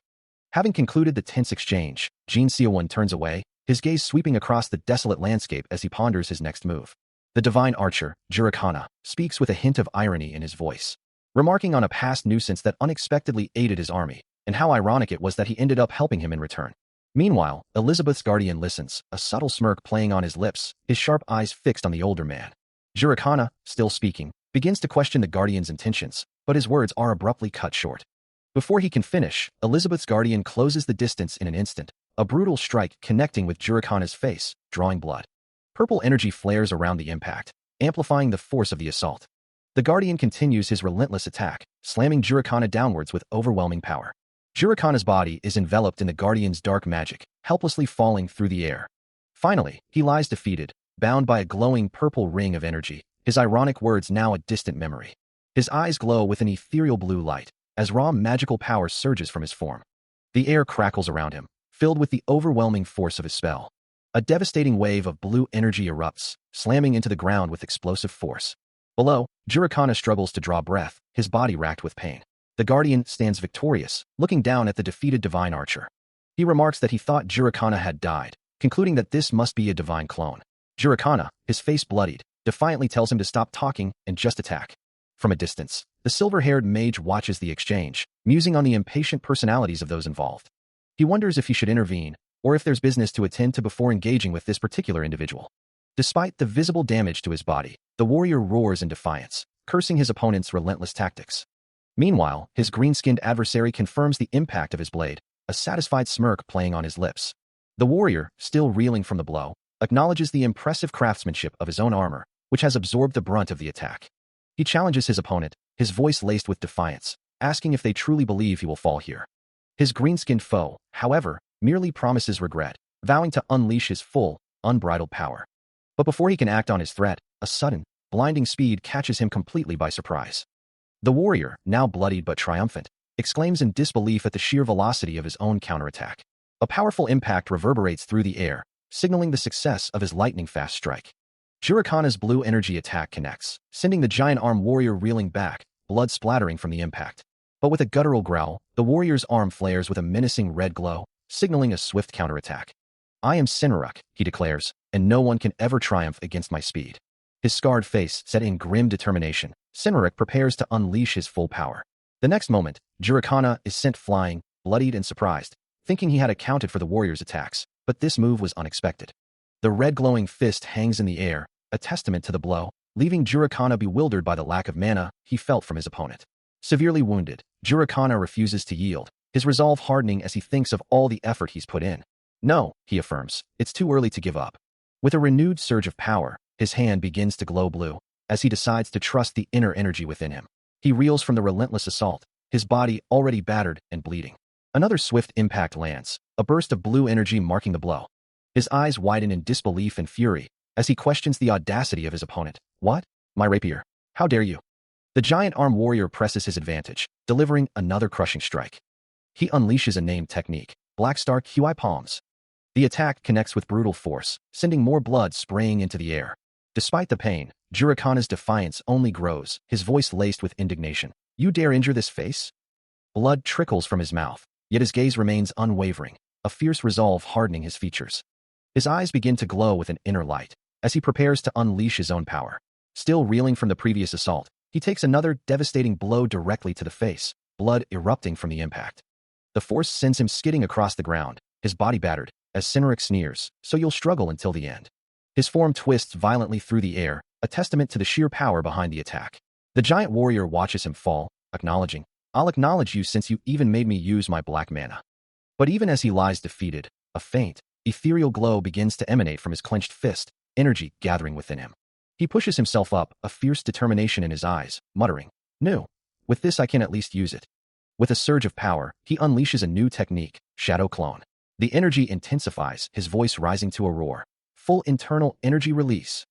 Having concluded the tense exchange, Jin Seowon turns away, his gaze sweeping across the desolate landscape as he ponders his next move. The divine archer, Jurikana, speaks with a hint of irony in his voice, remarking on a past nuisance that unexpectedly aided his army, and how ironic it was that he ended up helping him in return. Meanwhile, Elizabeth's guardian listens, a subtle smirk playing on his lips, his sharp eyes fixed on the older man. Jurikana, still speaking, begins to question the guardian's intentions, but his words are abruptly cut short. Before he can finish, Elizabeth's guardian closes the distance in an instant, a brutal strike connecting with Jurikana's face, drawing blood. Purple energy flares around the impact, amplifying the force of the assault. The guardian continues his relentless attack, slamming Jurikana downwards with overwhelming power. Jurikana's body is enveloped in the guardian's dark magic, helplessly falling through the air. Finally, he lies defeated, bound by a glowing purple ring of energy, his ironic words now a distant memory. His eyes glow with an ethereal blue light, as raw magical power surges from his form. The air crackles around him, filled with the overwhelming force of his spell. A devastating wave of blue energy erupts, slamming into the ground with explosive force. Below, Jurikana struggles to draw breath, his body racked with pain. The guardian stands victorious, looking down at the defeated divine archer. He remarks that he thought Jurikana had died, concluding that this must be a divine clone. Jurikana, his face bloodied, defiantly tells him to stop talking and just attack. From a distance, the silver-haired mage watches the exchange, musing on the impatient personalities of those involved. He wonders if he should intervene, or if there's business to attend to before engaging with this particular individual. Despite the visible damage to his body, the warrior roars in defiance, cursing his opponent's relentless tactics. Meanwhile, his green-skinned adversary confirms the impact of his blade, a satisfied smirk playing on his lips. The warrior, still reeling from the blow, acknowledges the impressive craftsmanship of his own armor, which has absorbed the brunt of the attack. He challenges his opponent, his voice laced with defiance, asking if they truly believe he will fall here. His green-skinned foe, however, merely promises regret, vowing to unleash his full, unbridled power. But before he can act on his threat, a sudden, blinding speed catches him completely by surprise. The warrior, now bloodied but triumphant, exclaims in disbelief at the sheer velocity of his own counterattack. A powerful impact reverberates through the air, signaling the success of his lightning-fast strike. Jurikana's blue energy attack connects, sending the giant arm warrior reeling back, blood splattering from the impact. But with a guttural growl, the warrior's arm flares with a menacing red glow, signaling a swift counterattack. "I am Sinaruk," he declares, "and no one can ever triumph against my speed." His scarred face set in grim determination, Sinaruk prepares to unleash his full power. The next moment, Jurikana is sent flying, bloodied and surprised, thinking he had accounted for the warrior's attacks, but this move was unexpected. The red glowing fist hangs in the air, a testament to the blow, leaving Jurikana bewildered by the lack of mana he felt from his opponent. Severely wounded, Jurikana refuses to yield, his resolve hardening as he thinks of all the effort he's put in. "No," he affirms, "it's too early to give up." With a renewed surge of power, his hand begins to glow blue, as he decides to trust the inner energy within him. He reels from the relentless assault, his body already battered and bleeding. Another swift impact lands, a burst of blue energy marking the blow. His eyes widen in disbelief and fury, as he questions the audacity of his opponent. "What? My rapier? How dare you?" The giant arm warrior presses his advantage, delivering another crushing strike. He unleashes a named technique, Black Star QI Palms. The attack connects with brutal force, sending more blood spraying into the air. Despite the pain, Jurikana's defiance only grows, his voice laced with indignation. "You dare injure this face?" Blood trickles from his mouth, yet his gaze remains unwavering, a fierce resolve hardening his features. His eyes begin to glow with an inner light, as he prepares to unleash his own power. Still reeling from the previous assault, he takes another devastating blow directly to the face, blood erupting from the impact. The force sends him skidding across the ground, his body battered, as Sinaruk sneers, "So you'll struggle until the end." His form twists violently through the air, a testament to the sheer power behind the attack. The giant warrior watches him fall, acknowledging, "I'll acknowledge you since you even made me use my black mana." But even as he lies defeated, a faint, ethereal glow begins to emanate from his clenched fist, energy gathering within him. He pushes himself up, a fierce determination in his eyes, muttering, "No, with this I can at least use it." With a surge of power, he unleashes a new technique, Shadow Clone. The energy intensifies, his voice rising to a roar. Full internal energy release.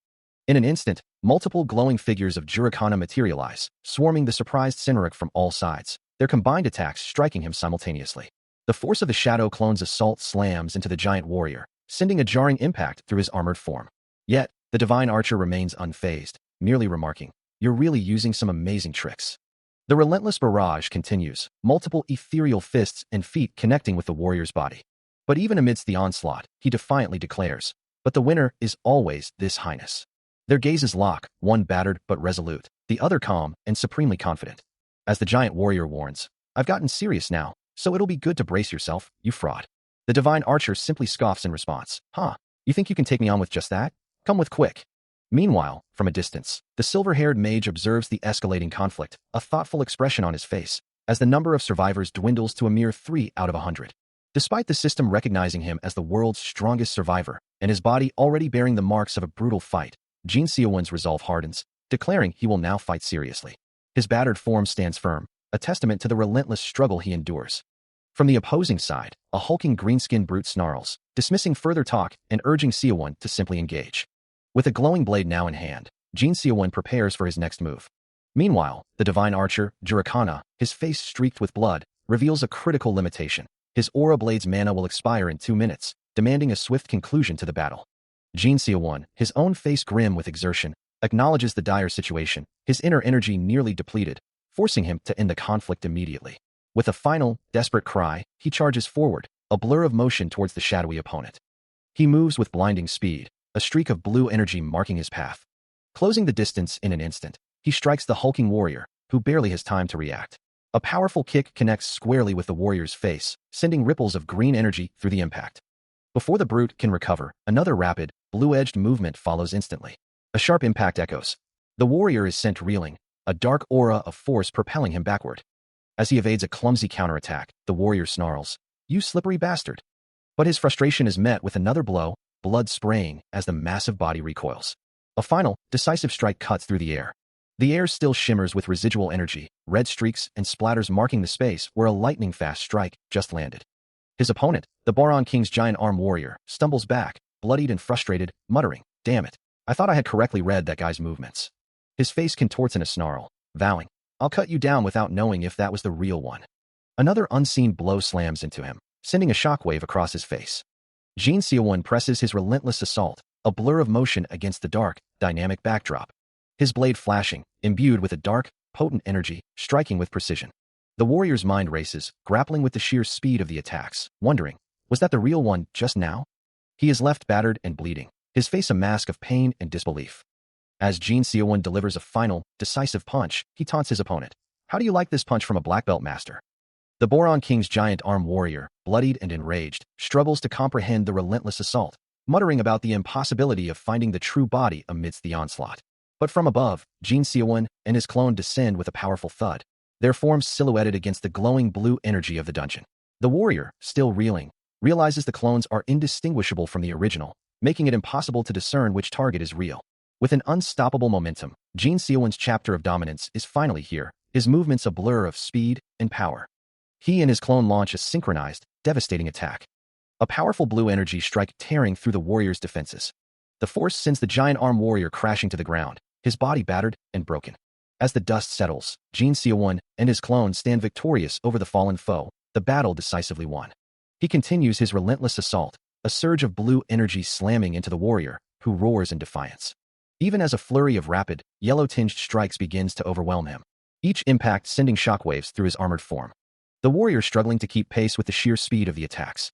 In an instant, multiple glowing figures of Jurikana materialize, swarming the surprised Sinaruk from all sides, their combined attacks striking him simultaneously. The force of the Shadow Clone's assault slams into the giant warrior, sending a jarring impact through his armored form. Yet, the divine archer remains unfazed, merely remarking, "You're really using some amazing tricks." The relentless barrage continues, multiple ethereal fists and feet connecting with the warrior's body. But even amidst the onslaught, he defiantly declares, "But the winner is always this highness." Their gazes lock, one battered but resolute, the other calm and supremely confident. As the giant warrior warns, "I've gotten serious now, so it'll be good to brace yourself, you fraud." The divine archer simply scoffs in response, "Huh, you think you can take me on with just that? Come with quick." Meanwhile, from a distance, the silver-haired mage observes the escalating conflict, a thoughtful expression on his face, as the number of survivors dwindles to a mere 3 out of 100. Despite the system recognizing him as the world's strongest survivor, and his body already bearing the marks of a brutal fight, Jin Seowon's resolve hardens, declaring he will now fight seriously. His battered form stands firm, a testament to the relentless struggle he endures. From the opposing side, a hulking green-skinned brute snarls, dismissing further talk and urging Seowon to simply engage. With a glowing blade now in hand, Jin Seowon prepares for his next move. Meanwhile, the divine archer, Jurikana, his face streaked with blood, reveals a critical limitation. His aura blade's mana will expire in 2 minutes, demanding a swift conclusion to the battle. Jin Seowon, his own face grim with exertion, acknowledges the dire situation, his inner energy nearly depleted, forcing him to end the conflict immediately. With a final, desperate cry, he charges forward, a blur of motion towards the shadowy opponent. He moves with blinding speed, a streak of blue energy marking his path. Closing the distance in an instant, he strikes the hulking warrior, who barely has time to react. A powerful kick connects squarely with the warrior's face, sending ripples of green energy through the impact. Before the brute can recover, another rapid, blue-edged movement follows instantly. A sharp impact echoes. The warrior is sent reeling, a dark aura of force propelling him backward. As he evades a clumsy counterattack, the warrior snarls, "You slippery bastard!" But his frustration is met with another blow, blood spraying as the massive body recoils. A final, decisive strike cuts through the air. The air still shimmers with residual energy, red streaks and splatters marking the space where a lightning-fast strike just landed. His opponent, the Boron King's giant arm warrior, stumbles back, bloodied and frustrated, muttering, "Damn it, I thought I had correctly read that guy's movements." His face contorts in a snarl, vowing, "I'll cut you down without knowing if that was the real one." Another unseen blow slams into him, sending a shockwave across his face. Jin Seowon presses his relentless assault, a blur of motion against the dark, dynamic backdrop. His blade flashing, imbued with a dark, potent energy, striking with precision. The warrior's mind races, grappling with the sheer speed of the attacks, wondering, was that the real one just now? He is left battered and bleeding, his face a mask of pain and disbelief. As Jin Seowon delivers a final, decisive punch, he taunts his opponent. "How do you like this punch from a black belt master?" The Boron King's giant arm warrior, bloodied and enraged, struggles to comprehend the relentless assault, muttering about the impossibility of finding the true body amidst the onslaught. But from above, Jin Seowon and his clone descend with a powerful thud, their forms silhouetted against the glowing blue energy of the dungeon. The warrior, still reeling, realizes the clones are indistinguishable from the original, making it impossible to discern which target is real. With an unstoppable momentum, Jin Seowon's chapter of dominance is finally here, his movements a blur of speed and power. He and his clone launch a synchronized, devastating attack. A powerful blue energy strike tearing through the warrior's defenses. The force sends the giant arm warrior crashing to the ground, his body battered and broken. As the dust settles, Jin Seowon and his clone stand victorious over the fallen foe, the battle decisively won. He continues his relentless assault, a surge of blue energy slamming into the warrior, who roars in defiance. Even as a flurry of rapid, yellow-tinged strikes begins to overwhelm him, each impact sending shockwaves through his armored form. The warrior struggling to keep pace with the sheer speed of the attacks.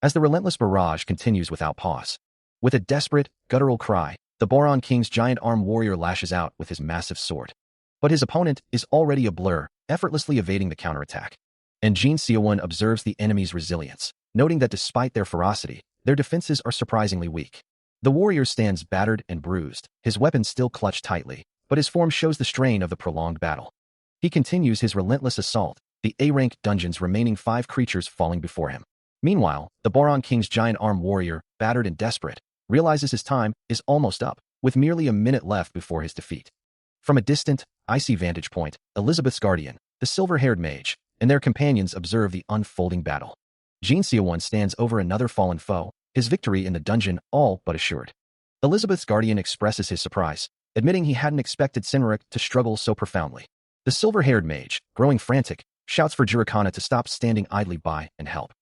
As the relentless barrage continues without pause. With a desperate, guttural cry, the Boron King's giant arm warrior lashes out with his massive sword. But his opponent is already a blur, effortlessly evading the counterattack. And Jin Seowon observes the enemy's resilience, noting that despite their ferocity, their defenses are surprisingly weak. The warrior stands battered and bruised, his weapon still clutched tightly, but his form shows the strain of the prolonged battle. He continues his relentless assault, the A-rank dungeon's remaining 5 creatures falling before him. Meanwhile, the Boron King's giant arm warrior, battered and desperate, realizes his time is almost up, with merely a minute left before his defeat. From a distant, icy vantage point, Elizabeth's guardian, the silver-haired mage, and their companions observe the unfolding battle. Jin Seowon stands over another fallen foe, his victory in the dungeon all but assured. Elizabeth's guardian expresses his surprise, admitting he hadn't expected Sinric to struggle so profoundly. The silver-haired mage, growing frantic, shouts for Jurikana to stop standing idly by and help.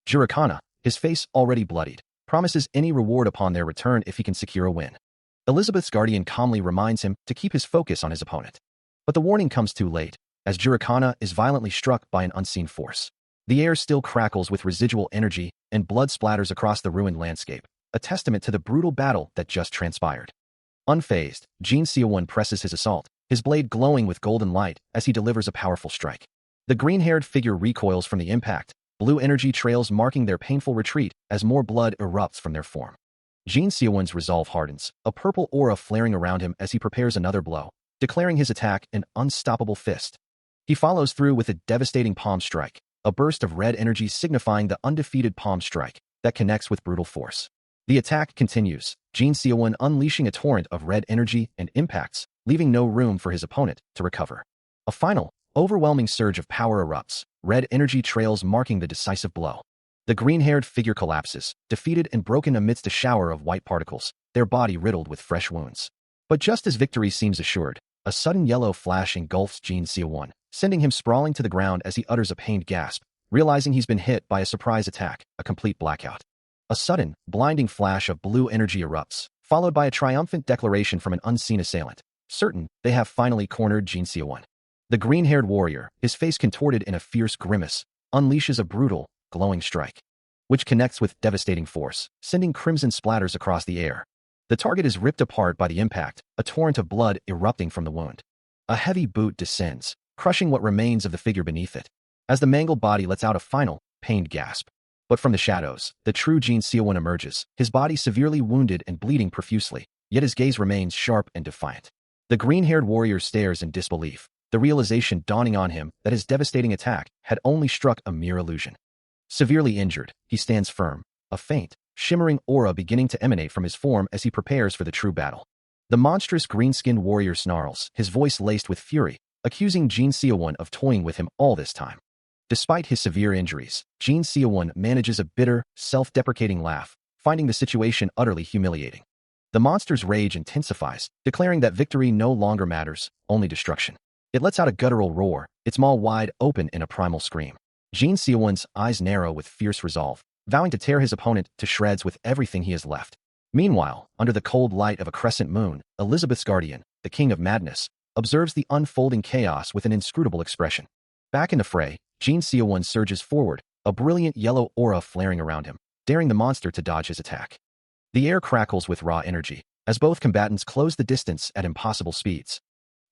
Jurikana, his face already bloodied, promises any reward upon their return if he can secure a win. Elizabeth's guardian calmly reminds him to keep his focus on his opponent. But the warning comes too late, as Jurikana is violently struck by an unseen force. The air still crackles with residual energy, and blood splatters across the ruined landscape, a testament to the brutal battle that just transpired. Unfazed, Jin Seowon presses his assault, his blade glowing with golden light as he delivers a powerful strike. The green-haired figure recoils from the impact, blue energy trails marking their painful retreat as more blood erupts from their form. Jin Seowon's resolve hardens, a purple aura flaring around him as he prepares another blow, declaring his attack an unstoppable fist. He follows through with a devastating palm strike, a burst of red energy signifying the undefeated palm strike that connects with brutal force. The attack continues, Jin Seowon unleashing a torrent of red energy and impacts, leaving no room for his opponent to recover. A final, overwhelming surge of power erupts, red energy trails marking the decisive blow. The green-haired figure collapses, defeated and broken amidst a shower of white particles, their body riddled with fresh wounds. But just as victory seems assured, a sudden yellow flash engulfs Jin Seowon, sending him sprawling to the ground as he utters a pained gasp, realizing he's been hit by a surprise attack, a complete blackout. A sudden, blinding flash of blue energy erupts, followed by a triumphant declaration from an unseen assailant, certain they have finally cornered Jin Seowon. The green-haired warrior, his face contorted in a fierce grimace, unleashes a brutal, glowing strike, which connects with devastating force, sending crimson splatters across the air. The target is ripped apart by the impact, a torrent of blood erupting from the wound. A heavy boot descends, crushing what remains of the figure beneath it, as the mangled body lets out a final, pained gasp. But from the shadows, the true Jin Seowon emerges, his body severely wounded and bleeding profusely, yet his gaze remains sharp and defiant. The green-haired warrior stares in disbelief, the realization dawning on him that his devastating attack had only struck a mere illusion. Severely injured, he stands firm, a faint, shimmering aura beginning to emanate from his form as he prepares for the true battle. The monstrous green-skinned warrior snarls, his voice laced with fury, accusing Jin Seowon of toying with him all this time. Despite his severe injuries, Jin Seowon manages a bitter, self-deprecating laugh, finding the situation utterly humiliating. The monster's rage intensifies, declaring that victory no longer matters, only destruction. It lets out a guttural roar, its maw wide open in a primal scream. Jin Seowon's eyes narrow with fierce resolve, vowing to tear his opponent to shreds with everything he has left. Meanwhile, under the cold light of a crescent moon, Elizabeth's guardian, the king of madness, observes the unfolding chaos with an inscrutable expression. Back in the fray, Jin Seowon surges forward, a brilliant yellow aura flaring around him, daring the monster to dodge his attack. The air crackles with raw energy, as both combatants close the distance at impossible speeds.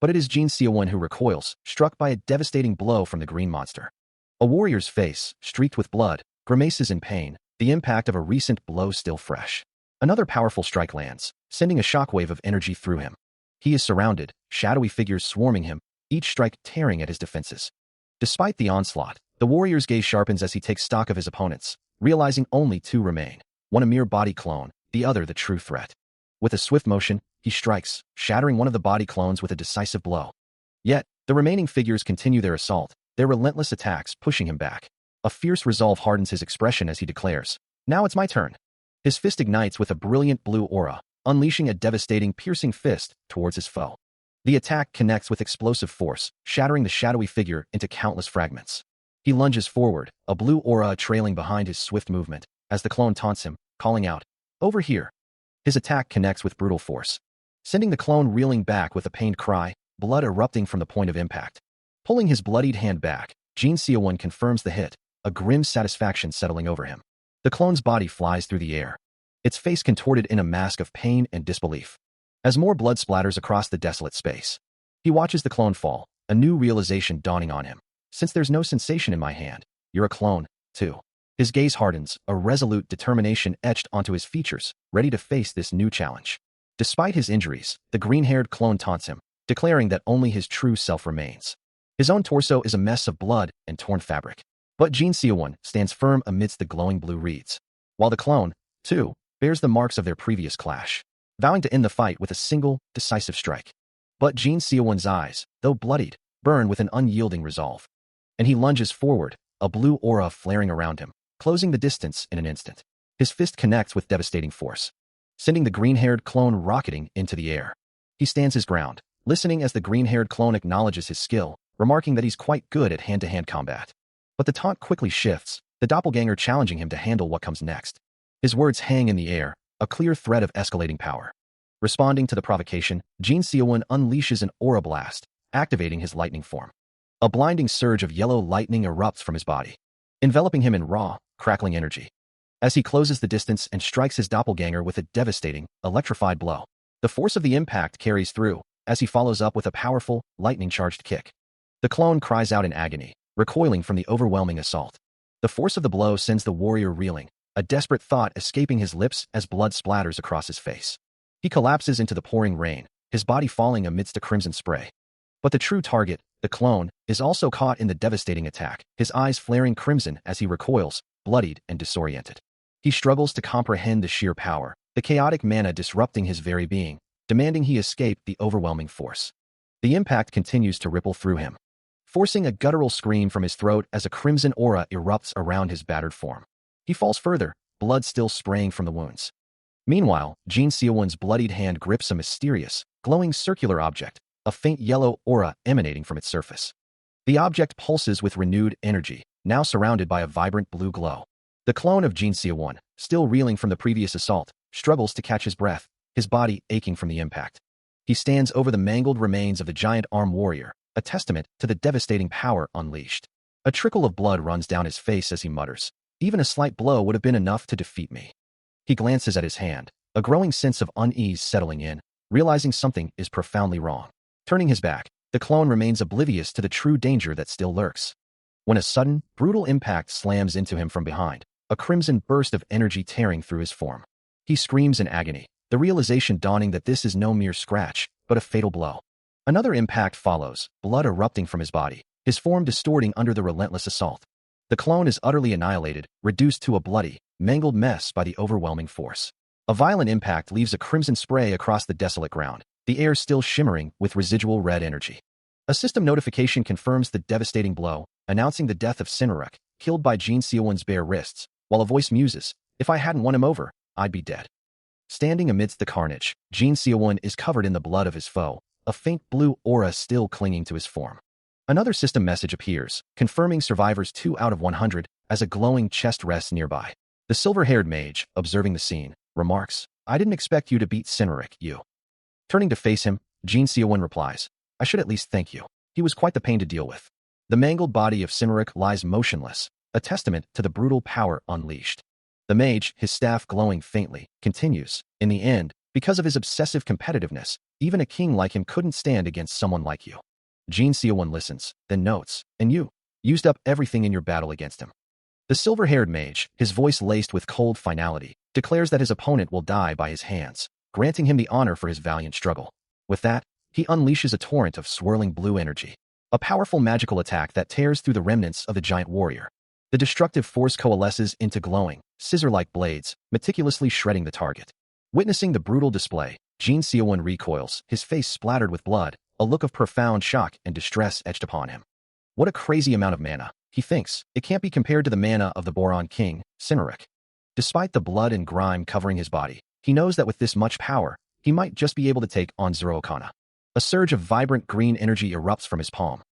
But it is Jin Seowon who recoils, struck by a devastating blow from the green monster. A warrior's face, streaked with blood, grimaces in pain, the impact of a recent blow still fresh. Another powerful strike lands, sending a shockwave of energy through him. He is surrounded, shadowy figures swarming him, each strike tearing at his defenses. Despite the onslaught, the warrior's gaze sharpens as he takes stock of his opponents, realizing only two remain, one a mere body clone, the other the true threat. With a swift motion, he strikes, shattering one of the body clones with a decisive blow. Yet, the remaining figures continue their assault, their relentless attacks pushing him back. A fierce resolve hardens his expression as he declares, "Now it's my turn." His fist ignites with a brilliant blue aura, unleashing a devastating, piercing fist towards his foe. The attack connects with explosive force, shattering the shadowy figure into countless fragments. He lunges forward, a blue aura trailing behind his swift movement, as the clone taunts him, calling out, "Over here." His attack connects with brutal force, sending the clone reeling back with a pained cry, blood erupting from the point of impact. Pulling his bloodied hand back, Jin Seowon confirms the hit, a grim satisfaction settling over him. The clone's body flies through the air, its face contorted in a mask of pain and disbelief. As more blood splatters across the desolate space, he watches the clone fall, a new realization dawning on him. Since there's no sensation in my hand, you're a clone, too. His gaze hardens, a resolute determination etched onto his features, ready to face this new challenge. Despite his injuries, the green-haired clone taunts him, declaring that only his true self remains. His own torso is a mess of blood and torn fabric. But Jin Seowon stands firm amidst the glowing blue reeds, while the clone, too, bears the marks of their previous clash, vowing to end the fight with a single, decisive strike. But Jin Seowon's eyes, though bloodied, burn with an unyielding resolve. And he lunges forward, a blue aura flaring around him, closing the distance in an instant. His fist connects with devastating force, sending the green-haired clone rocketing into the air. He stands his ground, listening as the green-haired clone acknowledges his skill, remarking that he's quite good at hand-to-hand combat. But the taunt quickly shifts, the doppelganger challenging him to handle what comes next. His words hang in the air, a clear thread of escalating power. Responding to the provocation, Jin Seowon unleashes an aura blast, activating his lightning form. A blinding surge of yellow lightning erupts from his body, enveloping him in raw, crackling energy. As he closes the distance and strikes his doppelganger with a devastating, electrified blow, the force of the impact carries through, as he follows up with a powerful, lightning-charged kick. The clone cries out in agony, recoiling from the overwhelming assault. The force of the blow sends the warrior reeling, a desperate thought escaping his lips as blood splatters across his face. He collapses into the pouring rain, his body falling amidst a crimson spray. But the true target, the clone, is also caught in the devastating attack, his eyes flaring crimson as he recoils, bloodied and disoriented. He struggles to comprehend the sheer power, the chaotic mana disrupting his very being, demanding he escape the overwhelming force. The impact continues to ripple through him, forcing a guttural scream from his throat as a crimson aura erupts around his battered form. He falls further, blood still spraying from the wounds. Meanwhile, Jin Seowon's bloodied hand grips a mysterious, glowing circular object, a faint yellow aura emanating from its surface. The object pulses with renewed energy, now surrounded by a vibrant blue glow. The clone of Jin Seowon, still reeling from the previous assault, struggles to catch his breath, his body aching from the impact. He stands over the mangled remains of the giant arm warrior, a testament to the devastating power unleashed. A trickle of blood runs down his face as he mutters, "Even a slight blow would have been enough to defeat me." He glances at his hand, a growing sense of unease settling in, realizing something is profoundly wrong. Turning his back, the clone remains oblivious to the true danger that still lurks. When a sudden, brutal impact slams into him from behind, a crimson burst of energy tearing through his form. He screams in agony, the realization dawning that this is no mere scratch, but a fatal blow. Another impact follows, blood erupting from his body, his form distorting under the relentless assault. The clone is utterly annihilated, reduced to a bloody, mangled mess by the overwhelming force. A violent impact leaves a crimson spray across the desolate ground, the air still shimmering with residual red energy. A system notification confirms the devastating blow, announcing the death of Sinruk, killed by Jin Seowon's bare wrists, while a voice muses, "If I hadn't won him over, I'd be dead." Standing amidst the carnage, Jin Seowon is covered in the blood of his foe, a faint blue aura still clinging to his form. Another system message appears, confirming survivors 2 out of 100 as a glowing chest rests nearby. The silver-haired mage, observing the scene, remarks, "I didn't expect you to beat Sinruk, you." Turning to face him, Jin Seowon replies, "I should at least thank you. He was quite the pain to deal with." The mangled body of Sinruk lies motionless, a testament to the brutal power unleashed. The mage, his staff glowing faintly, continues, "In the end, because of his obsessive competitiveness, even a king like him couldn't stand against someone like you." Jin Seowon listens, then notes, "And you used up everything in your battle against him." The silver-haired mage, his voice laced with cold finality, declares that his opponent will die by his hands, granting him the honor for his valiant struggle. With that, he unleashes a torrent of swirling blue energy, a powerful magical attack that tears through the remnants of the giant warrior. The destructive force coalesces into glowing, scissor-like blades, meticulously shredding the target. Witnessing the brutal display, Jin Seowon recoils, his face splattered with blood, a look of profound shock and distress etched upon him. What a crazy amount of mana, he thinks. It can't be compared to the mana of the Boron King, Sinruk. Despite the blood and grime covering his body, he knows that with this much power, he might just be able to take on Zero Okana. A surge of vibrant green energy erupts from his palm.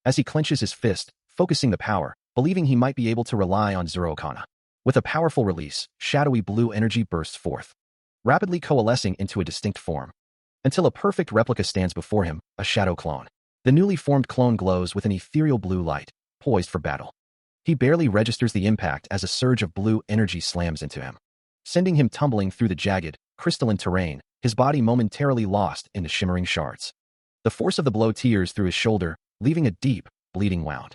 As he clenches his fist, focusing the power, believing he might be able to rely on Zero Okana. With a powerful release, shadowy blue energy bursts forth, rapidly coalescing into a distinct form, until a perfect replica stands before him, a shadow clone. The newly formed clone glows with an ethereal blue light, poised for battle. He barely registers the impact as a surge of blue energy slams into him, sending him tumbling through the jagged, crystalline terrain, his body momentarily lost in the shimmering shards. The force of the blow tears through his shoulder, leaving a deep, bleeding wound.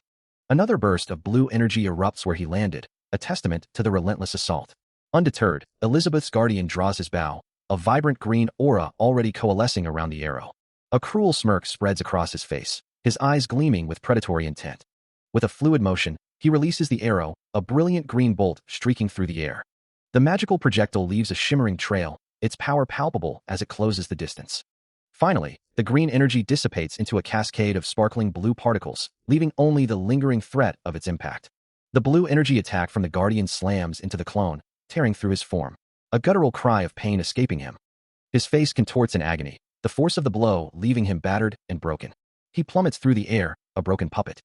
Another burst of blue energy erupts where he landed, a testament to the relentless assault. Undeterred, Elizabeth's guardian draws his bow, a vibrant green aura already coalescing around the arrow. A cruel smirk spreads across his face, his eyes gleaming with predatory intent. With a fluid motion, he releases the arrow, a brilliant green bolt streaking through the air. The magical projectile leaves a shimmering trail, its power palpable as it closes the distance. Finally, the green energy dissipates into a cascade of sparkling blue particles, leaving only the lingering threat of its impact. The blue energy attack from the guardian slams into the clone, tearing through his form, a guttural cry of pain escaping him. His face contorts in agony, the force of the blow leaving him battered and broken. He plummets through the air, a broken puppet.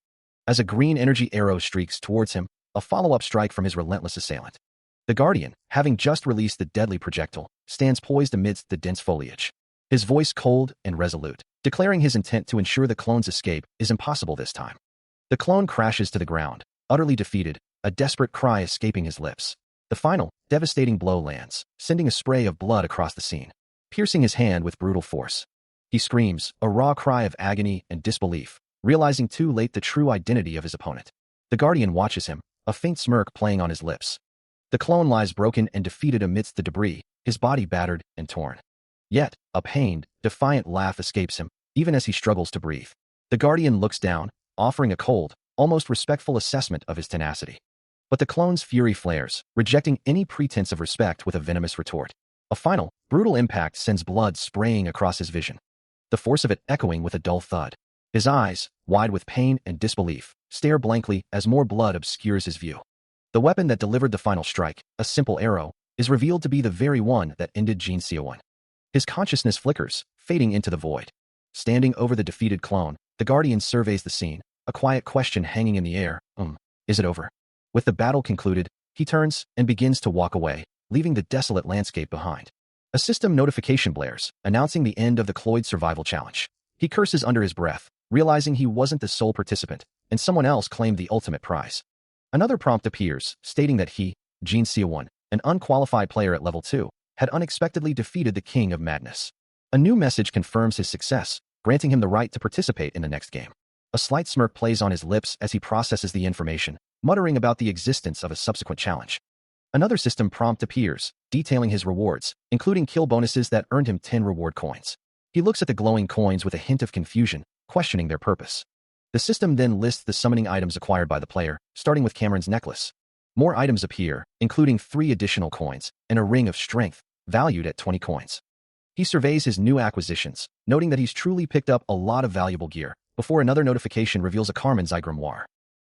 As a green energy arrow streaks towards him, a follow-up strike from his relentless assailant. The guardian, having just released the deadly projectile, stands poised amidst the dense foliage, his voice cold and resolute, declaring his intent to ensure the clone's escape is impossible this time. The clone crashes to the ground, utterly defeated, a desperate cry escaping his lips. The final, devastating blow lands, sending a spray of blood across the scene, piercing his hand with brutal force. He screams, a raw cry of agony and disbelief, realizing too late the true identity of his opponent. The guardian watches him, a faint smirk playing on his lips. The clone lies broken and defeated amidst the debris, his body battered and torn. Yet, a pained, defiant laugh escapes him, even as he struggles to breathe. The guardian looks down, offering a cold, almost respectful assessment of his tenacity. But the clone's fury flares, rejecting any pretense of respect with a venomous retort. A final, brutal impact sends blood spraying across his vision, the force of it echoing with a dull thud. His eyes, wide with pain and disbelief, stare blankly as more blood obscures his view. The weapon that delivered the final strike, a simple arrow, is revealed to be the very one that ended Jin Seowon. His consciousness flickers, fading into the void. Standing over the defeated clone, the guardian surveys the scene, a quiet question hanging in the air. Is it over? With the battle concluded, he turns and begins to walk away, leaving the desolate landscape behind. A system notification blares, announcing the end of the Cloyd survival challenge. He curses under his breath, realizing he wasn't the sole participant, and someone else claimed the ultimate prize. Another prompt appears, stating that he, Jin Seowon, an unqualified player at level 2, had unexpectedly defeated the King of Madness. A new message confirms his success, granting him the right to participate in the next game. A slight smirk plays on his lips as he processes the information, muttering about the existence of a subsequent challenge. Another system prompt appears, detailing his rewards, including kill bonuses that earned him 10 reward coins. He looks at the glowing coins with a hint of confusion, questioning their purpose. The system then lists the summoning items acquired by the player, starting with Cameron's necklace. More items appear, including 3 additional coins and a ring of strength, valued at 20 coins. He surveys his new acquisitions, noting that he's truly picked up a lot of valuable gear, before another notification reveals a Carmen's Eye grimoire.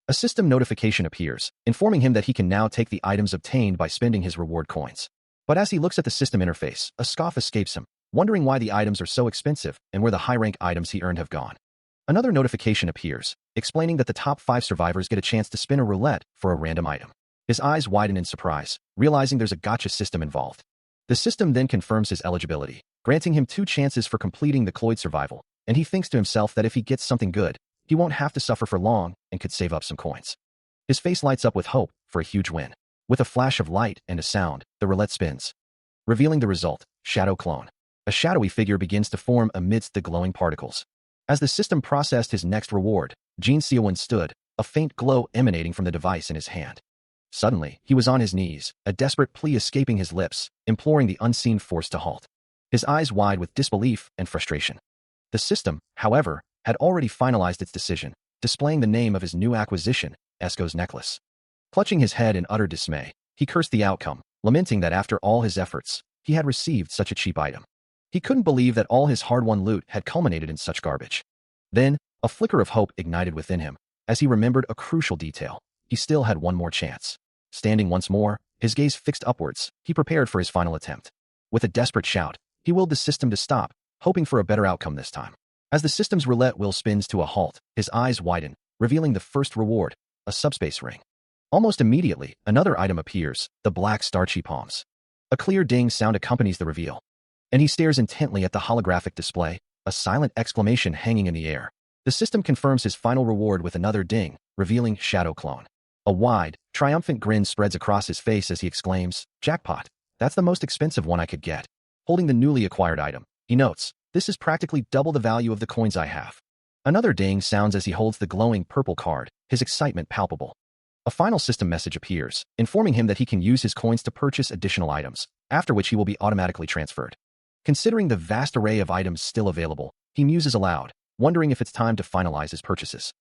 A system notification appears, informing him that he can now take the items obtained by spending his reward coins. But as he looks at the system interface, a scoff escapes him, wondering why the items are so expensive and where the high-rank items he earned have gone. Another notification appears, explaining that the top 5 survivors get a chance to spin a roulette for a random item. His eyes widen in surprise, realizing there's a gacha system involved. The system then confirms his eligibility, granting him 2 chances for completing the Cloyd survival, and he thinks to himself that if he gets something good, he won't have to suffer for long and could save up some coins. His face lights up with hope for a huge win. With a flash of light and a sound, the roulette spins, revealing the result, Shadow Clone. A shadowy figure begins to form amidst the glowing particles. As the system processed his next reward, Jin Seowon stood, a faint glow emanating from the device in his hand. Suddenly, he was on his knees, a desperate plea escaping his lips, imploring the unseen force to halt. His eyes wide with disbelief and frustration. The system, however, had already finalized its decision, displaying the name of his new acquisition, Esco's necklace. Clutching his head in utter dismay, he cursed the outcome, lamenting that after all his efforts, he had received such a cheap item. He couldn't believe that all his hard-won loot had culminated in such garbage. Then, a flicker of hope ignited within him, as he remembered a crucial detail. He still had one more chance. Standing once more, his gaze fixed upwards, he prepared for his final attempt. With a desperate shout, he willed the system to stop, hoping for a better outcome this time. As the system's roulette wheel spins to a halt, his eyes widen, revealing the first reward, a subspace ring. Almost immediately, another item appears, the black starchy palms. A clear ding sound accompanies the reveal, and he stares intently at the holographic display, a silent exclamation hanging in the air. The system confirms his final reward with another ding, revealing Shadow Clone. A wide, triumphant grin spreads across his face as he exclaims, "Jackpot! That's the most expensive one I could get." Holding the newly acquired item, he notes, "This is practically double the value of the coins I have." Another ding sounds as he holds the glowing purple card, his excitement palpable. A final system message appears, informing him that he can use his coins to purchase additional items, after which he will be automatically transferred. Considering the vast array of items still available, he muses aloud, wondering if it's time to finalize his purchases.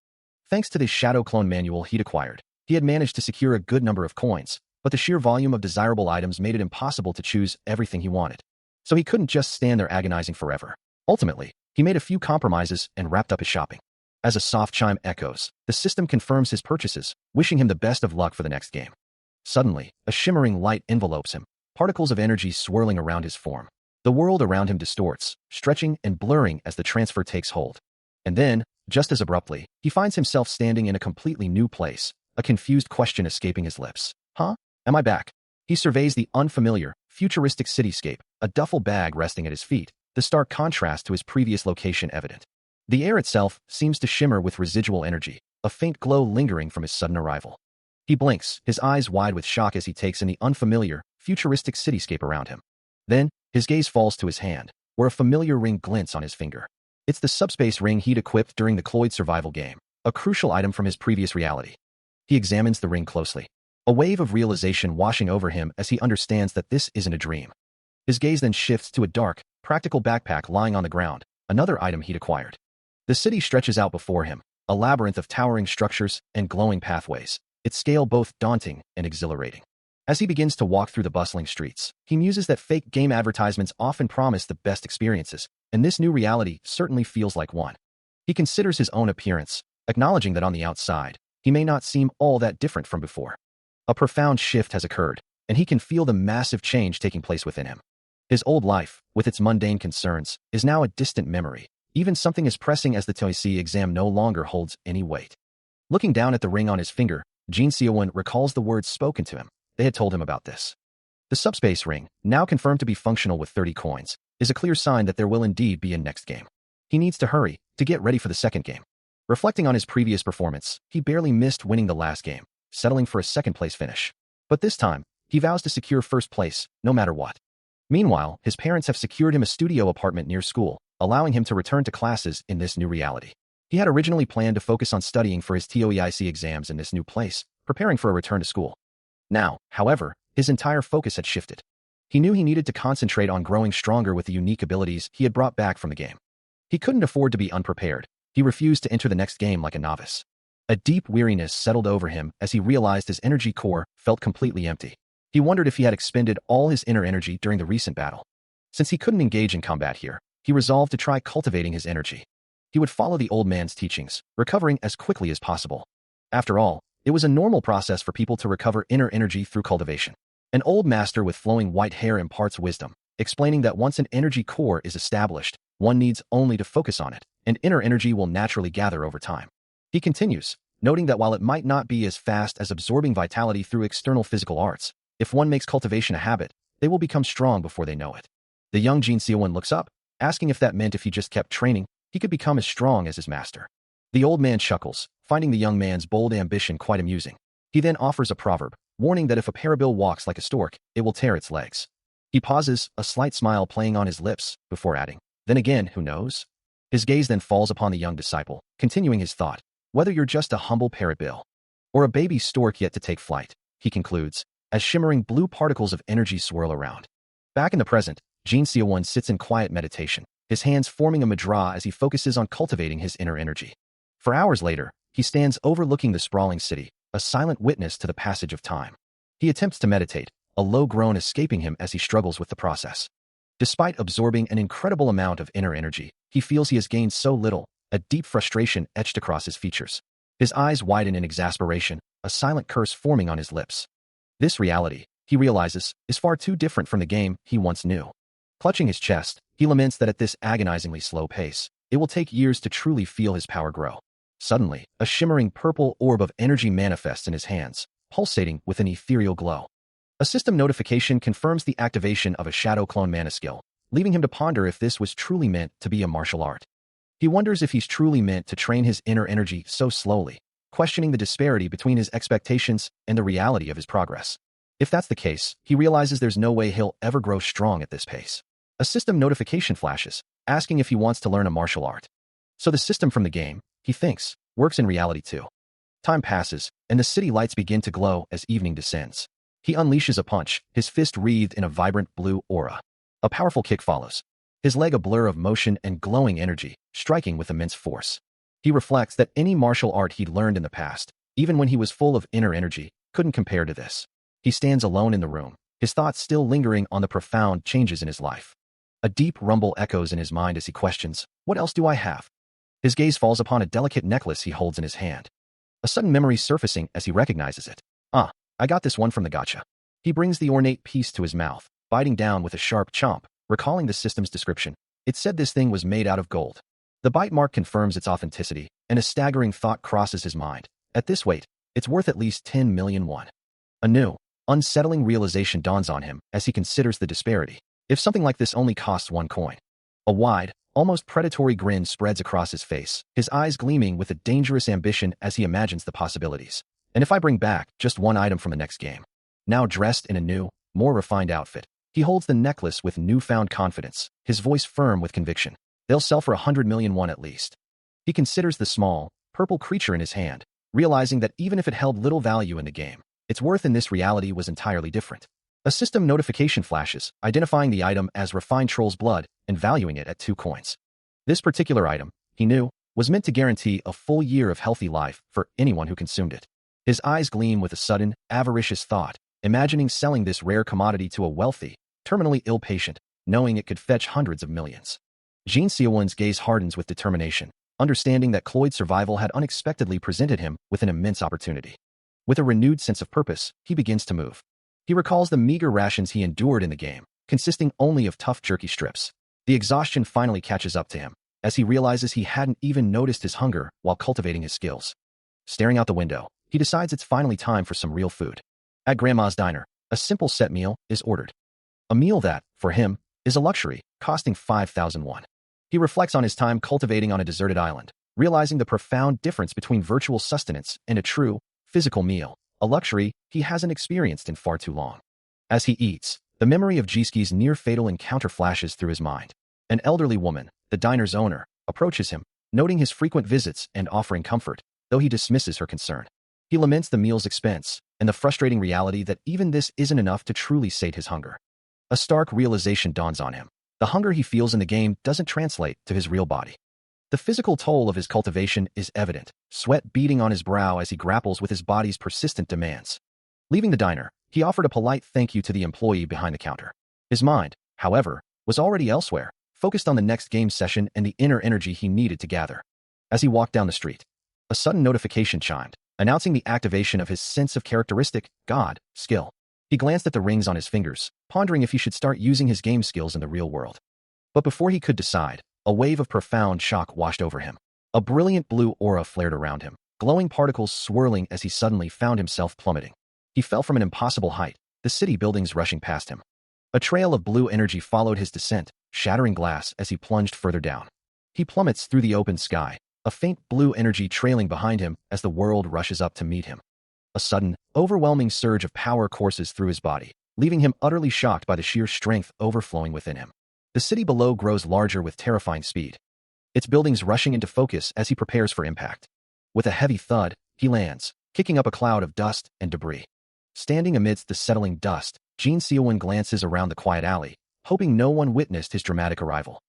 Thanks to the Shadow Clone manual he'd acquired, he had managed to secure a good number of coins, but the sheer volume of desirable items made it impossible to choose everything he wanted. So he couldn't just stand there agonizing forever. Ultimately, he made a few compromises and wrapped up his shopping. As a soft chime echoes, the system confirms his purchases, wishing him the best of luck for the next game. Suddenly, a shimmering light envelopes him, particles of energy swirling around his form. The world around him distorts, stretching and blurring as the transfer takes hold. And then, just as abruptly, he finds himself standing in a completely new place, a confused question escaping his lips. Huh? Am I back? He surveys the unfamiliar, futuristic cityscape, a duffel bag resting at his feet, the stark contrast to his previous location evident. The air itself seems to shimmer with residual energy, a faint glow lingering from his sudden arrival. He blinks, his eyes wide with shock as he takes in the unfamiliar, futuristic cityscape around him. Then, his gaze falls to his hand, where a familiar ring glints on his finger. It's the subspace ring he'd equipped during the Cloyd survival game, a crucial item from his previous reality. He examines the ring closely, a wave of realization washing over him as he understands that this isn't a dream. His gaze then shifts to a dark, practical backpack lying on the ground, another item he'd acquired. The city stretches out before him, a labyrinth of towering structures and glowing pathways, its scale both daunting and exhilarating. As he begins to walk through the bustling streets, he muses that fake game advertisements often promise the best experiences, and this new reality certainly feels like one. He considers his own appearance, acknowledging that on the outside, he may not seem all that different from before. A profound shift has occurred, and he can feel the massive change taking place within him. His old life, with its mundane concerns, is now a distant memory. Even something as pressing as the TOEIC exam no longer holds any weight. Looking down at the ring on his finger, Jin Seowon recalls the words spoken to him. They had told him about this. The subspace ring, now confirmed to be functional with 30 coins, is a clear sign that there will indeed be a next game. He needs to hurry to get ready for the second game. Reflecting on his previous performance, he barely missed winning the last game, settling for a second-place finish. But this time, he vows to secure first place, no matter what. Meanwhile, his parents have secured him a studio apartment near school, allowing him to return to classes in this new reality. He had originally planned to focus on studying for his TOEIC exams in this new place, preparing for a return to school. Now, however, his entire focus had shifted. He knew he needed to concentrate on growing stronger with the unique abilities he had brought back from the game. He couldn't afford to be unprepared. He refused to enter the next game like a novice. A deep weariness settled over him as he realized his energy core felt completely empty. He wondered if he had expended all his inner energy during the recent battle. Since he couldn't engage in combat here, he resolved to try cultivating his energy. He would follow the old man's teachings, recovering as quickly as possible. After all, it was a normal process for people to recover inner energy through cultivation. An old master with flowing white hair imparts wisdom, explaining that once an energy core is established, one needs only to focus on it, and inner energy will naturally gather over time. He continues, noting that while it might not be as fast as absorbing vitality through external physical arts, if one makes cultivation a habit, they will become strong before they know it. The young Jin Seowon looks up, asking if that meant if he just kept training, he could become as strong as his master. The old man chuckles, finding the young man's bold ambition quite amusing. He then offers a proverb, warning that if a parabil walks like a stork, it will tear its legs. He pauses, a slight smile playing on his lips, before adding, then again, who knows? His gaze then falls upon the young disciple, continuing his thought, whether you're just a humble parabil or a baby stork yet to take flight, he concludes, as shimmering blue particles of energy swirl around. Back in the present, Jin Seowon sits in quiet meditation, his hands forming a mudra as he focuses on cultivating his inner energy. For hours later, he stands overlooking the sprawling city, a silent witness to the passage of time. He attempts to meditate, a low groan escaping him as he struggles with the process. Despite absorbing an incredible amount of inner energy, he feels he has gained so little, a deep frustration etched across his features. His eyes widen in exasperation, a silent curse forming on his lips. This reality, he realizes, is far too different from the game he once knew. Clutching his chest, he laments that at this agonizingly slow pace, it will take years to truly feel his power grow. Suddenly, a shimmering purple orb of energy manifests in his hands, pulsating with an ethereal glow. A system notification confirms the activation of a shadow clone mana skill, leaving him to ponder if this was truly meant to be a martial art. He wonders if he's truly meant to train his inner energy so slowly, questioning the disparity between his expectations and the reality of his progress. If that's the case, he realizes there's no way he'll ever grow strong at this pace. A system notification flashes, asking if he wants to learn a martial art. So the system from the game, he thinks, works in reality too. Time passes, and the city lights begin to glow as evening descends. He unleashes a punch, his fist wreathed in a vibrant blue aura. A powerful kick follows, his leg a blur of motion and glowing energy, striking with immense force. He reflects that any martial art he'd learned in the past, even when he was full of inner energy, couldn't compare to this. He stands alone in the room, his thoughts still lingering on the profound changes in his life. A deep rumble echoes in his mind as he questions, what else do I have? His gaze falls upon a delicate necklace he holds in his hand. A sudden memory surfacing as he recognizes it. I got this one from the gacha. He brings the ornate piece to his mouth, biting down with a sharp chomp, recalling the system's description. It said this thing was made out of gold. The bite mark confirms its authenticity, and a staggering thought crosses his mind. At this weight, it's worth at least 10 million won. A new, unsettling realization dawns on him as he considers the disparity. If something like this only costs 1 coin. A wide, almost predatory grin spreads across his face, his eyes gleaming with a dangerous ambition as he imagines the possibilities. And if I bring back just one item from the next game? Now dressed in a new, more refined outfit, he holds the necklace with newfound confidence, his voice firm with conviction. They'll sell for 100 million won at least. He considers the small, purple creature in his hand, realizing that even if it held little value in the game, its worth in this reality was entirely different. A system notification flashes, identifying the item as refined troll's blood and valuing it at 2 coins. This particular item, he knew, was meant to guarantee a full year of healthy life for anyone who consumed it. His eyes gleam with a sudden, avaricious thought, imagining selling this rare commodity to a wealthy, terminally ill patient, knowing it could fetch hundreds of millions. Jin Seowon's gaze hardens with determination, understanding that Cloyd's survival had unexpectedly presented him with an immense opportunity. With a renewed sense of purpose, he begins to move. He recalls the meager rations he endured in the game, consisting only of tough jerky strips. The exhaustion finally catches up to him, as he realizes he hadn't even noticed his hunger while cultivating his skills. Staring out the window, he decides it's finally time for some real food. At Grandma's diner, a simple set meal is ordered. A meal that, for him, is a luxury, costing 5,000 won. He reflects on his time cultivating on a deserted island, realizing the profound difference between virtual sustenance and a true, physical meal, a luxury he hasn't experienced in far too long. As he eats, the memory of Jisuke's near-fatal encounter flashes through his mind. An elderly woman, the diner's owner, approaches him, noting his frequent visits and offering comfort, though he dismisses her concern. He laments the meal's expense and the frustrating reality that even this isn't enough to truly sate his hunger. A stark realization dawns on him. The hunger he feels in the game doesn't translate to his real body. The physical toll of his cultivation is evident, sweat beading on his brow as he grapples with his body's persistent demands. Leaving the diner, he offered a polite thank you to the employee behind the counter. His mind, however, was already elsewhere, focused on the next game session and the inner energy he needed to gather. As he walked down the street, a sudden notification chimed, announcing the activation of his sense of characteristic, God, skill. He glanced at the rings on his fingers, pondering if he should start using his game skills in the real world. But before he could decide, a wave of profound shock washed over him. A brilliant blue aura flared around him, glowing particles swirling as he suddenly found himself plummeting. He fell from an impossible height, the city buildings rushing past him. A trail of blue energy followed his descent, shattering glass as he plunged further down. He plummets through the open sky, a faint blue energy trailing behind him as the world rushes up to meet him. A sudden, overwhelming surge of power courses through his body, leaving him utterly shocked by the sheer strength overflowing within him. The city below grows larger with terrifying speed, its buildings rushing into focus as he prepares for impact. With a heavy thud, he lands, kicking up a cloud of dust and debris. Standing amidst the settling dust, Jin Seowon glances around the quiet alley, hoping no one witnessed his dramatic arrival.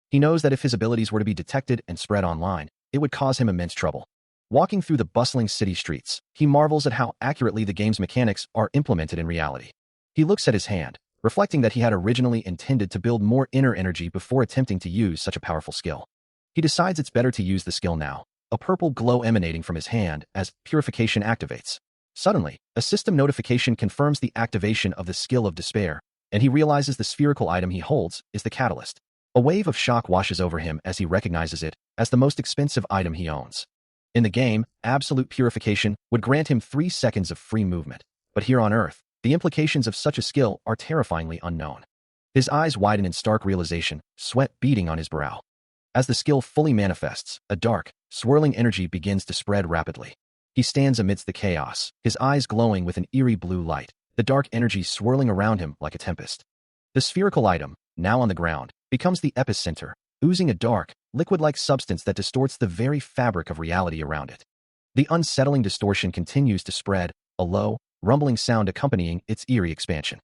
He knows that if his abilities were to be detected and spread online, it would cause him immense trouble. Walking through the bustling city streets, he marvels at how accurately the game's mechanics are implemented in reality. He looks at his hand, reflecting that he had originally intended to build more inner energy before attempting to use such a powerful skill. He decides it's better to use the skill now, a purple glow emanating from his hand as purification activates. Suddenly, a system notification confirms the activation of the skill of despair, and he realizes the spherical item he holds is the catalyst. A wave of shock washes over him as he recognizes it as the most expensive item he owns. In the game, absolute purification would grant him 3 seconds of free movement, but here on Earth, the implications of such a skill are terrifyingly unknown. His eyes widen in stark realization, sweat beading on his brow. As the skill fully manifests, a dark, swirling energy begins to spread rapidly. He stands amidst the chaos, his eyes glowing with an eerie blue light, the dark energy swirling around him like a tempest. The spherical item, now on the ground, becomes the epicenter, oozing a dark, liquid-like substance that distorts the very fabric of reality around it. The unsettling distortion continues to spread, a low, rumbling sound accompanying its eerie expansion.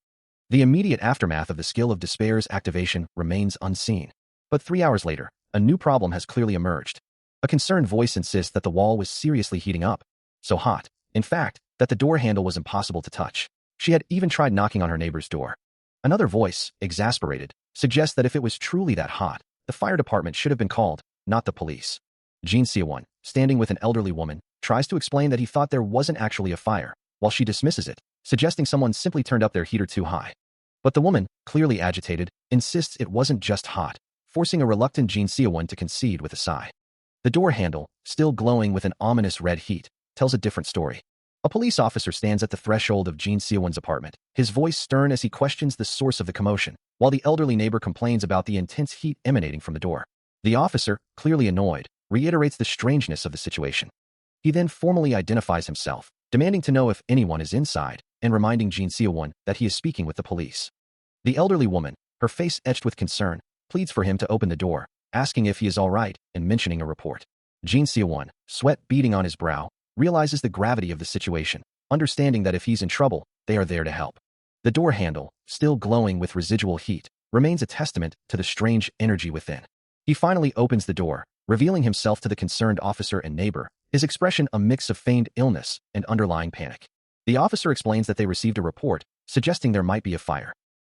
The immediate aftermath of the skill of despair's activation remains unseen. But 3 hours later, a new problem has clearly emerged. A concerned voice insists that the wall was seriously heating up. So hot, in fact, that the door handle was impossible to touch. She had even tried knocking on her neighbor's door. Another voice, exasperated, suggests that if it was truly that hot, the fire department should have been called, not the police. Jin Seowon, standing with an elderly woman, tries to explain that he thought there wasn't actually a fire, while she dismisses it, suggesting someone simply turned up their heater too high. But the woman, clearly agitated, insists it wasn't just hot, forcing a reluctant Jin Seowon to concede with a sigh. The door handle, still glowing with an ominous red heat, tells a different story. A police officer stands at the threshold of Jin Seowon's apartment, his voice stern as he questions the source of the commotion, while the elderly neighbor complains about the intense heat emanating from the door. The officer, clearly annoyed, reiterates the strangeness of the situation. He then formally identifies himself, demanding to know if anyone is inside, and reminding Jin Seowon that he is speaking with the police. The elderly woman, her face etched with concern, pleads for him to open the door, asking if he is all right and mentioning a report. Jin Seowon, sweat beading on his brow, realizes the gravity of the situation, understanding that if he's in trouble, they are there to help. The door handle, still glowing with residual heat, remains a testament to the strange energy within. He finally opens the door, revealing himself to the concerned officer and neighbor, his expression a mix of feigned illness and underlying panic. The officer explains that they received a report, suggesting there might be a fire.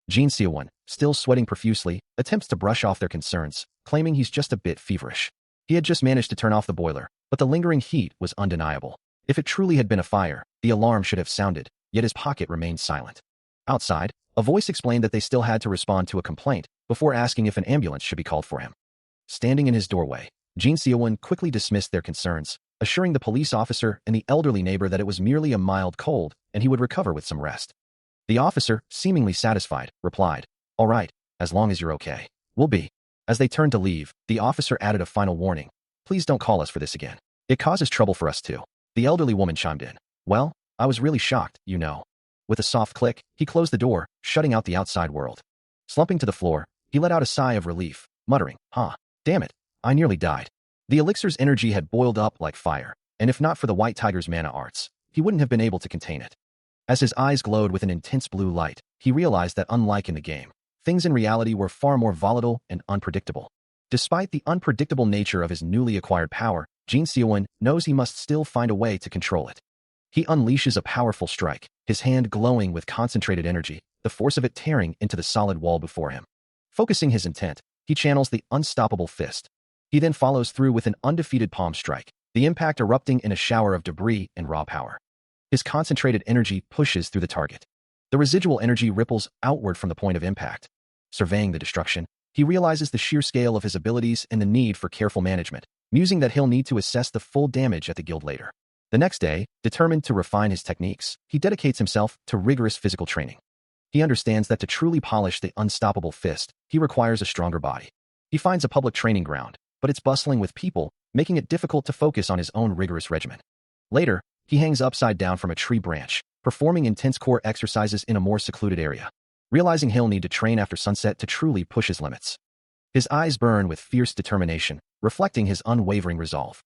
Jin Seowon, still sweating profusely, attempts to brush off their concerns, claiming he's just a bit feverish. He had just managed to turn off the boiler, but the lingering heat was undeniable. If it truly had been a fire, the alarm should have sounded, yet his pocket remained silent. Outside, a voice explained that they still had to respond to a complaint before asking if an ambulance should be called for him. Standing in his doorway, Jin Seowon quickly dismissed their concerns, assuring the police officer and the elderly neighbor that it was merely a mild cold and he would recover with some rest. The officer, seemingly satisfied, replied, "All right, as long as you're okay. We'll be." As they turned to leave, the officer added a final warning. Please don't call us for this again. It causes trouble for us too. The elderly woman chimed in. Well, I was really shocked, you know. With a soft click, he closed the door, shutting out the outside world. Slumping to the floor, he let out a sigh of relief, muttering, damn it, I nearly died. The elixir's energy had boiled up like fire, and if not for the White Tiger's mana arts, he wouldn't have been able to contain it. As his eyes glowed with an intense blue light, he realized that unlike in the game, things in reality were far more volatile and unpredictable. Despite the unpredictable nature of his newly acquired power, Jin Seowon knows he must still find a way to control it. He unleashes a powerful strike, his hand glowing with concentrated energy, the force of it tearing into the solid wall before him. Focusing his intent, he channels the unstoppable fist. He then follows through with an undefeated palm strike, the impact erupting in a shower of debris and raw power. His concentrated energy pushes through the target. The residual energy ripples outward from the point of impact. Surveying the destruction, he realizes the sheer scale of his abilities and the need for careful management, musing that he'll need to assess the full damage at the guild later. The next day, determined to refine his techniques, he dedicates himself to rigorous physical training. He understands that to truly polish the unstoppable fist, he requires a stronger body. He finds a public training ground, but it's bustling with people, making it difficult to focus on his own rigorous regimen. Later, he hangs upside down from a tree branch, performing intense core exercises in a more secluded area. Realizing he'll need to train after sunset to truly push his limits. His eyes burn with fierce determination, reflecting his unwavering resolve.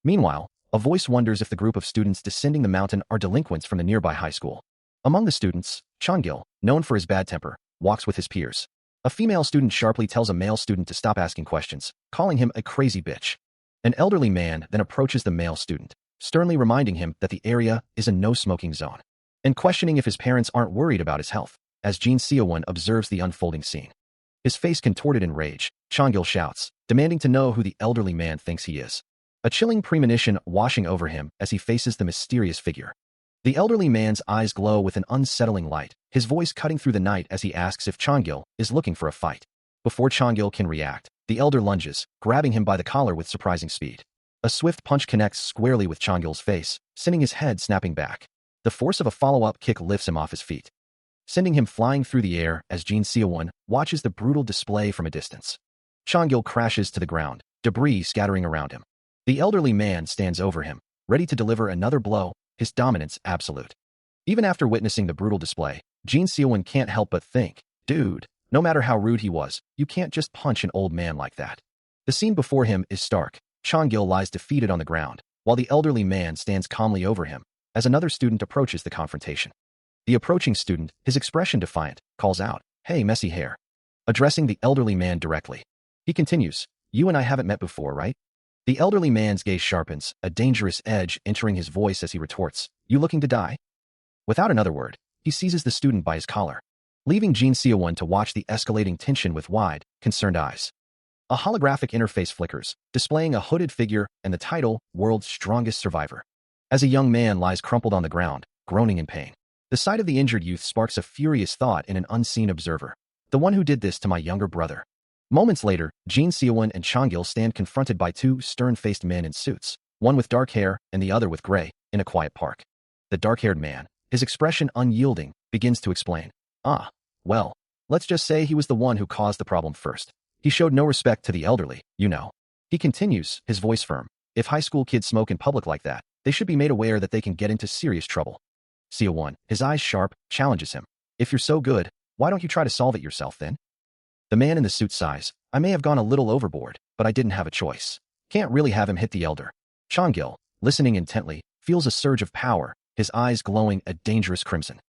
Meanwhile, a voice wonders if the group of students descending the mountain are delinquents from the nearby high school. Among the students, Changil, known for his bad temper, walks with his peers. A female student sharply tells a male student to stop asking questions, calling him a crazy bitch. An elderly man then approaches the male student, sternly reminding him that the area is a no-smoking zone, and questioning if his parents aren't worried about his health. As Jin Seowon observes the unfolding scene, his face contorted in rage, Changil shouts, demanding to know who the elderly man thinks he is. A chilling premonition washing over him as he faces the mysterious figure. The elderly man's eyes glow with an unsettling light, his voice cutting through the night as he asks if Changil is looking for a fight. Before Changil can react, the elder lunges, grabbing him by the collar with surprising speed. A swift punch connects squarely with Changil's face, sending his head snapping back. The force of a follow-up kick lifts him off his feet, sending him flying through the air as Jin Seowon watches the brutal display from a distance. Changil crashes to the ground, debris scattering around him. The elderly man stands over him, ready to deliver another blow, his dominance absolute. Even after witnessing the brutal display, Jin Seowon can't help but think, dude, no matter how rude he was, you can't just punch an old man like that. The scene before him is stark. Changil lies defeated on the ground, while the elderly man stands calmly over him, as another student approaches the confrontation. The approaching student, his expression defiant, calls out, "Hey, messy hair," addressing the elderly man directly. He continues, "You and I haven't met before, right?" The elderly man's gaze sharpens, a dangerous edge entering his voice as he retorts, "You looking to die?" Without another word, he seizes the student by his collar, leaving Jin Seowon to watch the escalating tension with wide, concerned eyes. A holographic interface flickers, displaying a hooded figure and the title, World's Strongest Survivor. As a young man lies crumpled on the ground, groaning in pain, the sight of the injured youth sparks a furious thought in an unseen observer. The one who did this to my younger brother. Moments later, Jin Seowon and Changil stand confronted by two stern-faced men in suits, one with dark hair and the other with gray, in a quiet park. The dark-haired man, his expression unyielding, begins to explain. Well, let's just say he was the one who caused the problem first. He showed no respect to the elderly, you know. He continues, his voice firm. If high school kids smoke in public like that, they should be made aware that they can get into serious trouble. Seowon, his eyes sharp, challenges him. If you're so good, why don't you try to solve it yourself then? The man in the suit sighs. I may have gone a little overboard, but I didn't have a choice. Can't really have him hit the elder. Changil, listening intently, feels a surge of power, his eyes glowing a dangerous crimson.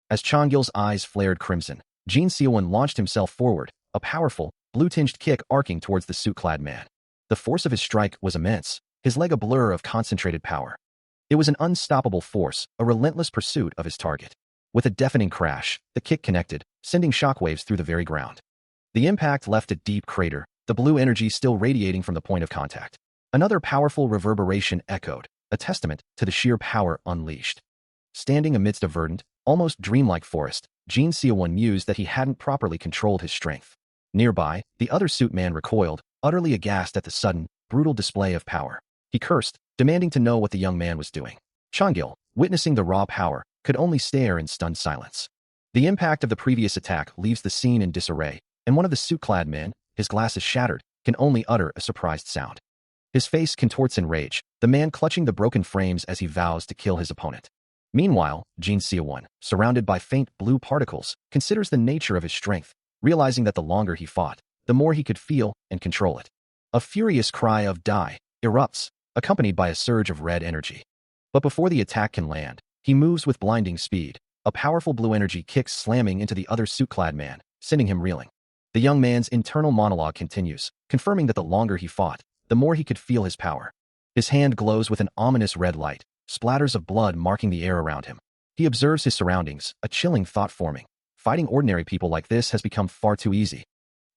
As Changil's eyes flared crimson, Jin Seowon launched himself forward, a powerful, blue-tinged kick arcing towards the suit-clad man. The force of his strike was immense, his leg a blur of concentrated power. It was an unstoppable force, a relentless pursuit of his target. With a deafening crash, the kick connected, sending shockwaves through the very ground. The impact left a deep crater, the blue energy still radiating from the point of contact. Another powerful reverberation echoed, a testament to the sheer power unleashed. Standing amidst a verdant, almost dreamlike forest, Jin Seowon mused that he hadn't properly controlled his strength. Nearby, the other suit man recoiled, utterly aghast at the sudden, brutal display of power. He cursed, demanding to know what the young man was doing. Changil, witnessing the raw power, could only stare in stunned silence. The impact of the previous attack leaves the scene in disarray, and one of the suit-clad men, his glasses shattered, can only utter a surprised sound. His face contorts in rage, the man clutching the broken frames as he vows to kill his opponent. Meanwhile, Jin Se-won, surrounded by faint blue particles, considers the nature of his strength, realizing that the longer he fought, the more he could feel and control it. A furious cry of "die" erupts, accompanied by a surge of red energy. But before the attack can land, he moves with blinding speed, a powerful blue energy kick slamming into the other suit-clad man, sending him reeling. The young man's internal monologue continues, confirming that the longer he fought, the more he could feel his power. His hand glows with an ominous red light, splatters of blood marking the air around him. He observes his surroundings, a chilling thought forming. Fighting ordinary people like this has become far too easy.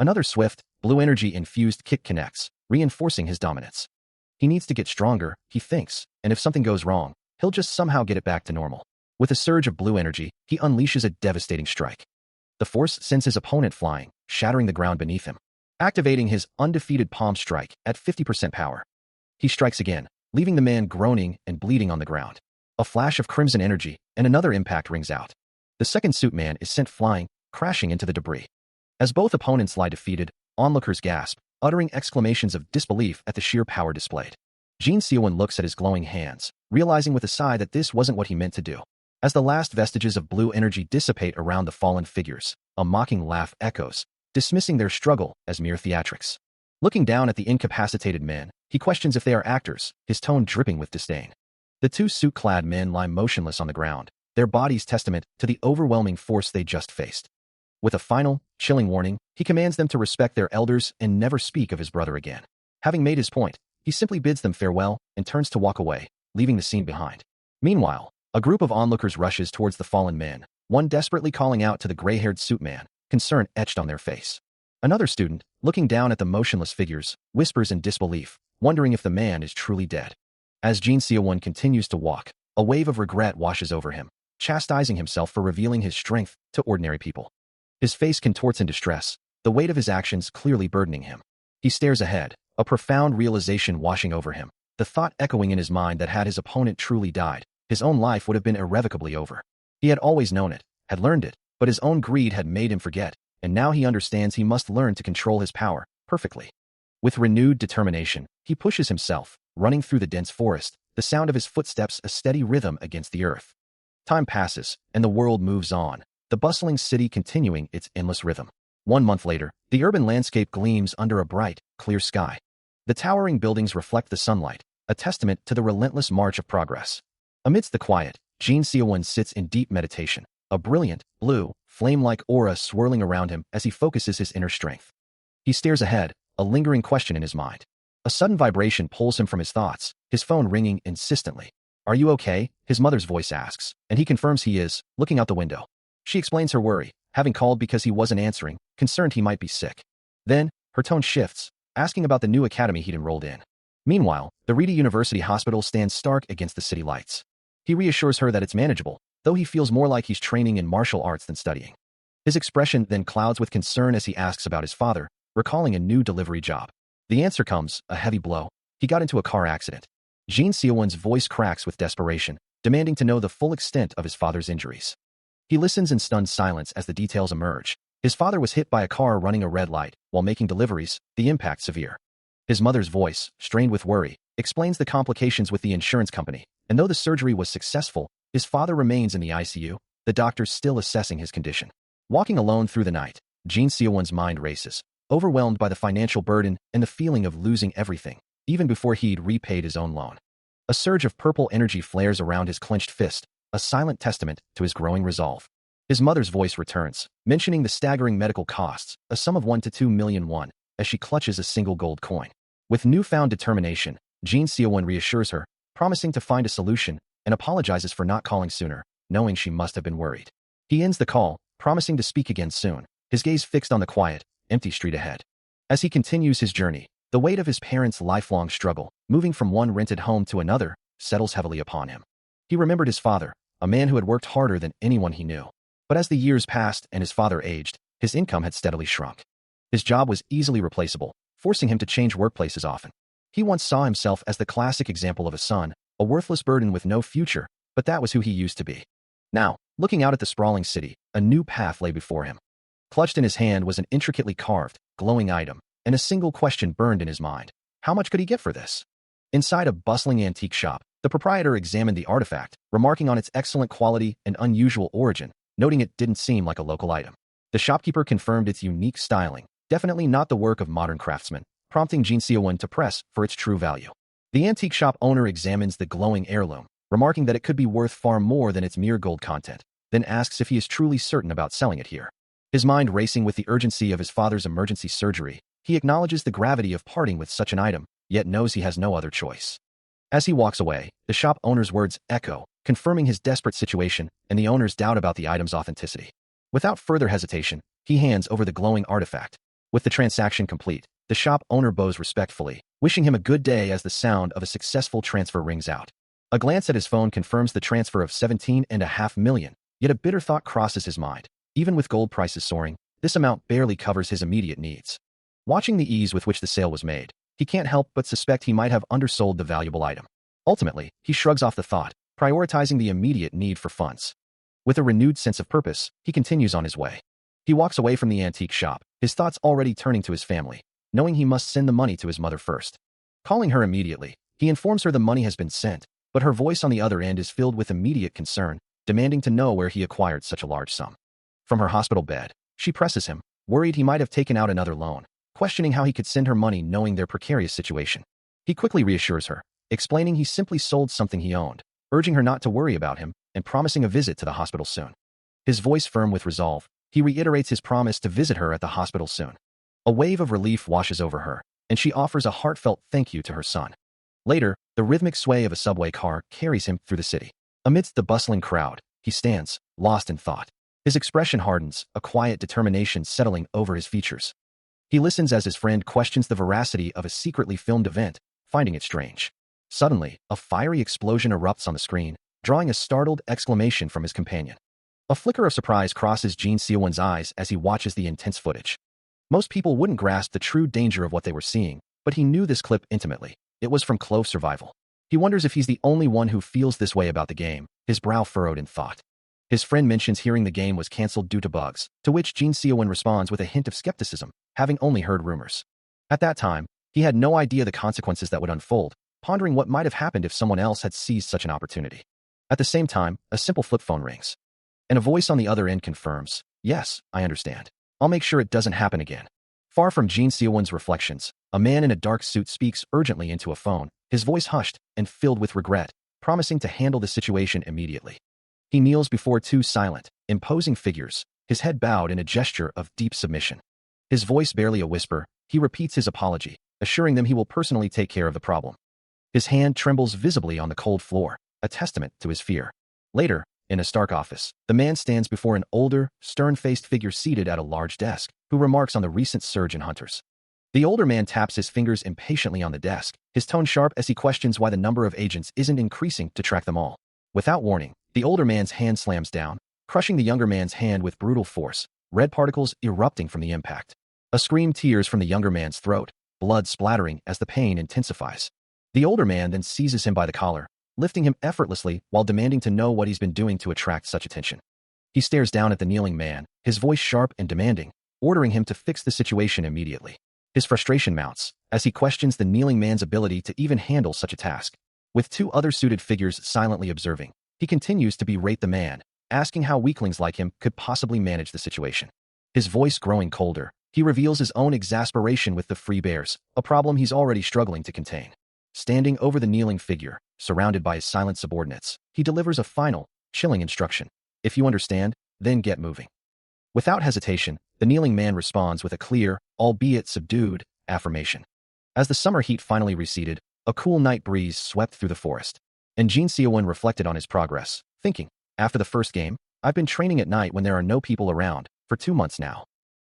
Another swift, blue energy-infused kick connects, reinforcing his dominance. He needs to get stronger, he thinks, and if something goes wrong, he'll just somehow get it back to normal. With a surge of blue energy, he unleashes a devastating strike. The force sends his opponent flying, shattering the ground beneath him, activating his undefeated palm strike at 50% power. He strikes again, leaving the man groaning and bleeding on the ground. A flash of crimson energy, and another impact rings out. The second suit man is sent flying, crashing into the debris. As both opponents lie defeated, onlookers gasp, uttering exclamations of disbelief at the sheer power displayed. Jin Se-won looks at his glowing hands, realizing with a sigh that this wasn't what he meant to do. As the last vestiges of blue energy dissipate around the fallen figures, a mocking laugh echoes, dismissing their struggle as mere theatrics. Looking down at the incapacitated men, he questions if they are actors, his tone dripping with disdain. The two suit-clad men lie motionless on the ground, their bodies testament to the overwhelming force they just faced. With a final, chilling warning, he commands them to respect their elders and never speak of his brother again. Having made his point, he simply bids them farewell and turns to walk away, leaving the scene behind. Meanwhile, a group of onlookers rushes towards the fallen men, one desperately calling out to the gray-haired suit man, concern etched on their face. Another student, looking down at the motionless figures, whispers in disbelief, wondering if the man is truly dead. As Jin Se-won continues to walk, a wave of regret washes over him, chastising himself for revealing his strength to ordinary people. His face contorts in distress, the weight of his actions clearly burdening him. He stares ahead, a profound realization washing over him, the thought echoing in his mind that had his opponent truly died, his own life would have been irrevocably over. He had always known it, had learned it, but his own greed had made him forget, and now he understands he must learn to control his power perfectly. With renewed determination, he pushes himself, running through the dense forest, the sound of his footsteps a steady rhythm against the earth. Time passes, and the world moves on, the bustling city continuing its endless rhythm. 1 month later, the urban landscape gleams under a bright, clear sky. The towering buildings reflect the sunlight, a testament to the relentless march of progress. Amidst the quiet, Jin Se-won sits in deep meditation, a brilliant, blue, flame-like aura swirling around him as he focuses his inner strength. He stares ahead, a lingering question in his mind. A sudden vibration pulls him from his thoughts, his phone ringing insistently. "Are you okay?" his mother's voice asks, and he confirms he is, looking out the window. She explains her worry, having called because he wasn't answering, concerned he might be sick. Then, her tone shifts, asking about the new academy he'd enrolled in. Meanwhile, the Rita University Hospital stands stark against the city lights. He reassures her that it's manageable, though he feels more like he's training in martial arts than studying. His expression then clouds with concern as he asks about his father, recalling a new delivery job. The answer comes, a heavy blow. He got into a car accident. Jin Se-won's voice cracks with desperation, demanding to know the full extent of his father's injuries. He listens in stunned silence as the details emerge. His father was hit by a car running a red light while making deliveries, the impact severe. His mother's voice, strained with worry, explains the complications with the insurance company, and though the surgery was successful, his father remains in the ICU, the doctors still assessing his condition. Walking alone through the night, Jin Se-won's mind races, overwhelmed by the financial burden and the feeling of losing everything, even before he'd repaid his own loan. A surge of purple energy flares around his clenched fist, a silent testament to his growing resolve. His mother's voice returns, mentioning the staggering medical costs, a sum of 1 to 2 million won, as she clutches a single gold coin. With newfound determination, Jin Se-won reassures her, promising to find a solution, and apologizes for not calling sooner, knowing she must have been worried. He ends the call, promising to speak again soon, his gaze fixed on the quiet, empty street ahead. As he continues his journey, the weight of his parents' lifelong struggle, moving from one rented home to another, settles heavily upon him. He remembered his father, a man who had worked harder than anyone he knew. But as the years passed and his father aged, his income had steadily shrunk. His job was easily replaceable, forcing him to change workplaces often. He once saw himself as the classic example of a son, a worthless burden with no future, but that was who he used to be. Now, looking out at the sprawling city, a new path lay before him. Clutched in his hand was an intricately carved, glowing item, and a single question burned in his mind. How much could he get for this? Inside a bustling antique shop, the proprietor examined the artifact, remarking on its excellent quality and unusual origin, noting it didn't seem like a local item. The shopkeeper confirmed its unique styling, definitely not the work of modern craftsmen, prompting Jin Seowon to press for its true value. The antique shop owner examines the glowing heirloom, remarking that it could be worth far more than its mere gold content, then asks if he is truly certain about selling it here. His mind racing with the urgency of his father's emergency surgery, he acknowledges the gravity of parting with such an item, yet knows he has no other choice. As he walks away, the shop owner's words echo, confirming his desperate situation and the owner's doubt about the item's authenticity. Without further hesitation, he hands over the glowing artifact. With the transaction complete, the shop owner bows respectfully, wishing him a good day as the sound of a successful transfer rings out. A glance at his phone confirms the transfer of 17.5 million, yet a bitter thought crosses his mind. Even with gold prices soaring, this amount barely covers his immediate needs. Watching the ease with which the sale was made, he can't help but suspect he might have undersold the valuable item. Ultimately, he shrugs off the thought, prioritizing the immediate need for funds. With a renewed sense of purpose, he continues on his way. He walks away from the antique shop, his thoughts already turning to his family, knowing he must send the money to his mother first. Calling her immediately, he informs her the money has been sent, but her voice on the other end is filled with immediate concern, demanding to know where he acquired such a large sum. From her hospital bed, she presses him, worried he might have taken out another loan, questioning how he could send her money knowing their precarious situation. He quickly reassures her, explaining he simply sold something he owned, urging her not to worry about him, and promising a visit to the hospital soon. His voice firm with resolve, he reiterates his promise to visit her at the hospital soon. A wave of relief washes over her, and she offers a heartfelt thank you to her son. Later, the rhythmic sway of a subway car carries him through the city. Amidst the bustling crowd, he stands, lost in thought. His expression hardens, a quiet determination settling over his features. He listens as his friend questions the veracity of a secretly filmed event, finding it strange. Suddenly, a fiery explosion erupts on the screen, drawing a startled exclamation from his companion. A flicker of surprise crosses Jin Seowon's eyes as he watches the intense footage. Most people wouldn't grasp the true danger of what they were seeing, but he knew this clip intimately. It was from Clove Survival. He wonders if he's the only one who feels this way about the game, his brow furrowed in thought. His friend mentions hearing the game was cancelled due to bugs, to which Jin Seowon responds with a hint of skepticism, having only heard rumors. At that time, he had no idea the consequences that would unfold, pondering what might have happened if someone else had seized such an opportunity. At the same time, a simple flip phone rings. And a voice on the other end confirms, "Yes, I understand. I'll make sure it doesn't happen again." Far from Jin Seowon's reflections, a man in a dark suit speaks urgently into a phone, his voice hushed and filled with regret, promising to handle the situation immediately. He kneels before two silent, imposing figures, his head bowed in a gesture of deep submission. His voice barely a whisper, he repeats his apology, assuring them he will personally take care of the problem. His hand trembles visibly on the cold floor, a testament to his fear. Later, in a stark office, the man stands before an older, stern-faced figure seated at a large desk, who remarks on the recent surge in hunters. The older man taps his fingers impatiently on the desk, his tone sharp as he questions why the number of agents isn't increasing to track them all. Without warning, the older man's hand slams down, crushing the younger man's hand with brutal force, red particles erupting from the impact. A scream tears from the younger man's throat, blood splattering as the pain intensifies. The older man then seizes him by the collar, lifting him effortlessly while demanding to know what he's been doing to attract such attention. He stares down at the kneeling man, his voice sharp and demanding, ordering him to fix the situation immediately. His frustration mounts as he questions the kneeling man's ability to even handle such a task. With two other suited figures silently observing, he continues to berate the man, asking how weaklings like him could possibly manage the situation. His voice growing colder, he reveals his own exasperation with the free bears, a problem he's already struggling to contain. Standing over the kneeling figure, surrounded by his silent subordinates, he delivers a final, chilling instruction. "If you understand, then get moving." Without hesitation, the kneeling man responds with a clear, albeit subdued, affirmation. As the summer heat finally receded, a cool night breeze swept through the forest. And Jin Seowon reflected on his progress, thinking, "After the first game, I've been training at night when there are no people around, for 2 months now."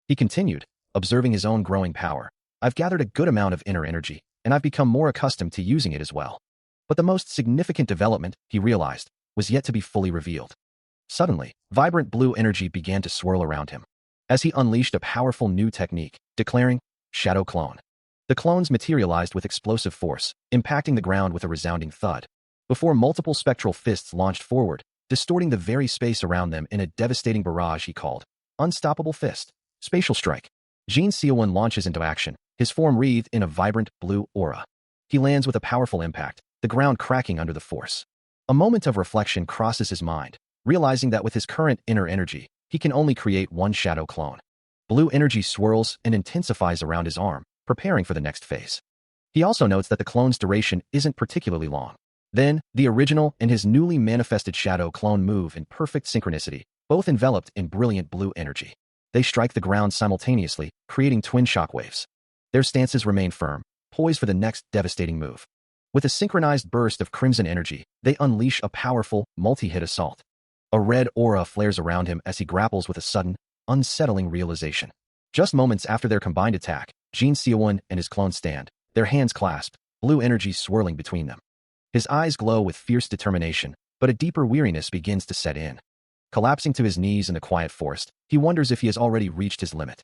He continued, observing his own growing power. "I've gathered a good amount of inner energy, and I've become more accustomed to using it as well." But the most significant development, he realized, was yet to be fully revealed. Suddenly, vibrant blue energy began to swirl around him, as he unleashed a powerful new technique, declaring, "Shadow Clone." The clones materialized with explosive force, impacting the ground with a resounding thud, before multiple spectral fists launched forward, distorting the very space around them in a devastating barrage he called Unstoppable Fist. Spatial Strike. Jin Seowon launches into action, his form wreathed in a vibrant blue aura. He lands with a powerful impact, the ground cracking under the force. A moment of reflection crosses his mind, realizing that with his current inner energy, he can only create one shadow clone. Blue energy swirls and intensifies around his arm, preparing for the next phase. He also notes that the clone's duration isn't particularly long. Then, the original and his newly manifested shadow clone move in perfect synchronicity, both enveloped in brilliant blue energy. They strike the ground simultaneously, creating twin shockwaves. Their stances remain firm, poised for the next devastating move. With a synchronized burst of crimson energy, they unleash a powerful, multi-hit assault. A red aura flares around him as he grapples with a sudden, unsettling realization. Just moments after their combined attack, Jin Seowon and his clone stand, their hands clasped, blue energy swirling between them. His eyes glow with fierce determination, but a deeper weariness begins to set in. Collapsing to his knees in the quiet forest, he wonders if he has already reached his limit.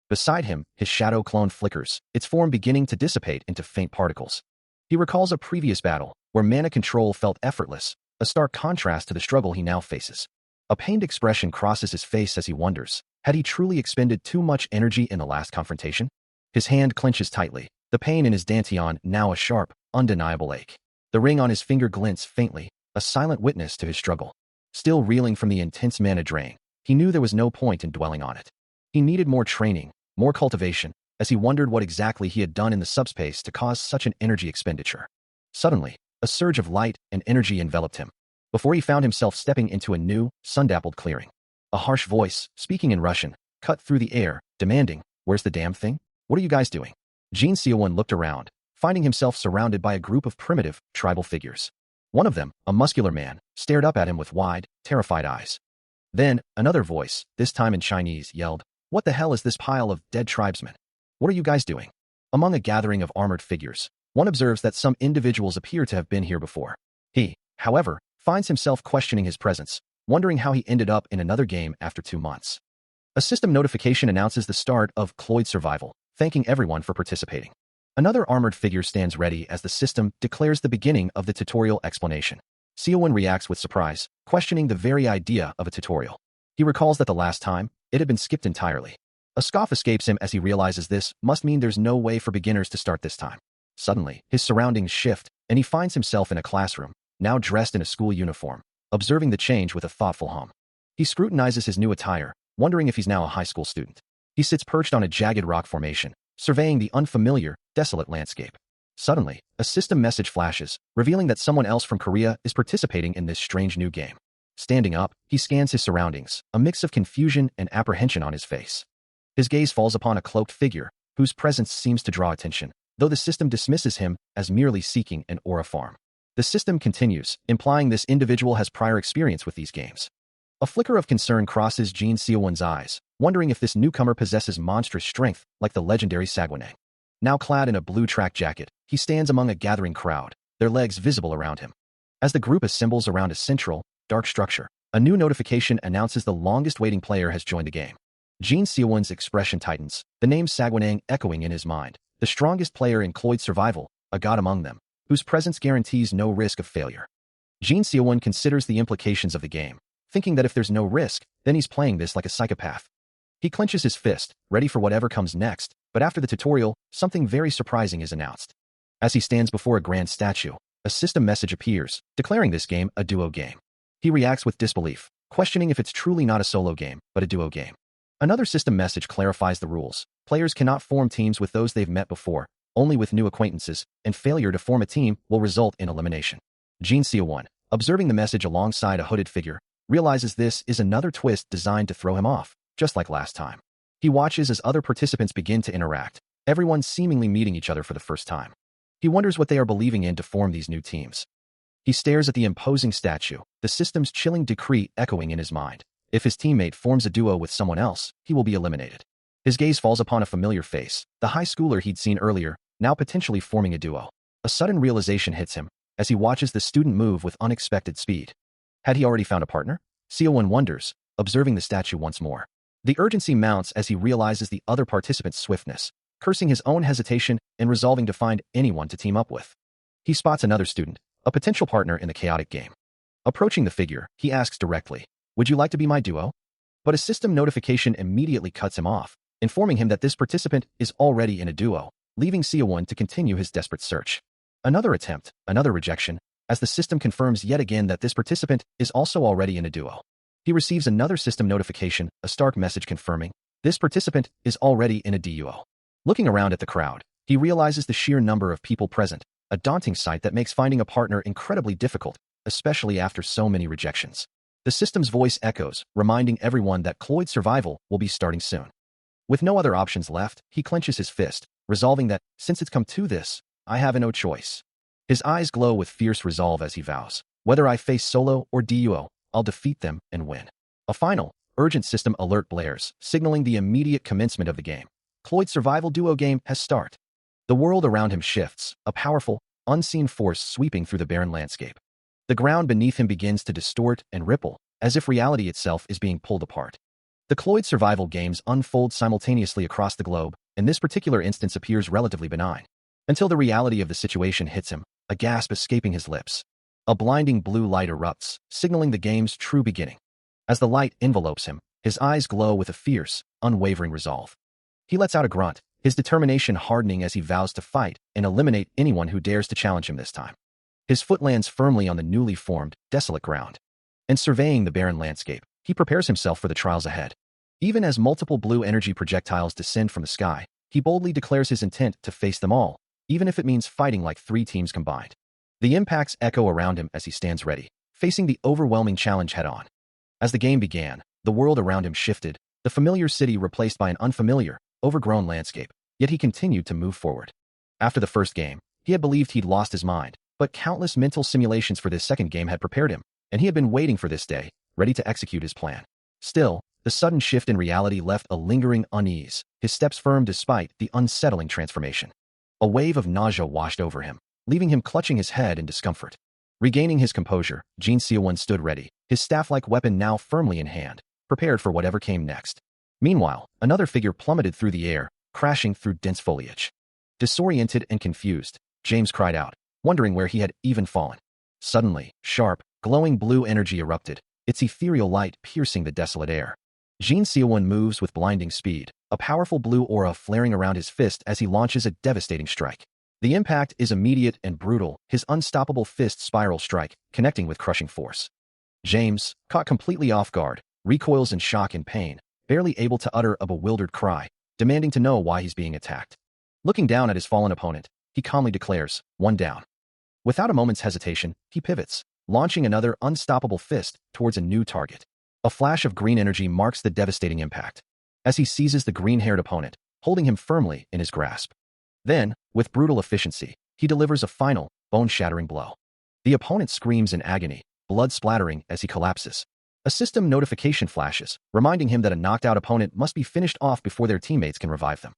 Beside him, his shadow clone flickers, its form beginning to dissipate into faint particles. He recalls a previous battle, where mana control felt effortless, a stark contrast to the struggle he now faces. A pained expression crosses his face as he wonders, had he truly expended too much energy in the last confrontation? His hand clenches tightly, the pain in his dantian now a sharp, undeniable ache. The ring on his finger glints faintly, a silent witness to his struggle. Still reeling from the intense mana drain, he knew there was no point in dwelling on it. He needed more training, more cultivation, as he wondered what exactly he had done in the subspace to cause such an energy expenditure. Suddenly, a surge of light and energy enveloped him, before he found himself stepping into a new, sun-dappled clearing. A harsh voice, speaking in Russian, cut through the air, demanding, "Where's the damn thing? What are you guys doing?" Jin Seowon looked around, finding himself surrounded by a group of primitive, tribal figures. One of them, a muscular man, stared up at him with wide, terrified eyes. Then, another voice, this time in Chinese, yelled, "What the hell is this pile of dead tribesmen? What are you guys doing?" Among a gathering of armored figures, one observes that some individuals appear to have been here before. He, however, finds himself questioning his presence, wondering how he ended up in another game after 2 months. A system notification announces the start of Cloyd Survival, thanking everyone for participating. Another armored figure stands ready as the system declares the beginning of the tutorial explanation. Seowon reacts with surprise, questioning the very idea of a tutorial. He recalls that the last time, it had been skipped entirely. A scoff escapes him as he realizes this must mean there's no way for beginners to start this time. Suddenly, his surroundings shift, and he finds himself in a classroom, now dressed in a school uniform, observing the change with a thoughtful hum. He scrutinizes his new attire, wondering if he's now a high school student. He sits perched on a jagged rock formation, surveying the unfamiliar, desolate landscape. Suddenly, a system message flashes, revealing that someone else from Korea is participating in this strange new game. Standing up, he scans his surroundings, a mix of confusion and apprehension on his face. His gaze falls upon a cloaked figure, whose presence seems to draw attention, though the system dismisses him as merely seeking an aura farm. The system continues, implying this individual has prior experience with these games. A flicker of concern crosses Jin Seowon's eyes, wondering if this newcomer possesses monstrous strength like the legendary Sagwanang. Now clad in a blue track jacket, he stands among a gathering crowd, their legs visible around him. As the group assembles around a central, dark structure, a new notification announces the longest-waiting player has joined the game. Jin Seowon's expression tightens, the name Sagwanang echoing in his mind, the strongest player in Cloyd Survival, a god among them, whose presence guarantees no risk of failure. Jin Seowon considers the implications of the game, thinking that if there's no risk, then he's playing this like a psychopath. He clenches his fist, ready for whatever comes next, but after the tutorial, something very surprising is announced. As he stands before a grand statue, a system message appears, declaring this game a duo game. He reacts with disbelief, questioning if it's truly not a solo game, but a duo game. Another system message clarifies the rules. Players cannot form teams with those they've met before, only with new acquaintances, and failure to form a team will result in elimination. Jin Seowon, observing the message alongside a hooded figure, realizes this is another twist designed to throw him off, just like last time. He watches as other participants begin to interact, everyone seemingly meeting each other for the first time. He wonders what they are believing in to form these new teams. He stares at the imposing statue, the system's chilling decree echoing in his mind. If his teammate forms a duo with someone else, he will be eliminated. His gaze falls upon a familiar face, the high schooler he'd seen earlier, now potentially forming a duo. A sudden realization hits him, as he watches the student move with unexpected speed. Had he already found a partner? Seowon wonders, observing the statue once more. The urgency mounts as he realizes the other participant's swiftness, cursing his own hesitation and resolving to find anyone to team up with. He spots another student, a potential partner in the chaotic game. Approaching the figure, he asks directly, "Would you like to be my duo?" But a system notification immediately cuts him off, informing him that this participant is already in a duo, leaving Siowon to continue his desperate search. Another attempt, another rejection, as the system confirms yet again that this participant is also already in a duo. He receives another system notification, a stark message confirming this participant is already in a duo. Looking around at the crowd, he realizes the sheer number of people present, a daunting sight that makes finding a partner incredibly difficult, especially after so many rejections. The system's voice echoes, reminding everyone that Cloyd's survival will be starting soon. With no other options left, he clenches his fist, resolving that, since it's come to this, I have no choice. His eyes glow with fierce resolve as he vows, whether I face solo or duo, I'll defeat them and win. A final, urgent system alert blares, signaling the immediate commencement of the game. Cloyd's survival duo game has started. The world around him shifts, a powerful, unseen force sweeping through the barren landscape. The ground beneath him begins to distort and ripple, as if reality itself is being pulled apart. The Cloyd survival games unfold simultaneously across the globe, and this particular instance appears relatively benign. Until the reality of the situation hits him, a gasp escaping his lips. A blinding blue light erupts, signaling the game's true beginning. As the light envelopes him, his eyes glow with a fierce, unwavering resolve. He lets out a grunt, his determination hardening as he vows to fight and eliminate anyone who dares to challenge him this time. His foot lands firmly on the newly formed, desolate ground. And surveying the barren landscape, he prepares himself for the trials ahead. Even as multiple blue energy projectiles descend from the sky, he boldly declares his intent to face them all, even if it means fighting like 3 teams combined. The impacts echo around him as he stands ready, facing the overwhelming challenge head-on. As the game began, the world around him shifted, the familiar city replaced by an unfamiliar, overgrown landscape, yet he continued to move forward. After the first game, he had believed he'd lost his mind, but countless mental simulations for this second game had prepared him, and he had been waiting for this day, ready to execute his plan. Still, the sudden shift in reality left a lingering unease, his steps firm despite the unsettling transformation. A wave of nausea washed over him, leaving him clutching his head in discomfort. Regaining his composure, Jin Seowon stood ready, his staff-like weapon now firmly in hand, prepared for whatever came next. Meanwhile, another figure plummeted through the air, crashing through dense foliage. Disoriented and confused, James cried out, wondering where he had even fallen. Suddenly, sharp, glowing blue energy erupted, its ethereal light piercing the desolate air. Jin Seowon moves with blinding speed, a powerful blue aura flaring around his fist as he launches a devastating strike. The impact is immediate and brutal, his unstoppable fist spiral strike, connecting with crushing force. James, caught completely off guard, recoils in shock and pain, barely able to utter a bewildered cry, demanding to know why he's being attacked. Looking down at his fallen opponent, he calmly declares, "One down." Without a moment's hesitation, he pivots, launching another unstoppable fist towards a new target. A flash of green energy marks the devastating impact, as he seizes the green-haired opponent, holding him firmly in his grasp. Then, with brutal efficiency, he delivers a final, bone-shattering blow. The opponent screams in agony, blood splattering as he collapses. A system notification flashes, reminding him that a knocked-out opponent must be finished off before their teammates can revive them.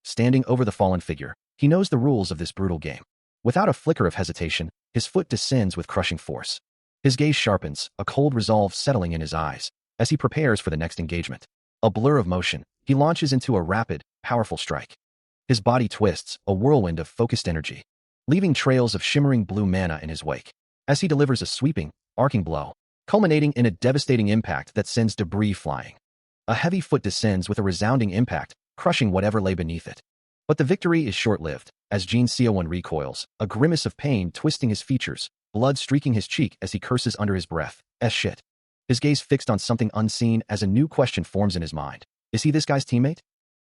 Standing over the fallen figure, he knows the rules of this brutal game. Without a flicker of hesitation, his foot descends with crushing force. His gaze sharpens, a cold resolve settling in his eyes, as he prepares for the next engagement. A blur of motion, he launches into a rapid, powerful strike. His body twists, a whirlwind of focused energy, leaving trails of shimmering blue mana in his wake, as he delivers a sweeping, arcing blow, culminating in a devastating impact that sends debris flying. A heavy foot descends with a resounding impact, crushing whatever lay beneath it. But the victory is short-lived, as Jin Seowon recoils, a grimace of pain twisting his features, blood streaking his cheek as he curses under his breath, shit. His gaze fixed on something unseen as a new question forms in his mind. Is he this guy's teammate?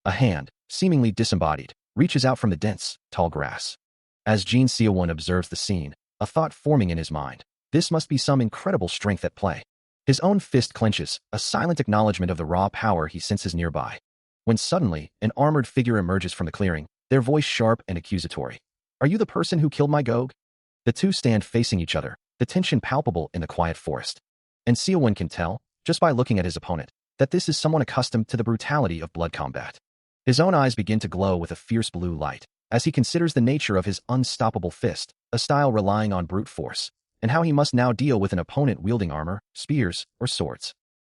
A hand, seemingly disembodied, reaches out from the dense, tall grass. As Jin Seowon observes the scene, a thought forming in his mind. This must be some incredible strength at play. His own fist clenches, a silent acknowledgement of the raw power he senses nearby. When suddenly, an armored figure emerges from the clearing, their voice sharp and accusatory. Are you the person who killed my Gog? The two stand facing each other, the tension palpable in the quiet forest. And Seowon can tell, just by looking at his opponent, that this is someone accustomed to the brutality of blood combat. His own eyes begin to glow with a fierce blue light, as he considers the nature of his unstoppable fist, a style relying on brute force, and how he must now deal with an opponent wielding armor, spears, or swords.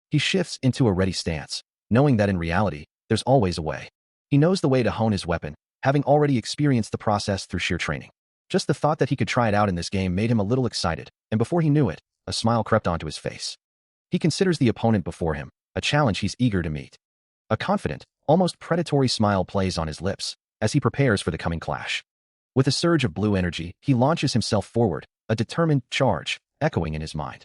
He shifts into a ready stance, knowing that in reality, there's always a way. He knows the way to hone his weapon, having already experienced the process through sheer training. Just the thought that he could try it out in this game made him a little excited, and before he knew it, a smile crept onto his face. He considers the opponent before him, a challenge he's eager to meet. A confident, almost predatory smile plays on his lips, as he prepares for the coming clash. With a surge of blue energy, he launches himself forward, a determined charge, echoing in his mind.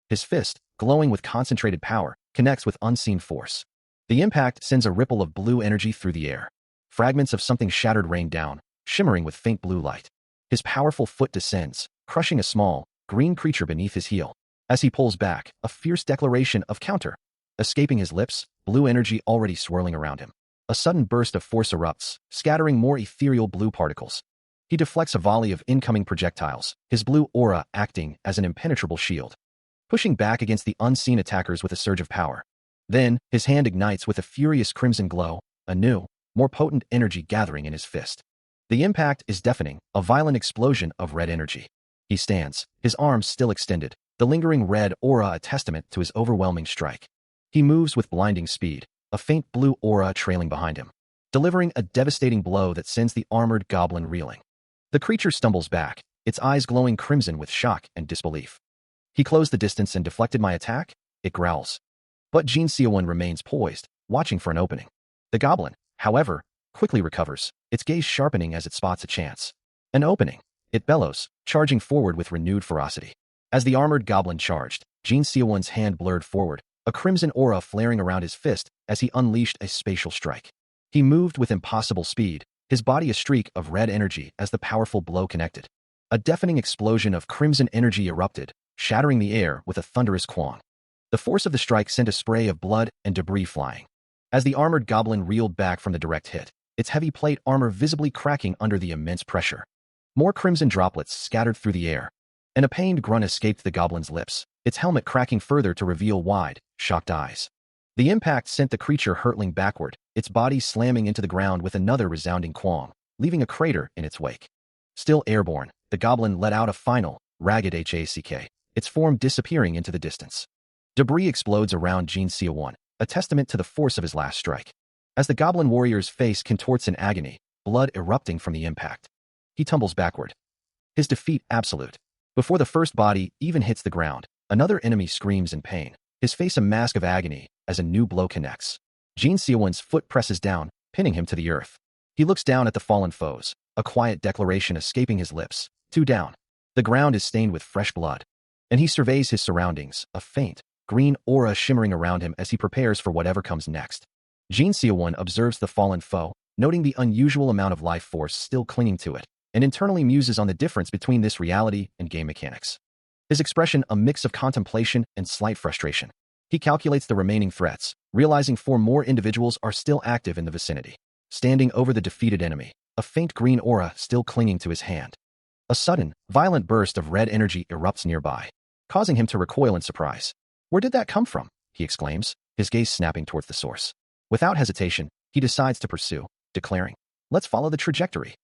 His fist, glowing with concentrated power, connects with unseen force. The impact sends a ripple of blue energy through the air. Fragments of something shattered rain down, shimmering with faint blue light. His powerful foot descends, crushing a small, green creature beneath his heel. As he pulls back, a fierce declaration of counter. Escaping his lips, blue energy already swirling around him. A sudden burst of force erupts, scattering more ethereal blue particles. He deflects a volley of incoming projectiles, his blue aura acting as an impenetrable shield, pushing back against the unseen attackers with a surge of power. Then, his hand ignites with a furious crimson glow, a new, more potent energy gathering in his fist. The impact is deafening, a violent explosion of red energy. He stands, his arms still extended, the lingering red aura a testament to his overwhelming strike. He moves with blinding speed, a faint blue aura trailing behind him, delivering a devastating blow that sends the armored goblin reeling. The creature stumbles back, its eyes glowing crimson with shock and disbelief. He closed the distance and deflected my attack? It growls. But Jin Seowon remains poised, watching for an opening. The goblin, however, quickly recovers, its gaze sharpening as it spots a chance. An opening. It bellows, charging forward with renewed ferocity. As the armored goblin charged, Jin Seowon's hand blurred forward, a crimson aura flaring around his fist as he unleashed a spatial strike. He moved with impossible speed, his body a streak of red energy as the powerful blow connected. A deafening explosion of crimson energy erupted, shattering the air with a thunderous quang. The force of the strike sent a spray of blood and debris flying. As the armored goblin reeled back from the direct hit, its heavy plate armor visibly cracking under the immense pressure. More crimson droplets scattered through the air, and a pained grunt escaped the goblin's lips, its helmet cracking further to reveal wide, shocked eyes. The impact sent the creature hurtling backward, its body slamming into the ground with another resounding quang, leaving a crater in its wake. Still airborne, the goblin let out a final, ragged hack, its form disappearing into the distance. Debris explodes around Jin Seowon, a testament to the force of his last strike. As the goblin warrior's face contorts in agony, blood erupting from the impact. He tumbles backward. His defeat absolute. Before the first body even hits the ground, another enemy screams in pain, his face a mask of agony as a new blow connects. Jin Seowon's foot presses down, pinning him to the earth. He looks down at the fallen foes, a quiet declaration escaping his lips. 2 down. The ground is stained with fresh blood. And he surveys his surroundings, a faint, green aura shimmering around him as he prepares for whatever comes next. Jin Seowon observes the fallen foe, noting the unusual amount of life force still clinging to it, and internally muses on the difference between this reality and game mechanics. His expression a mix of contemplation and slight frustration. He calculates the remaining threats, realizing 4 more individuals are still active in the vicinity. Standing over the defeated enemy, a faint green aura still clinging to his hand. A sudden, violent burst of red energy erupts nearby, causing him to recoil in surprise. Where did that come from? He exclaims, his gaze snapping towards the source. Without hesitation, he decides to pursue, declaring, "Let's follow the trajectory."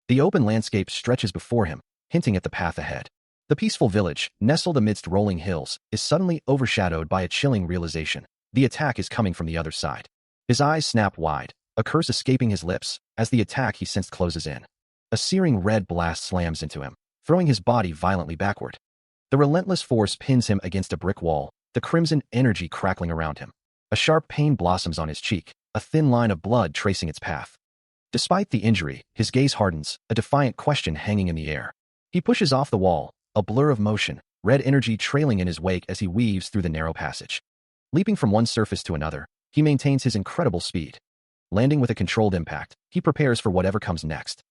The open landscape stretches before him, hinting at the path ahead. The peaceful village, nestled amidst rolling hills, is suddenly overshadowed by a chilling realization. The attack is coming from the other side. His eyes snap wide, a curse escaping his lips, as the attack he sensed closes in. A searing red blast slams into him, throwing his body violently backward. The relentless force pins him against a brick wall, the crimson energy crackling around him. A sharp pain blossoms on his cheek, a thin line of blood tracing its path. Despite the injury, his gaze hardens, a defiant question hanging in the air. He pushes off the wall, a blur of motion, red energy trailing in his wake as he weaves through the narrow passage. Leaping from one surface to another, he maintains his incredible speed. Landing with a controlled impact, he prepares for whatever comes next.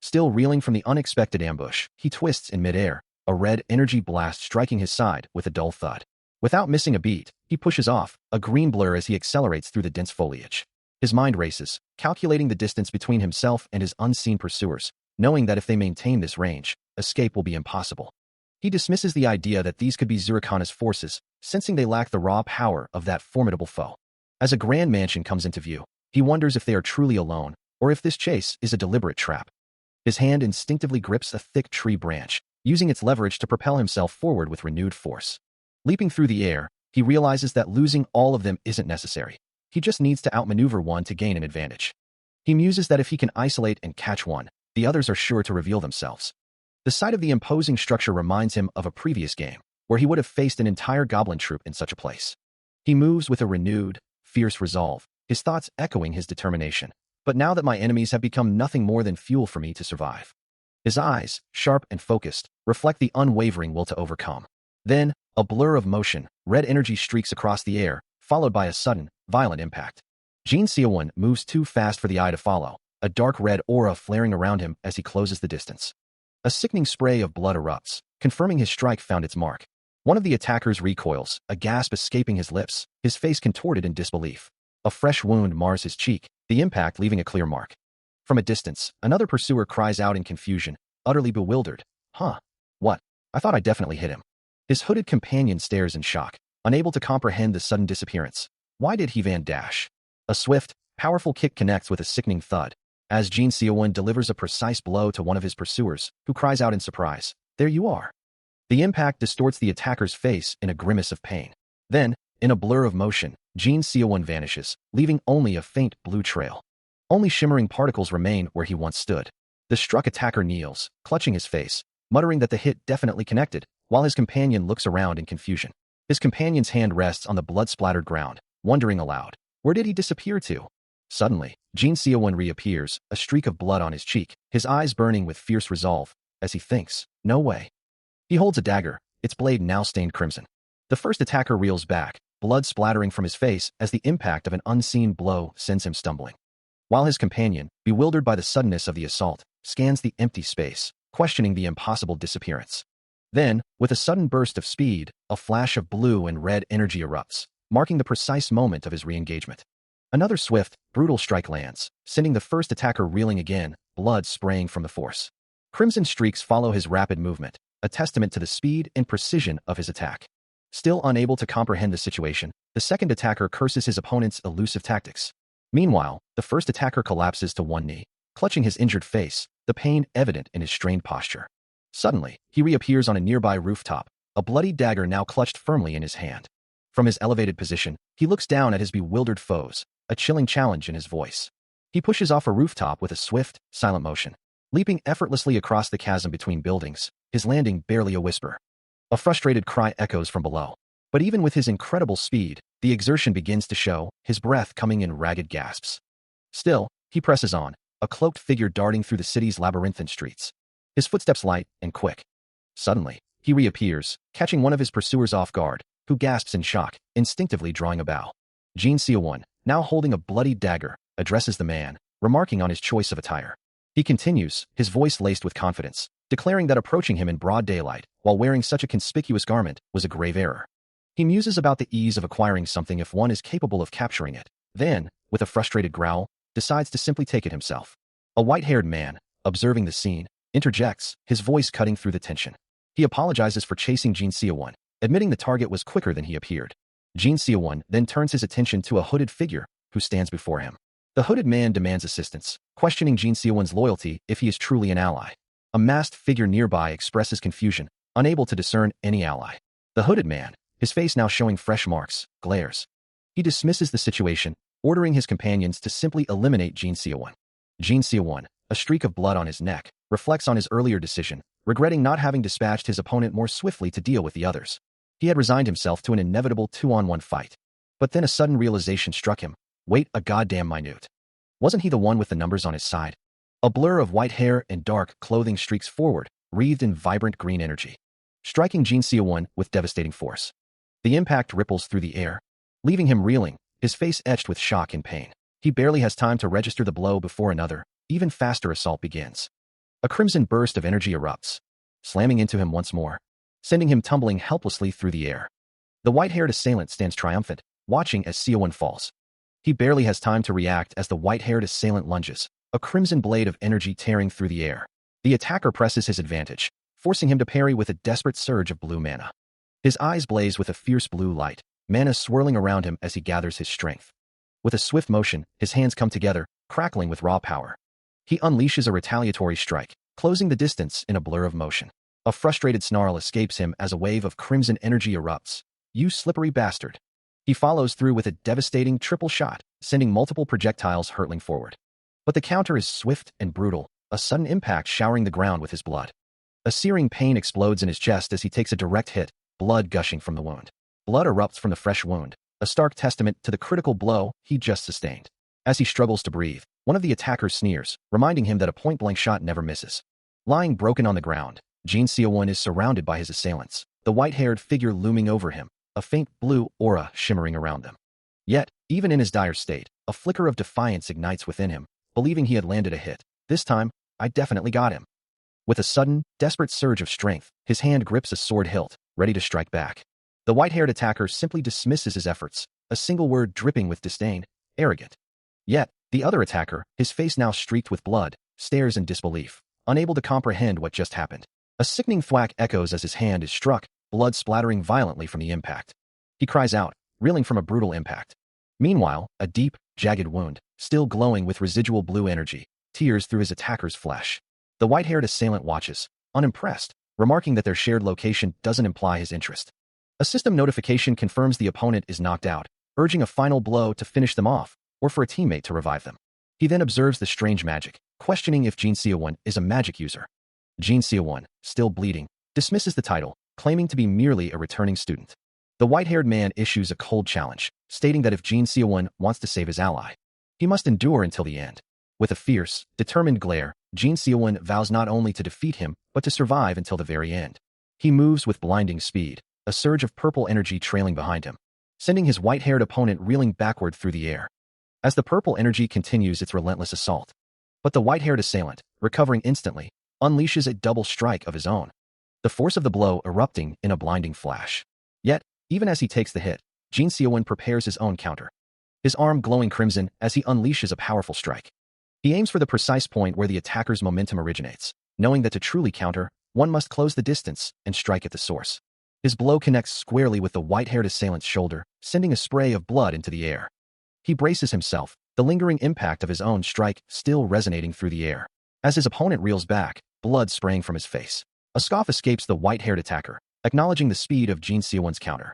Still reeling from the unexpected ambush, he twists in midair, a red energy blast striking his side with a dull thud. Without missing a beat, he pushes off, a green blur as he accelerates through the dense foliage. His mind races, calculating the distance between himself and his unseen pursuers, knowing that if they maintain this range, escape will be impossible. He dismisses the idea that these could be Zurikana's forces, sensing they lack the raw power of that formidable foe. As a grand mansion comes into view, he wonders if they are truly alone, or if this chase is a deliberate trap. His hand instinctively grips a thick tree branch, using its leverage to propel himself forward with renewed force. Leaping through the air, he realizes that losing all of them isn't necessary. He just needs to outmaneuver one to gain an advantage. He muses that if he can isolate and catch one, the others are sure to reveal themselves. The sight of the imposing structure reminds him of a previous game, where he would have faced an entire goblin troop in such a place. He moves with a renewed, fierce resolve, his thoughts echoing his determination. But now that my enemies have become nothing more than fuel for me to survive. His eyes, sharp and focused, reflect the unwavering will to overcome. Then, a blur of motion, red energy streaks across the air, followed by a sudden, violent impact. Jin Seowon moves too fast for the eye to follow, a dark red aura flaring around him as he closes the distance. A sickening spray of blood erupts, confirming his strike found its mark. One of the attackers recoils, a gasp escaping his lips, his face contorted in disbelief. A fresh wound mars his cheek, the impact leaving a clear mark. From a distance, another pursuer cries out in confusion, utterly bewildered. Huh? What? I thought I definitely hit him. His hooded companion stares in shock, unable to comprehend the sudden disappearance. Why did he van dash? A swift, powerful kick connects with a sickening thud, as Jin Seowon delivers a precise blow to one of his pursuers, who cries out in surprise. There you are. The impact distorts the attacker's face in a grimace of pain. Then, in a blur of motion, Jin Seowon vanishes, leaving only a faint blue trail. Only shimmering particles remain where he once stood. The struck attacker kneels, clutching his face, muttering that the hit definitely connected, while his companion looks around in confusion. His companion's hand rests on the blood-splattered ground, wondering aloud, where did he disappear to? Suddenly, Jin Seowon reappears, a streak of blood on his cheek, his eyes burning with fierce resolve, as he thinks, no way. He holds a dagger, its blade now stained crimson. The first attacker reels back, blood splattering from his face as the impact of an unseen blow sends him stumbling. While his companion, bewildered by the suddenness of the assault, scans the empty space, questioning the impossible disappearance. Then, with a sudden burst of speed, a flash of blue and red energy erupts, marking the precise moment of his re-engagement. Another swift, brutal strike lands, sending the first attacker reeling again, blood spraying from the force. Crimson streaks follow his rapid movement, a testament to the speed and precision of his attack. Still unable to comprehend the situation, the second attacker curses his opponent's elusive tactics. Meanwhile, the first attacker collapses to one knee, clutching his injured face, the pain evident in his strained posture. Suddenly, he reappears on a nearby rooftop, a bloody dagger now clutched firmly in his hand. From his elevated position, he looks down at his bewildered foes, a chilling challenge in his voice. He pushes off a rooftop with a swift, silent motion, leaping effortlessly across the chasm between buildings, his landing barely a whisper. A frustrated cry echoes from below. But even with his incredible speed, the exertion begins to show, his breath coming in ragged gasps. Still, he presses on, a cloaked figure darting through the city's labyrinthine streets. His footsteps light and quick. Suddenly, he reappears, catching one of his pursuers off guard, who gasps in shock, instinctively drawing a bow. Jin Seowon, now holding a bloody dagger, addresses the man, remarking on his choice of attire. He continues, his voice laced with confidence, declaring that approaching him in broad daylight, while wearing such a conspicuous garment, was a grave error. He muses about the ease of acquiring something if one is capable of capturing it, then, with a frustrated growl, decides to simply take it himself. A white-haired man, observing the scene, interjects, his voice cutting through the tension. He apologizes for chasing Jin Seowon, admitting the target was quicker than he appeared. Jin Seowon then turns his attention to a hooded figure who stands before him. The hooded man demands assistance, questioning Jin Seowon's loyalty if he is truly an ally. A masked figure nearby expresses confusion, unable to discern any ally. The hooded man, his face now showing fresh marks, glares. He dismisses the situation, ordering his companions to simply eliminate Jin Seowon. Jin Seowon, a streak of blood on his neck, reflects on his earlier decision, regretting not having dispatched his opponent more swiftly to deal with the others. He had resigned himself to an inevitable 2-on-1 fight. But then a sudden realization struck him. Wait a goddamn minute. Wasn't he the one with the numbers on his side? A blur of white hair and dark clothing streaks forward, wreathed in vibrant green energy, striking Jin Seowon with devastating force. The impact ripples through the air, leaving him reeling, his face etched with shock and pain. He barely has time to register the blow before another, even faster assault begins. A crimson burst of energy erupts, slamming into him once more, sending him tumbling helplessly through the air. The white-haired assailant stands triumphant, watching as Seowon falls. He barely has time to react as the white-haired assailant lunges, a crimson blade of energy tearing through the air. The attacker presses his advantage, forcing him to parry with a desperate surge of blue mana. His eyes blaze with a fierce blue light, mana swirling around him as he gathers his strength. With a swift motion, his hands come together, crackling with raw power. He unleashes a retaliatory strike, closing the distance in a blur of motion. A frustrated snarl escapes him as a wave of crimson energy erupts. You slippery bastard. He follows through with a devastating triple shot, sending multiple projectiles hurtling forward. But the counter is swift and brutal, a sudden impact showering the ground with his blood. A searing pain explodes in his chest as he takes a direct hit, blood gushing from the wound. Blood erupts from the fresh wound, a stark testament to the critical blow he just sustained. As he struggles to breathe, One of the attackers sneers, reminding him that a point-blank shot never misses. Lying broken on the ground, Jin Seowon is surrounded by his assailants, the white-haired figure looming over him, a faint blue aura shimmering around them. Yet, even in his dire state, a flicker of defiance ignites within him, believing he had landed a hit. This time, I definitely got him. With a sudden, desperate surge of strength, his hand grips a sword hilt, ready to strike back. The white-haired attacker simply dismisses his efforts, a single word dripping with disdain, arrogant. Yet, the other attacker, his face now streaked with blood, stares in disbelief, unable to comprehend what just happened. A sickening thwack echoes as his hand is struck, blood splattering violently from the impact. He cries out, reeling from a brutal impact. Meanwhile, a deep, jagged wound, still glowing with residual blue energy, tears through his attacker's flesh. The white-haired assailant watches, unimpressed, remarking that their shared location doesn't imply his interest. A system notification confirms the opponent is knocked out, urging a final blow to finish them off, or for a teammate to revive them. He then observes the strange magic, questioning if Jin Seowon is a magic user. Jin Seowon, still bleeding, dismisses the title, claiming to be merely a returning student. The white-haired man issues a cold challenge, stating that if Jin Seowon wants to save his ally, he must endure until the end. With a fierce, determined glare, Jin Seowon vows not only to defeat him, but to survive until the very end. He moves with blinding speed, a surge of purple energy trailing behind him, sending his white-haired opponent reeling backward through the air. As the purple energy continues its relentless assault. But the white-haired assailant, recovering instantly, unleashes a double strike of his own, the force of the blow erupting in a blinding flash. Yet, even as he takes the hit, Jin Seowon prepares his own counter, his arm glowing crimson as he unleashes a powerful strike. He aims for the precise point where the attacker's momentum originates, knowing that to truly counter, one must close the distance and strike at the source. His blow connects squarely with the white-haired assailant's shoulder, sending a spray of blood into the air. He braces himself, the lingering impact of his own strike still resonating through the air. As his opponent reels back, blood spraying from his face, a scoff escapes the white-haired attacker, acknowledging the speed of Jin Seowon's counter.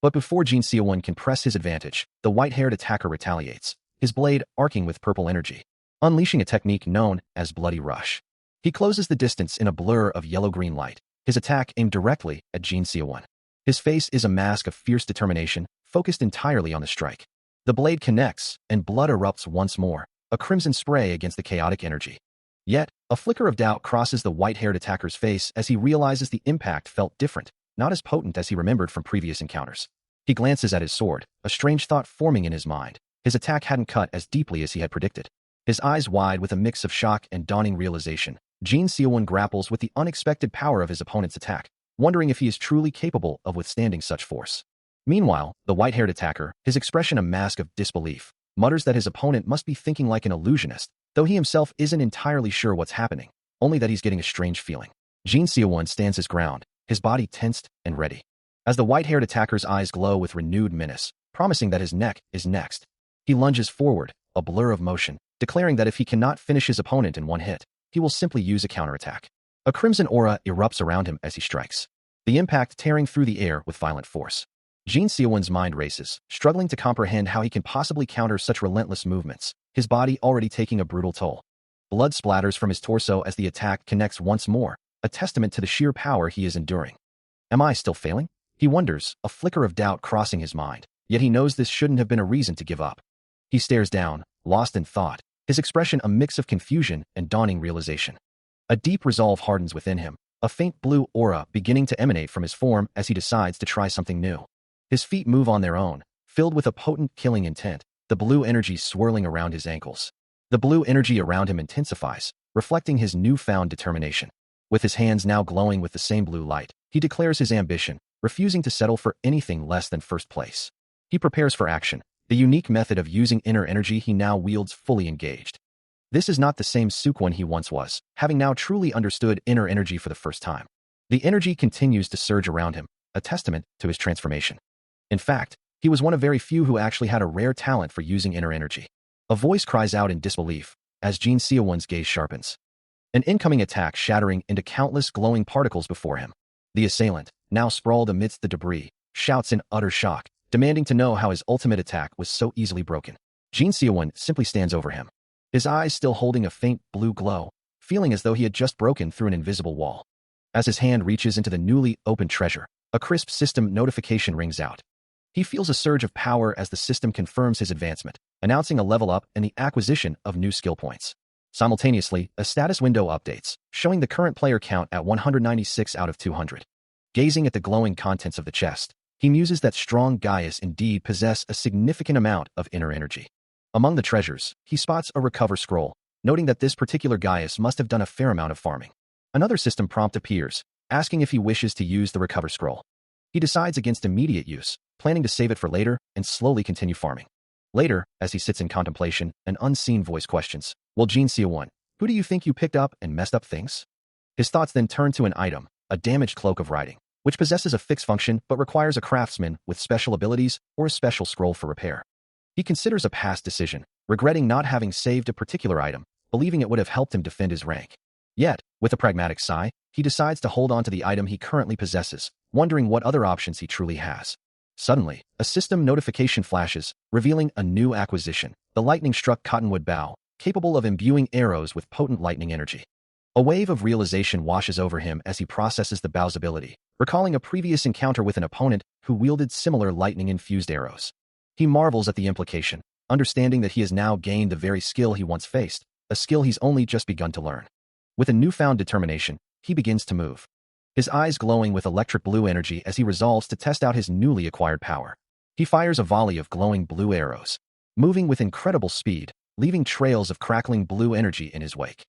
But before Jin Seowon can press his advantage, the white-haired attacker retaliates, his blade arcing with purple energy, unleashing a technique known as Bloody Rush. He closes the distance in a blur of yellow-green light, his attack aimed directly at Jin Seowon. His face is a mask of fierce determination, focused entirely on the strike. The blade connects, and blood erupts once more, a crimson spray against the chaotic energy. Yet, a flicker of doubt crosses the white-haired attacker's face as he realizes the impact felt different, not as potent as he remembered from previous encounters. He glances at his sword, a strange thought forming in his mind. His attack hadn't cut as deeply as he had predicted. His eyes wide with a mix of shock and dawning realization, Jin Seowon grapples with the unexpected power of his opponent's attack, wondering if he is truly capable of withstanding such force. Meanwhile, the white-haired attacker, his expression a mask of disbelief, mutters that his opponent must be thinking like an illusionist, though he himself isn't entirely sure what's happening, only that he's getting a strange feeling. Jin Seowon stands his ground, his body tensed and ready. As the white-haired attacker's eyes glow with renewed menace, promising that his neck is next, he lunges forward, a blur of motion, declaring that if he cannot finish his opponent in one hit, he will simply use a counterattack. A crimson aura erupts around him as he strikes, the impact tearing through the air with violent force. Jin Seowon's mind races, struggling to comprehend how he can possibly counter such relentless movements, his body already taking a brutal toll. Blood splatters from his torso as the attack connects once more, a testament to the sheer power he is enduring. Am I still failing? He wonders, a flicker of doubt crossing his mind, yet he knows this shouldn't have been a reason to give up. He stares down, lost in thought, his expression a mix of confusion and dawning realization. A deep resolve hardens within him, a faint blue aura beginning to emanate from his form as he decides to try something new. His feet move on their own, filled with a potent killing intent, the blue energy swirling around his ankles. The blue energy around him intensifies, reflecting his newfound determination. With his hands now glowing with the same blue light, he declares his ambition, refusing to settle for anything less than first place. He prepares for action, the unique method of using inner energy he now wields fully engaged. This is not the same Sukwon he once was, having now truly understood inner energy for the first time. The energy continues to surge around him, a testament to his transformation. In fact, he was one of very few who actually had a rare talent for using inner energy. A voice cries out in disbelief, as Jin Seowon's gaze sharpens. An incoming attack shattering into countless glowing particles before him. The assailant, now sprawled amidst the debris, shouts in utter shock, demanding to know how his ultimate attack was so easily broken. Jin Seowon simply stands over him, his eyes still holding a faint blue glow, feeling as though he had just broken through an invisible wall. As his hand reaches into the newly opened treasure, a crisp system notification rings out. He feels a surge of power as the system confirms his advancement, announcing a level up and the acquisition of new skill points. Simultaneously, a status window updates, showing the current player count at 196 out of 200. Gazing at the glowing contents of the chest, he muses that strong Gaius indeed possess a significant amount of inner energy. Among the treasures, he spots a recover scroll, noting that this particular Gaius must have done a fair amount of farming. Another system prompt appears, asking if he wishes to use the recover scroll. He decides against immediate use, planning to save it for later and slowly continue farming. Later, as he sits in contemplation, an unseen voice questions, "Well, Jin Sia-won, who do you think you picked up and messed up things?" His thoughts then turn to an item, a damaged cloak of riding, which possesses a fixed function but requires a craftsman with special abilities or a special scroll for repair. He considers a past decision, regretting not having saved a particular item, believing it would have helped him defend his rank. Yet, with a pragmatic sigh, he decides to hold on to the item he currently possesses, wondering what other options he truly has. Suddenly, a system notification flashes, revealing a new acquisition, the lightning-struck cottonwood bow, capable of imbuing arrows with potent lightning energy. A wave of realization washes over him as he processes the bow's ability, recalling a previous encounter with an opponent who wielded similar lightning-infused arrows. He marvels at the implication, understanding that he has now gained the very skill he once faced, a skill he's only just begun to learn. With a newfound determination, he begins to move. His eyes glowing with electric blue energy as he resolves to test out his newly acquired power. He fires a volley of glowing blue arrows, moving with incredible speed, leaving trails of crackling blue energy in his wake.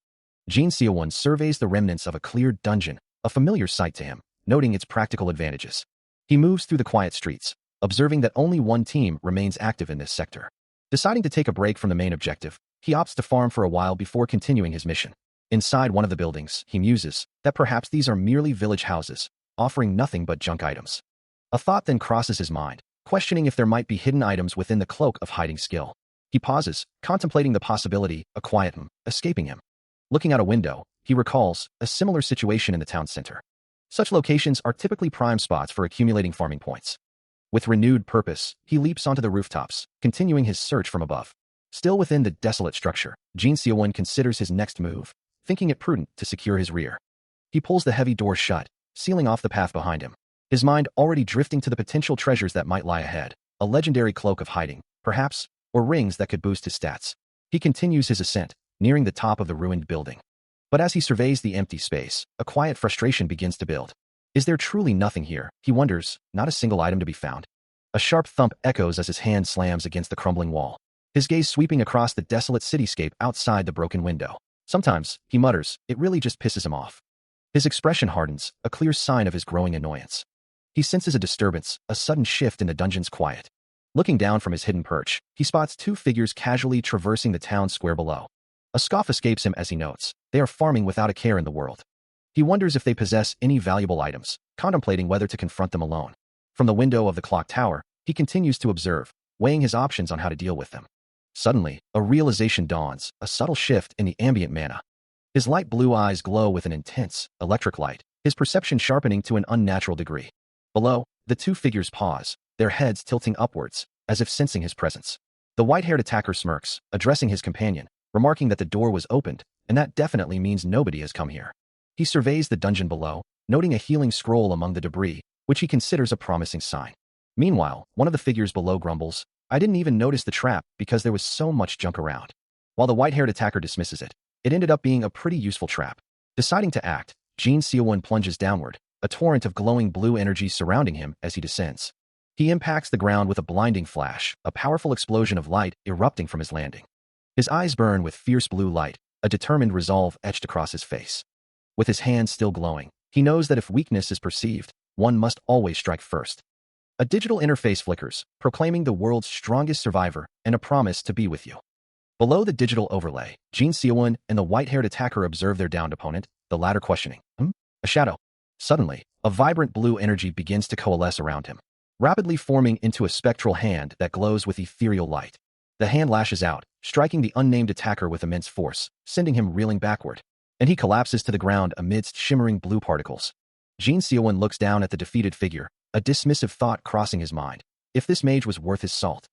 Jin Sia-won surveys the remnants of a cleared dungeon, a familiar sight to him, noting its practical advantages. He moves through the quiet streets, observing that only one team remains active in this sector. Deciding to take a break from the main objective, he opts to farm for a while before continuing his mission. Inside one of the buildings, he muses that perhaps these are merely village houses, offering nothing but junk items. A thought then crosses his mind, questioning if there might be hidden items within the cloak of hiding skill. He pauses, contemplating the possibility of quiet escaping him. Looking out a window, he recalls a similar situation in the town center. Such locations are typically prime spots for accumulating farming points. With renewed purpose, he leaps onto the rooftops, continuing his search from above. Still within the desolate structure, Jin Sia-won considers his next move, thinking it prudent to secure his rear. He pulls the heavy door shut, sealing off the path behind him, his mind already drifting to the potential treasures that might lie ahead, a legendary cloak of hiding, perhaps, or rings that could boost his stats. He continues his ascent, nearing the top of the ruined building. But as he surveys the empty space, a quiet frustration begins to build. Is there truly nothing here? He wonders, not a single item to be found. A sharp thump echoes as his hand slams against the crumbling wall, his gaze sweeping across the desolate cityscape outside the broken window. Sometimes, he mutters, it really just pisses him off. His expression hardens, a clear sign of his growing annoyance. He senses a disturbance, a sudden shift in the dungeon's quiet. Looking down from his hidden perch, he spots two figures casually traversing the town square below. A scoff escapes him as he notes, they are farming without a care in the world. He wonders if they possess any valuable items, contemplating whether to confront them alone. From the window of the clock tower, he continues to observe, weighing his options on how to deal with them. Suddenly, a realization dawns, a subtle shift in the ambient mana. His light blue eyes glow with an intense, electric light, his perception sharpening to an unnatural degree. Below, the two figures pause, their heads tilting upwards, as if sensing his presence. The white-haired attacker smirks, addressing his companion, remarking that the door was opened, and that definitely means nobody has come here. He surveys the dungeon below, noting a healing scroll among the debris, which he considers a promising sign. Meanwhile, one of the figures below grumbles, I didn't even notice the trap because there was so much junk around. While the white-haired attacker dismisses it, it ended up being a pretty useful trap. Deciding to act, Jin Sia-won plunges downward, a torrent of glowing blue energy surrounding him as he descends. He impacts the ground with a blinding flash, a powerful explosion of light erupting from his landing. His eyes burn with fierce blue light, a determined resolve etched across his face. With his hands still glowing, he knows that if weakness is perceived, one must always strike first. A digital interface flickers, proclaiming the world's strongest survivor and a promise to be with you. Below the digital overlay, Jin Sia-won and the white-haired attacker observe their downed opponent, the latter questioning, A shadow. Suddenly, a vibrant blue energy begins to coalesce around him, rapidly forming into a spectral hand that glows with ethereal light. The hand lashes out, striking the unnamed attacker with immense force, sending him reeling backward, and he collapses to the ground amidst shimmering blue particles. Jin Sia-won looks down at the defeated figure, a dismissive thought crossing his mind. If this mage was worth his salt.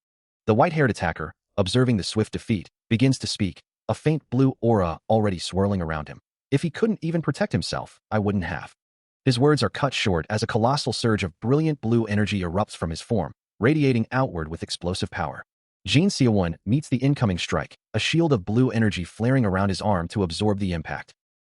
The white-haired attacker, observing the swift defeat, begins to speak, a faint blue aura already swirling around him. If he couldn't even protect himself, I wouldn't have. His words are cut short as a colossal surge of brilliant blue energy erupts from his form, radiating outward with explosive power. Jin Seowon meets the incoming strike, a shield of blue energy flaring around his arm to absorb the impact.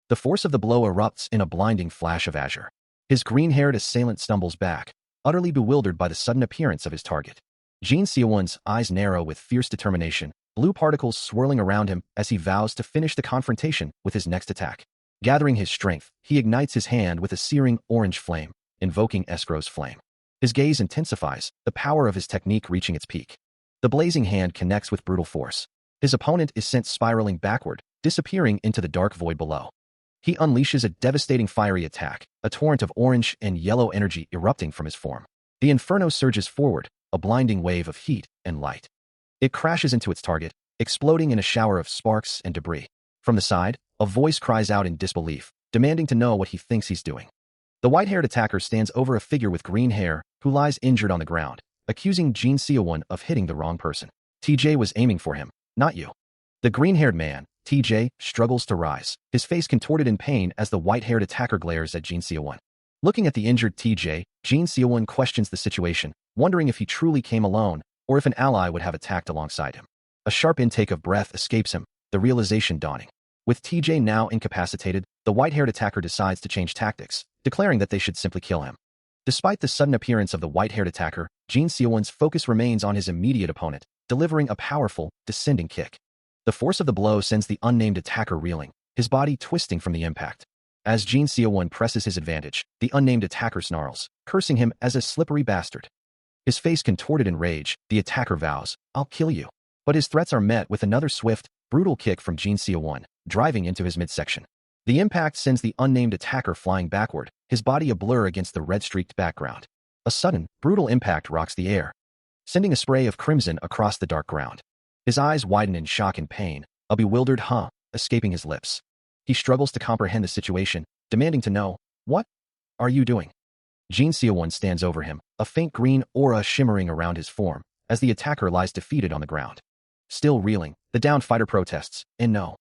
The force of the blow erupts in a blinding flash of azure. His green-haired assailant stumbles back, utterly bewildered by the sudden appearance of his target. Jin Seowon's eyes narrow with fierce determination, blue particles swirling around him as he vows to finish the confrontation with his next attack. Gathering his strength, he ignites his hand with a searing orange flame, invoking Escrow's flame. His gaze intensifies, the power of his technique reaching its peak. The blazing hand connects with brutal force. His opponent is sent spiraling backward, disappearing into the dark void below. He unleashes a devastating fiery attack, a torrent of orange and yellow energy erupting from his form. The inferno surges forward, a blinding wave of heat and light. It crashes into its target, exploding in a shower of sparks and debris. From the side, a voice cries out in disbelief, demanding to know what he thinks he's doing. The white-haired attacker stands over a figure with green hair who lies injured on the ground, accusing Jin Seowon of hitting the wrong person. TJ was aiming for him, not you. The green-haired man, TJ, struggles to rise, his face contorted in pain as the white-haired attacker glares at Jin Seowon. Looking at the injured TJ, Jin Seowon questions the situation, wondering if he truly came alone or if an ally would have attacked alongside him. A sharp intake of breath escapes him, the realization dawning. With TJ now incapacitated, the white-haired attacker decides to change tactics, declaring that they should simply kill him. Despite the sudden appearance of the white-haired attacker, Jin Seowon's focus remains on his immediate opponent, delivering a powerful, descending kick. The force of the blow sends the unnamed attacker reeling, his body twisting from the impact. As Jin Seowon presses his advantage, the unnamed attacker snarls, cursing him as a slippery bastard. His face contorted in rage, the attacker vows, "I'll kill you." But his threats are met with another swift, brutal kick from Jin Seowon, driving into his midsection. The impact sends the unnamed attacker flying backward, his body a blur against the red-streaked background. A sudden, brutal impact rocks the air, sending a spray of crimson across the dark ground. His eyes widen in shock and pain, a bewildered "huh" escaping his lips. He struggles to comprehend the situation, demanding to know, "What are you doing?" Jin Seowon stands over him, a faint green aura shimmering around his form, as the attacker lies defeated on the ground. Still reeling, the downed fighter protests, "And no,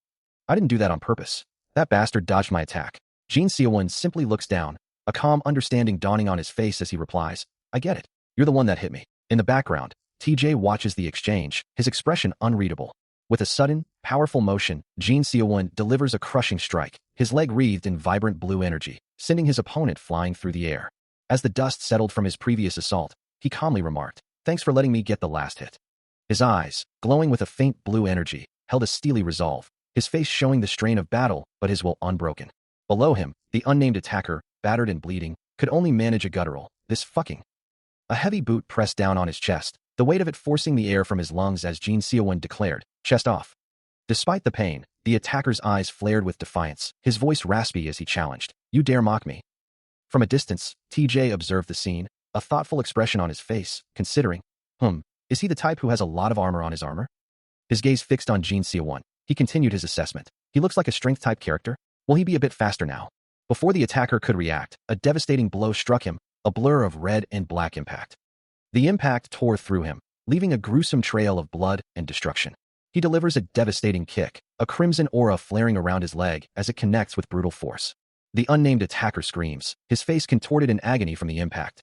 I didn't do that on purpose. That bastard dodged my attack." Jin Seowon simply looks down, a calm understanding dawning on his face as he replies, "I get it. You're the one that hit me." In the background, TJ watches the exchange, his expression unreadable. With a sudden, powerful motion, Jin Seowon delivers a crushing strike, his leg wreathed in vibrant blue energy, sending his opponent flying through the air. As the dust settled from his previous assault, he calmly remarked, "Thanks for letting me get the last hit." His eyes, glowing with a faint blue energy, held a steely resolve, his face showing the strain of battle but his will unbroken. Below him, the unnamed attacker, battered and bleeding, could only manage a guttural, "This fucking." A heavy boot pressed down on his chest, the weight of it forcing the air from his lungs as Jin Seowon declared, "Chest off." Despite the pain, the attacker's eyes flared with defiance, his voice raspy as he challenged, "You dare mock me?" From a distance, TJ observed the scene, a thoughtful expression on his face, considering, is he the type who has a lot of armor on his armor? His gaze fixed on Jin Seowon, he continued his assessment. He looks like a strength-type character. Will he be a bit faster now? Before the attacker could react, a devastating blow struck him, a blur of red and black impact. The impact tore through him, leaving a gruesome trail of blood and destruction. He delivers a devastating kick, a crimson aura flaring around his leg as it connects with brutal force. The unnamed attacker screams, his face contorted in agony from the impact.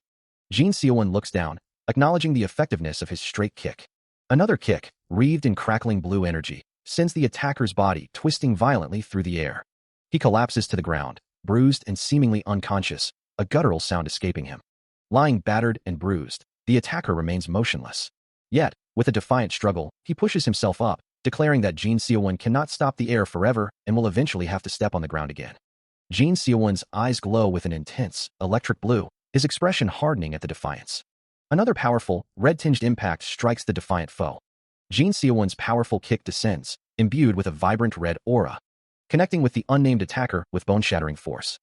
Jin Seowon looks down, acknowledging the effectiveness of his straight kick. Another kick, wreathed in crackling blue energy, sends the attacker's body twisting violently through the air. He collapses to the ground, bruised and seemingly unconscious, a guttural sound escaping him. Lying battered and bruised, the attacker remains motionless. Yet, with a defiant struggle, he pushes himself up, declaring that Jin Seowon cannot stop the air forever and will eventually have to step on the ground again. Jin Seowon's eyes glow with an intense, electric blue, his expression hardening at the defiance. Another powerful, red-tinged impact strikes the defiant foe. Jin Seowon's powerful kick descends, imbued with a vibrant red aura, connecting with the unnamed attacker with bone-shattering force.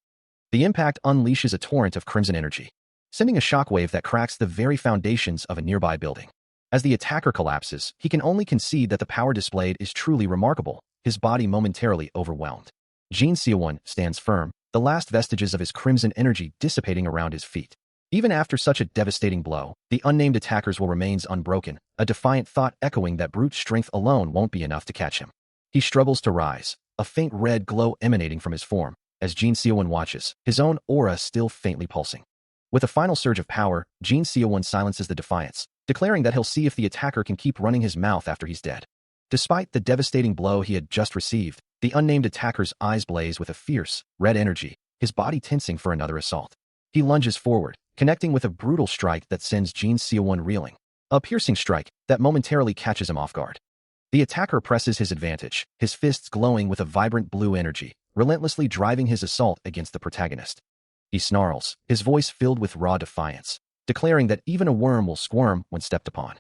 The impact unleashes a torrent of crimson energy, sending a shockwave that cracks the very foundations of a nearby building. As the attacker collapses, he can only concede that the power displayed is truly remarkable, his body momentarily overwhelmed. Jin Seowon stands firm, the last vestiges of his crimson energy dissipating around his feet. Even after such a devastating blow, the unnamed attacker's will remains unbroken, a defiant thought echoing that brute strength alone won't be enough to catch him. He struggles to rise, a faint red glow emanating from his form, as Jin Seowon watches, his own aura still faintly pulsing. With a final surge of power, Jin Seowon silences the defiance, declaring that he'll see if the attacker can keep running his mouth after he's dead. Despite the devastating blow he had just received, the unnamed attacker's eyes blaze with a fierce, red energy, his body tensing for another assault. He lunges forward, connecting with a brutal strike that sends Jin Seowon reeling. A piercing strike that momentarily catches him off guard. The attacker presses his advantage, his fists glowing with a vibrant blue energy, relentlessly driving his assault against the protagonist. He snarls, his voice filled with raw defiance, declaring that even a worm will squirm when stepped upon.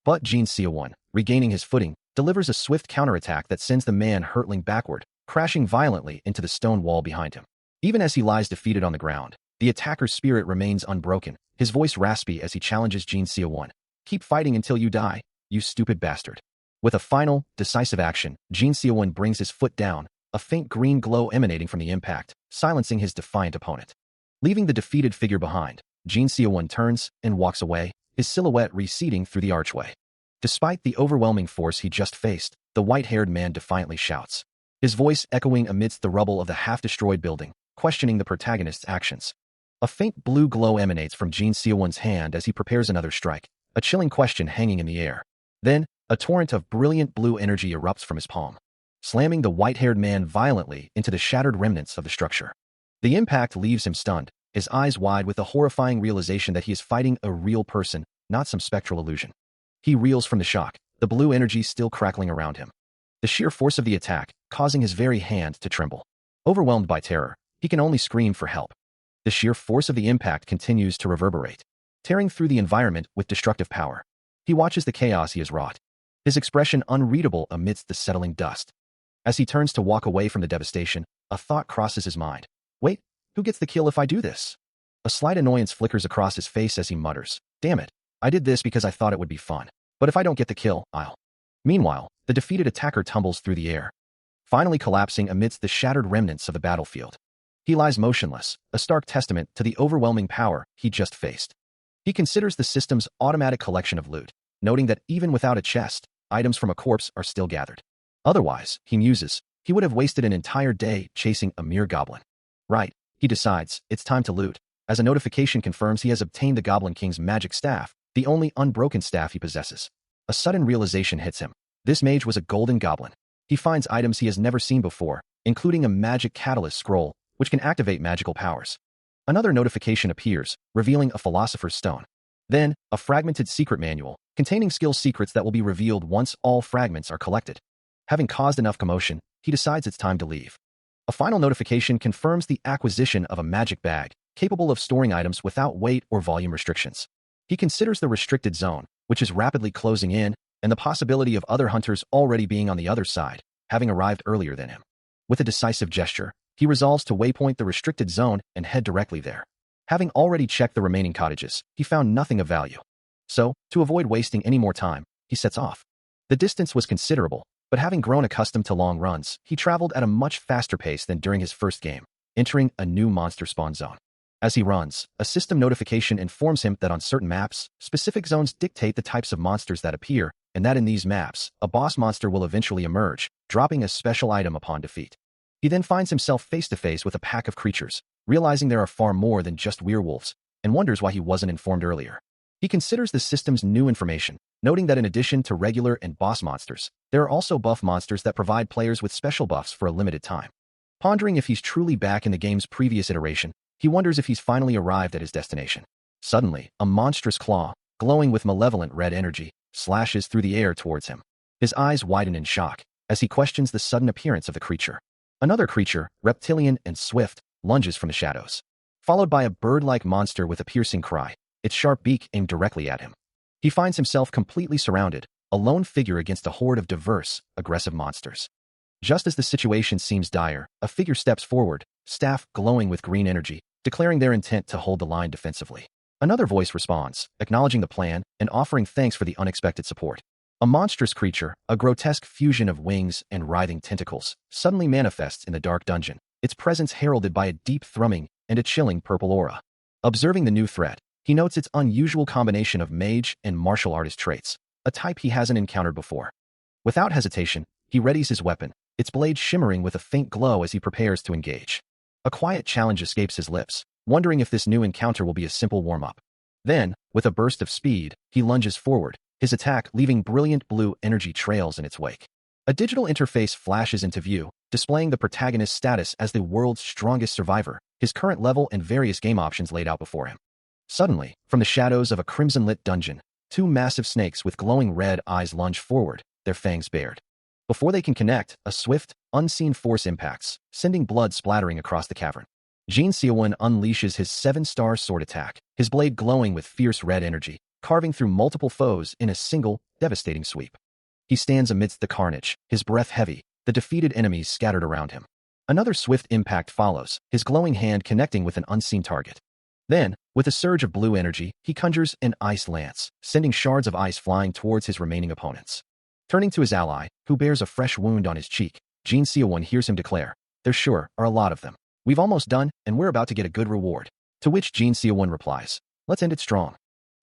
But Jin Seowon, regaining his footing, delivers a swift counterattack that sends the man hurtling backward, crashing violently into the stone wall behind him. Even as he lies defeated on the ground, the attacker's spirit remains unbroken, his voice raspy as he challenges Jin Seowon. "Keep fighting until you die, you stupid bastard." With a final, decisive action, Jin Seowon brings his foot down, a faint green glow emanating from the impact, silencing his defiant opponent. Leaving the defeated figure behind, Jin Seowon turns and walks away, his silhouette receding through the archway. Despite the overwhelming force he just faced, the white-haired man defiantly shouts, his voice echoing amidst the rubble of the half-destroyed building, questioning the protagonist's actions. A faint blue glow emanates from Jin Seowon's hand as he prepares another strike, a chilling question hanging in the air. Then, a torrent of brilliant blue energy erupts from his palm, slamming the white-haired man violently into the shattered remnants of the structure. The impact leaves him stunned, his eyes wide with the horrifying realization that he is fighting a real person, not some spectral illusion. He reels from the shock, the blue energy still crackling around him. The sheer force of the attack, causing his very hand to tremble. Overwhelmed by terror, he can only scream for help. The sheer force of the impact continues to reverberate, tearing through the environment with destructive power. He watches the chaos he has wrought, his expression unreadable amidst the settling dust. As he turns to walk away from the devastation, a thought crosses his mind. Wait, who gets the kill if I do this? A slight annoyance flickers across his face as he mutters, "Damn it, I did this because I thought it would be fun. But if I don't get the kill, I'll..." Meanwhile, the defeated attacker tumbles through the air, finally collapsing amidst the shattered remnants of the battlefield. He lies motionless, a stark testament to the overwhelming power he just faced. He considers the system's automatic collection of loot, noting that even without a chest, items from a corpse are still gathered. Otherwise, he muses, he would have wasted an entire day chasing a mere goblin. Right, he decides, it's time to loot, as a notification confirms he has obtained the Goblin King's magic staff, the only unbroken staff he possesses. A sudden realization hits him. This mage was a golden goblin. He finds items he has never seen before, including a magic catalyst scroll, which can activate magical powers. Another notification appears, revealing a philosopher's stone. Then, a fragmented secret manual, containing skill secrets that will be revealed once all fragments are collected. Having caused enough commotion, he decides it's time to leave. A final notification confirms the acquisition of a magic bag, capable of storing items without weight or volume restrictions. He considers the restricted zone, which is rapidly closing in, and the possibility of other hunters already being on the other side, having arrived earlier than him. With a decisive gesture, he resolves to waypoint the restricted zone and head directly there. Having already checked the remaining cottages, he found nothing of value. So, to avoid wasting any more time, he sets off. The distance was considerable, but having grown accustomed to long runs, he traveled at a much faster pace than during his first game, entering a new monster spawn zone. As he runs, a system notification informs him that on certain maps, specific zones dictate the types of monsters that appear, and that in these maps, a boss monster will eventually emerge, dropping a special item upon defeat. He then finds himself face-to-face with a pack of creatures, realizing there are far more than just werewolves, and wonders why he wasn't informed earlier. He considers the system's new information, noting that in addition to regular and boss monsters, there are also buff monsters that provide players with special buffs for a limited time. Pondering if he's truly back in the game's previous iteration, he wonders if he's finally arrived at his destination. Suddenly, a monstrous claw, glowing with malevolent red energy, slashes through the air towards him. His eyes widen in shock, as he questions the sudden appearance of the creature. Another creature, reptilian and swift, lunges from the shadows, followed by a bird-like monster with a piercing cry, its sharp beak aimed directly at him. He finds himself completely surrounded, a lone figure against a horde of diverse, aggressive monsters. Just as the situation seems dire, a figure steps forward, staff glowing with green energy, declaring their intent to hold the line defensively. Another voice responds, acknowledging the plan and offering thanks for the unexpected support. A monstrous creature, a grotesque fusion of wings and writhing tentacles, suddenly manifests in the dark dungeon, its presence heralded by a deep thrumming and a chilling purple aura. Observing the new threat, he notes its unusual combination of mage and martial artist traits, a type he hasn't encountered before. Without hesitation, he readies his weapon, its blade shimmering with a faint glow as he prepares to engage. A quiet challenge escapes his lips, wondering if this new encounter will be a simple warm-up. Then, with a burst of speed, he lunges forward, his attack leaving brilliant blue energy trails in its wake. A digital interface flashes into view, displaying the protagonist's status as the world's strongest survivor, his current level and various game options laid out before him. Suddenly, from the shadows of a crimson-lit dungeon, two massive snakes with glowing red eyes lunge forward, their fangs bared. Before they can connect, a swift, unseen force impacts, sending blood splattering across the cavern. Jin Seowon unleashes his 7-star sword attack, his blade glowing with fierce red energy, carving through multiple foes in a single, devastating sweep. He stands amidst the carnage, his breath heavy, the defeated enemies scattered around him. Another swift impact follows, his glowing hand connecting with an unseen target. Then, with a surge of blue energy, he conjures an ice lance, sending shards of ice flying towards his remaining opponents. Turning to his ally, who bears a fresh wound on his cheek, Jin Seowon hears him declare, "There sure are a lot of them. We've almost done, and we're about to get a good reward." To which Jin Seowon replies, "Let's end it strong."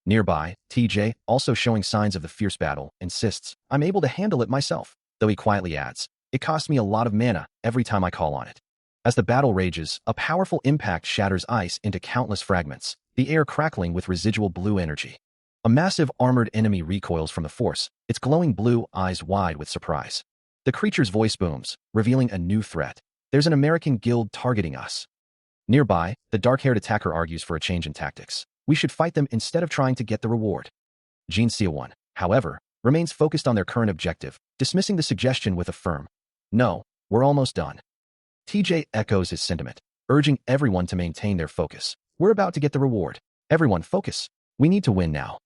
Nearby, TJ, also showing signs of the fierce battle, insists, "I'm able to handle it myself," though he quietly adds, "It costs me a lot of mana every time I call on it." As the battle rages, a powerful impact shatters ice into countless fragments, the air crackling with residual blue energy. A massive armored enemy recoils from the force, its glowing blue eyes wide with surprise. The creature's voice booms, revealing a new threat. "There's an American guild targeting us." Nearby, the dark-haired attacker argues for a change in tactics. "We should fight them instead of trying to get the reward." Jin Seowon, however, remains focused on their current objective, dismissing the suggestion with a firm, "No, we're almost done." TJ echoes his sentiment, urging everyone to maintain their focus. "We're about to get the reward. Everyone focus. We need to win now."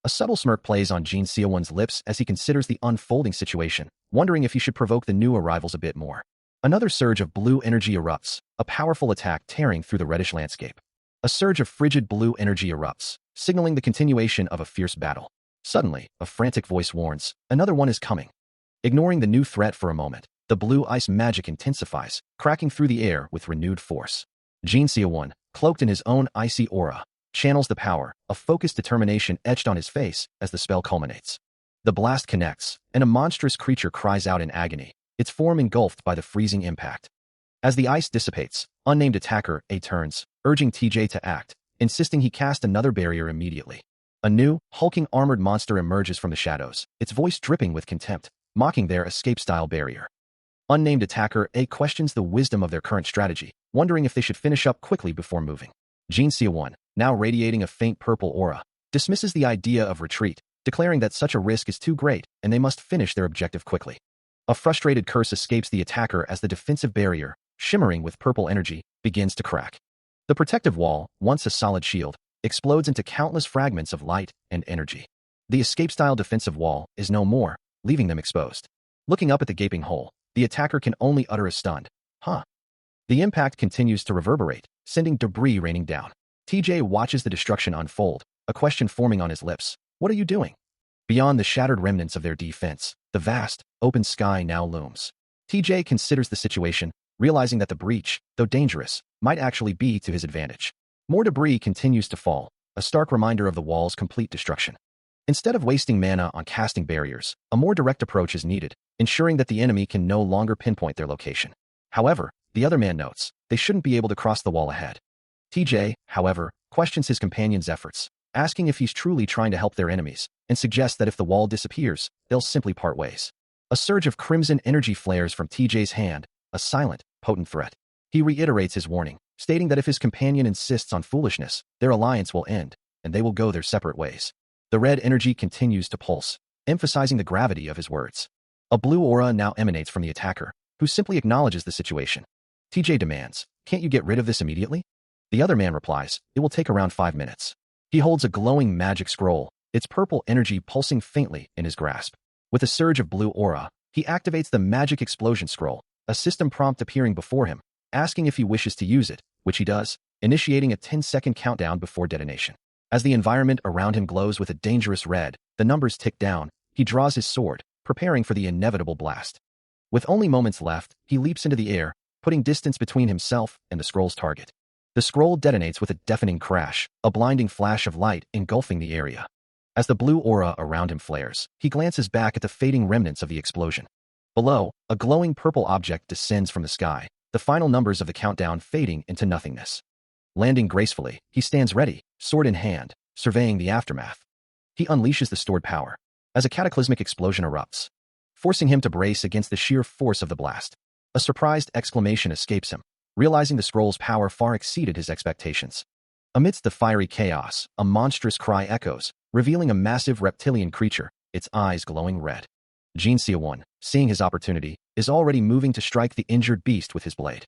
A subtle smirk plays on Jin Seowon's lips as he considers the unfolding situation, wondering if he should provoke the new arrivals a bit more. Another surge of blue energy erupts, a powerful attack tearing through the reddish landscape. A surge of frigid blue energy erupts, signaling the continuation of a fierce battle. Suddenly, a frantic voice warns, "Another one is coming." Ignoring the new threat for a moment, the blue ice magic intensifies, cracking through the air with renewed force. Jin Seowon, cloaked in his own icy aura, channels the power, a focused determination etched on his face as the spell culminates. The blast connects, and a monstrous creature cries out in agony, its form engulfed by the freezing impact. As the ice dissipates, unnamed attacker A turns, urging TJ to act, insisting he cast another barrier immediately. A new, hulking armored monster emerges from the shadows, its voice dripping with contempt, mocking their escape-style barrier. Unnamed attacker A questions the wisdom of their current strategy, wondering if they should finish up quickly before moving. Jin Seowon, now radiating a faint purple aura, dismisses the idea of retreat, declaring that such a risk is too great and they must finish their objective quickly. A frustrated curse escapes the attacker as the defensive barrier, shimmering with purple energy, begins to crack. The protective wall, once a solid shield, explodes into countless fragments of light and energy. The escape-style defensive wall is no more, leaving them exposed. Looking up at the gaping hole, the attacker can only utter a stunned, "Huh?" The impact continues to reverberate, sending debris raining down. TJ watches the destruction unfold, a question forming on his lips. "What are you doing?" Beyond the shattered remnants of their defense, the vast, open sky now looms. TJ considers the situation, realizing that the breach, though dangerous, might actually be to his advantage. More debris continues to fall, a stark reminder of the wall's complete destruction. Instead of wasting mana on casting barriers, a more direct approach is needed, ensuring that the enemy can no longer pinpoint their location. However, the other man notes, they shouldn't be able to cross the wall ahead. TJ, however, questions his companion's efforts, asking if he's truly trying to help their enemies, and suggests that if the wall disappears, they'll simply part ways. A surge of crimson energy flares from TJ's hand, a silent, potent threat. He reiterates his warning, stating that if his companion insists on foolishness, their alliance will end, and they will go their separate ways. The red energy continues to pulse, emphasizing the gravity of his words. A blue aura now emanates from the attacker, who simply acknowledges the situation. TJ demands, "Can't you get rid of this immediately?" The other man replies, "It will take around 5 minutes." He holds a glowing magic scroll, its purple energy pulsing faintly in his grasp. With a surge of blue aura, he activates the magic explosion scroll, a system prompt appearing before him, asking if he wishes to use it, which he does, initiating a 10-second countdown before detonation. As the environment around him glows with a dangerous red, the numbers tick down, he draws his sword, preparing for the inevitable blast. With only moments left, he leaps into the air, putting distance between himself and the scroll's target. The scroll detonates with a deafening crash, a blinding flash of light engulfing the area. As the blue aura around him flares, he glances back at the fading remnants of the explosion. Below, a glowing purple object descends from the sky, the final numbers of the countdown fading into nothingness. Landing gracefully, he stands ready, sword in hand, surveying the aftermath. He unleashes the stored power as a cataclysmic explosion erupts, forcing him to brace against the sheer force of the blast. A surprised exclamation escapes him, realizing the scroll's power far exceeded his expectations. Amidst the fiery chaos, a monstrous cry echoes, revealing a massive reptilian creature, its eyes glowing red. Jin Seowon, seeing his opportunity, is already moving to strike the injured beast with his blade.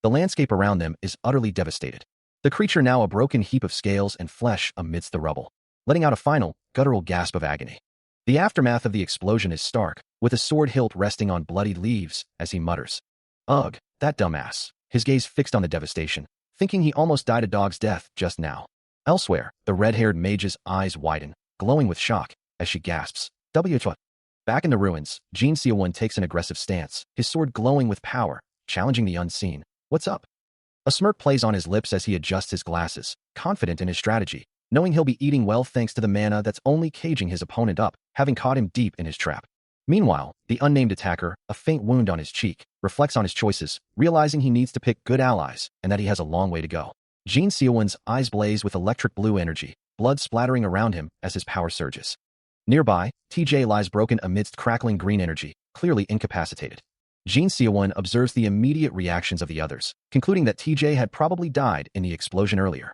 The landscape around them is utterly devastated, the creature now a broken heap of scales and flesh amidst the rubble, letting out a final, guttural gasp of agony. The aftermath of the explosion is stark, with a sword hilt resting on bloodied leaves as he mutters, "Ugh, that dumbass," his gaze fixed on the devastation, thinking he almost died a dog's death just now. Elsewhere, the red-haired mage's eyes widen, glowing with shock, as she gasps, "W-chwa." Back in the ruins, Jin Seowon takes an aggressive stance, his sword glowing with power, challenging the unseen. "What's up?" A smirk plays on his lips as he adjusts his glasses, confident in his strategy, knowing he'll be eating well thanks to the mana that's only caging his opponent up, having caught him deep in his trap. Meanwhile, the unnamed attacker, a faint wound on his cheek, reflects on his choices, realizing he needs to pick good allies and that he has a long way to go. Jin Seowon's eyes blaze with electric blue energy, blood splattering around him as his power surges. Nearby, TJ lies broken amidst crackling green energy, clearly incapacitated. Jin Seowon observes the immediate reactions of the others, concluding that TJ had probably died in the explosion earlier.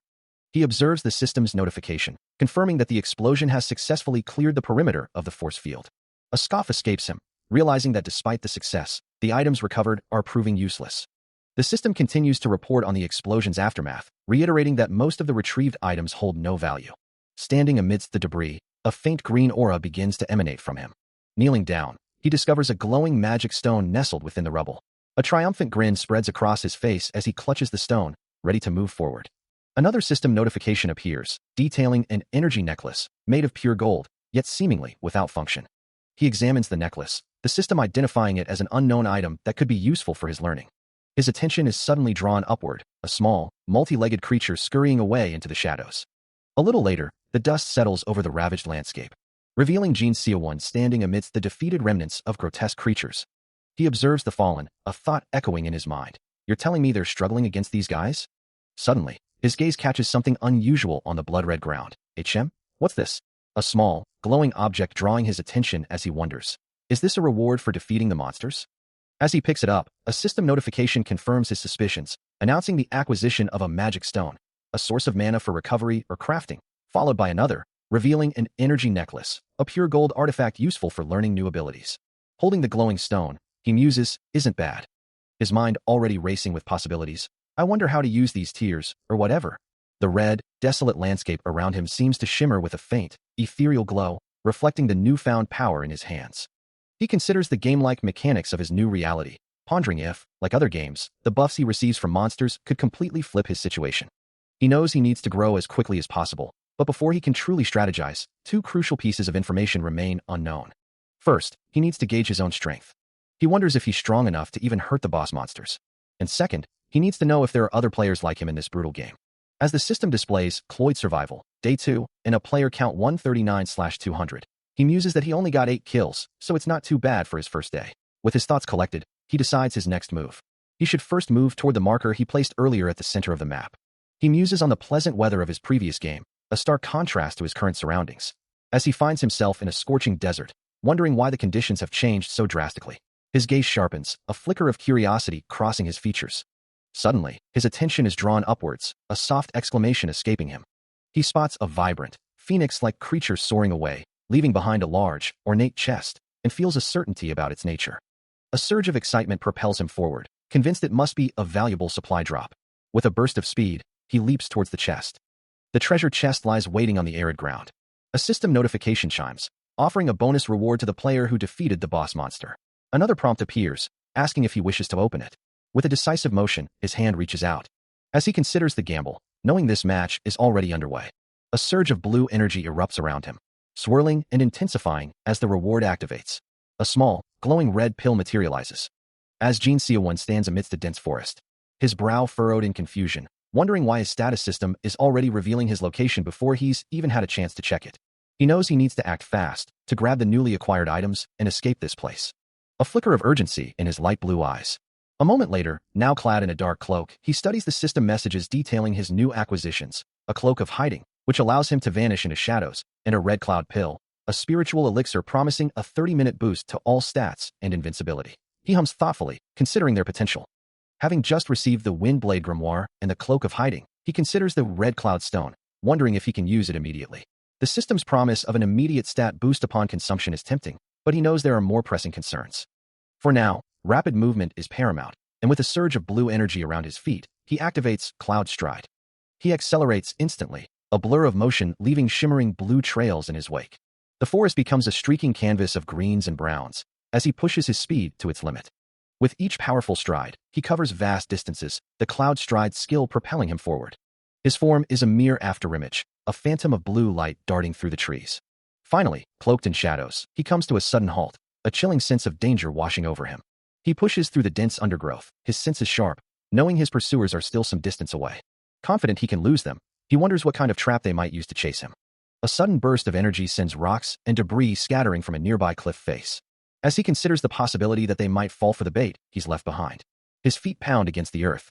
He observes the system's notification, confirming that the explosion has successfully cleared the perimeter of the force field. A scoff escapes him, realizing that despite the success, the items recovered are proving useless. The system continues to report on the explosion's aftermath, reiterating that most of the retrieved items hold no value. Standing amidst the debris, a faint green aura begins to emanate from him. Kneeling down, he discovers a glowing magic stone nestled within the rubble. A triumphant grin spreads across his face as he clutches the stone, ready to move forward. Another system notification appears, detailing an energy necklace, made of pure gold, yet seemingly without function. He examines the necklace, the system identifying it as an unknown item that could be useful for his learning. His attention is suddenly drawn upward, a small, multi-legged creature scurrying away into the shadows. A little later, the dust settles over the ravaged landscape, revealing Jin Seowon standing amidst the defeated remnants of grotesque creatures. He observes the fallen, a thought echoing in his mind. "You're telling me they're struggling against these guys?" Suddenly, his gaze catches something unusual on the blood-red ground. "Hm? What's this?" A small, glowing object drawing his attention as he wonders. Is this a reward for defeating the monsters? As he picks it up, a system notification confirms his suspicions, announcing the acquisition of a magic stone, a source of mana for recovery or crafting, followed by another, revealing an energy necklace, a pure gold artifact useful for learning new abilities. Holding the glowing stone, he muses, "Isn't bad." His mind already racing with possibilities. "I wonder how to use these tiers, or whatever." The red, desolate landscape around him seems to shimmer with a faint, ethereal glow, reflecting the newfound power in his hands. He considers the game-like mechanics of his new reality, pondering if, like other games, the buffs he receives from monsters could completely flip his situation. He knows he needs to grow as quickly as possible, but before he can truly strategize, two crucial pieces of information remain unknown. First, he needs to gauge his own strength. He wonders if he's strong enough to even hurt the boss monsters. And second, he needs to know if there are other players like him in this brutal game. As the system displays Cloyd Survival, Day 2, and a player count 139/200, he muses that he only got 8 kills, so it's not too bad for his first day. With his thoughts collected, he decides his next move. He should first move toward the marker he placed earlier at the center of the map. He muses on the pleasant weather of his previous game, a stark contrast to his current surroundings. As he finds himself in a scorching desert, wondering why the conditions have changed so drastically, his gaze sharpens, a flicker of curiosity crossing his features. Suddenly, his attention is drawn upwards, a soft exclamation escaping him. He spots a vibrant, phoenix-like creature soaring away, leaving behind a large, ornate chest, and feels a certainty about its nature. A surge of excitement propels him forward, convinced it must be a valuable supply drop. With a burst of speed, he leaps towards the chest. The treasure chest lies waiting on the arid ground. A system notification chimes, offering a bonus reward to the player who defeated the boss monster. Another prompt appears, asking if he wishes to open it. With a decisive motion, his hand reaches out. As he considers the gamble, knowing this match is already underway, a surge of blue energy erupts around him, swirling and intensifying as the reward activates. A small, glowing red pill materializes. As Jin Seowon stands amidst a dense forest, his brow furrowed in confusion, wondering why his status system is already revealing his location before he's even had a chance to check it. He knows he needs to act fast, to grab the newly acquired items and escape this place. A flicker of urgency in his light blue eyes. A moment later, now clad in a dark cloak, he studies the system messages detailing his new acquisitions, a cloak of hiding, which allows him to vanish into shadows, and a red cloud pill, a spiritual elixir promising a 30-minute boost to all stats and invincibility. He hums thoughtfully, considering their potential. Having just received the Windblade Grimoire and the Cloak of Hiding, he considers the Red Cloud Stone, wondering if he can use it immediately. The system's promise of an immediate stat boost upon consumption is tempting, but he knows there are more pressing concerns. For now, rapid movement is paramount, and with a surge of blue energy around his feet, he activates Cloud Stride. He accelerates instantly, a blur of motion leaving shimmering blue trails in his wake. The forest becomes a streaking canvas of greens and browns as he pushes his speed to its limit. With each powerful stride, he covers vast distances, the Cloud Stride skill propelling him forward. His form is a mere afterimage, a phantom of blue light darting through the trees. Finally, cloaked in shadows, he comes to a sudden halt, a chilling sense of danger washing over him. He pushes through the dense undergrowth, his senses sharp, knowing his pursuers are still some distance away. Confident he can lose them, he wonders what kind of trap they might use to chase him. A sudden burst of energy sends rocks and debris scattering from a nearby cliff face. As he considers the possibility that they might fall for the bait, he's left behind. His feet pound against the earth.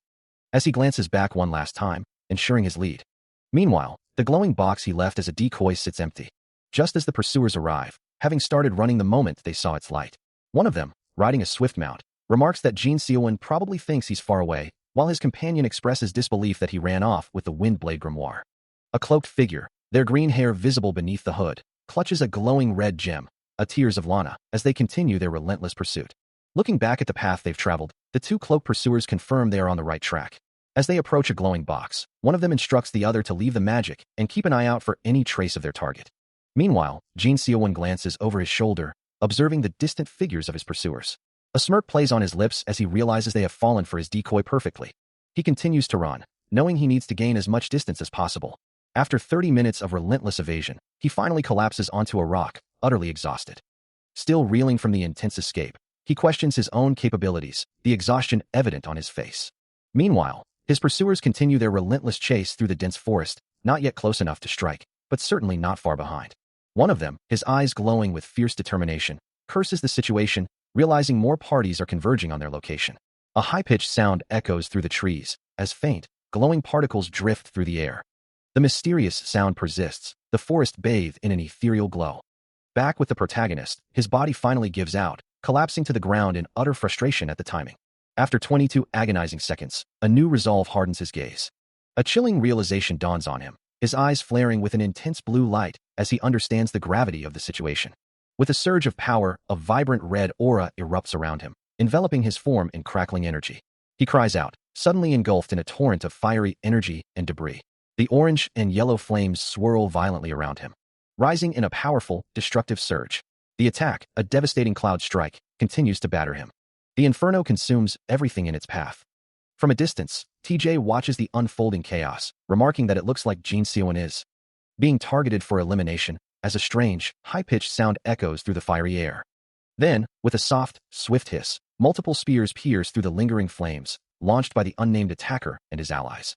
As he glances back one last time, ensuring his lead. Meanwhile, the glowing box he left as a decoy sits empty. Just as the pursuers arrive, having started running the moment they saw its light. One of them, riding a swift mount, remarks that Jin Seowon probably thinks he's far away, while his companion expresses disbelief that he ran off with the Windblade Grimoire. A cloaked figure, their green hair visible beneath the hood, clutches a glowing red gem, a Tears of Lana, as they continue their relentless pursuit. Looking back at the path they've traveled, the two cloaked pursuers confirm they are on the right track. As they approach a glowing box, one of them instructs the other to leave the magic and keep an eye out for any trace of their target. Meanwhile, Jin Seowon glances over his shoulder, observing the distant figures of his pursuers. A smirk plays on his lips as he realizes they have fallen for his decoy perfectly. He continues to run, knowing he needs to gain as much distance as possible. After 30 minutes of relentless evasion, he finally collapses onto a rock, utterly exhausted. Still reeling from the intense escape, he questions his own capabilities, the exhaustion evident on his face. Meanwhile, his pursuers continue their relentless chase through the dense forest, not yet close enough to strike, but certainly not far behind. One of them, his eyes glowing with fierce determination, curses the situation, realizing more parties are converging on their location. A high-pitched sound echoes through the trees, as faint, glowing particles drift through the air. The mysterious sound persists, the forest bathed in an ethereal glow. Back with the protagonist, his body finally gives out, collapsing to the ground in utter frustration at the timing. After 22 agonizing seconds, a new resolve hardens his gaze. A chilling realization dawns on him, his eyes flaring with an intense blue light as he understands the gravity of the situation. With a surge of power, a vibrant red aura erupts around him, enveloping his form in crackling energy. He cries out, suddenly engulfed in a torrent of fiery energy and debris. The orange and yellow flames swirl violently around him, rising in a powerful, destructive surge. The attack, a devastating cloud strike, continues to batter him. The inferno consumes everything in its path. From a distance, TJ watches the unfolding chaos, remarking that it looks like Jin Seowon is being targeted for elimination, as a strange, high-pitched sound echoes through the fiery air. Then, with a soft, swift hiss, multiple spears pierce through the lingering flames, launched by the unnamed attacker and his allies.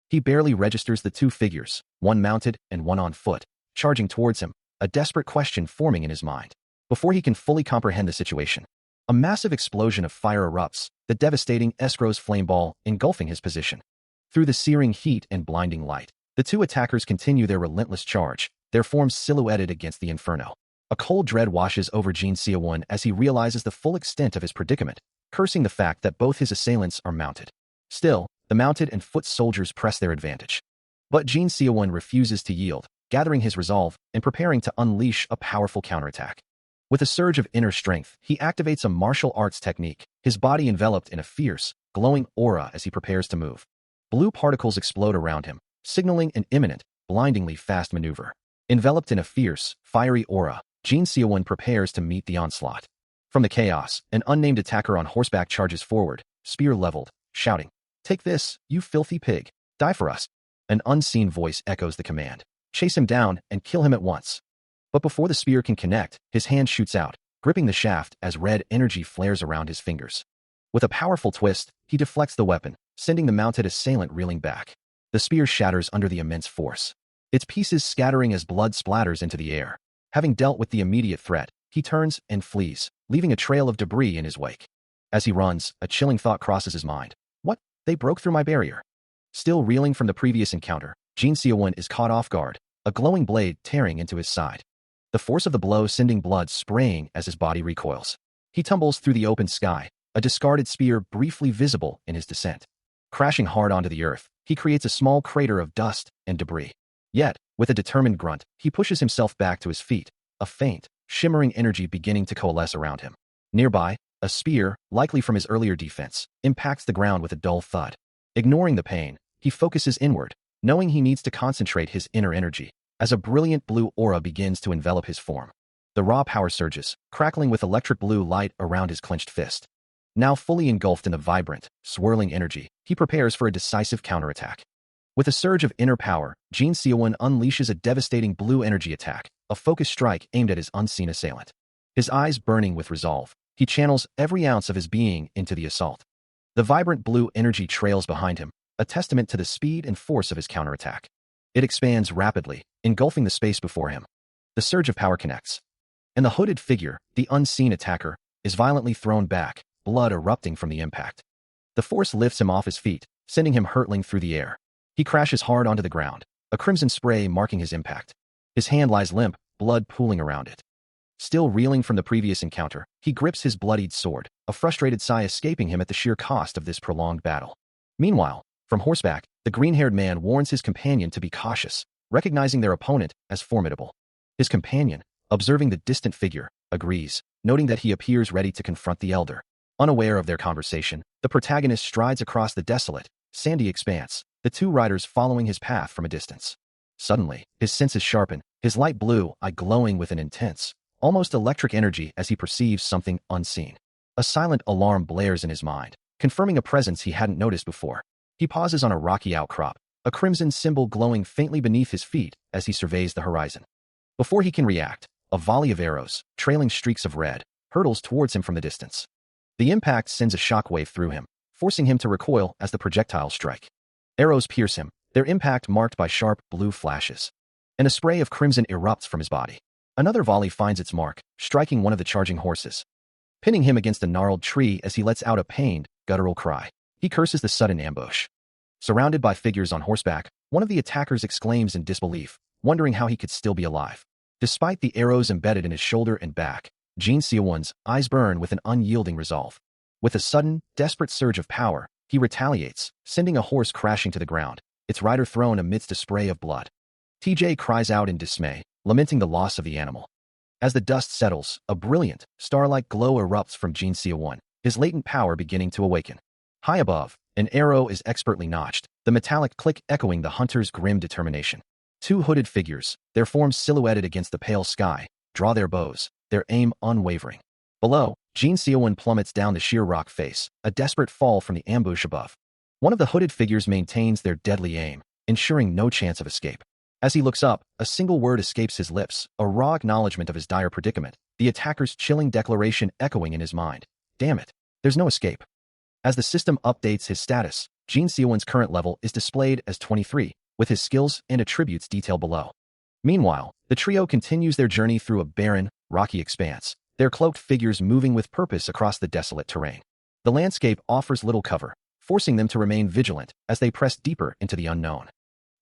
He barely registers the two figures, one mounted and one on foot, charging towards him, a desperate question forming in his mind. Before he can fully comprehend the situation, a massive explosion of fire erupts, the devastating Escrow's flame ball engulfing his position. Through the searing heat and blinding light, the two attackers continue their relentless charge, their forms silhouetted against the inferno. A cold dread washes over Jin Seowon as he realizes the full extent of his predicament, cursing the fact that both his assailants are mounted. Still, the mounted and foot soldiers press their advantage. But Jin Seowon refuses to yield, gathering his resolve and preparing to unleash a powerful counterattack. With a surge of inner strength, he activates a martial arts technique, his body enveloped in a fierce, glowing aura as he prepares to move. Blue particles explode around him, signaling an imminent, blindingly fast maneuver. Enveloped in a fierce, fiery aura, Jin Seowon prepares to meet the onslaught. From the chaos, an unnamed attacker on horseback charges forward, spear leveled, shouting, "Take this, you filthy pig! Die for us!" An unseen voice echoes the command. Chase him down and kill him at once. But before the spear can connect, his hand shoots out, gripping the shaft as red energy flares around his fingers. With a powerful twist, he deflects the weapon, sending the mounted assailant reeling back. The spear shatters under the immense force, its pieces scattering as blood splatters into the air. Having dealt with the immediate threat, he turns and flees, leaving a trail of debris in his wake. As he runs, a chilling thought crosses his mind. What? They broke through my barrier. Still reeling from the previous encounter, Jin Seowon is caught off guard, a glowing blade tearing into his side. The force of the blow sending blood spraying as his body recoils. He tumbles through the open sky, a discarded spear briefly visible in his descent. Crashing hard onto the earth, he creates a small crater of dust and debris. Yet, with a determined grunt, he pushes himself back to his feet, a faint, shimmering energy beginning to coalesce around him. Nearby, a spear, likely from his earlier defense, impacts the ground with a dull thud. Ignoring the pain, he focuses inward, knowing he needs to concentrate his inner energy, as a brilliant blue aura begins to envelop his form. The raw power surges, crackling with electric blue light around his clenched fist. Now fully engulfed in the vibrant, swirling energy, he prepares for a decisive counterattack. With a surge of inner power, Jin Seowon unleashes a devastating blue energy attack, a focused strike aimed at his unseen assailant. His eyes burning with resolve, he channels every ounce of his being into the assault. The vibrant blue energy trails behind him, a testament to the speed and force of his counterattack. It expands rapidly, engulfing the space before him. The surge of power connects. And the hooded figure, the unseen attacker, is violently thrown back, blood erupting from the impact. The force lifts him off his feet, sending him hurtling through the air. He crashes hard onto the ground, a crimson spray marking his impact. His hand lies limp, blood pooling around it. Still reeling from the previous encounter, he grips his bloodied sword, a frustrated sigh escaping him at the sheer cost of this prolonged battle. Meanwhile, from horseback, the green-haired man warns his companion to be cautious, recognizing their opponent as formidable. His companion, observing the distant figure, agrees, noting that he appears ready to confront the elder. Unaware of their conversation, the protagonist strides across the desolate, sandy expanse, the two riders following his path from a distance. Suddenly, his senses sharpen, his light blue eye glowing with an intense, almost electric energy as he perceives something unseen. A silent alarm blares in his mind, confirming a presence he hadn't noticed before. He pauses on a rocky outcrop, a crimson symbol glowing faintly beneath his feet as he surveys the horizon. Before he can react, a volley of arrows, trailing streaks of red, hurtles towards him from the distance. The impact sends a shockwave through him, forcing him to recoil as the projectiles strike. Arrows pierce him, their impact marked by sharp blue flashes. And a spray of crimson erupts from his body. Another volley finds its mark, striking one of the charging horses, pinning him against a gnarled tree as he lets out a pained, guttural cry. He curses the sudden ambush. Surrounded by figures on horseback, one of the attackers exclaims in disbelief, wondering how he could still be alive. Despite the arrows embedded in his shoulder and back, Jin Seowon's eyes burn with an unyielding resolve. With a sudden, desperate surge of power, he retaliates, sending a horse crashing to the ground, its rider thrown amidst a spray of blood. TJ cries out in dismay, lamenting the loss of the animal. As the dust settles, a brilliant, star-like glow erupts from Jin Seowon, his latent power beginning to awaken. High above, an arrow is expertly notched, the metallic click echoing the hunter's grim determination. Two hooded figures, their forms silhouetted against the pale sky, draw their bows, their aim unwavering. Below, Jin Seowon plummets down the sheer rock face, a desperate fall from the ambush above. One of the hooded figures maintains their deadly aim, ensuring no chance of escape. As he looks up, a single word escapes his lips, a raw acknowledgement of his dire predicament, the attacker's chilling declaration echoing in his mind. Damn it, there's no escape. As the system updates his status, Jin Seowon's current level is displayed as 23, with his skills and attributes detailed below. Meanwhile, the trio continues their journey through a barren, rocky expanse, their cloaked figures moving with purpose across the desolate terrain. The landscape offers little cover, forcing them to remain vigilant as they press deeper into the unknown.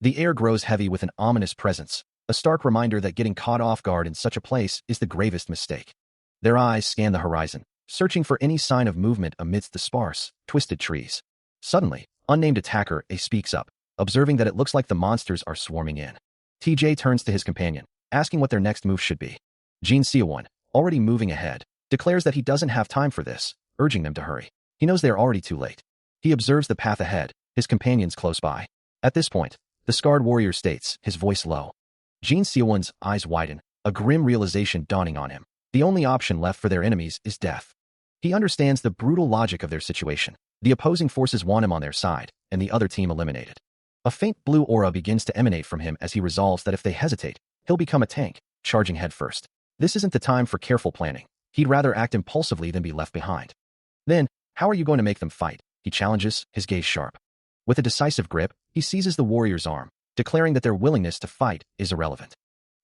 The air grows heavy with an ominous presence, a stark reminder that getting caught off guard in such a place is the gravest mistake. Their eyes scan the horizon, searching for any sign of movement amidst the sparse, twisted trees. Suddenly, unnamed attacker A speaks up, observing that it looks like the monsters are swarming in. TJ turns to his companion, asking what their next move should be. Jin Seowon, already moving ahead, declares that he doesn't have time for this, urging them to hurry. He knows they're already too late. He observes the path ahead, his companions close by. At this point, the scarred warrior states, his voice low. Jin Seowon's eyes widen, a grim realization dawning on him. The only option left for their enemies is death. He understands the brutal logic of their situation. The opposing forces want him on their side, and the other team eliminated. A faint blue aura begins to emanate from him as he resolves that if they hesitate, he'll become a tank, charging headfirst. This isn't the time for careful planning. He'd rather act impulsively than be left behind. Then, how are you going to make them fight? He challenges, his gaze sharp. With a decisive grip, he seizes the warrior's arm, declaring that their willingness to fight is irrelevant.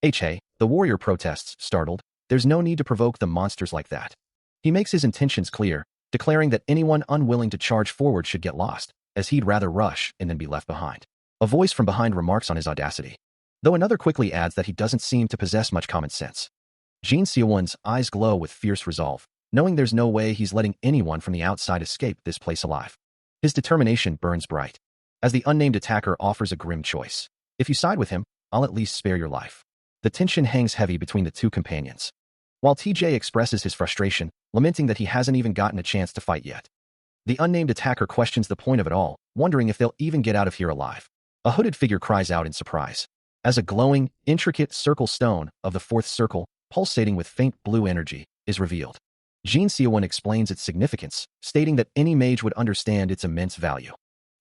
The warrior protests, startled. There's no need to provoke the monsters like that. He makes his intentions clear, declaring that anyone unwilling to charge forward should get lost, as he'd rather rush and then be left behind. A voice from behind remarks on his audacity, though another quickly adds that he doesn't seem to possess much common sense. Jin Seowon's eyes glow with fierce resolve, knowing there's no way he's letting anyone from the outside escape this place alive. His determination burns bright, as the unnamed attacker offers a grim choice. If you side with him, I'll at least spare your life. The tension hangs heavy between the two companions, while TJ expresses his frustration, lamenting that he hasn't even gotten a chance to fight yet. The unnamed attacker questions the point of it all, wondering if they'll even get out of here alive. A hooded figure cries out in surprise, as a glowing, intricate circle stone of the fourth circle, pulsating with faint blue energy, is revealed. Jin Seowon explains its significance, stating that any mage would understand its immense value.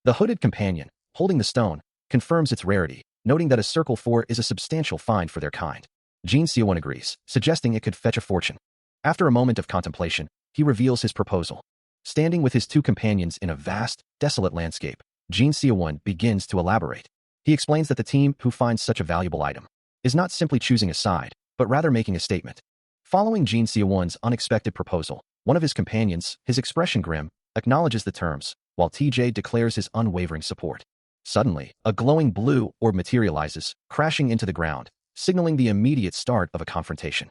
The hooded companion, holding the stone, confirms its rarity, noting that a Circle 4 is a substantial find for their kind. Jin Seowon agrees, suggesting it could fetch a fortune. After a moment of contemplation, he reveals his proposal. Standing with his two companions in a vast, desolate landscape, Jin Seowon begins to elaborate. He explains that the team who finds such a valuable item is not simply choosing a side, but rather making a statement. Following Jin Seowon's unexpected proposal, one of his companions, his expression grim, acknowledges the terms, while TJ declares his unwavering support. Suddenly, a glowing blue orb materializes, crashing into the ground, signaling the immediate start of a confrontation.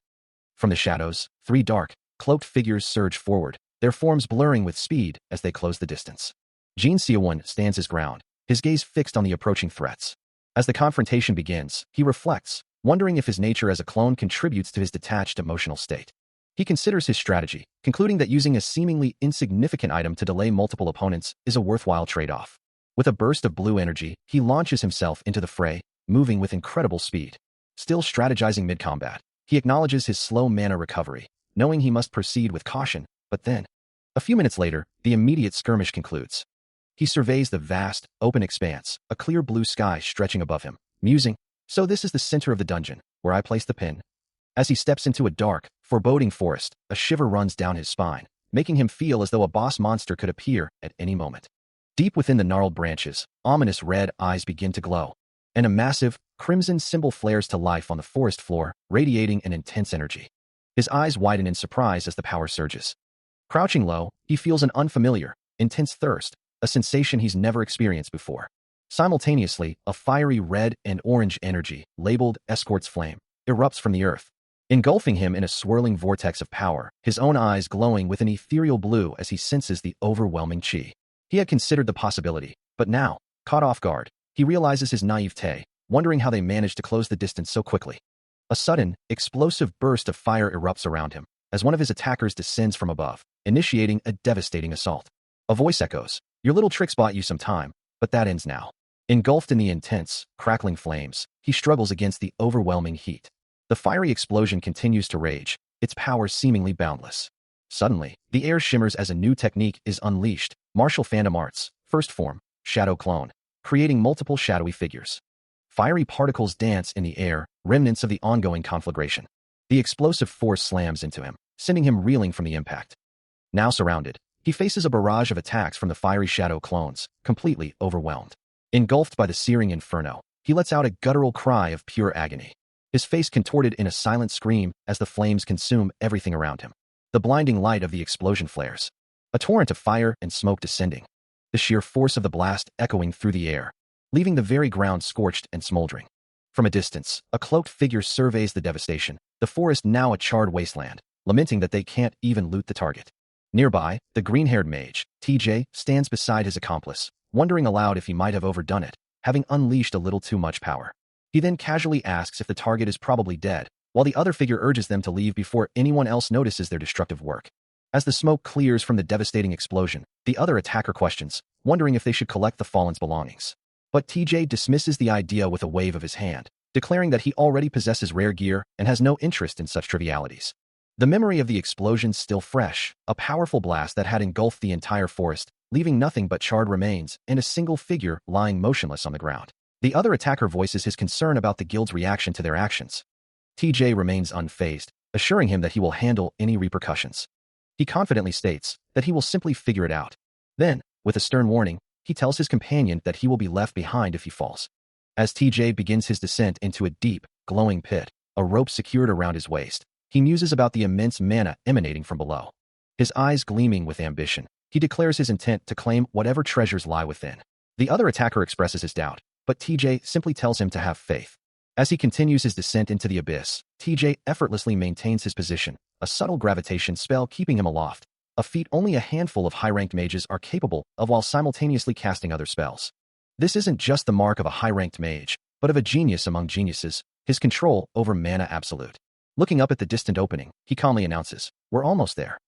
From the shadows, three dark, cloaked figures surge forward, their forms blurring with speed as they close the distance. Jin Seowon stands his ground, his gaze fixed on the approaching threats. As the confrontation begins, he reflects, wondering if his nature as a clone contributes to his detached emotional state. He considers his strategy, concluding that using a seemingly insignificant item to delay multiple opponents is a worthwhile trade-off. With a burst of blue energy, he launches himself into the fray, moving with incredible speed. Still strategizing mid-combat, he acknowledges his slow mana recovery, knowing he must proceed with caution, but then, a few minutes later, the immediate skirmish concludes. He surveys the vast, open expanse, a clear blue sky stretching above him, musing, "So this is the center of the dungeon, where I place the pin." As he steps into a dark, foreboding forest, a shiver runs down his spine, making him feel as though a boss monster could appear at any moment. Deep within the gnarled branches, ominous red eyes begin to glow, and a massive, crimson symbol flares to life on the forest floor, radiating an intense energy. His eyes widen in surprise as the power surges. Crouching low, he feels an unfamiliar, intense thirst, a sensation he's never experienced before. Simultaneously, a fiery red and orange energy, labeled Escort's Flame, erupts from the earth, engulfing him in a swirling vortex of power, his own eyes glowing with an ethereal blue as he senses the overwhelming chi. He had considered the possibility, but now, caught off guard, he realizes his naivete, wondering how they managed to close the distance so quickly. A sudden, explosive burst of fire erupts around him, as one of his attackers descends from above, initiating a devastating assault. A voice echoes, "Your little tricks bought you some time, but that ends now." Engulfed in the intense, crackling flames, he struggles against the overwhelming heat. The fiery explosion continues to rage, its power seemingly boundless. Suddenly, the air shimmers as a new technique is unleashed, Martial Phantom Arts, First Form, Shadow Clone, creating multiple shadowy figures. Fiery particles dance in the air, remnants of the ongoing conflagration. The explosive force slams into him, sending him reeling from the impact. Now surrounded, he faces a barrage of attacks from the fiery shadow clones, completely overwhelmed. Engulfed by the searing inferno, he lets out a guttural cry of pure agony. His face contorted in a silent scream as the flames consume everything around him. The blinding light of the explosion flares, a torrent of fire and smoke descending, the sheer force of the blast echoing through the air, leaving the very ground scorched and smoldering. From a distance, a cloaked figure surveys the devastation, the forest now a charred wasteland, lamenting that they can't even loot the target. Nearby, the green-haired mage, TJ, stands beside his accomplice, wondering aloud if he might have overdone it, having unleashed a little too much power. He then casually asks if the target is probably dead, while the other figure urges them to leave before anyone else notices their destructive work. As the smoke clears from the devastating explosion, the other attacker questions, wondering if they should collect the fallen's belongings. But TJ dismisses the idea with a wave of his hand, declaring that he already possesses rare gear and has no interest in such trivialities. The memory of the explosion still fresh, a powerful blast that had engulfed the entire forest, leaving nothing but charred remains and a single figure lying motionless on the ground. The other attacker voices his concern about the guild's reaction to their actions. TJ remains unfazed, assuring him that he will handle any repercussions. He confidently states that he will simply figure it out. Then, with a stern warning, he tells his companion that he will be left behind if he falls. As TJ begins his descent into a deep, glowing pit, a rope secured around his waist, he muses about the immense mana emanating from below. His eyes gleaming with ambition, he declares his intent to claim whatever treasures lie within. The other attacker expresses his doubt, but TJ simply tells him to have faith. As he continues his descent into the abyss, TJ effortlessly maintains his position, a subtle gravitation spell keeping him aloft, a feat only a handful of high-ranked mages are capable of while simultaneously casting other spells. This isn't just the mark of a high-ranked mage, but of a genius among geniuses, his control over mana absolute. Looking up at the distant opening, he calmly announces, "We're almost there."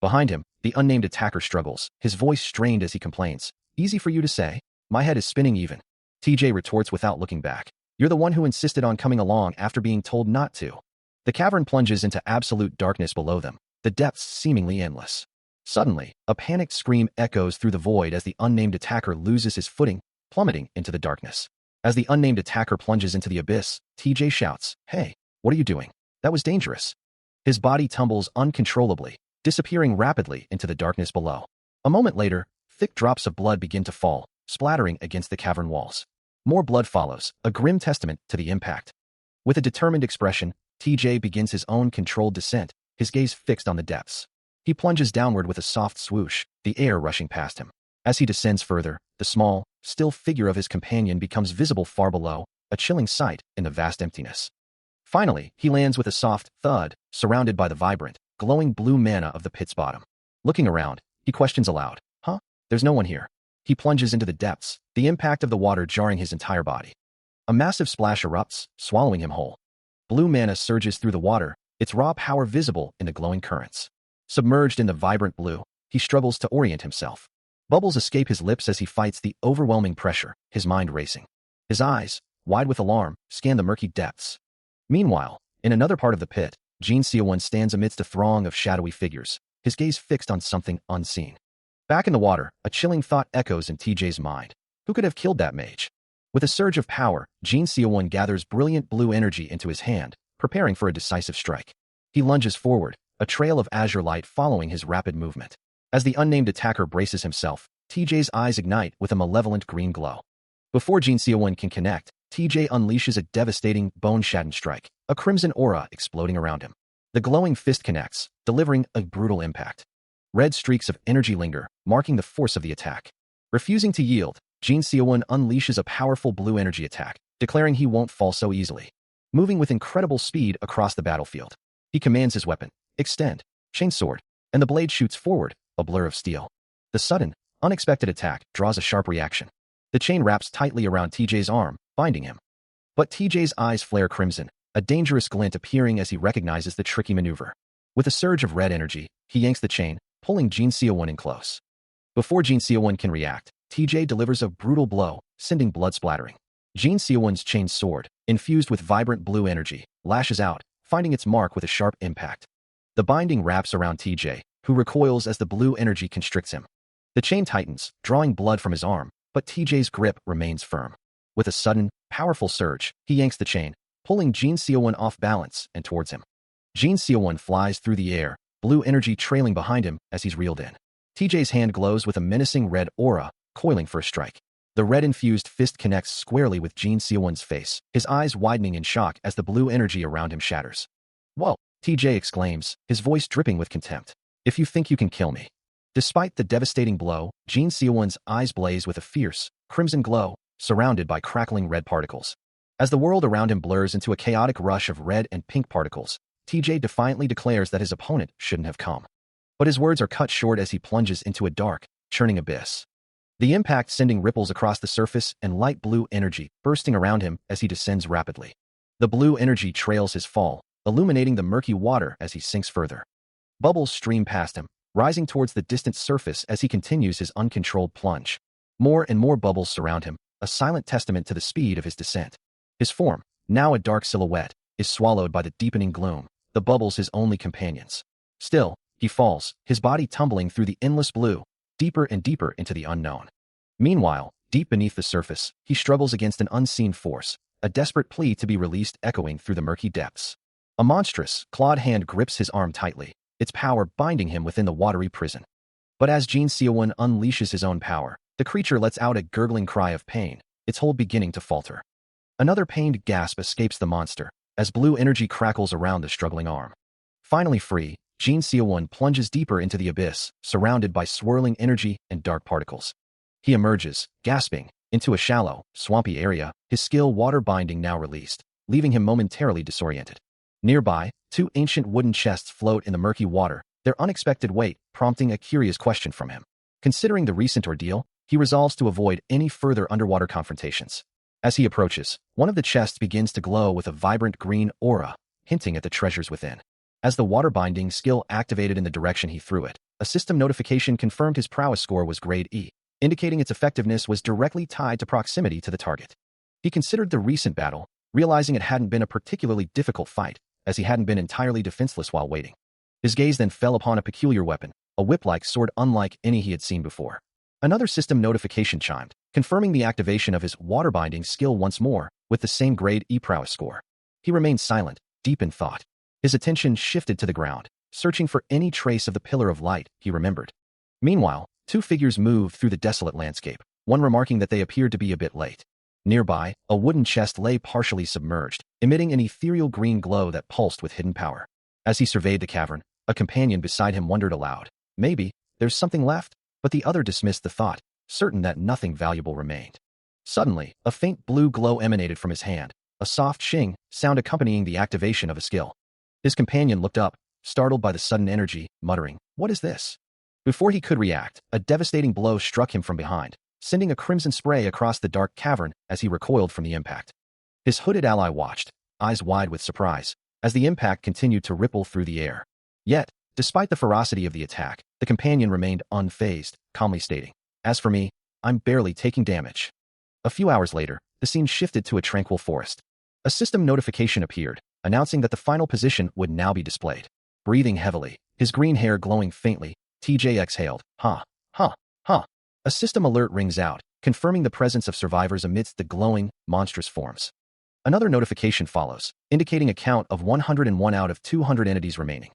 Behind him, the unnamed attacker struggles, his voice strained as he complains, "Easy for you to say. My head is spinning even." TJ retorts without looking back, "You're the one who insisted on coming along after being told not to." The cavern plunges into absolute darkness below them, the depths seemingly endless. Suddenly, a panicked scream echoes through the void as the unnamed attacker loses his footing, plummeting into the darkness. As the unnamed attacker plunges into the abyss, TJ shouts, "Hey, what are you doing? That was dangerous." His body tumbles uncontrollably, disappearing rapidly into the darkness below. A moment later, thick drops of blood begin to fall, splattering against the cavern walls. More blood follows, a grim testament to the impact. With a determined expression, TJ begins his own controlled descent, his gaze fixed on the depths. He plunges downward with a soft swoosh, the air rushing past him. As he descends further, the small, still figure of his companion becomes visible far below, a chilling sight in the vast emptiness. Finally, he lands with a soft thud, surrounded by the vibrant, glowing blue mana of the pit's bottom. Looking around, he questions aloud, "Huh? There's no one here." He plunges into the depths, the impact of the water jarring his entire body. A massive splash erupts, swallowing him whole. Blue mana surges through the water, its raw power visible in the glowing currents. Submerged in the vibrant blue, he struggles to orient himself. Bubbles escape his lips as he fights the overwhelming pressure, his mind racing. His eyes, wide with alarm, scan the murky depths. Meanwhile, in another part of the pit, Jin Seowon stands amidst a throng of shadowy figures, his gaze fixed on something unseen. Back in the water, a chilling thought echoes in TJ's mind. Who could have killed that mage? With a surge of power, Jin Seowon gathers brilliant blue energy into his hand, preparing for a decisive strike. He lunges forward, a trail of azure light following his rapid movement. As the unnamed attacker braces himself, TJ's eyes ignite with a malevolent green glow. Before Jin Seowon can connect, TJ unleashes a devastating, bone-shattering strike, a crimson aura exploding around him. The glowing fist connects, delivering a brutal impact. Red streaks of energy linger, marking the force of the attack. Refusing to yield, Jin Seowon unleashes a powerful blue energy attack, declaring he won't fall so easily. Moving with incredible speed across the battlefield, he commands his weapon, "Extend," chainsword, and the blade shoots forward, a blur of steel. The sudden, unexpected attack draws a sharp reaction. The chain wraps tightly around TJ's arm, binding him. But TJ's eyes flare crimson, a dangerous glint appearing as he recognizes the tricky maneuver. With a surge of red energy, he yanks the chain, pulling Jin Seowon in close. Before Jin Seowon can react, TJ delivers a brutal blow, sending blood splattering. Jin Seowon's chain sword, infused with vibrant blue energy, lashes out, finding its mark with a sharp impact. The binding wraps around TJ, who recoils as the blue energy constricts him. The chain tightens, drawing blood from his arm, but TJ's grip remains firm. With a sudden, powerful surge, he yanks the chain, pulling Jin Seowon off balance and towards him. Jin Seowon flies through the air, blue energy trailing behind him as he's reeled in. TJ's hand glows with a menacing red aura, coiling for a strike. The red-infused fist connects squarely with Jin Seowon's face, his eyes widening in shock as the blue energy around him shatters. "Whoa!" TJ exclaims, his voice dripping with contempt. "If you think you can kill me." Despite the devastating blow, Jin Seowon's eyes blaze with a fierce, crimson glow, surrounded by crackling red particles. As the world around him blurs into a chaotic rush of red and pink particles, TJ defiantly declares that his opponent shouldn't have come. But his words are cut short as he plunges into a dark, churning abyss. The impact sending ripples across the surface and light blue energy bursting around him as he descends rapidly. The blue energy trails his fall, illuminating the murky water as he sinks further. Bubbles stream past him, rising towards the distant surface as he continues his uncontrolled plunge. More and more bubbles surround him, a silent testament to the speed of his descent. His form, now a dark silhouette, is swallowed by the deepening gloom, the bubbles his only companions. Still, he falls, his body tumbling through the endless blue, deeper and deeper into the unknown. Meanwhile, deep beneath the surface, he struggles against an unseen force, a desperate plea to be released echoing through the murky depths. A monstrous, clawed hand grips his arm tightly, its power binding him within the watery prison. But as Jin Seowon unleashes his own power, the creature lets out a gurgling cry of pain, its hold beginning to falter. Another pained gasp escapes the monster, as blue energy crackles around the struggling arm. Finally free, Jin Seowon plunges deeper into the abyss, surrounded by swirling energy and dark particles. He emerges, gasping, into a shallow, swampy area, his skill water binding now released, leaving him momentarily disoriented. Nearby, two ancient wooden chests float in the murky water, their unexpected weight prompting a curious question from him. Considering the recent ordeal, he resolves to avoid any further underwater confrontations. As he approaches, one of the chests begins to glow with a vibrant green aura, hinting at the treasures within. As the water binding skill activated in the direction he threw it, a system notification confirmed his prowess score was grade E, indicating its effectiveness was directly tied to proximity to the target. He considered the recent battle, realizing it hadn't been a particularly difficult fight, as he hadn't been entirely defenseless while waiting. His gaze then fell upon a peculiar weapon, a whip-like sword unlike any he had seen before. Another system notification chimed, confirming the activation of his water-binding skill once more, with the same grade E prowess score. He remained silent, deep in thought. His attention shifted to the ground, searching for any trace of the pillar of light he remembered. Meanwhile, two figures moved through the desolate landscape, one remarking that they appeared to be a bit late. Nearby, a wooden chest lay partially submerged, emitting an ethereal green glow that pulsed with hidden power. As he surveyed the cavern, a companion beside him wondered aloud, maybe, there's something left? But the other dismissed the thought, certain that nothing valuable remained. Suddenly, a faint blue glow emanated from his hand, a soft shing sound accompanying the activation of a skill. His companion looked up, startled by the sudden energy, muttering, "What is this?" Before he could react, a devastating blow struck him from behind, sending a crimson spray across the dark cavern as he recoiled from the impact. His hooded ally watched, eyes wide with surprise, as the impact continued to ripple through the air. Yet, despite the ferocity of the attack, the companion remained unfazed, calmly stating, "As for me, I'm barely taking damage." A few hours later, the scene shifted to a tranquil forest. A system notification appeared, announcing that the final position would now be displayed. Breathing heavily, his green hair glowing faintly, TJ exhaled, "Huh. A system alert rings out, confirming the presence of survivors amidst the glowing, monstrous forms. Another notification follows, indicating a count of 101 out of 200 entities remaining.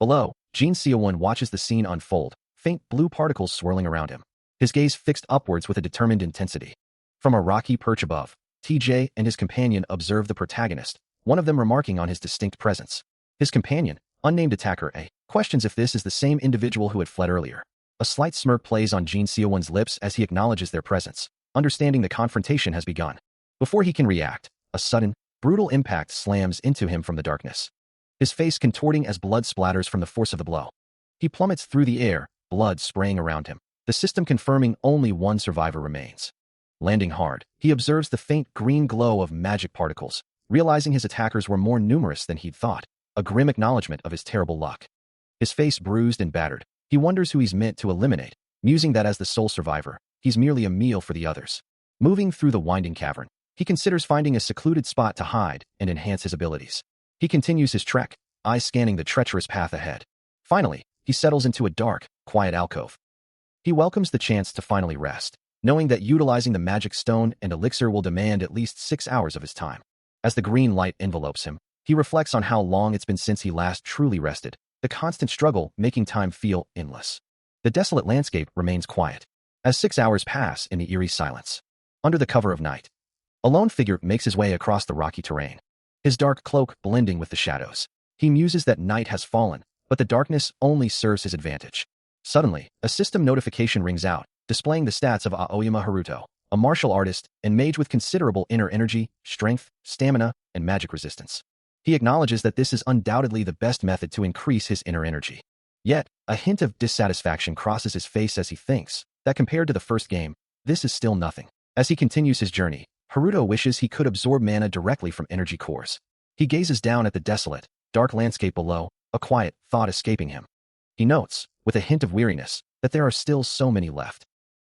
Below, Jin Seowon watches the scene unfold, faint blue particles swirling around him, his gaze fixed upwards with a determined intensity. From a rocky perch above, TJ and his companion observe the protagonist, one of them remarking on his distinct presence. His companion, unnamed attacker A, questions if this is the same individual who had fled earlier. A slight smirk plays on Jin Seowon's lips as he acknowledges their presence, understanding the confrontation has begun. Before he can react, a sudden, brutal impact slams into him from the darkness, his face contorting as blood splatters from the force of the blow. He plummets through the air, blood spraying around him, the system confirming only one survivor remains. Landing hard, he observes the faint green glow of magic particles, realizing his attackers were more numerous than he'd thought, a grim acknowledgement of his terrible luck. His face bruised and battered, he wonders who he's meant to eliminate, musing that as the sole survivor, he's merely a meal for the others. Moving through the winding cavern, he considers finding a secluded spot to hide and enhance his abilities. He continues his trek, eyes scanning the treacherous path ahead. Finally, he settles into a dark, quiet alcove. He welcomes the chance to finally rest, knowing that utilizing the magic stone and elixir will demand at least 6 hours of his time. As the green light envelopes him, he reflects on how long it's been since he last truly rested, the constant struggle making time feel endless. The desolate landscape remains quiet, as 6 hours pass in the eerie silence. Under the cover of night, a lone figure makes his way across the rocky terrain, his dark cloak blending with the shadows. He muses that night has fallen, but the darkness only serves his advantage. Suddenly, a system notification rings out, displaying the stats of Aoyama Haruto, a martial artist and mage with considerable inner energy, strength, stamina, and magic resistance. He acknowledges that this is undoubtedly the best method to increase his inner energy. Yet, a hint of dissatisfaction crosses his face as he thinks that compared to the first game, this is still nothing. As he continues his journey, Haruto wishes he could absorb mana directly from energy cores. He gazes down at the desolate, dark landscape below, a quiet thought escaping him. He notes, with a hint of weariness, that there are still so many left.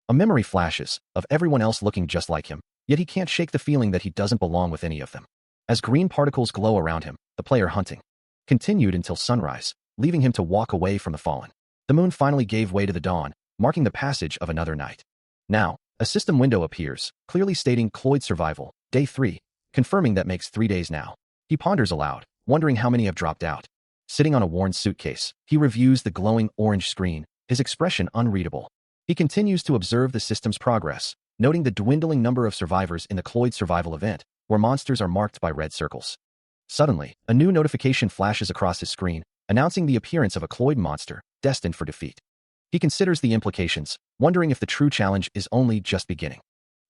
A memory flashes, of everyone else looking just like him, yet he can't shake the feeling that he doesn't belong with any of them. As green particles glow around him, the player hunting continued until sunrise, leaving him to walk away from the fallen. The moon finally gave way to the dawn, marking the passage of another night. Now, a system window appears, clearly stating Cloyd survival, day 3, confirming that makes 3 days now. He ponders aloud, wondering how many have dropped out. Sitting on a worn suitcase, he reviews the glowing orange screen, his expression unreadable. He continues to observe the system's progress, noting the dwindling number of survivors in the Cloyd survival event, where monsters are marked by red circles. Suddenly, a new notification flashes across his screen, announcing the appearance of a Cloyd monster, destined for defeat. He considers the implications, wondering if the true challenge is only just beginning.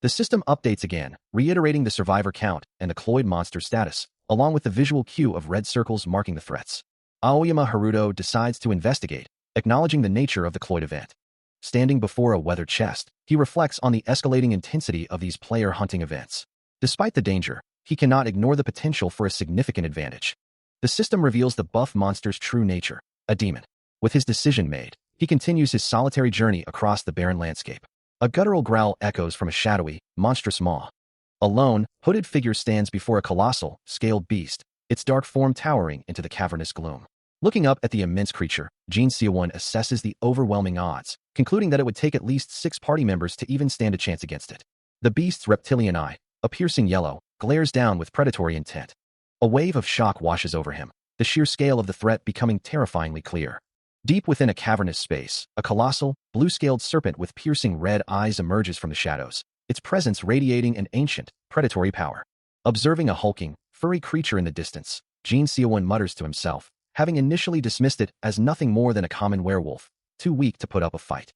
The system updates again, reiterating the survivor count and the Cloyd monster status, along with the visual cue of red circles marking the threats. Aoyama Haruto decides to investigate, acknowledging the nature of the Cloyd event. Standing before a weathered chest, he reflects on the escalating intensity of these player-hunting events. Despite the danger, he cannot ignore the potential for a significant advantage. The system reveals the buff monster's true nature, a demon. With his decision made, he continues his solitary journey across the barren landscape. A guttural growl echoes from a shadowy, monstrous maw. A lone, hooded figure stands before a colossal, scaled beast, its dark form towering into the cavernous gloom. Looking up at the immense creature, Jin Seowon assesses the overwhelming odds, concluding that it would take at least 6 party members to even stand a chance against it. The beast's reptilian eye, a piercing yellow, glares down with predatory intent. A wave of shock washes over him, the sheer scale of the threat becoming terrifyingly clear. Deep within a cavernous space, a colossal, blue-scaled serpent with piercing red eyes emerges from the shadows, its presence radiating an ancient, predatory power. Observing a hulking, furry creature in the distance, Jin Seowon mutters to himself, having initially dismissed it as nothing more than a common werewolf, too weak to put up a fight.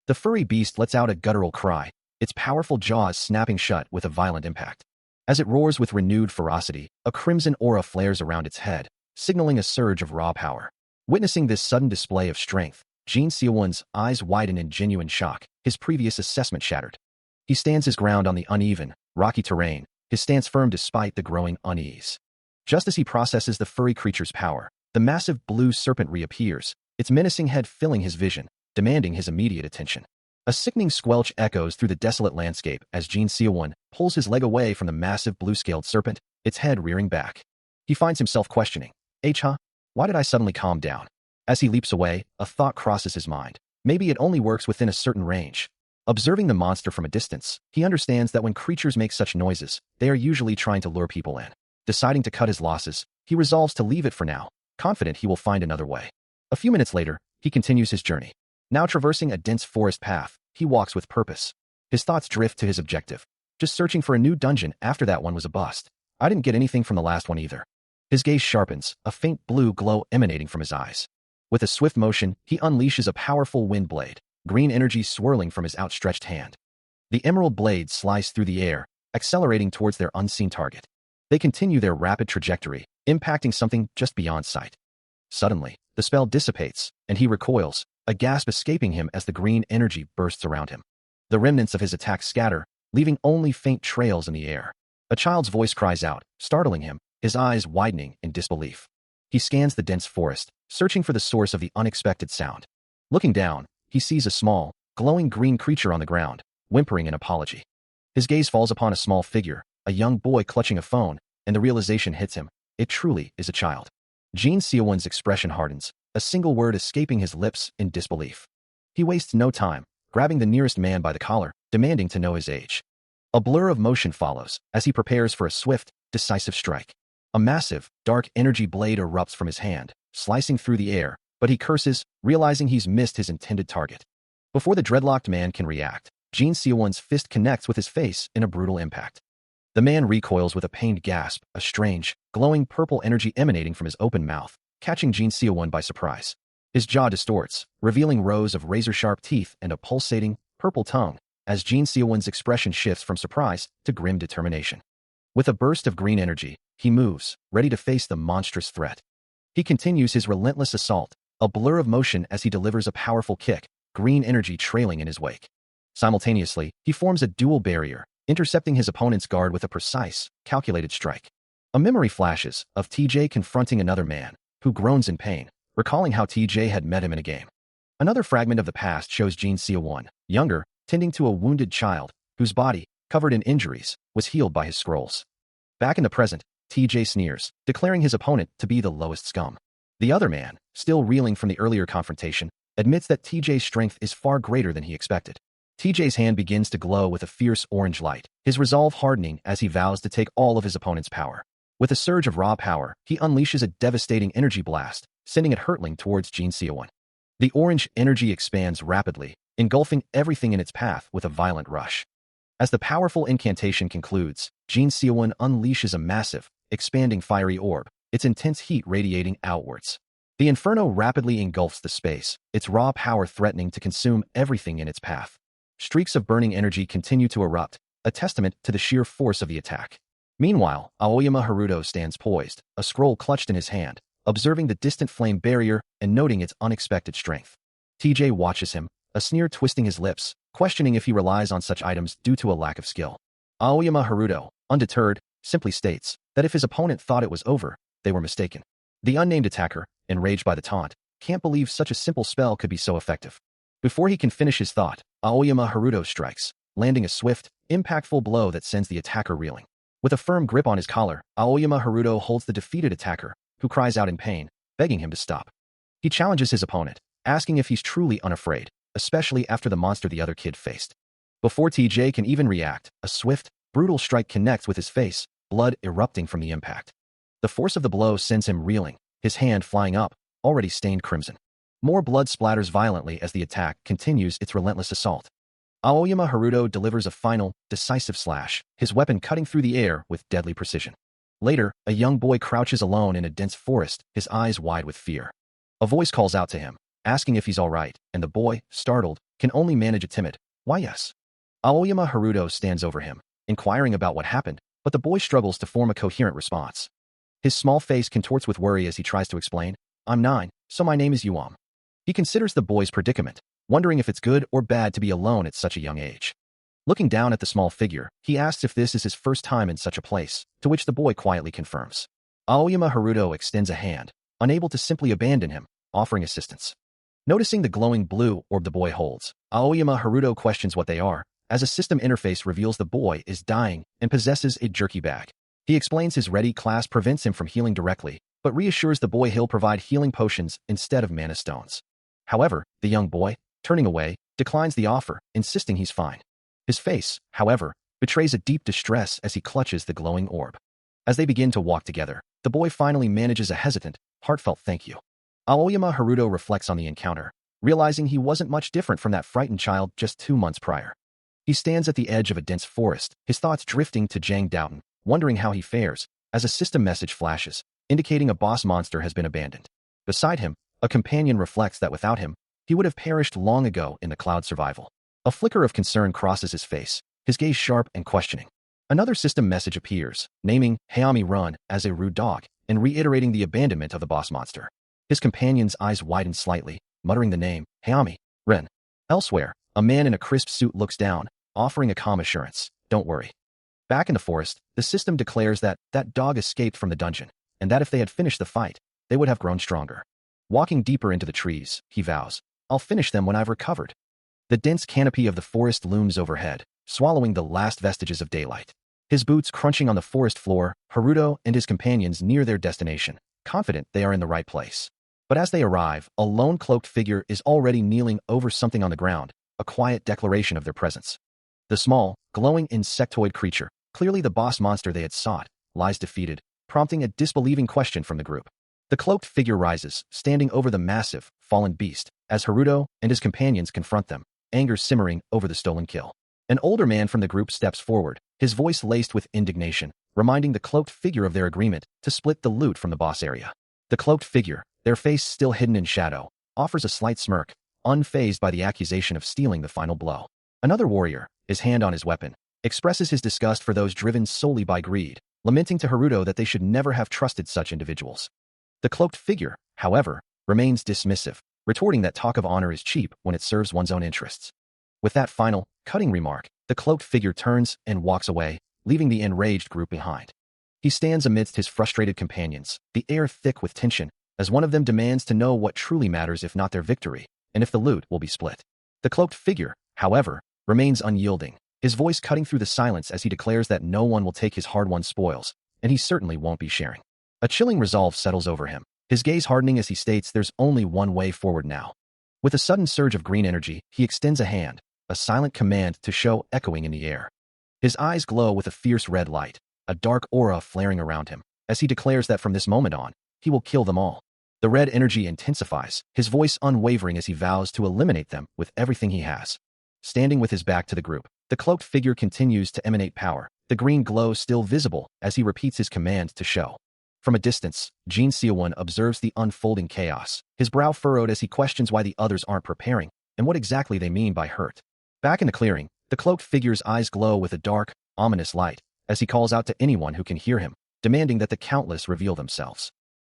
The furry beast lets out a guttural cry, its powerful jaws snapping shut with a violent impact. As it roars with renewed ferocity, a crimson aura flares around its head, signaling a surge of raw power. Witnessing this sudden display of strength, Jin Seowon's eyes widen in genuine shock, his previous assessment shattered. He stands his ground on the uneven, rocky terrain, his stance firm despite the growing unease. Just as he processes the furry creature's power, the massive blue serpent reappears, its menacing head filling his vision, demanding his immediate attention. A sickening squelch echoes through the desolate landscape as Jin Seowon pulls his leg away from the massive blue-scaled serpent, its head rearing back. He finds himself questioning, "Huh? Why did I suddenly calm down?" As he leaps away, a thought crosses his mind. Maybe it only works within a certain range. Observing the monster from a distance, he understands that when creatures make such noises, they are usually trying to lure people in. Deciding to cut his losses, he resolves to leave it for now, confident he will find another way. A few minutes later, he continues his journey. Now traversing a dense forest path, he walks with purpose. His thoughts drift to his objective. Just searching for a new dungeon after that one was a bust. I didn't get anything from the last one either. His gaze sharpens, a faint blue glow emanating from his eyes. With a swift motion, he unleashes a powerful wind blade, green energy swirling from his outstretched hand. The emerald blades slice through the air, accelerating towards their unseen target. They continue their rapid trajectory, impacting something just beyond sight. Suddenly, the spell dissipates, and he recoils, a gasp escaping him as the green energy bursts around him. The remnants of his attack scatter, leaving only faint trails in the air. A child's voice cries out, startling him, his eyes widening in disbelief. He scans the dense forest, searching for the source of the unexpected sound. Looking down, he sees a small, glowing green creature on the ground, whimpering an apology. His gaze falls upon a small figure, a young boy clutching a phone, and the realization hits him. It truly is a child. Jin Seowon's expression hardens, a single word escaping his lips in disbelief. He wastes no time, grabbing the nearest man by the collar, demanding to know his age. A blur of motion follows, as he prepares for a swift, decisive strike. A massive, dark energy blade erupts from his hand, slicing through the air, but he curses, realizing he's missed his intended target. Before the dreadlocked man can react, Jin Seowon's fist connects with his face in a brutal impact. The man recoils with a pained gasp, a strange, glowing purple energy emanating from his open mouth, catching Jin Seowon by surprise. His jaw distorts, revealing rows of razor-sharp teeth and a pulsating, purple tongue, as Jin Seowon's expression shifts from surprise to grim determination. With a burst of green energy, he moves, ready to face the monstrous threat. He continues his relentless assault, a blur of motion as he delivers a powerful kick, green energy trailing in his wake. Simultaneously, he forms a dual barrier, intercepting his opponent's guard with a precise, calculated strike. A memory flashes of TJ confronting another man, who groans in pain, recalling how TJ had met him in a game. Another fragment of the past shows Jin Seowon, younger, tending to a wounded child, whose body, covered in injuries, was healed by his scrolls. Back in the present, TJ sneers, declaring his opponent to be the lowest scum. The other man, still reeling from the earlier confrontation, admits that TJ's strength is far greater than he expected. TJ's hand begins to glow with a fierce orange light, his resolve hardening as he vows to take all of his opponent's power. With a surge of raw power, he unleashes a devastating energy blast, sending it hurtling towards Jin Seowon. The orange energy expands rapidly, engulfing everything in its path with a violent rush. As the powerful incantation concludes, Jin Seowon unleashes a massive, expanding fiery orb, its intense heat radiating outwards. The inferno rapidly engulfs the space, its raw power threatening to consume everything in its path. Streaks of burning energy continue to erupt, a testament to the sheer force of the attack. Meanwhile, Aoyama Haruto stands poised, a scroll clutched in his hand, observing the distant flame barrier and noting its unexpected strength. TJ watches him, a sneer twisting his lips, questioning if he relies on such items due to a lack of skill. Aoyama Haruto, undeterred, simply states that if his opponent thought it was over, they were mistaken. The unnamed attacker, enraged by the taunt, can't believe such a simple spell could be so effective. Before he can finish his thought, Aoyama Haruto strikes, landing a swift, impactful blow that sends the attacker reeling. With a firm grip on his collar, Aoyama Haruto holds the defeated attacker, who cries out in pain, begging him to stop. He challenges his opponent, asking if he's truly unafraid, especially after the monster the other kid faced. Before TJ can even react, a swift, brutal strike connects with his face, blood erupting from the impact. The force of the blow sends him reeling, his hand flying up, already stained crimson. More blood splatters violently as the attack continues its relentless assault. Aoyama Haruto delivers a final, decisive slash, his weapon cutting through the air with deadly precision. Later, a young boy crouches alone in a dense forest, his eyes wide with fear. A voice calls out to him, asking if he's all right, and the boy, startled, can only manage a timid, "Why yes?" Aoyama Haruto stands over him, inquiring about what happened, but the boy struggles to form a coherent response. His small face contorts with worry as he tries to explain, "I'm 9, so my name is Yuam." He considers the boy's predicament, wondering if it's good or bad to be alone at such a young age. Looking down at the small figure, he asks if this is his first time in such a place, to which the boy quietly confirms. Aoyama Haruto extends a hand, unable to simply abandon him, offering assistance. Noticing the glowing blue orb the boy holds, Aoyama Haruto questions what they are, as a system interface reveals the boy is dying and possesses a jerky bag. He explains his ready class prevents him from healing directly, but reassures the boy he'll provide healing potions instead of mana stones. However, the young boy, turning away, declines the offer, insisting he's fine. His face, however, betrays a deep distress as he clutches the glowing orb. As they begin to walk together, the boy finally manages a hesitant, heartfelt thank you. Aoyama Haruto reflects on the encounter, realizing he wasn't much different from that frightened child just 2 months prior. He stands at the edge of a dense forest, his thoughts drifting to Jang Doughton, wondering how he fares, as a system message flashes, indicating a boss monster has been abandoned. Beside him, a companion reflects that without him, he would have perished long ago in the cloud survival. A flicker of concern crosses his face, his gaze sharp and questioning. Another system message appears, naming Hayami Run as a rude dog, and reiterating the abandonment of the boss monster. His companion's eyes widen slightly, muttering the name, Hayami, Ren. Elsewhere, a man in a crisp suit looks down, offering a calm assurance, "Don't worry." Back in the forest, the system declares that dog escaped from the dungeon, and that if they had finished the fight, they would have grown stronger. Walking deeper into the trees, he vows, "I'll finish them when I've recovered." The dense canopy of the forest looms overhead, swallowing the last vestiges of daylight. His boots crunching on the forest floor, Haruto and his companions near their destination, confident they are in the right place. But as they arrive, a lone cloaked figure is already kneeling over something on the ground, a quiet declaration of their presence. The small, glowing insectoid creature, clearly the boss monster they had sought, lies defeated, prompting a disbelieving question from the group. The cloaked figure rises, standing over the massive, fallen beast, as Haruto and his companions confront them, anger simmering over the stolen kill. An older man from the group steps forward, his voice laced with indignation, reminding the cloaked figure of their agreement to split the loot from the boss area. The cloaked figure, their face still hidden in shadow, offers a slight smirk, unfazed by the accusation of stealing the final blow. Another warrior, his hand on his weapon, expresses his disgust for those driven solely by greed, lamenting to Haruto that they should never have trusted such individuals. The cloaked figure, however, remains dismissive, retorting that talk of honor is cheap when it serves one's own interests. With that final, cutting remark, the cloaked figure turns and walks away, leaving the enraged group behind. He stands amidst his frustrated companions, the air thick with tension, as one of them demands to know what truly matters if not their victory, and if the loot will be split. The cloaked figure, however, remains unyielding, his voice cutting through the silence as he declares that no one will take his hard-won spoils, and he certainly won't be sharing. A chilling resolve settles over him, his gaze hardening as he states there's only one way forward now. With a sudden surge of green energy, he extends a hand, a silent command to show echoing in the air. His eyes glow with a fierce red light, a dark aura flaring around him, as he declares that from this moment on, he will kill them all. The red energy intensifies, his voice unwavering as he vows to eliminate them with everything he has. Standing with his back to the group, the cloaked figure continues to emanate power, the green glow still visible as he repeats his command to show. From a distance, Jin Seowon observes the unfolding chaos, his brow furrowed as he questions why the others aren't preparing, and what exactly they mean by hurt. Back in the clearing, The cloaked figure's eyes glow with a dark, ominous light as he calls out to anyone who can hear him, demanding that the countless reveal themselves.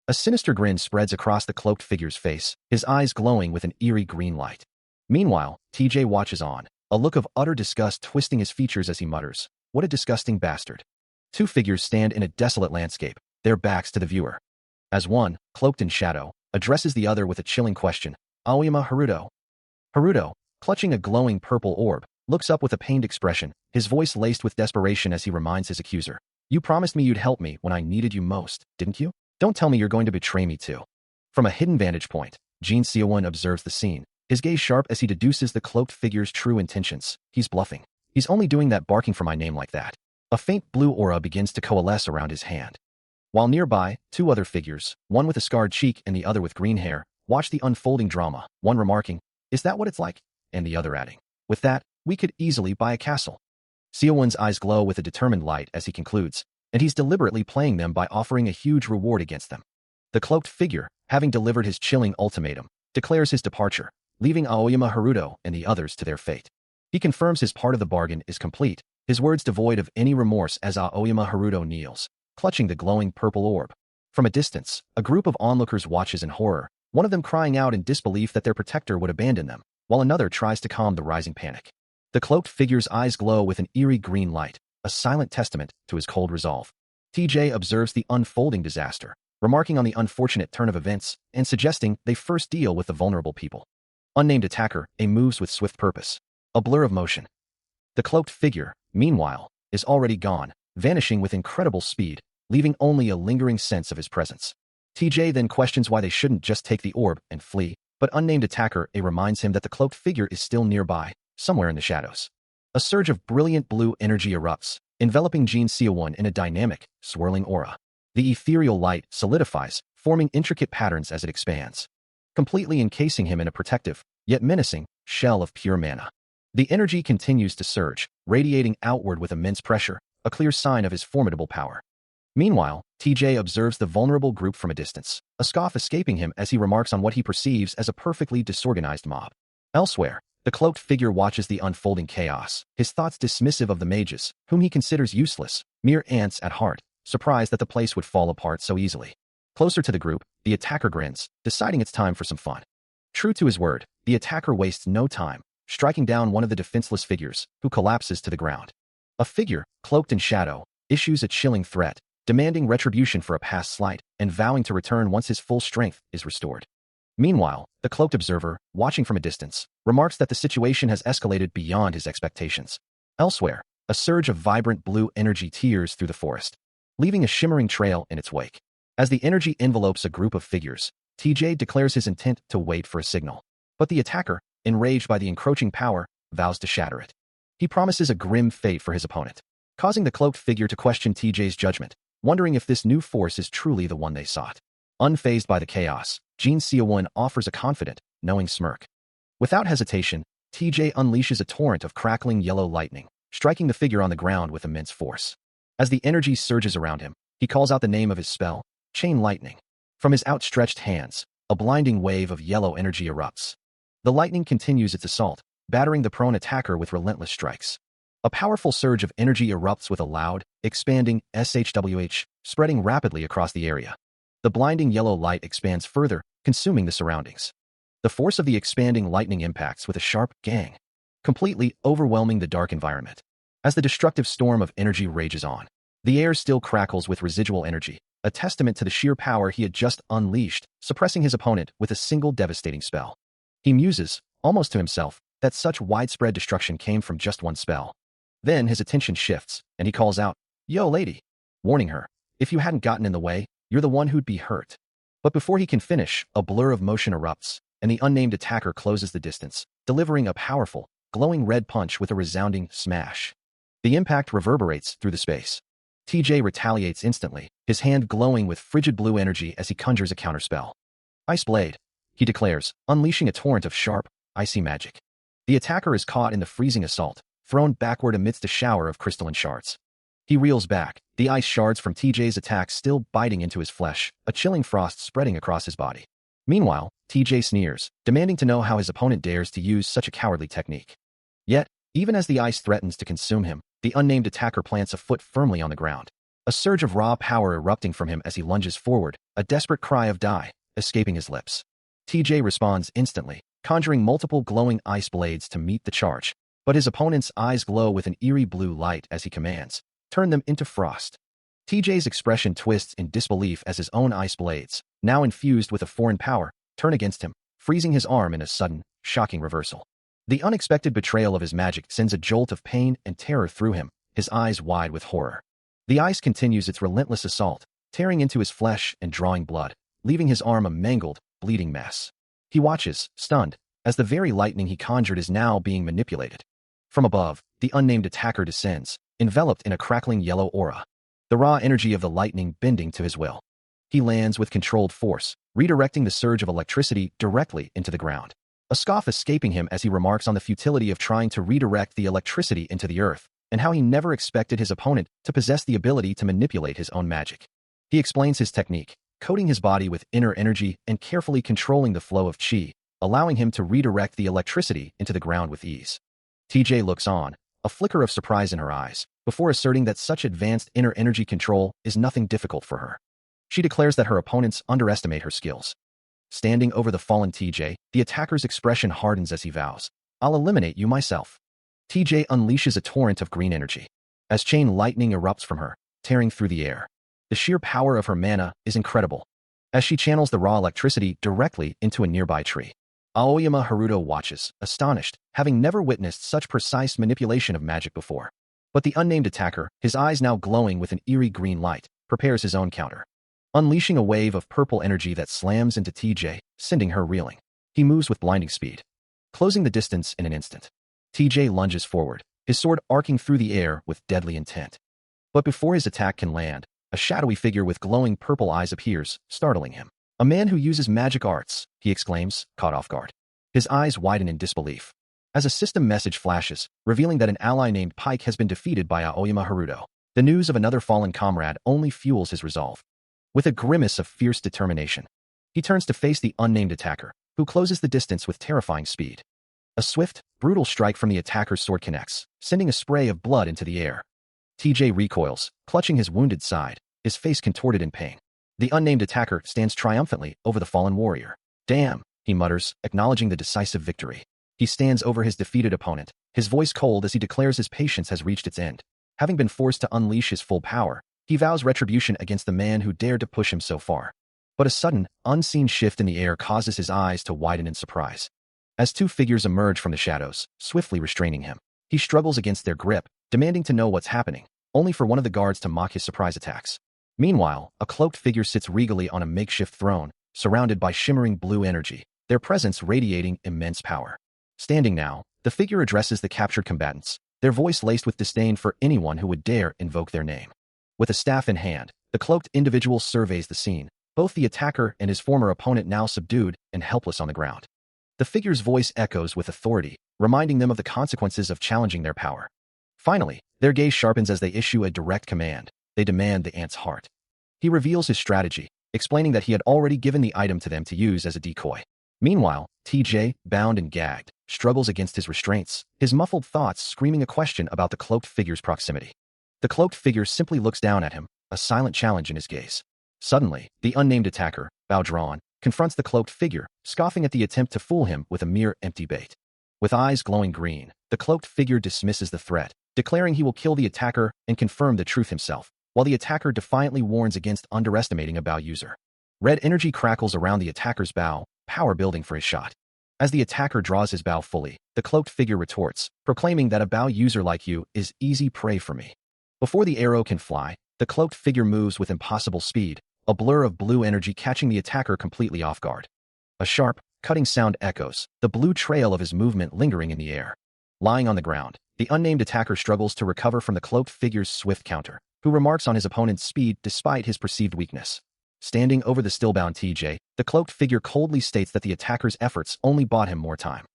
A sinister grin spreads across the cloaked figure's face, his eyes glowing with an eerie green light. Meanwhile, TJ watches on, a look of utter disgust twisting his features as he mutters, "What a disgusting bastard." Two figures stand in a desolate landscape, their backs to the viewer. As one, cloaked in shadow, addresses the other with a chilling question, "Aoyama Haruto?" Haruto, clutching a glowing purple orb, looks up with a pained expression, his voice laced with desperation as he reminds his accuser. "You promised me you'd help me when I needed you most, didn't you? Don't tell me you're going to betray me too." From a hidden vantage point, Jin Seowon observes the scene, his gaze sharp as he deduces the cloaked figure's true intentions. He's bluffing. He's only doing that barking for my name like that. A faint blue aura begins to coalesce around his hand. While nearby, two other figures, one with a scarred cheek and the other with green hair, watch the unfolding drama, one remarking, "Is that what it's like?" and the other adding, "With that, we could easily buy a castle." Seowon's eyes glow with a determined light as he concludes, and he's deliberately playing them by offering a huge reward against them. The cloaked figure, having delivered his chilling ultimatum, declares his departure, leaving Aoyama Haruto and the others to their fate. He confirms his part of the bargain is complete, his words devoid of any remorse as Aoyama Haruto kneels, clutching the glowing purple orb. From a distance, a group of onlookers watches in horror, one of them crying out in disbelief that their protector would abandon them, while another tries to calm the rising panic. The cloaked figure's eyes glow with an eerie green light, a silent testament to his cold resolve. TJ observes the unfolding disaster, remarking on the unfortunate turn of events and suggesting they first deal with the vulnerable people. Unnamed attacker, A moves with swift purpose. A blur of motion. The cloaked figure, meanwhile, is already gone, vanishing with incredible speed, leaving only a lingering sense of his presence. TJ then questions why they shouldn't just take the orb and flee, but unnamed attacker A reminds him that the cloaked figure is still nearby, somewhere in the shadows. A surge of brilliant blue energy erupts, enveloping Jin Seowon in a dynamic, swirling aura. The ethereal light solidifies, forming intricate patterns as it expands, completely encasing him in a protective, yet menacing, shell of pure mana. The energy continues to surge, radiating outward with immense pressure, a clear sign of his formidable power. Meanwhile, TJ observes the vulnerable group from a distance, a scoff escaping him as he remarks on what he perceives as a perfectly disorganized mob. Elsewhere, the cloaked figure watches the unfolding chaos, his thoughts dismissive of the mages, whom he considers useless, mere ants at heart, surprised that the place would fall apart so easily. Closer to the group, the attacker grins, deciding it's time for some fun. True to his word, the attacker wastes no time, striking down one of the defenseless figures, who collapses to the ground. A figure, cloaked in shadow, issues a chilling threat, demanding retribution for a past slight, and vowing to return once his full strength is restored. Meanwhile, the cloaked observer, watching from a distance, remarks that the situation has escalated beyond his expectations. Elsewhere, a surge of vibrant blue energy tears through the forest, leaving a shimmering trail in its wake. As the energy envelopes a group of figures, TJ declares his intent to wait for a signal. But the attacker, enraged by the encroaching power, vows to shatter it. He promises a grim fate for his opponent, causing the cloaked figure to question TJ's judgment, wondering if this new force is truly the one they sought. Unfazed by the chaos, Jin Seowon offers a confident, knowing smirk. Without hesitation, TJ unleashes a torrent of crackling yellow lightning, striking the figure on the ground with immense force. As the energy surges around him, he calls out the name of his spell, Chain Lightning. From his outstretched hands, a blinding wave of yellow energy erupts. The lightning continues its assault, battering the prone attacker with relentless strikes. A powerful surge of energy erupts with a loud, expanding SHWH, spreading rapidly across the area. The blinding yellow light expands further, consuming the surroundings. The force of the expanding lightning impacts with a sharp gang, completely overwhelming the dark environment. As the destructive storm of energy rages on, the air still crackles with residual energy, a testament to the sheer power he had just unleashed, suppressing his opponent with a single devastating spell. He muses, almost to himself, that such widespread destruction came from just one spell. Then his attention shifts, and he calls out, "Yo, lady," warning her, "If you hadn't gotten in the way, you're the one who'd be hurt." But before he can finish, a blur of motion erupts, and the unnamed attacker closes the distance, delivering a powerful, glowing red punch with a resounding smash. The impact reverberates through the space. TJ retaliates instantly, his hand glowing with frigid blue energy as he conjures a counterspell. "Ice Blade," he declares, unleashing a torrent of sharp, icy magic. The attacker is caught in the freezing assault, thrown backward amidst a shower of crystalline shards. He reels back, the ice shards from TJ's attack still biting into his flesh, a chilling frost spreading across his body. Meanwhile, TJ sneers, demanding to know how his opponent dares to use such a cowardly technique. Yet, Even as the ice threatens to consume him, the unnamed attacker plants a foot firmly on the ground. A surge of raw power erupting from him as he lunges forward, a desperate cry of die, escaping his lips. TJ responds instantly, conjuring multiple glowing ice blades to meet the charge. But his opponent's eyes glow with an eerie blue light as he commands, "Turn them into frost." TJ's expression twists in disbelief as his own ice blades, now infused with a foreign power, turn against him, freezing his arm in a sudden, shocking reversal. The unexpected betrayal of his magic sends a jolt of pain and terror through him, his eyes wide with horror. The ice continues its relentless assault, tearing into his flesh and drawing blood, leaving his arm a mangled, bleeding mess. He watches, stunned, as the very lightning he conjured is now being manipulated. From above, the unnamed attacker descends, enveloped in a crackling yellow aura, the raw energy of the lightning bending to his will. He lands with controlled force, redirecting the surge of electricity directly into the ground. A scoff escaping him as he remarks on the futility of trying to redirect the electricity into the earth, and how he never expected his opponent to possess the ability to manipulate his own magic. He explains his technique, coating his body with inner energy and carefully controlling the flow of chi, allowing him to redirect the electricity into the ground with ease. TJ looks on, a flicker of surprise in her eyes, before asserting that such advanced inner energy control is nothing difficult for her. She declares that her opponents underestimate her skills. Standing over the fallen TJ, the attacker's expression hardens as he vows, "I'll eliminate you myself." TJ unleashes a torrent of green energy. As chain lightning erupts from her, tearing through the air. The sheer power of her mana is incredible, as she channels the raw electricity directly into a nearby tree. Aoyama Haruto watches, astonished, having never witnessed such precise manipulation of magic before. But the unnamed attacker, his eyes now glowing with an eerie green light, prepares his own counter. Unleashing a wave of purple energy that slams into TJ, sending her reeling. He moves with blinding speed, closing the distance in an instant. TJ lunges forward, his sword arcing through the air with deadly intent. But before his attack can land, a shadowy figure with glowing purple eyes appears, startling him. "A man who uses magic arts," he exclaims, caught off guard. His eyes widen in disbelief, as a system message flashes, revealing that an ally named Pike has been defeated by Aoyama Haruto. The news of another fallen comrade only fuels his resolve. With a grimace of fierce determination, he turns to face the unnamed attacker, who closes the distance with terrifying speed. A swift, brutal strike from the attacker's sword connects, sending a spray of blood into the air. TJ recoils, clutching his wounded side, his face contorted in pain. The unnamed attacker stands triumphantly over the fallen warrior. "Damn," he mutters, acknowledging the decisive victory. He stands over his defeated opponent, his voice cold as he declares his patience has reached its end. Having been forced to unleash his full power, he vows retribution against the man who dared to push him so far. But a sudden, unseen shift in the air causes his eyes to widen in surprise. As two figures emerge from the shadows, swiftly restraining him, he struggles against their grip, demanding to know what's happening, only for one of the guards to mock his surprise attacks. Meanwhile, a cloaked figure sits regally on a makeshift throne, surrounded by shimmering blue energy, their presence radiating immense power. Standing now, the figure addresses the captured combatants, their voice laced with disdain for anyone who would dare invoke their name. With a staff in hand, the cloaked individual surveys the scene, both the attacker and his former opponent now subdued and helpless on the ground. The figure's voice echoes with authority, reminding them of the consequences of challenging their power. Finally, their gaze sharpens as they issue a direct command. They demand the ant's heart. He reveals his strategy, explaining that he had already given the item to them to use as a decoy. Meanwhile, TJ, bound and gagged, struggles against his restraints, his muffled thoughts screaming a question about the cloaked figure's proximity. The cloaked figure simply looks down at him, a silent challenge in his gaze. Suddenly, the unnamed attacker, bow drawn, confronts the cloaked figure, scoffing at the attempt to fool him with a mere empty bait. With eyes glowing green, the cloaked figure dismisses the threat, declaring he will kill the attacker and confirm the truth himself, while the attacker defiantly warns against underestimating a bow user. Red energy crackles around the attacker's bow, power building for his shot. As the attacker draws his bow fully, the cloaked figure retorts, proclaiming that a bow user like you is easy prey for me. Before the arrow can fly, the cloaked figure moves with impossible speed, a blur of blue energy catching the attacker completely off guard. A sharp, cutting sound echoes, the blue trail of his movement lingering in the air. Lying on the ground, the unnamed attacker struggles to recover from the cloaked figure's swift counter, who remarks on his opponent's speed despite his perceived weakness. Standing over the stillbound TJ, the cloaked figure coldly states that the attacker's efforts only bought him more time.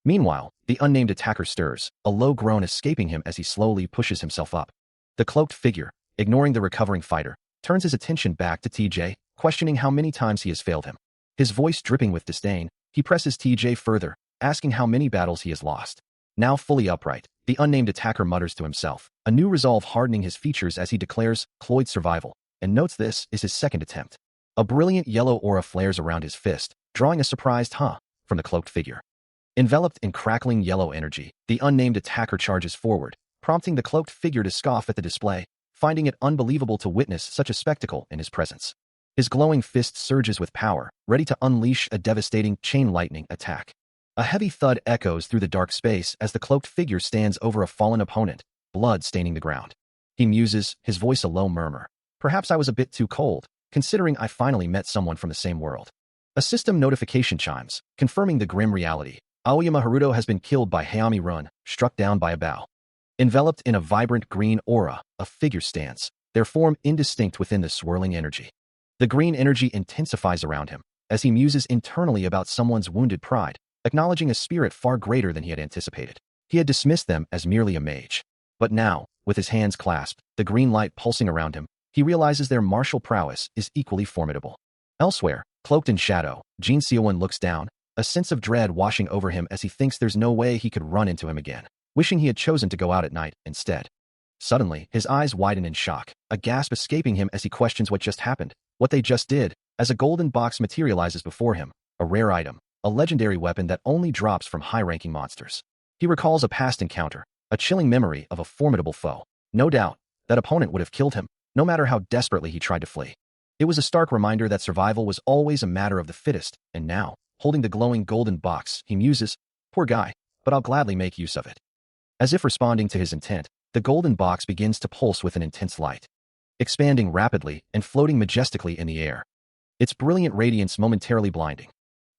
Meanwhile, the unnamed attacker stirs, a low groan escaping him as he slowly pushes himself up. The cloaked figure, ignoring the recovering fighter, turns his attention back to TJ, questioning how many times he has failed him. His voice dripping with disdain, he presses TJ further, asking how many battles he has lost. Now fully upright, the unnamed attacker mutters to himself, a new resolve hardening his features as he declares Cloyd survival, and notes this is his second attempt. A brilliant yellow aura flares around his fist, drawing a surprised "huh" from the cloaked figure. Enveloped in crackling yellow energy, the unnamed attacker charges forward, prompting the cloaked figure to scoff at the display, finding it unbelievable to witness such a spectacle in his presence. His glowing fist surges with power, ready to unleash a devastating chain lightning attack. A heavy thud echoes through the dark space as the cloaked figure stands over a fallen opponent, blood staining the ground. He muses, his voice a low murmur. Perhaps I was a bit too cold, considering I finally met someone from the same world. A system notification chimes, confirming the grim reality. Aoyama Haruto has been killed by Hayami Run, struck down by a bow. Enveloped in a vibrant green aura, a figure stands, their form indistinct within the swirling energy. The green energy intensifies around him, as he muses internally about someone's wounded pride, acknowledging a spirit far greater than he had anticipated. He had dismissed them as merely a mage. But now, with his hands clasped, the green light pulsing around him, he realizes their martial prowess is equally formidable. Elsewhere, cloaked in shadow, Jin Seowon looks down, a sense of dread washing over him as he thinks there's no way he could run into him again, wishing he had chosen to go out at night instead. Suddenly, his eyes widen in shock, a gasp escaping him as he questions what just happened, what they just did, as a golden box materializes before him, a rare item, a legendary weapon that only drops from high-ranking monsters. He recalls a past encounter, a chilling memory of a formidable foe. No doubt, that opponent would have killed him, no matter how desperately he tried to flee. It was a stark reminder that survival was always a matter of the fittest, and now, holding the glowing golden box, he muses, poor guy, but I'll gladly make use of it. As if responding to his intent, the golden box begins to pulse with an intense light, expanding rapidly and floating majestically in the air. Its brilliant radiance momentarily blinding.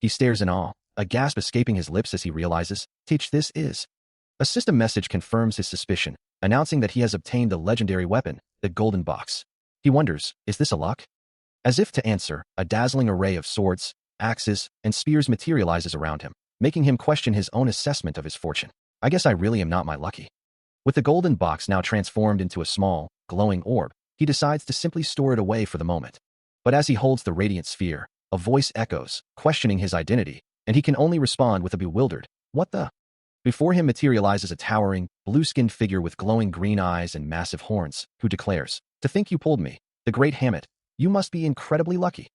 He stares in awe, a gasp escaping his lips as he realizes, Teach this is. A system message confirms his suspicion, announcing that he has obtained the legendary weapon, the golden box. He wonders, is this a luck? As if to answer, a dazzling array of swords, axes, and spears materializes around him, making him question his own assessment of his fortune. I guess I really am not my lucky. With the golden box now transformed into a small, glowing orb, he decides to simply store it away for the moment. But as he holds the radiant sphere, a voice echoes, questioning his identity, and he can only respond with a bewildered, what the? Before him materializes a towering, blue-skinned figure with glowing green eyes and massive horns, who declares, to think you pulled me, the great Hammett, you must be incredibly lucky.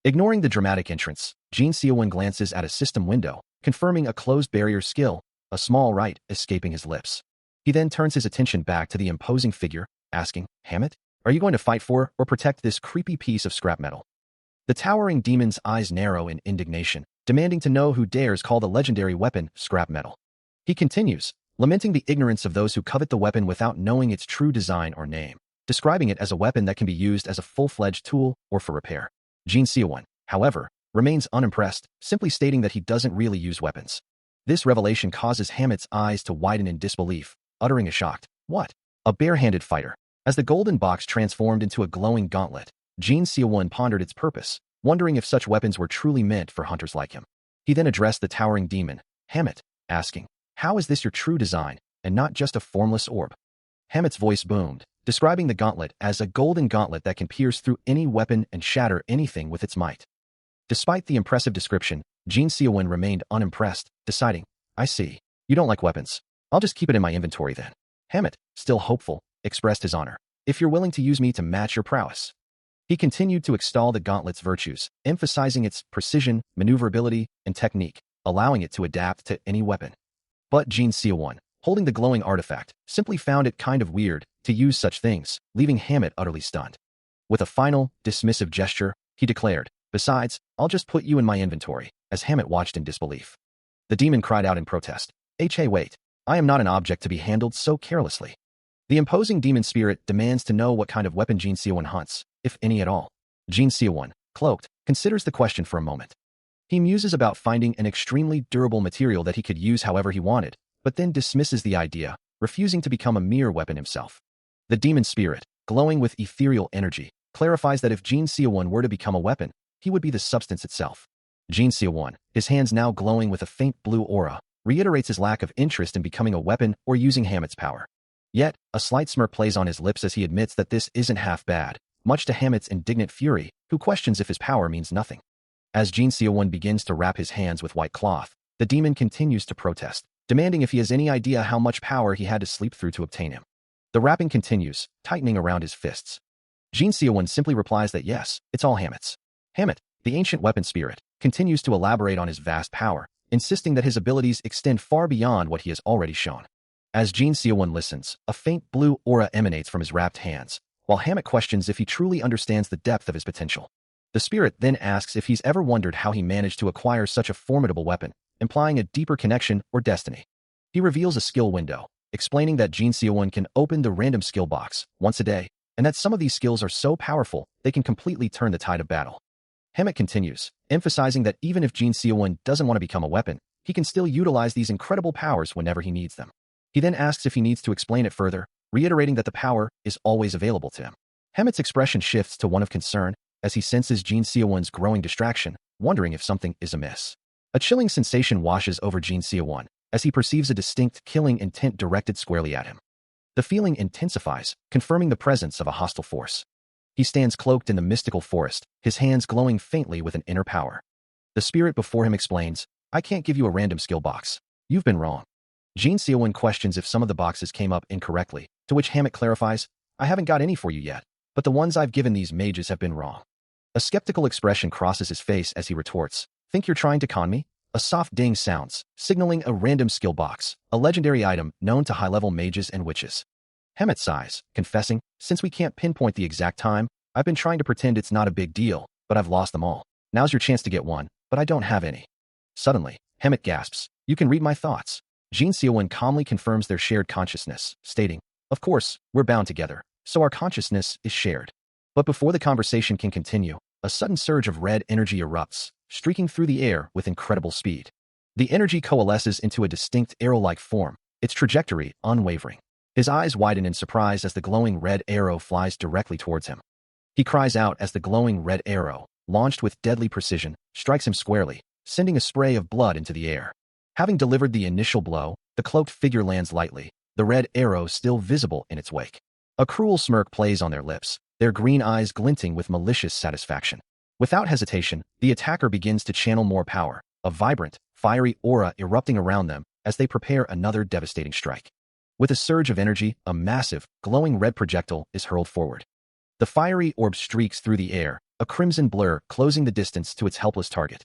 Ignoring the dramatic entrance, Jin Seowon glances at a system window, confirming a closed barrier skill, a small right escaping his lips. He then turns his attention back to the imposing figure, asking, Hammett, are you going to fight for or protect this creepy piece of scrap metal? The towering demon's eyes narrow in indignation, demanding to know who dares call the legendary weapon scrap metal. He continues, lamenting the ignorance of those who covet the weapon without knowing its true design or name, describing it as a weapon that can be used as a full-fledged tool or for repair. Jin Seowon, however, remains unimpressed, simply stating that he doesn't really use weapons. This revelation causes Hammett's eyes to widen in disbelief, uttering a shocked, what? A bare-handed fighter. As the golden box transformed into a glowing gauntlet, Jin Seowon pondered its purpose, wondering if such weapons were truly meant for hunters like him. He then addressed the towering demon, Hammett, asking, how is this your true design, and not just a formless orb? Hammett's voice boomed, describing the gauntlet as a golden gauntlet that can pierce through any weapon and shatter anything with its might. Despite the impressive description, Jin Seowon remained unimpressed, deciding, I see, you don't like weapons. I'll just keep it in my inventory then. Hammett, still hopeful, expressed his honor, if you're willing to use me to match your prowess. He continued to extol the gauntlet's virtues, emphasizing its precision, maneuverability, and technique, allowing it to adapt to any weapon. But Jin Seowon, holding the glowing artifact, simply found it kind of weird to use such things, leaving Hammett utterly stunned. With a final, dismissive gesture, he declared, besides, I'll just put you in my inventory, as Hammett watched in disbelief. The demon cried out in protest, hey wait, I am not an object to be handled so carelessly. The imposing demon spirit demands to know what kind of weapon Jin Seowon hunts, if any at all. Jin Seowon, cloaked, considers the question for a moment. He muses about finding an extremely durable material that he could use however he wanted, but then dismisses the idea, refusing to become a mere weapon himself. The demon spirit, glowing with ethereal energy, clarifies that if Jin Seowon were to become a weapon, he would be the substance itself. Jin Seowon, his hands now glowing with a faint blue aura, reiterates his lack of interest in becoming a weapon or using Hammett's power. Yet, a slight smirk plays on his lips as he admits that this isn't half bad, much to Hammett's indignant fury, who questions if his power means nothing. As Jin Seowon begins to wrap his hands with white cloth, the demon continues to protest, demanding if he has any idea how much power he had to sleep through to obtain him. The rapping continues, tightening around his fists. Jin Seowon simply replies that yes, it's all Hammett. Hammett, the ancient weapon spirit, continues to elaborate on his vast power, insisting that his abilities extend far beyond what he has already shown. As Jin Seowon listens, a faint blue aura emanates from his wrapped hands, while Hammett questions if he truly understands the depth of his potential. The spirit then asks if he's ever wondered how he managed to acquire such a formidable weapon, implying a deeper connection or destiny. He reveals a skill window, explaining that Jin Seowon can open the random skill box once a day, and that some of these skills are so powerful they can completely turn the tide of battle. Hammett continues, emphasizing that even if Jin Seowon doesn't want to become a weapon, he can still utilize these incredible powers whenever he needs them. He then asks if he needs to explain it further, reiterating that the power is always available to him. Hammett's expression shifts to one of concern as he senses Jin Seowon's growing distraction, wondering if something is amiss. A chilling sensation washes over Jin Seowon as he perceives a distinct killing intent directed squarely at him. The feeling intensifies, confirming the presence of a hostile force. He stands cloaked in the mystical forest, his hands glowing faintly with an inner power. The spirit before him explains, "I can't give you a random skill box. You've been wrong." Jin Seowon questions if some of the boxes came up incorrectly, to which Hammett clarifies, "I haven't got any for you yet, but the ones I've given these mages have been wrong." A skeptical expression crosses his face as he retorts, "Think you're trying to con me?" A soft ding sounds, signaling a random skill box, a legendary item known to high-level mages and witches. Hammett sighs, confessing, "Since we can't pinpoint the exact time, I've been trying to pretend it's not a big deal, but I've lost them all. Now's your chance to get one, but I don't have any." Suddenly, Hammett gasps, "You can read my thoughts." Jin Seowon calmly confirms their shared consciousness, stating, "Of course, we're bound together, so our consciousness is shared." But before the conversation can continue, a sudden surge of red energy erupts, streaking through the air with incredible speed. The energy coalesces into a distinct arrow-like form, its trajectory unwavering. His eyes widen in surprise as the glowing red arrow flies directly towards him. He cries out as the glowing red arrow, launched with deadly precision, strikes him squarely, sending a spray of blood into the air. Having delivered the initial blow, the cloaked figure lands lightly, the red arrow still visible in its wake. A cruel smirk plays on their lips, their green eyes glinting with malicious satisfaction. Without hesitation, the attacker begins to channel more power, a vibrant, fiery aura erupting around them as they prepare another devastating strike. With a surge of energy, a massive, glowing red projectile is hurled forward. The fiery orb streaks through the air, a crimson blur closing the distance to its helpless target.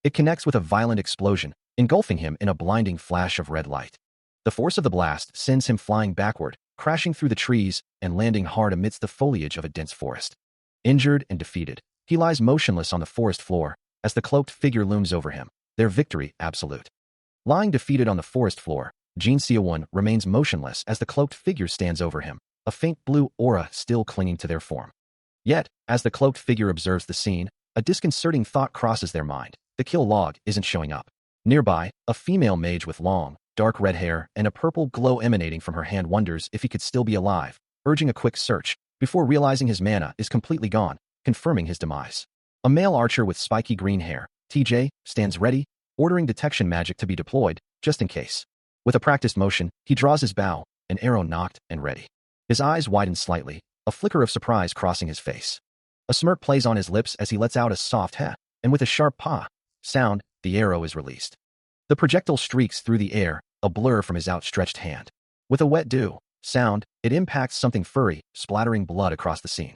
It connects with a violent explosion, engulfing him in a blinding flash of red light. The force of the blast sends him flying backward, crashing through the trees and landing hard amidst the foliage of a dense forest. Injured and defeated, he lies motionless on the forest floor as the cloaked figure looms over him, their victory absolute. Lying defeated on the forest floor, Jin Seowon remains motionless as the cloaked figure stands over him, a faint blue aura still clinging to their form. Yet, as the cloaked figure observes the scene, a disconcerting thought crosses their mind. The kill log isn't showing up. Nearby, a female mage with long, dark red hair and a purple glow emanating from her hand wonders if he could still be alive, urging a quick search, before realizing his mana is completely gone, confirming his demise. A male archer with spiky green hair, TJ, stands ready, ordering detection magic to be deployed, just in case. With a practiced motion, he draws his bow, an arrow nocked and ready. His eyes widen slightly, a flicker of surprise crossing his face. A smirk plays on his lips as he lets out a soft "heh," and with a sharp "pa" sound, the arrow is released. The projectile streaks through the air, a blur from his outstretched hand. With a wet "do" sound, it impacts something furry, splattering blood across the scene.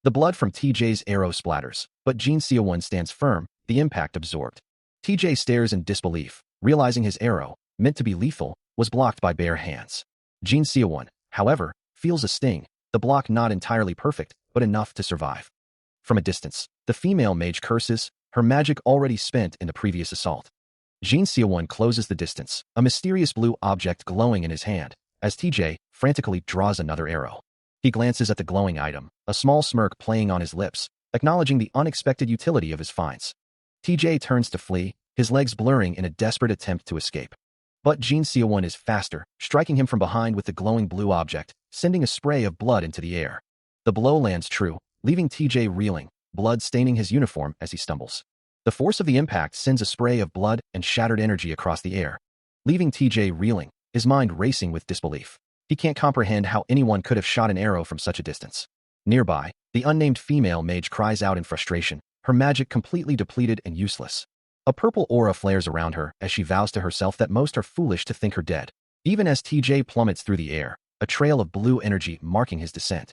The blood from TJ's arrow splatters, but Jin Seowon stands firm, the impact absorbed. TJ stares in disbelief, realizing his arrow, meant to be lethal, was blocked by bare hands. Jin Seowon, however, feels a sting, the block not entirely perfect, but enough to survive. From a distance, the female mage curses, her magic already spent in the previous assault. Jin Seowon closes the distance, a mysterious blue object glowing in his hand, as TJ frantically draws another arrow. He glances at the glowing item, a small smirk playing on his lips, acknowledging the unexpected utility of his finds. TJ turns to flee, his legs blurring in a desperate attempt to escape. But Jin Seowon is faster, striking him from behind with the glowing blue object, sending a spray of blood into the air. The blow lands true, leaving TJ reeling, blood staining his uniform as he stumbles. The force of the impact sends a spray of blood and shattered energy across the air, leaving TJ reeling, his mind racing with disbelief. He can't comprehend how anyone could have shot an arrow from such a distance. Nearby, the unnamed female mage cries out in frustration, her magic completely depleted and useless. A purple aura flares around her as she vows to herself that most are foolish to think her dead. Even as TJ plummets through the air, a trail of blue energy marking his descent.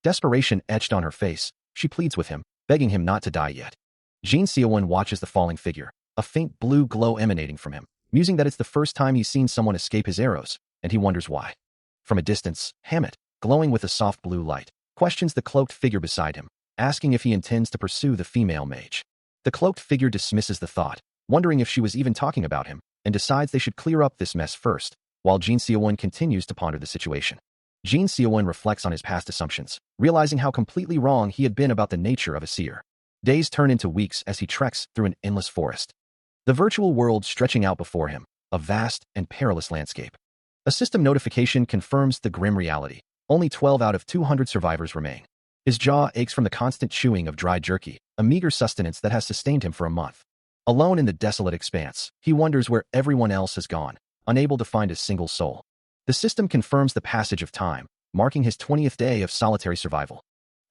Desperation etched on her face, she pleads with him, begging him not to die yet. Jin Seowon watches the falling figure, a faint blue glow emanating from him, musing that it's the first time he's seen someone escape his arrows, and he wonders why. From a distance, Hammett, glowing with a soft blue light, questions the cloaked figure beside him, asking if he intends to pursue the female mage. The cloaked figure dismisses the thought, wondering if she was even talking about him, and decides they should clear up this mess first, while Jin Seowon continues to ponder the situation. Jin Seowon reflects on his past assumptions, realizing how completely wrong he had been about the nature of a seer. Days turn into weeks as he treks through an endless forest. The virtual world stretching out before him, a vast and perilous landscape. A system notification confirms the grim reality. Only 12 out of 200 survivors remain. His jaw aches from the constant chewing of dry jerky, a meager sustenance that has sustained him for a month. Alone in the desolate expanse, he wonders where everyone else has gone, unable to find a single soul. The system confirms the passage of time, marking his 20th day of solitary survival.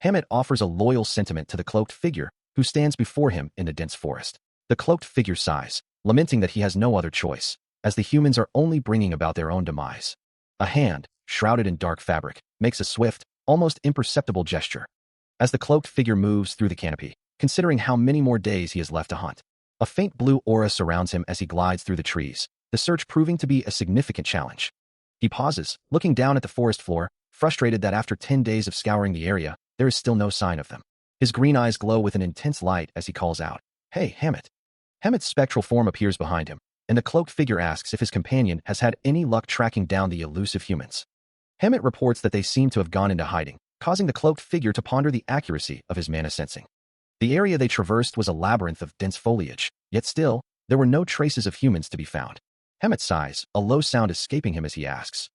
Hammett offers a loyal sentiment to the cloaked figure, who stands before him in the dense forest. The cloaked figure sighs, lamenting that he has no other choice, as the humans are only bringing about their own demise. A hand, shrouded in dark fabric, makes a swift, almost imperceptible gesture. As the cloaked figure moves through the canopy, considering how many more days he has left to hunt. A faint blue aura surrounds him as he glides through the trees, the search proving to be a significant challenge. He pauses, looking down at the forest floor, frustrated that after 10 days of scouring the area, there is still no sign of them. His green eyes glow with an intense light as he calls out, "Hey, Hammett." Hammett's spectral form appears behind him, and the cloaked figure asks if his companion has had any luck tracking down the elusive humans. Hammett reports that they seem to have gone into hiding, causing the cloaked figure to ponder the accuracy of his mana sensing. The area they traversed was a labyrinth of dense foliage, yet still, there were no traces of humans to be found. Hammett sighs, a low sound escaping him as he asks,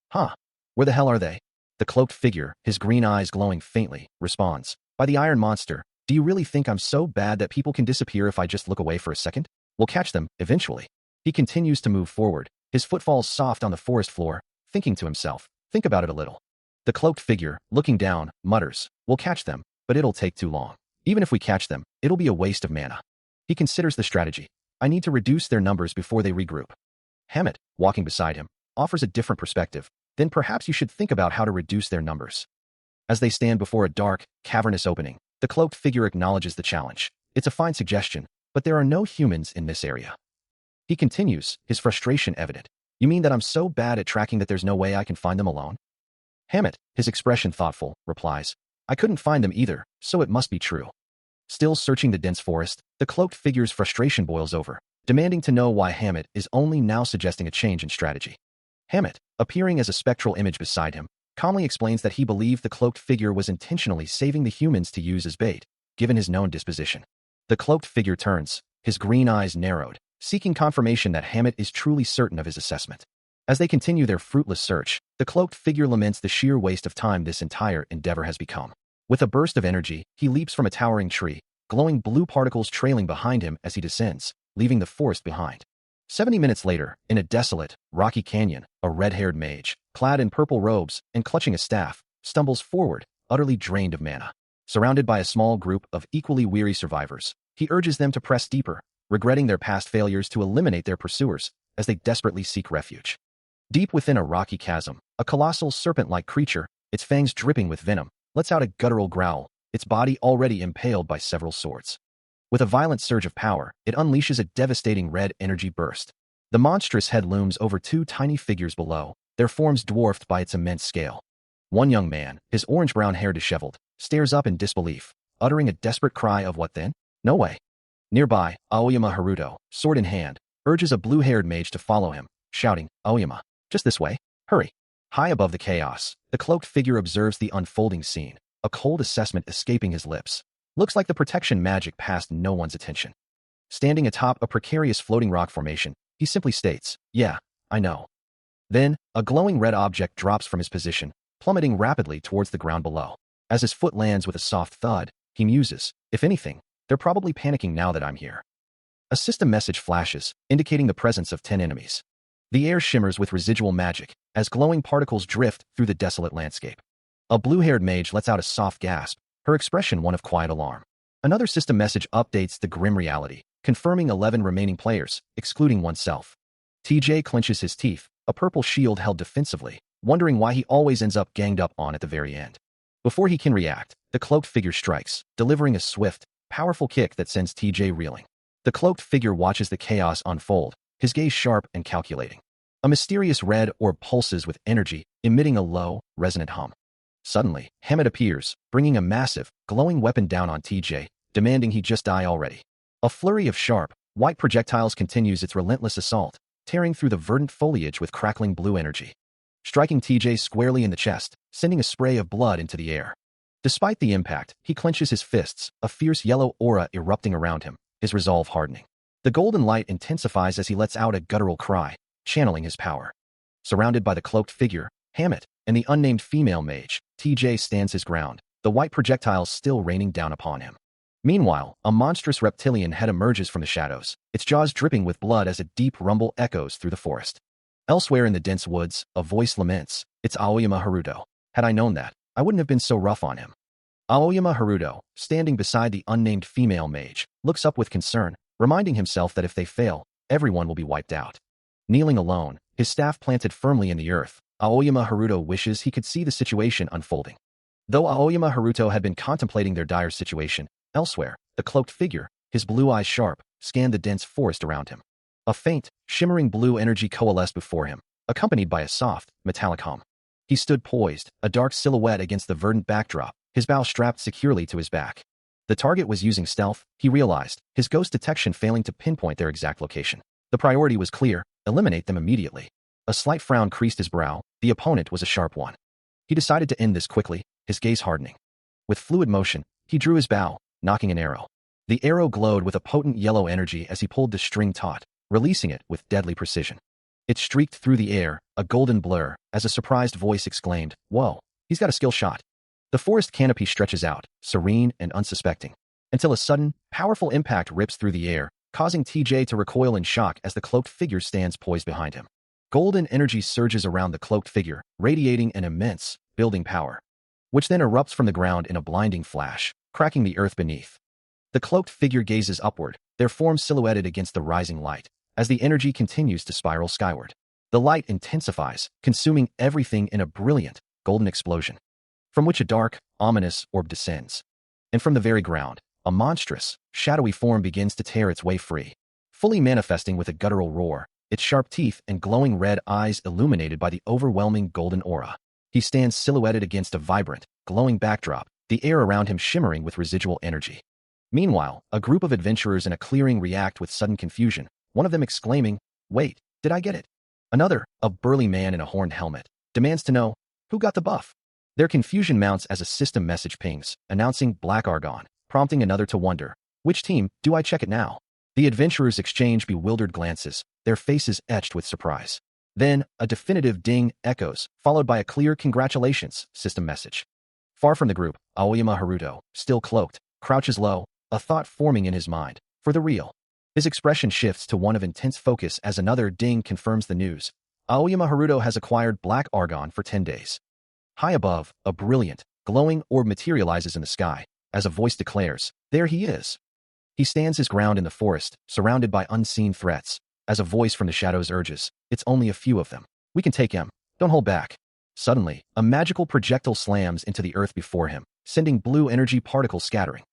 where the hell are they? The cloaked figure, his green eyes glowing faintly, responds, "By the Iron Monster, do you really think I'm so bad that people can disappear if I just look away for a second? We'll catch them, eventually." He continues to move forward, his footfalls soft on the forest floor, thinking to himself, "Think about it a little." The cloaked figure, looking down, mutters, "We'll catch them, but it'll take too long. Even if we catch them, it'll be a waste of mana." He considers the strategy. "I need to reduce their numbers before they regroup." Hammett, walking beside him, offers a different perspective. "Then perhaps you should think about how to reduce their numbers." As they stand before a dark, cavernous opening, the cloaked figure acknowledges the challenge. "It's a fine suggestion, but there are no humans in this area." He continues, his frustration evident. "You mean that I'm so bad at tracking that there's no way I can find them alone?" Hammett, his expression thoughtful, replies, "I couldn't find them either, so it must be true." Still searching the dense forest, the cloaked figure's frustration boils over, demanding to know why Hammett is only now suggesting a change in strategy. Hammett, appearing as a spectral image beside him, calmly explains that he believed the cloaked figure was intentionally saving the humans to use as bait, given his known disposition. The cloaked figure turns, his green eyes narrowed, seeking confirmation that Hammett is truly certain of his assessment. As they continue their fruitless search, the cloaked figure laments the sheer waste of time this entire endeavor has become. With a burst of energy, he leaps from a towering tree, glowing blue particles trailing behind him as he descends, leaving the forest behind. 70 minutes later, in a desolate, rocky canyon, a red-haired mage, clad in purple robes and clutching a staff, stumbles forward, utterly drained of mana. Surrounded by a small group of equally weary survivors, he urges them to press deeper, regretting their past failures to eliminate their pursuers as they desperately seek refuge. Deep within a rocky chasm, a colossal serpent-like creature, its fangs dripping with venom, lets out a guttural growl, its body already impaled by several swords. With a violent surge of power, it unleashes a devastating red energy burst. The monstrous head looms over two tiny figures below, their forms dwarfed by its immense scale. One young man, his orange-brown hair disheveled, stares up in disbelief, uttering a desperate cry of "What then? No way." Nearby, Aoyama Haruto, sword in hand, urges a blue-haired mage to follow him, shouting, "Aoyama, just this way, hurry." High above the chaos, the cloaked figure observes the unfolding scene, a cold assessment escaping his lips. Looks like the protection magic passed no one's attention. Standing atop a precarious floating rock formation, he simply states, "Yeah, I know." Then, a glowing red object drops from his position, plummeting rapidly towards the ground below. As his foot lands with a soft thud, he muses, "If anything, they're probably panicking now that I'm here." A system message flashes, indicating the presence of 10 enemies. The air shimmers with residual magic, as glowing particles drift through the desolate landscape. A blue-haired mage lets out a soft gasp, her expression one of quiet alarm. Another system message updates the grim reality, confirming 11 remaining players, excluding oneself. TJ clenches his teeth, a purple shield held defensively, wondering why he always ends up ganged up on at the very end. Before he can react, the cloaked figure strikes, delivering a swift, powerful kick that sends TJ reeling. The cloaked figure watches the chaos unfold, his gaze sharp and calculating. A mysterious red orb pulses with energy, emitting a low, resonant hum. Suddenly, Hammett appears, bringing a massive, glowing weapon down on TJ, demanding he just die already. A flurry of sharp, white projectiles continues its relentless assault, tearing through the verdant foliage with crackling blue energy, striking TJ squarely in the chest, sending a spray of blood into the air. Despite the impact, he clenches his fists, a fierce yellow aura erupting around him, his resolve hardening. The golden light intensifies as he lets out a guttural cry, channeling his power. Surrounded by the cloaked figure, Hammett, and the unnamed female mage, TJ stands his ground, the white projectiles still raining down upon him. Meanwhile, a monstrous reptilian head emerges from the shadows, its jaws dripping with blood as a deep rumble echoes through the forest. Elsewhere in the dense woods, a voice laments, "It's Aoyama Haruto. Had I known that, I wouldn't have been so rough on him." Aoyama Haruto, standing beside the unnamed female mage, looks up with concern, reminding himself that if they fail, everyone will be wiped out. Kneeling alone, his staff planted firmly in the earth, Aoyama Haruto wishes he could see the situation unfolding. Though Aoyama Haruto had been contemplating their dire situation, elsewhere, the cloaked figure, his blue eyes sharp, scanned the dense forest around him. A faint, shimmering blue energy coalesced before him, accompanied by a soft, metallic hum. He stood poised, a dark silhouette against the verdant backdrop, his bow strapped securely to his back. The target was using stealth, he realized, his ghost detection failing to pinpoint their exact location. The priority was clear: eliminate them immediately. A slight frown creased his brow, the opponent was a sharp one. He decided to end this quickly, his gaze hardening. With fluid motion, he drew his bow, knocking an arrow. The arrow glowed with a potent yellow energy as he pulled the string taut, releasing it with deadly precision. It streaked through the air, a golden blur, as a surprised voice exclaimed, "Whoa, he's got a skill shot." The forest canopy stretches out, serene and unsuspecting, until a sudden, powerful impact rips through the air, causing TJ to recoil in shock as the cloaked figure stands poised behind him. Golden energy surges around the cloaked figure, radiating an immense, building power, which then erupts from the ground in a blinding flash, cracking the earth beneath. The cloaked figure gazes upward, their form silhouetted against the rising light, as the energy continues to spiral skyward. The light intensifies, consuming everything in a brilliant, golden explosion, from which a dark, ominous orb descends. And from the very ground, a monstrous, shadowy form begins to tear its way free, fully manifesting with a guttural roar, its sharp teeth and glowing red eyes illuminated by the overwhelming golden aura. He stands silhouetted against a vibrant, glowing backdrop, the air around him shimmering with residual energy. Meanwhile, a group of adventurers in a clearing react with sudden confusion, one of them exclaiming, "Wait, did I get it?" Another, a burly man in a horned helmet, demands to know, "Who got the buff?" Their confusion mounts as a system message pings, announcing Black Argon, prompting another to wonder, "Which team, do I check it now?" The adventurers exchange bewildered glances, their faces etched with surprise. Then, a definitive ding echoes, followed by a clear "Congratulations" system message. Far from the group, Aoyama Haruto, still cloaked, crouches low, a thought forming in his mind. For the real. His expression shifts to one of intense focus as another ding confirms the news. Aoyama Haruto has acquired Black Argon for 10 days. High above, a brilliant, glowing orb materializes in the sky, as a voice declares, "There he is." He stands his ground in the forest, surrounded by unseen threats, as a voice from the shadows urges, "It's only a few of them. We can take him. Don't hold back." Suddenly, a magical projectile slams into the earth before him, sending blue energy particles scattering.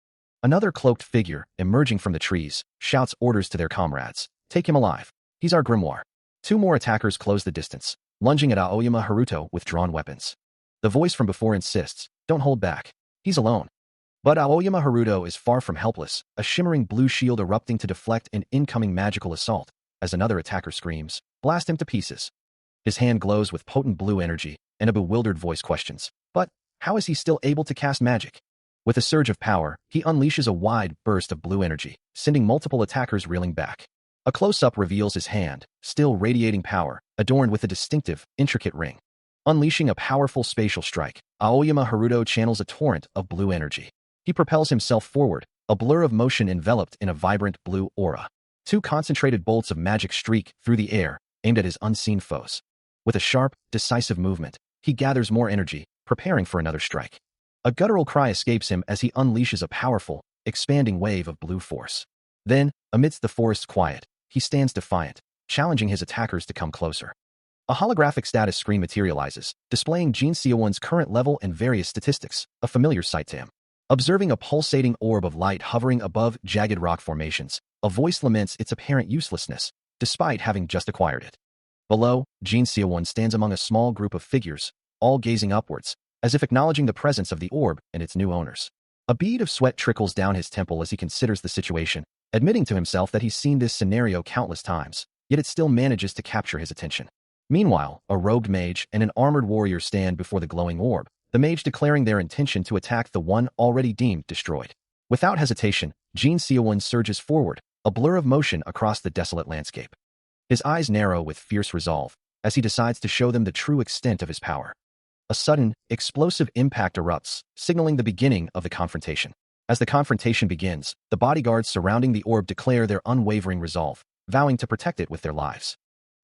Another cloaked figure, emerging from the trees, shouts orders to their comrades, "Take him alive. He's our grimoire." Two more attackers close the distance, lunging at Aoyama Haruto with drawn weapons. The voice from before insists, "Don't hold back. He's alone." But Aoyama Haruto is far from helpless, a shimmering blue shield erupting to deflect an incoming magical assault, as another attacker screams, "Blast him to pieces." His hand glows with potent blue energy, and a bewildered voice questions, "But how is he still able to cast magic?" With a surge of power, he unleashes a wide burst of blue energy, sending multiple attackers reeling back. A close-up reveals his hand, still radiating power, adorned with a distinctive, intricate ring. Unleashing a powerful spatial strike, Aoyama Haruto channels a torrent of blue energy. He propels himself forward, a blur of motion enveloped in a vibrant blue aura. Two concentrated bolts of magic streak through the air, aimed at his unseen foes. With a sharp, decisive movement, he gathers more energy, preparing for another strike. A guttural cry escapes him as he unleashes a powerful, expanding wave of blue force. Then, amidst the forest's quiet, he stands defiant, challenging his attackers to come closer. A holographic status screen materializes, displaying Jin Seowon's current level and various statistics, a familiar sight to him. Observing a pulsating orb of light hovering above jagged rock formations, a voice laments its apparent uselessness, despite having just acquired it. Below, Jin Seowon stands among a small group of figures, all gazing upwards, as if acknowledging the presence of the orb and its new owners. A bead of sweat trickles down his temple as he considers the situation, admitting to himself that he's seen this scenario countless times, yet it still manages to capture his attention. Meanwhile, a robed mage and an armored warrior stand before the glowing orb, the mage declaring their intention to attack the one already deemed destroyed. Without hesitation, Jin Seowon surges forward, a blur of motion across the desolate landscape. His eyes narrow with fierce resolve, as he decides to show them the true extent of his power. A sudden, explosive impact erupts, signaling the beginning of the confrontation. As the confrontation begins, the bodyguards surrounding the orb declare their unwavering resolve, vowing to protect it with their lives.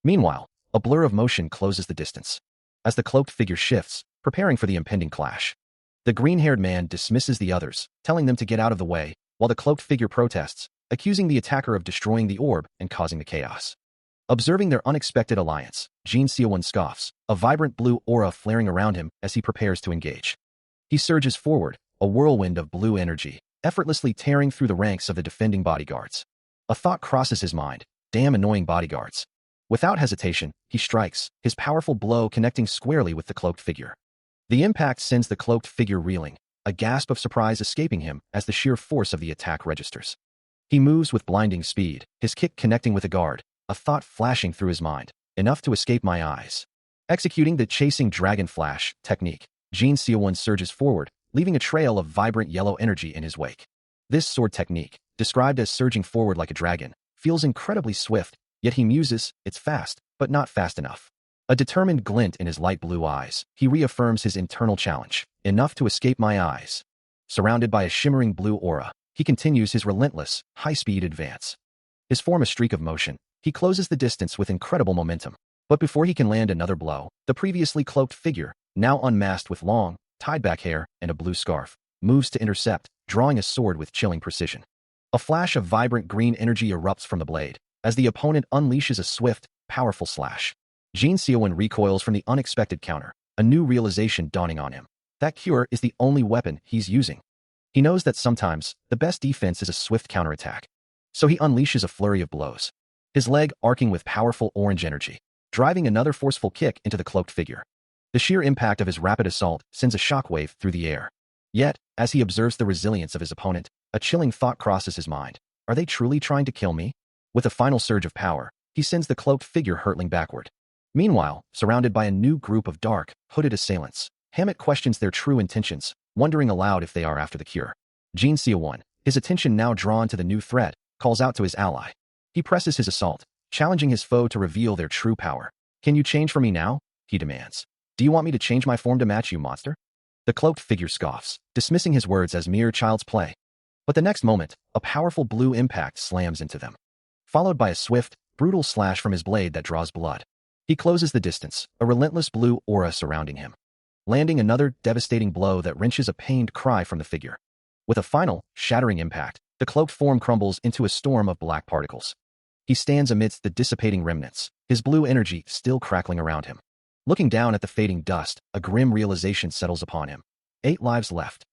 Meanwhile, a blur of motion closes the distance. As the cloaked figure shifts, preparing for the impending clash, the green-haired man dismisses the others, telling them to get out of the way, while the cloaked figure protests, accusing the attacker of destroying the orb and causing the chaos. Observing their unexpected alliance, Jin Seowon scoffs, a vibrant blue aura flaring around him as he prepares to engage. He surges forward, a whirlwind of blue energy, effortlessly tearing through the ranks of the defending bodyguards. A thought crosses his mind, damn annoying bodyguards. Without hesitation, he strikes, his powerful blow connecting squarely with the cloaked figure. The impact sends the cloaked figure reeling, a gasp of surprise escaping him as the sheer force of the attack registers. He moves with blinding speed, his kick connecting with a guard, a thought flashing through his mind, enough to escape my eyes. Executing the chasing dragon flash technique, Jin Seowon surges forward, leaving a trail of vibrant yellow energy in his wake. This sword technique, described as surging forward like a dragon, feels incredibly swift, yet he muses, it's fast, but not fast enough. A determined glint in his light blue eyes, he reaffirms his internal challenge, enough to escape my eyes. Surrounded by a shimmering blue aura, he continues his relentless, high-speed advance. His form a streak of motion, he closes the distance with incredible momentum. But before he can land another blow, the previously cloaked figure, now unmasked with long, tied-back hair and a blue scarf, moves to intercept, drawing a sword with chilling precision. A flash of vibrant green energy erupts from the blade, as the opponent unleashes a swift, powerful slash. Jin Seowon recoils from the unexpected counter, a new realization dawning on him. That cure is the only weapon he's using. He knows that sometimes, the best defense is a swift counterattack. So he unleashes a flurry of blows, his leg arcing with powerful orange energy, driving another forceful kick into the cloaked figure. The sheer impact of his rapid assault sends a shockwave through the air. Yet, as he observes the resilience of his opponent, a chilling thought crosses his mind. Are they truly trying to kill me? With a final surge of power, he sends the cloaked figure hurtling backward. Meanwhile, surrounded by a new group of dark, hooded assailants, Hammett questions their true intentions, wondering aloud if they are after the cure. Jin Seowon, his attention now drawn to the new threat, calls out to his ally. He presses his assault, challenging his foe to reveal their true power. Can you change for me now? He demands. Do you want me to change my form to match you, monster? The cloaked figure scoffs, dismissing his words as mere child's play. But the next moment, a powerful blue impact slams into them, followed by a swift, brutal slash from his blade that draws blood. He closes the distance, a relentless blue aura surrounding him, landing another devastating blow that wrenches a pained cry from the figure. With a final, shattering impact, the cloaked form crumbles into a storm of black particles. He stands amidst the dissipating remnants, his blue energy still crackling around him. Looking down at the fading dust, a grim realization settles upon him. 8 lives left.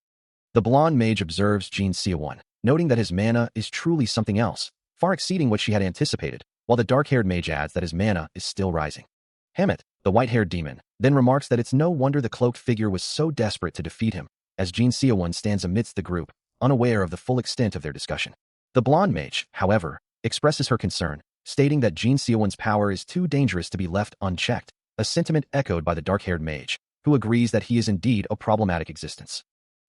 The blonde mage observes Jin Seowon, noting that his mana is truly something else, far exceeding what she had anticipated, while the dark-haired mage adds that his mana is still rising. Hammett, the white-haired demon, then remarks that it's no wonder the cloaked figure was so desperate to defeat him, as Jin Seowon stands amidst the group, unaware of the full extent of their discussion. The blonde mage, however, expresses her concern, stating that Jin Seowon's power is too dangerous to be left unchecked, a sentiment echoed by the dark-haired mage, who agrees that he is indeed a problematic existence.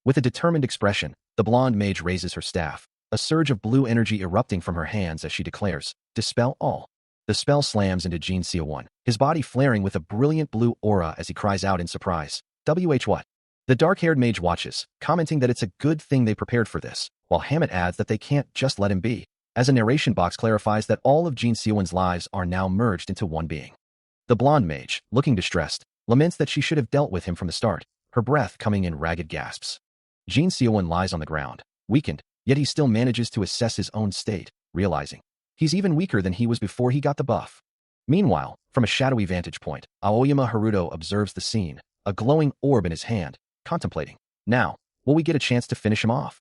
With a determined expression, the blonde mage raises her staff, a surge of blue energy erupting from her hands as she declares, "Dispel all." The spell slams into Jin Seowon, his body flaring with a brilliant blue aura as he cries out in surprise, "WH what?" The dark-haired mage watches, commenting that it's a good thing they prepared for this, while Hammett adds that they can't just let him be, as a narration box clarifies that all of Jin Seowon's lives are now merged into one being. The blonde mage, looking distressed, laments that she should have dealt with him from the start, her breath coming in ragged gasps. Jin Seowon lies on the ground, weakened, yet he still manages to assess his own state, realizing he's even weaker than he was before he got the buff. Meanwhile, from a shadowy vantage point, Aoyama Haruto observes the scene, a glowing orb in his hand, contemplating. Now, will we get a chance to finish him off?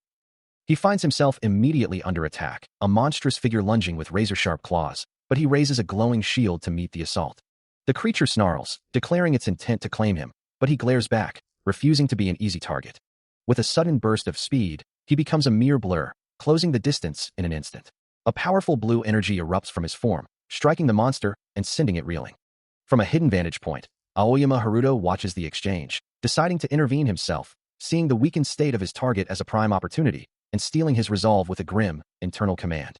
He finds himself immediately under attack, a monstrous figure lunging with razor-sharp claws, but he raises a glowing shield to meet the assault. The creature snarls, declaring its intent to claim him, but he glares back, refusing to be an easy target. With a sudden burst of speed, he becomes a mere blur, closing the distance in an instant. A powerful blue energy erupts from his form, striking the monster and sending it reeling. From a hidden vantage point, Aoyama Haruto watches the exchange, deciding to intervene himself, seeing the weakened state of his target as a prime opportunity, and steeling his resolve with a grim, internal command.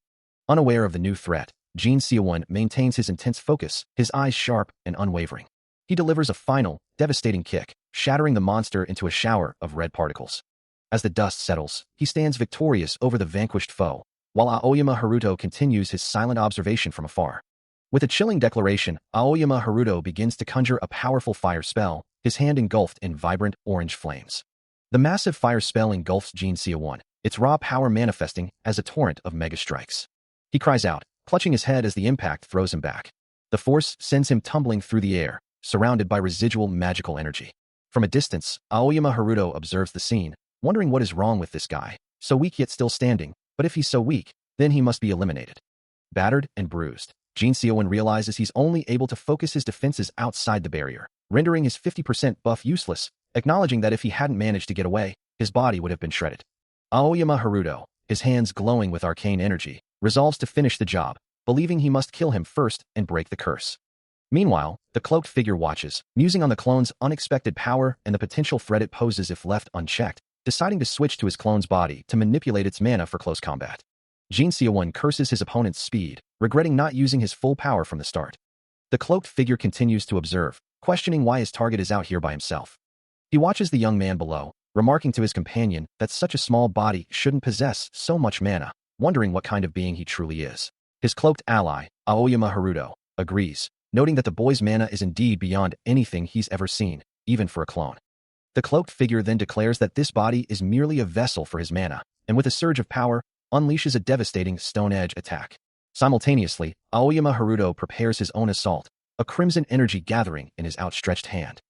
Unaware of the new threat, Jin Seowon maintains his intense focus, his eyes sharp and unwavering. He delivers a final, devastating kick, shattering the monster into a shower of red particles. As the dust settles, he stands victorious over the vanquished foe, while Aoyama Haruto continues his silent observation from afar. With a chilling declaration, Aoyama Haruto begins to conjure a powerful fire spell, his hand engulfed in vibrant orange flames. The massive fire spell engulfs Jin Seowon, its raw power manifesting as a torrent of mega strikes. He cries out, clutching his head as the impact throws him back. The force sends him tumbling through the air, surrounded by residual magical energy. From a distance, Aoyama Haruto observes the scene, wondering what is wrong with this guy, so weak yet still standing, but if he's so weak, then he must be eliminated. Battered and bruised, Jin Seowon realizes he's only able to focus his defenses outside the barrier, rendering his 50% buff useless, acknowledging that if he hadn't managed to get away, his body would have been shredded. Aoyama Haruto, his hands glowing with arcane energy, resolves to finish the job, believing he must kill him first and break the curse. Meanwhile, the cloaked figure watches, musing on the clone's unexpected power and the potential threat it poses if left unchecked, deciding to switch to his clone's body to manipulate its mana for close combat. Jin Seowon curses his opponent's speed, regretting not using his full power from the start. The cloaked figure continues to observe, questioning why his target is out here by himself. He watches the young man below, remarking to his companion that such a small body shouldn't possess so much mana, wondering what kind of being he truly is. His cloaked ally, Aoyama Haruto, agrees, noting that the boy's mana is indeed beyond anything he's ever seen, even for a clone. The cloaked figure then declares that this body is merely a vessel for his mana, and with a surge of power, unleashes a devastating Stone Edge attack. Simultaneously, Aoyama Haruto prepares his own assault, a crimson energy gathering in his outstretched hand.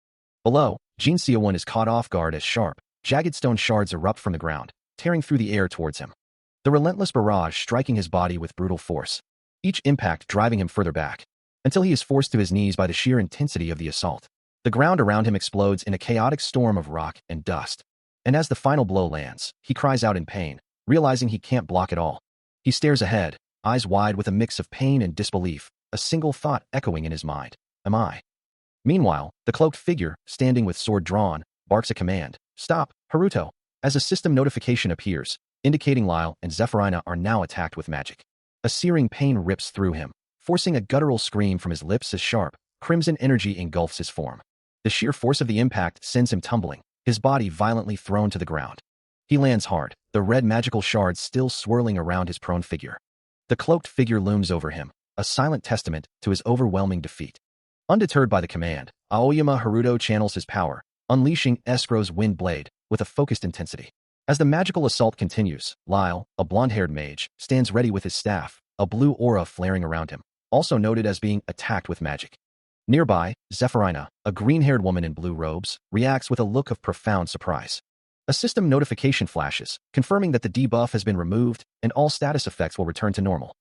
Below, Jin Seowon is caught off guard as sharp, jagged stone shards erupt from the ground, tearing through the air towards him. The relentless barrage striking his body with brutal force, each impact driving him further back, until he is forced to his knees by the sheer intensity of the assault. The ground around him explodes in a chaotic storm of rock and dust. And as the final blow lands, he cries out in pain, realizing he can't block it all. He stares ahead, eyes wide with a mix of pain and disbelief, a single thought echoing in his mind. Am I? Meanwhile, the cloaked figure, standing with sword drawn, barks a command. Stop, Haruto, as a system notification appears, indicating Lyle and Zephyrina are now attacked with magic. A searing pain rips through him, forcing a guttural scream from his lips as sharp, crimson energy engulfs his form. The sheer force of the impact sends him tumbling, his body violently thrown to the ground. He lands hard, the red magical shards still swirling around his prone figure. The cloaked figure looms over him, a silent testament to his overwhelming defeat. Undeterred by the command, Aoyama Haruto channels his power, unleashing Escrow's wind blade with a focused intensity. As the magical assault continues, Lyle, a blonde-haired mage, stands ready with his staff, a blue aura flaring around him, also noted as being attacked with magic. Nearby, Zephyrina, a green-haired woman in blue robes, reacts with a look of profound surprise. A system notification flashes, confirming that the debuff has been removed and all status effects will return to normal.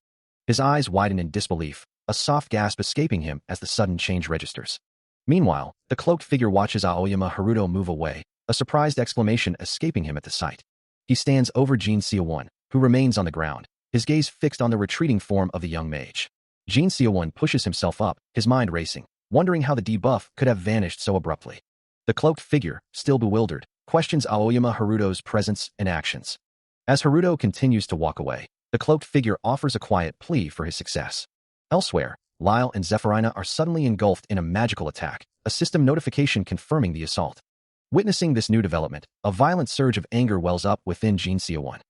His eyes widen in disbelief, a soft gasp escaping him as the sudden change registers. Meanwhile, the cloaked figure watches Aoyama Haruto move away, a surprised exclamation escaping him at the sight. He stands over Jin Seowon, who remains on the ground, his gaze fixed on the retreating form of the young mage. Jin Seowon pushes himself up, his mind racing, wondering how the debuff could have vanished so abruptly. The cloaked figure, still bewildered, questions Aoyama Haruto's presence and actions. As Haruto continues to walk away, the cloaked figure offers a quiet plea for his success. Elsewhere, Lyle and Zephyrina are suddenly engulfed in a magical attack, a system notification confirming the assault. Witnessing this new development, a violent surge of anger wells up within Jin Seowon.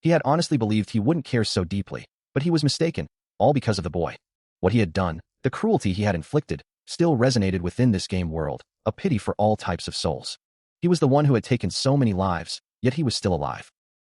He had honestly believed he wouldn't care so deeply, but he was mistaken, all because of the boy. What he had done, the cruelty he had inflicted, still resonated within this game world, a pity for all types of souls. He was the one who had taken so many lives, yet he was still alive.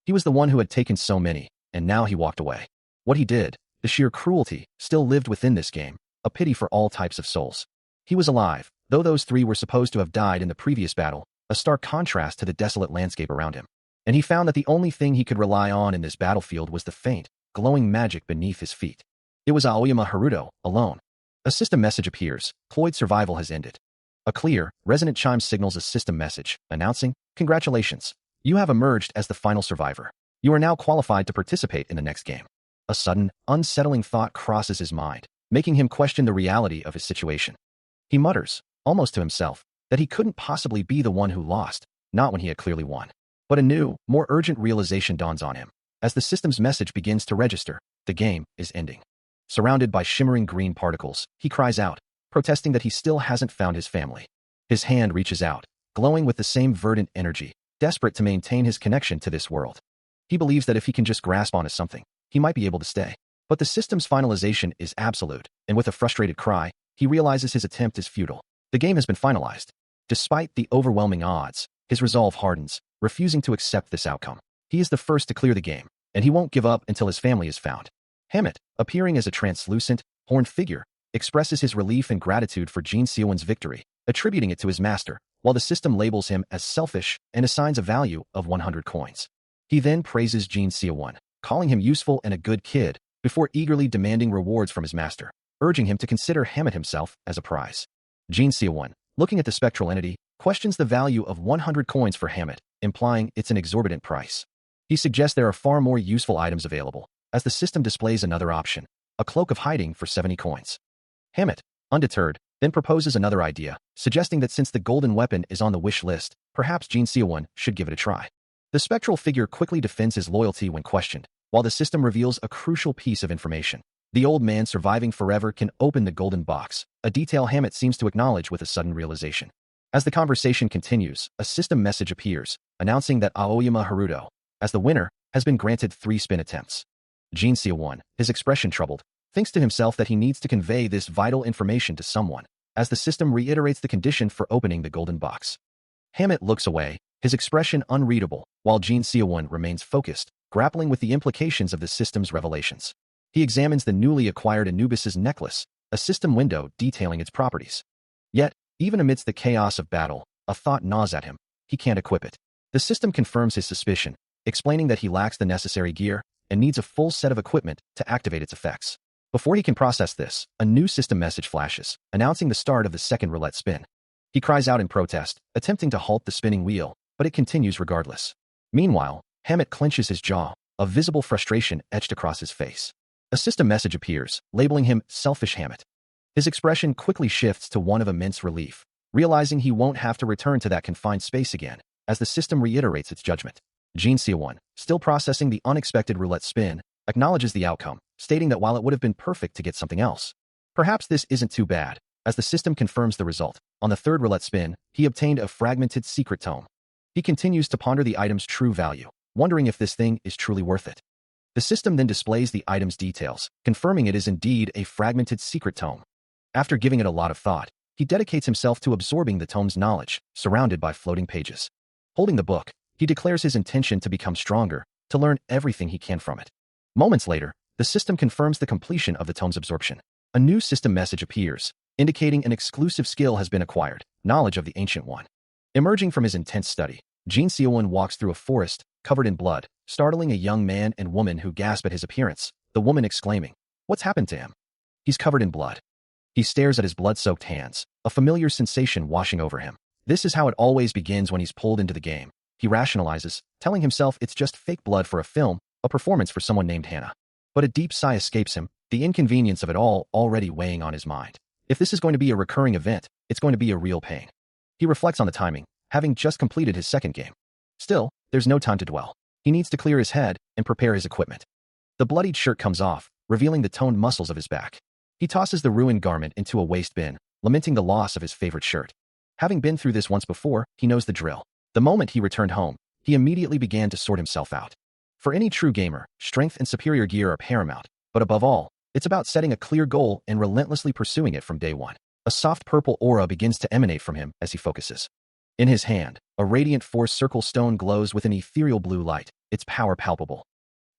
He was the one who had taken so many, and now he walked away. What he did, the sheer cruelty, still lived within this game, a pity for all types of souls. He was alive, though those three were supposed to have died in the previous battle, a stark contrast to the desolate landscape around him. And he found that the only thing he could rely on in this battlefield was the faint, glowing magic beneath his feet. It was Aoyama Haruto, alone. A system message appears. Cloyd's survival has ended. A clear, resonant chime signals a system message, announcing, "Congratulations. You have emerged as the final survivor. You are now qualified to participate in the next game." A sudden, unsettling thought crosses his mind, making him question the reality of his situation. He mutters, almost to himself, that he couldn't possibly be the one who lost, not when he had clearly won. But a new, more urgent realization dawns on him. As the system's message begins to register, the game is ending. Surrounded by shimmering green particles, he cries out, protesting that he still hasn't found his family. His hand reaches out, glowing with the same verdant energy, desperate to maintain his connection to this world. He believes that if he can just grasp onto something, he might be able to stay. But the system's finalization is absolute, and with a frustrated cry, he realizes his attempt is futile. The game has been finalized. Despite the overwhelming odds, his resolve hardens, refusing to accept this outcome. He is the first to clear the game, and he won't give up until his family is found. Hammett, appearing as a translucent, horned figure, expresses his relief and gratitude for Jin Seowon's victory, attributing it to his master, while the system labels him as selfish and assigns a value of 100 coins. He then praises Jin Seowon, calling him useful and a good kid, before eagerly demanding rewards from his master, urging him to consider Hammett himself as a prize. Jin Seowon, looking at the spectral entity, questions the value of 100 coins for Hammett, implying it's an exorbitant price. He suggests there are far more useful items available, as the system displays another option, a cloak of hiding for 70 coins. Hammett, undeterred, then proposes another idea, suggesting that since the golden weapon is on the wish list, perhaps Jin Seowon should give it a try. The spectral figure quickly defends his loyalty when questioned, while the system reveals a crucial piece of information. The old man surviving forever can open the golden box, a detail Hammett seems to acknowledge with a sudden realization. As the conversation continues, a system message appears, announcing that Aoyama Haruto, as the winner, has been granted 3 spin attempts. Jin Seowon, his expression troubled, thinks to himself that he needs to convey this vital information to someone, as the system reiterates the condition for opening the golden box. Hammett looks away, his expression unreadable, while Jin Seowon remains focused, grappling with the implications of the system's revelations. He examines the newly acquired Anubis's necklace, a system window detailing its properties. Yet, even amidst the chaos of battle, a thought gnaws at him. He can't equip it. The system confirms his suspicion, explaining that he lacks the necessary gear and needs a full set of equipment to activate its effects. Before he can process this, a new system message flashes, announcing the start of the second roulette spin. He cries out in protest, attempting to halt the spinning wheel, but it continues regardless. Meanwhile, Hammett clenches his jaw, a visible frustration etched across his face. A system message appears, labeling him Selfish Hammett. His expression quickly shifts to one of immense relief, realizing he won't have to return to that confined space again, as the system reiterates its judgment. Jin Seowon, still processing the unexpected roulette spin, acknowledges the outcome, stating that while it would have been perfect to get something else, perhaps this isn't too bad, as the system confirms the result. On the third roulette spin, he obtained a fragmented secret tome. He continues to ponder the item's true value, wondering if this thing is truly worth it. The system then displays the item's details, confirming it is indeed a fragmented secret tome. After giving it a lot of thought, he dedicates himself to absorbing the tome's knowledge, surrounded by floating pages. Holding the book, he declares his intention to become stronger, to learn everything he can from it. Moments later, the system confirms the completion of the tome's absorption. A new system message appears, indicating an exclusive skill has been acquired, knowledge of the Ancient One. Emerging from his intense study, Jin Seowon walks through a forest, covered in blood, startling a young man and woman who gasp at his appearance, the woman exclaiming, "What's happened to him?" He's covered in blood. He stares at his blood-soaked hands, a familiar sensation washing over him. This is how it always begins when he's pulled into the game. He rationalizes, telling himself it's just fake blood for a film, a performance for someone named Hannah. But a deep sigh escapes him, the inconvenience of it all already weighing on his mind. If this is going to be a recurring event, it's going to be a real pain. He reflects on the timing, having just completed his second game. Still, there's no time to dwell. He needs to clear his head and prepare his equipment. The bloodied shirt comes off, revealing the toned muscles of his back. He tosses the ruined garment into a waste bin, lamenting the loss of his favorite shirt. Having been through this once before, he knows the drill. The moment he returned home, he immediately began to sort himself out. For any true gamer, strength and superior gear are paramount, but above all, it's about setting a clear goal and relentlessly pursuing it from day one. A soft purple aura begins to emanate from him as he focuses. In his hand, a radiant force circle stone glows with an ethereal blue light, its power palpable.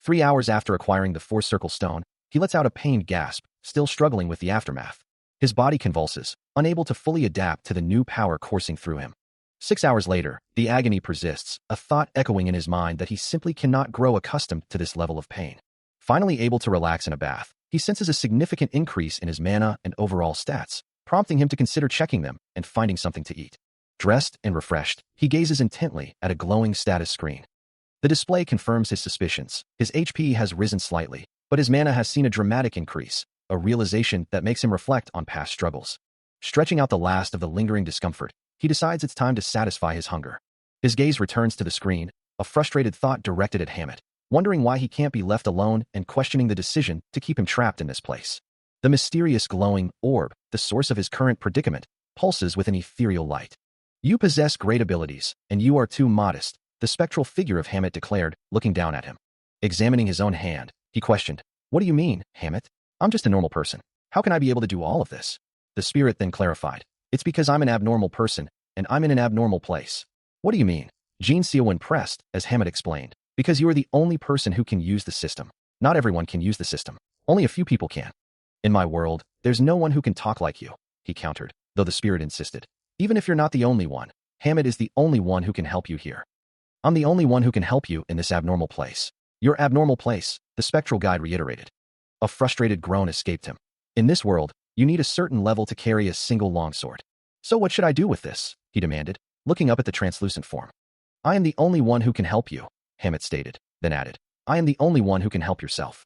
3 hours after acquiring the four-circle stone, he lets out a pained gasp, still struggling with the aftermath. His body convulses, unable to fully adapt to the new power coursing through him. 6 hours later, the agony persists, a thought echoing in his mind that he simply cannot grow accustomed to this level of pain. Finally able to relax in a bath, he senses a significant increase in his mana and overall stats, prompting him to consider checking them and finding something to eat. Dressed and refreshed, he gazes intently at a glowing status screen. The display confirms his suspicions. His HP has risen slightly, but his mana has seen a dramatic increase, a realization that makes him reflect on past struggles. Stretching out the last of the lingering discomfort, he decides it's time to satisfy his hunger. His gaze returns to the screen, a frustrated thought directed at Hammett, wondering why he can't be left alone and questioning the decision to keep him trapped in this place. The mysterious glowing orb, the source of his current predicament, pulses with an ethereal light. "You possess great abilities, and you are too modest," the spectral figure of Hammett declared, looking down at him. Examining his own hand, he questioned, "What do you mean, Hammett? I'm just a normal person. How can I be able to do all of this?" The spirit then clarified, "It's because I'm an abnormal person, and I'm in an abnormal place." "What do you mean?" Jin Seowon pressed, as Hammett explained, "Because you are the only person who can use the system. Not everyone can use the system. Only a few people can. In my world, there's no one who can talk like you," he countered, though the spirit insisted. "Even if you're not the only one, Hammett is the only one who can help you here. I'm the only one who can help you in this abnormal place." "Your abnormal place," the spectral guide reiterated. A frustrated groan escaped him. "In this world, you need a certain level to carry a single longsword." "So what should I do with this?" he demanded, looking up at the translucent form. "I am the only one who can help you," Hammett stated, then added, "I am the only one who can help yourself.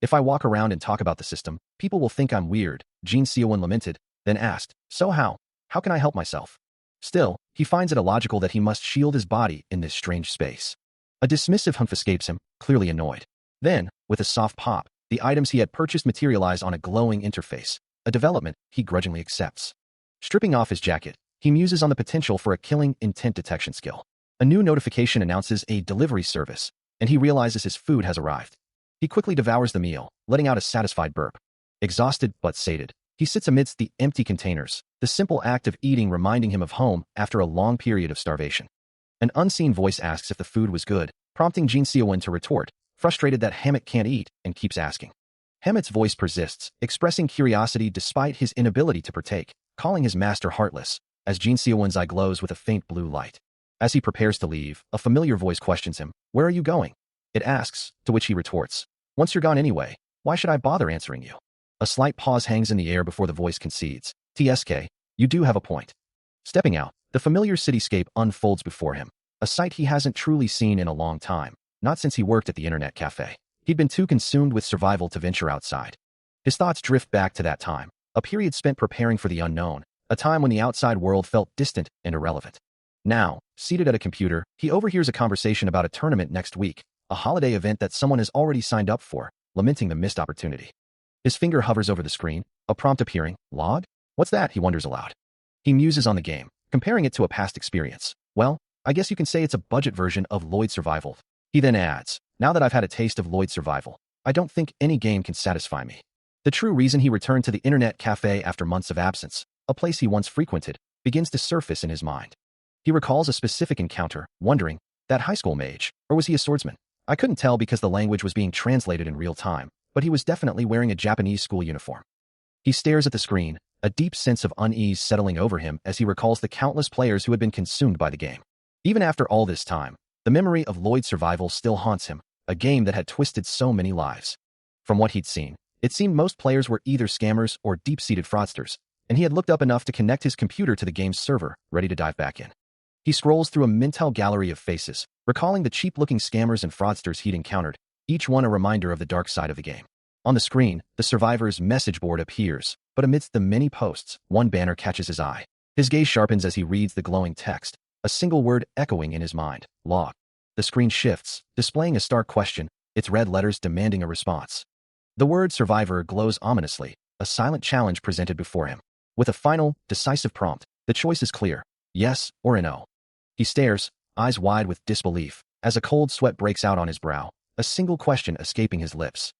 If I walk around and talk about the system, people will think I'm weird," Jin Seowon lamented, then asked, "So how? How can I help myself?" Still, he finds it illogical that he must shield his body in this strange space. A dismissive humph escapes him, clearly annoyed. Then, with a soft pop, the items he had purchased materialize on a glowing interface, a development he grudgingly accepts. Stripping off his jacket, he muses on the potential for a killing intent detection skill. A new notification announces a delivery service, and he realizes his food has arrived. He quickly devours the meal, letting out a satisfied burp. Exhausted but sated, he sits amidst the empty containers, the simple act of eating reminding him of home after a long period of starvation. An unseen voice asks if the food was good, prompting Jin Seowon to retort, frustrated that Hammett can't eat, and keeps asking. Hammett's voice persists, expressing curiosity despite his inability to partake, calling his master heartless, as Jin Seowon's eye glows with a faint blue light. As he prepares to leave, a familiar voice questions him, "Where are you going?" It asks, to which he retorts, "Once you're gone anyway, why should I bother answering you?" A slight pause hangs in the air before the voice concedes, "TSK, you do have a point." Stepping out, the familiar cityscape unfolds before him, a sight he hasn't truly seen in a long time, not since he worked at the internet cafe. He'd been too consumed with survival to venture outside. His thoughts drift back to that time, a period spent preparing for the unknown, a time when the outside world felt distant and irrelevant. Now, seated at a computer, he overhears a conversation about a tournament next week, a holiday event that someone has already signed up for, lamenting the missed opportunity. His finger hovers over the screen, a prompt appearing. "Log? What's that?" he wonders aloud. He muses on the game, comparing it to a past experience. "Well, I guess you can say it's a budget version of Lloyd Survival." He then adds, "Now that I've had a taste of Lloyd Survival, I don't think any game can satisfy me." The true reason he returned to the internet cafe after months of absence, a place he once frequented, begins to surface in his mind. He recalls a specific encounter, wondering, that high school mage, or was he a swordsman? I couldn't tell because the language was being translated in real time, but he was definitely wearing a Japanese school uniform. He stares at the screen, a deep sense of unease settling over him as he recalls the countless players who had been consumed by the game. Even after all this time, the memory of Lloyd's Survival still haunts him, a game that had twisted so many lives. From what he'd seen, it seemed most players were either scammers or deep-seated fraudsters, and he had looked up enough to connect his computer to the game's server, ready to dive back in. He scrolls through a mental gallery of faces, recalling the cheap-looking scammers and fraudsters he'd encountered, each one a reminder of the dark side of the game. On the screen, the survivor's message board appears, but amidst the many posts, one banner catches his eye. His gaze sharpens as he reads the glowing text, a single word echoing in his mind, "Log." The screen shifts, displaying a stark question, its red letters demanding a response. The word survivor glows ominously, a silent challenge presented before him. With a final, decisive prompt, the choice is clear, yes or no. He stares, eyes wide with disbelief, as a cold sweat breaks out on his brow, a single question escaping his lips.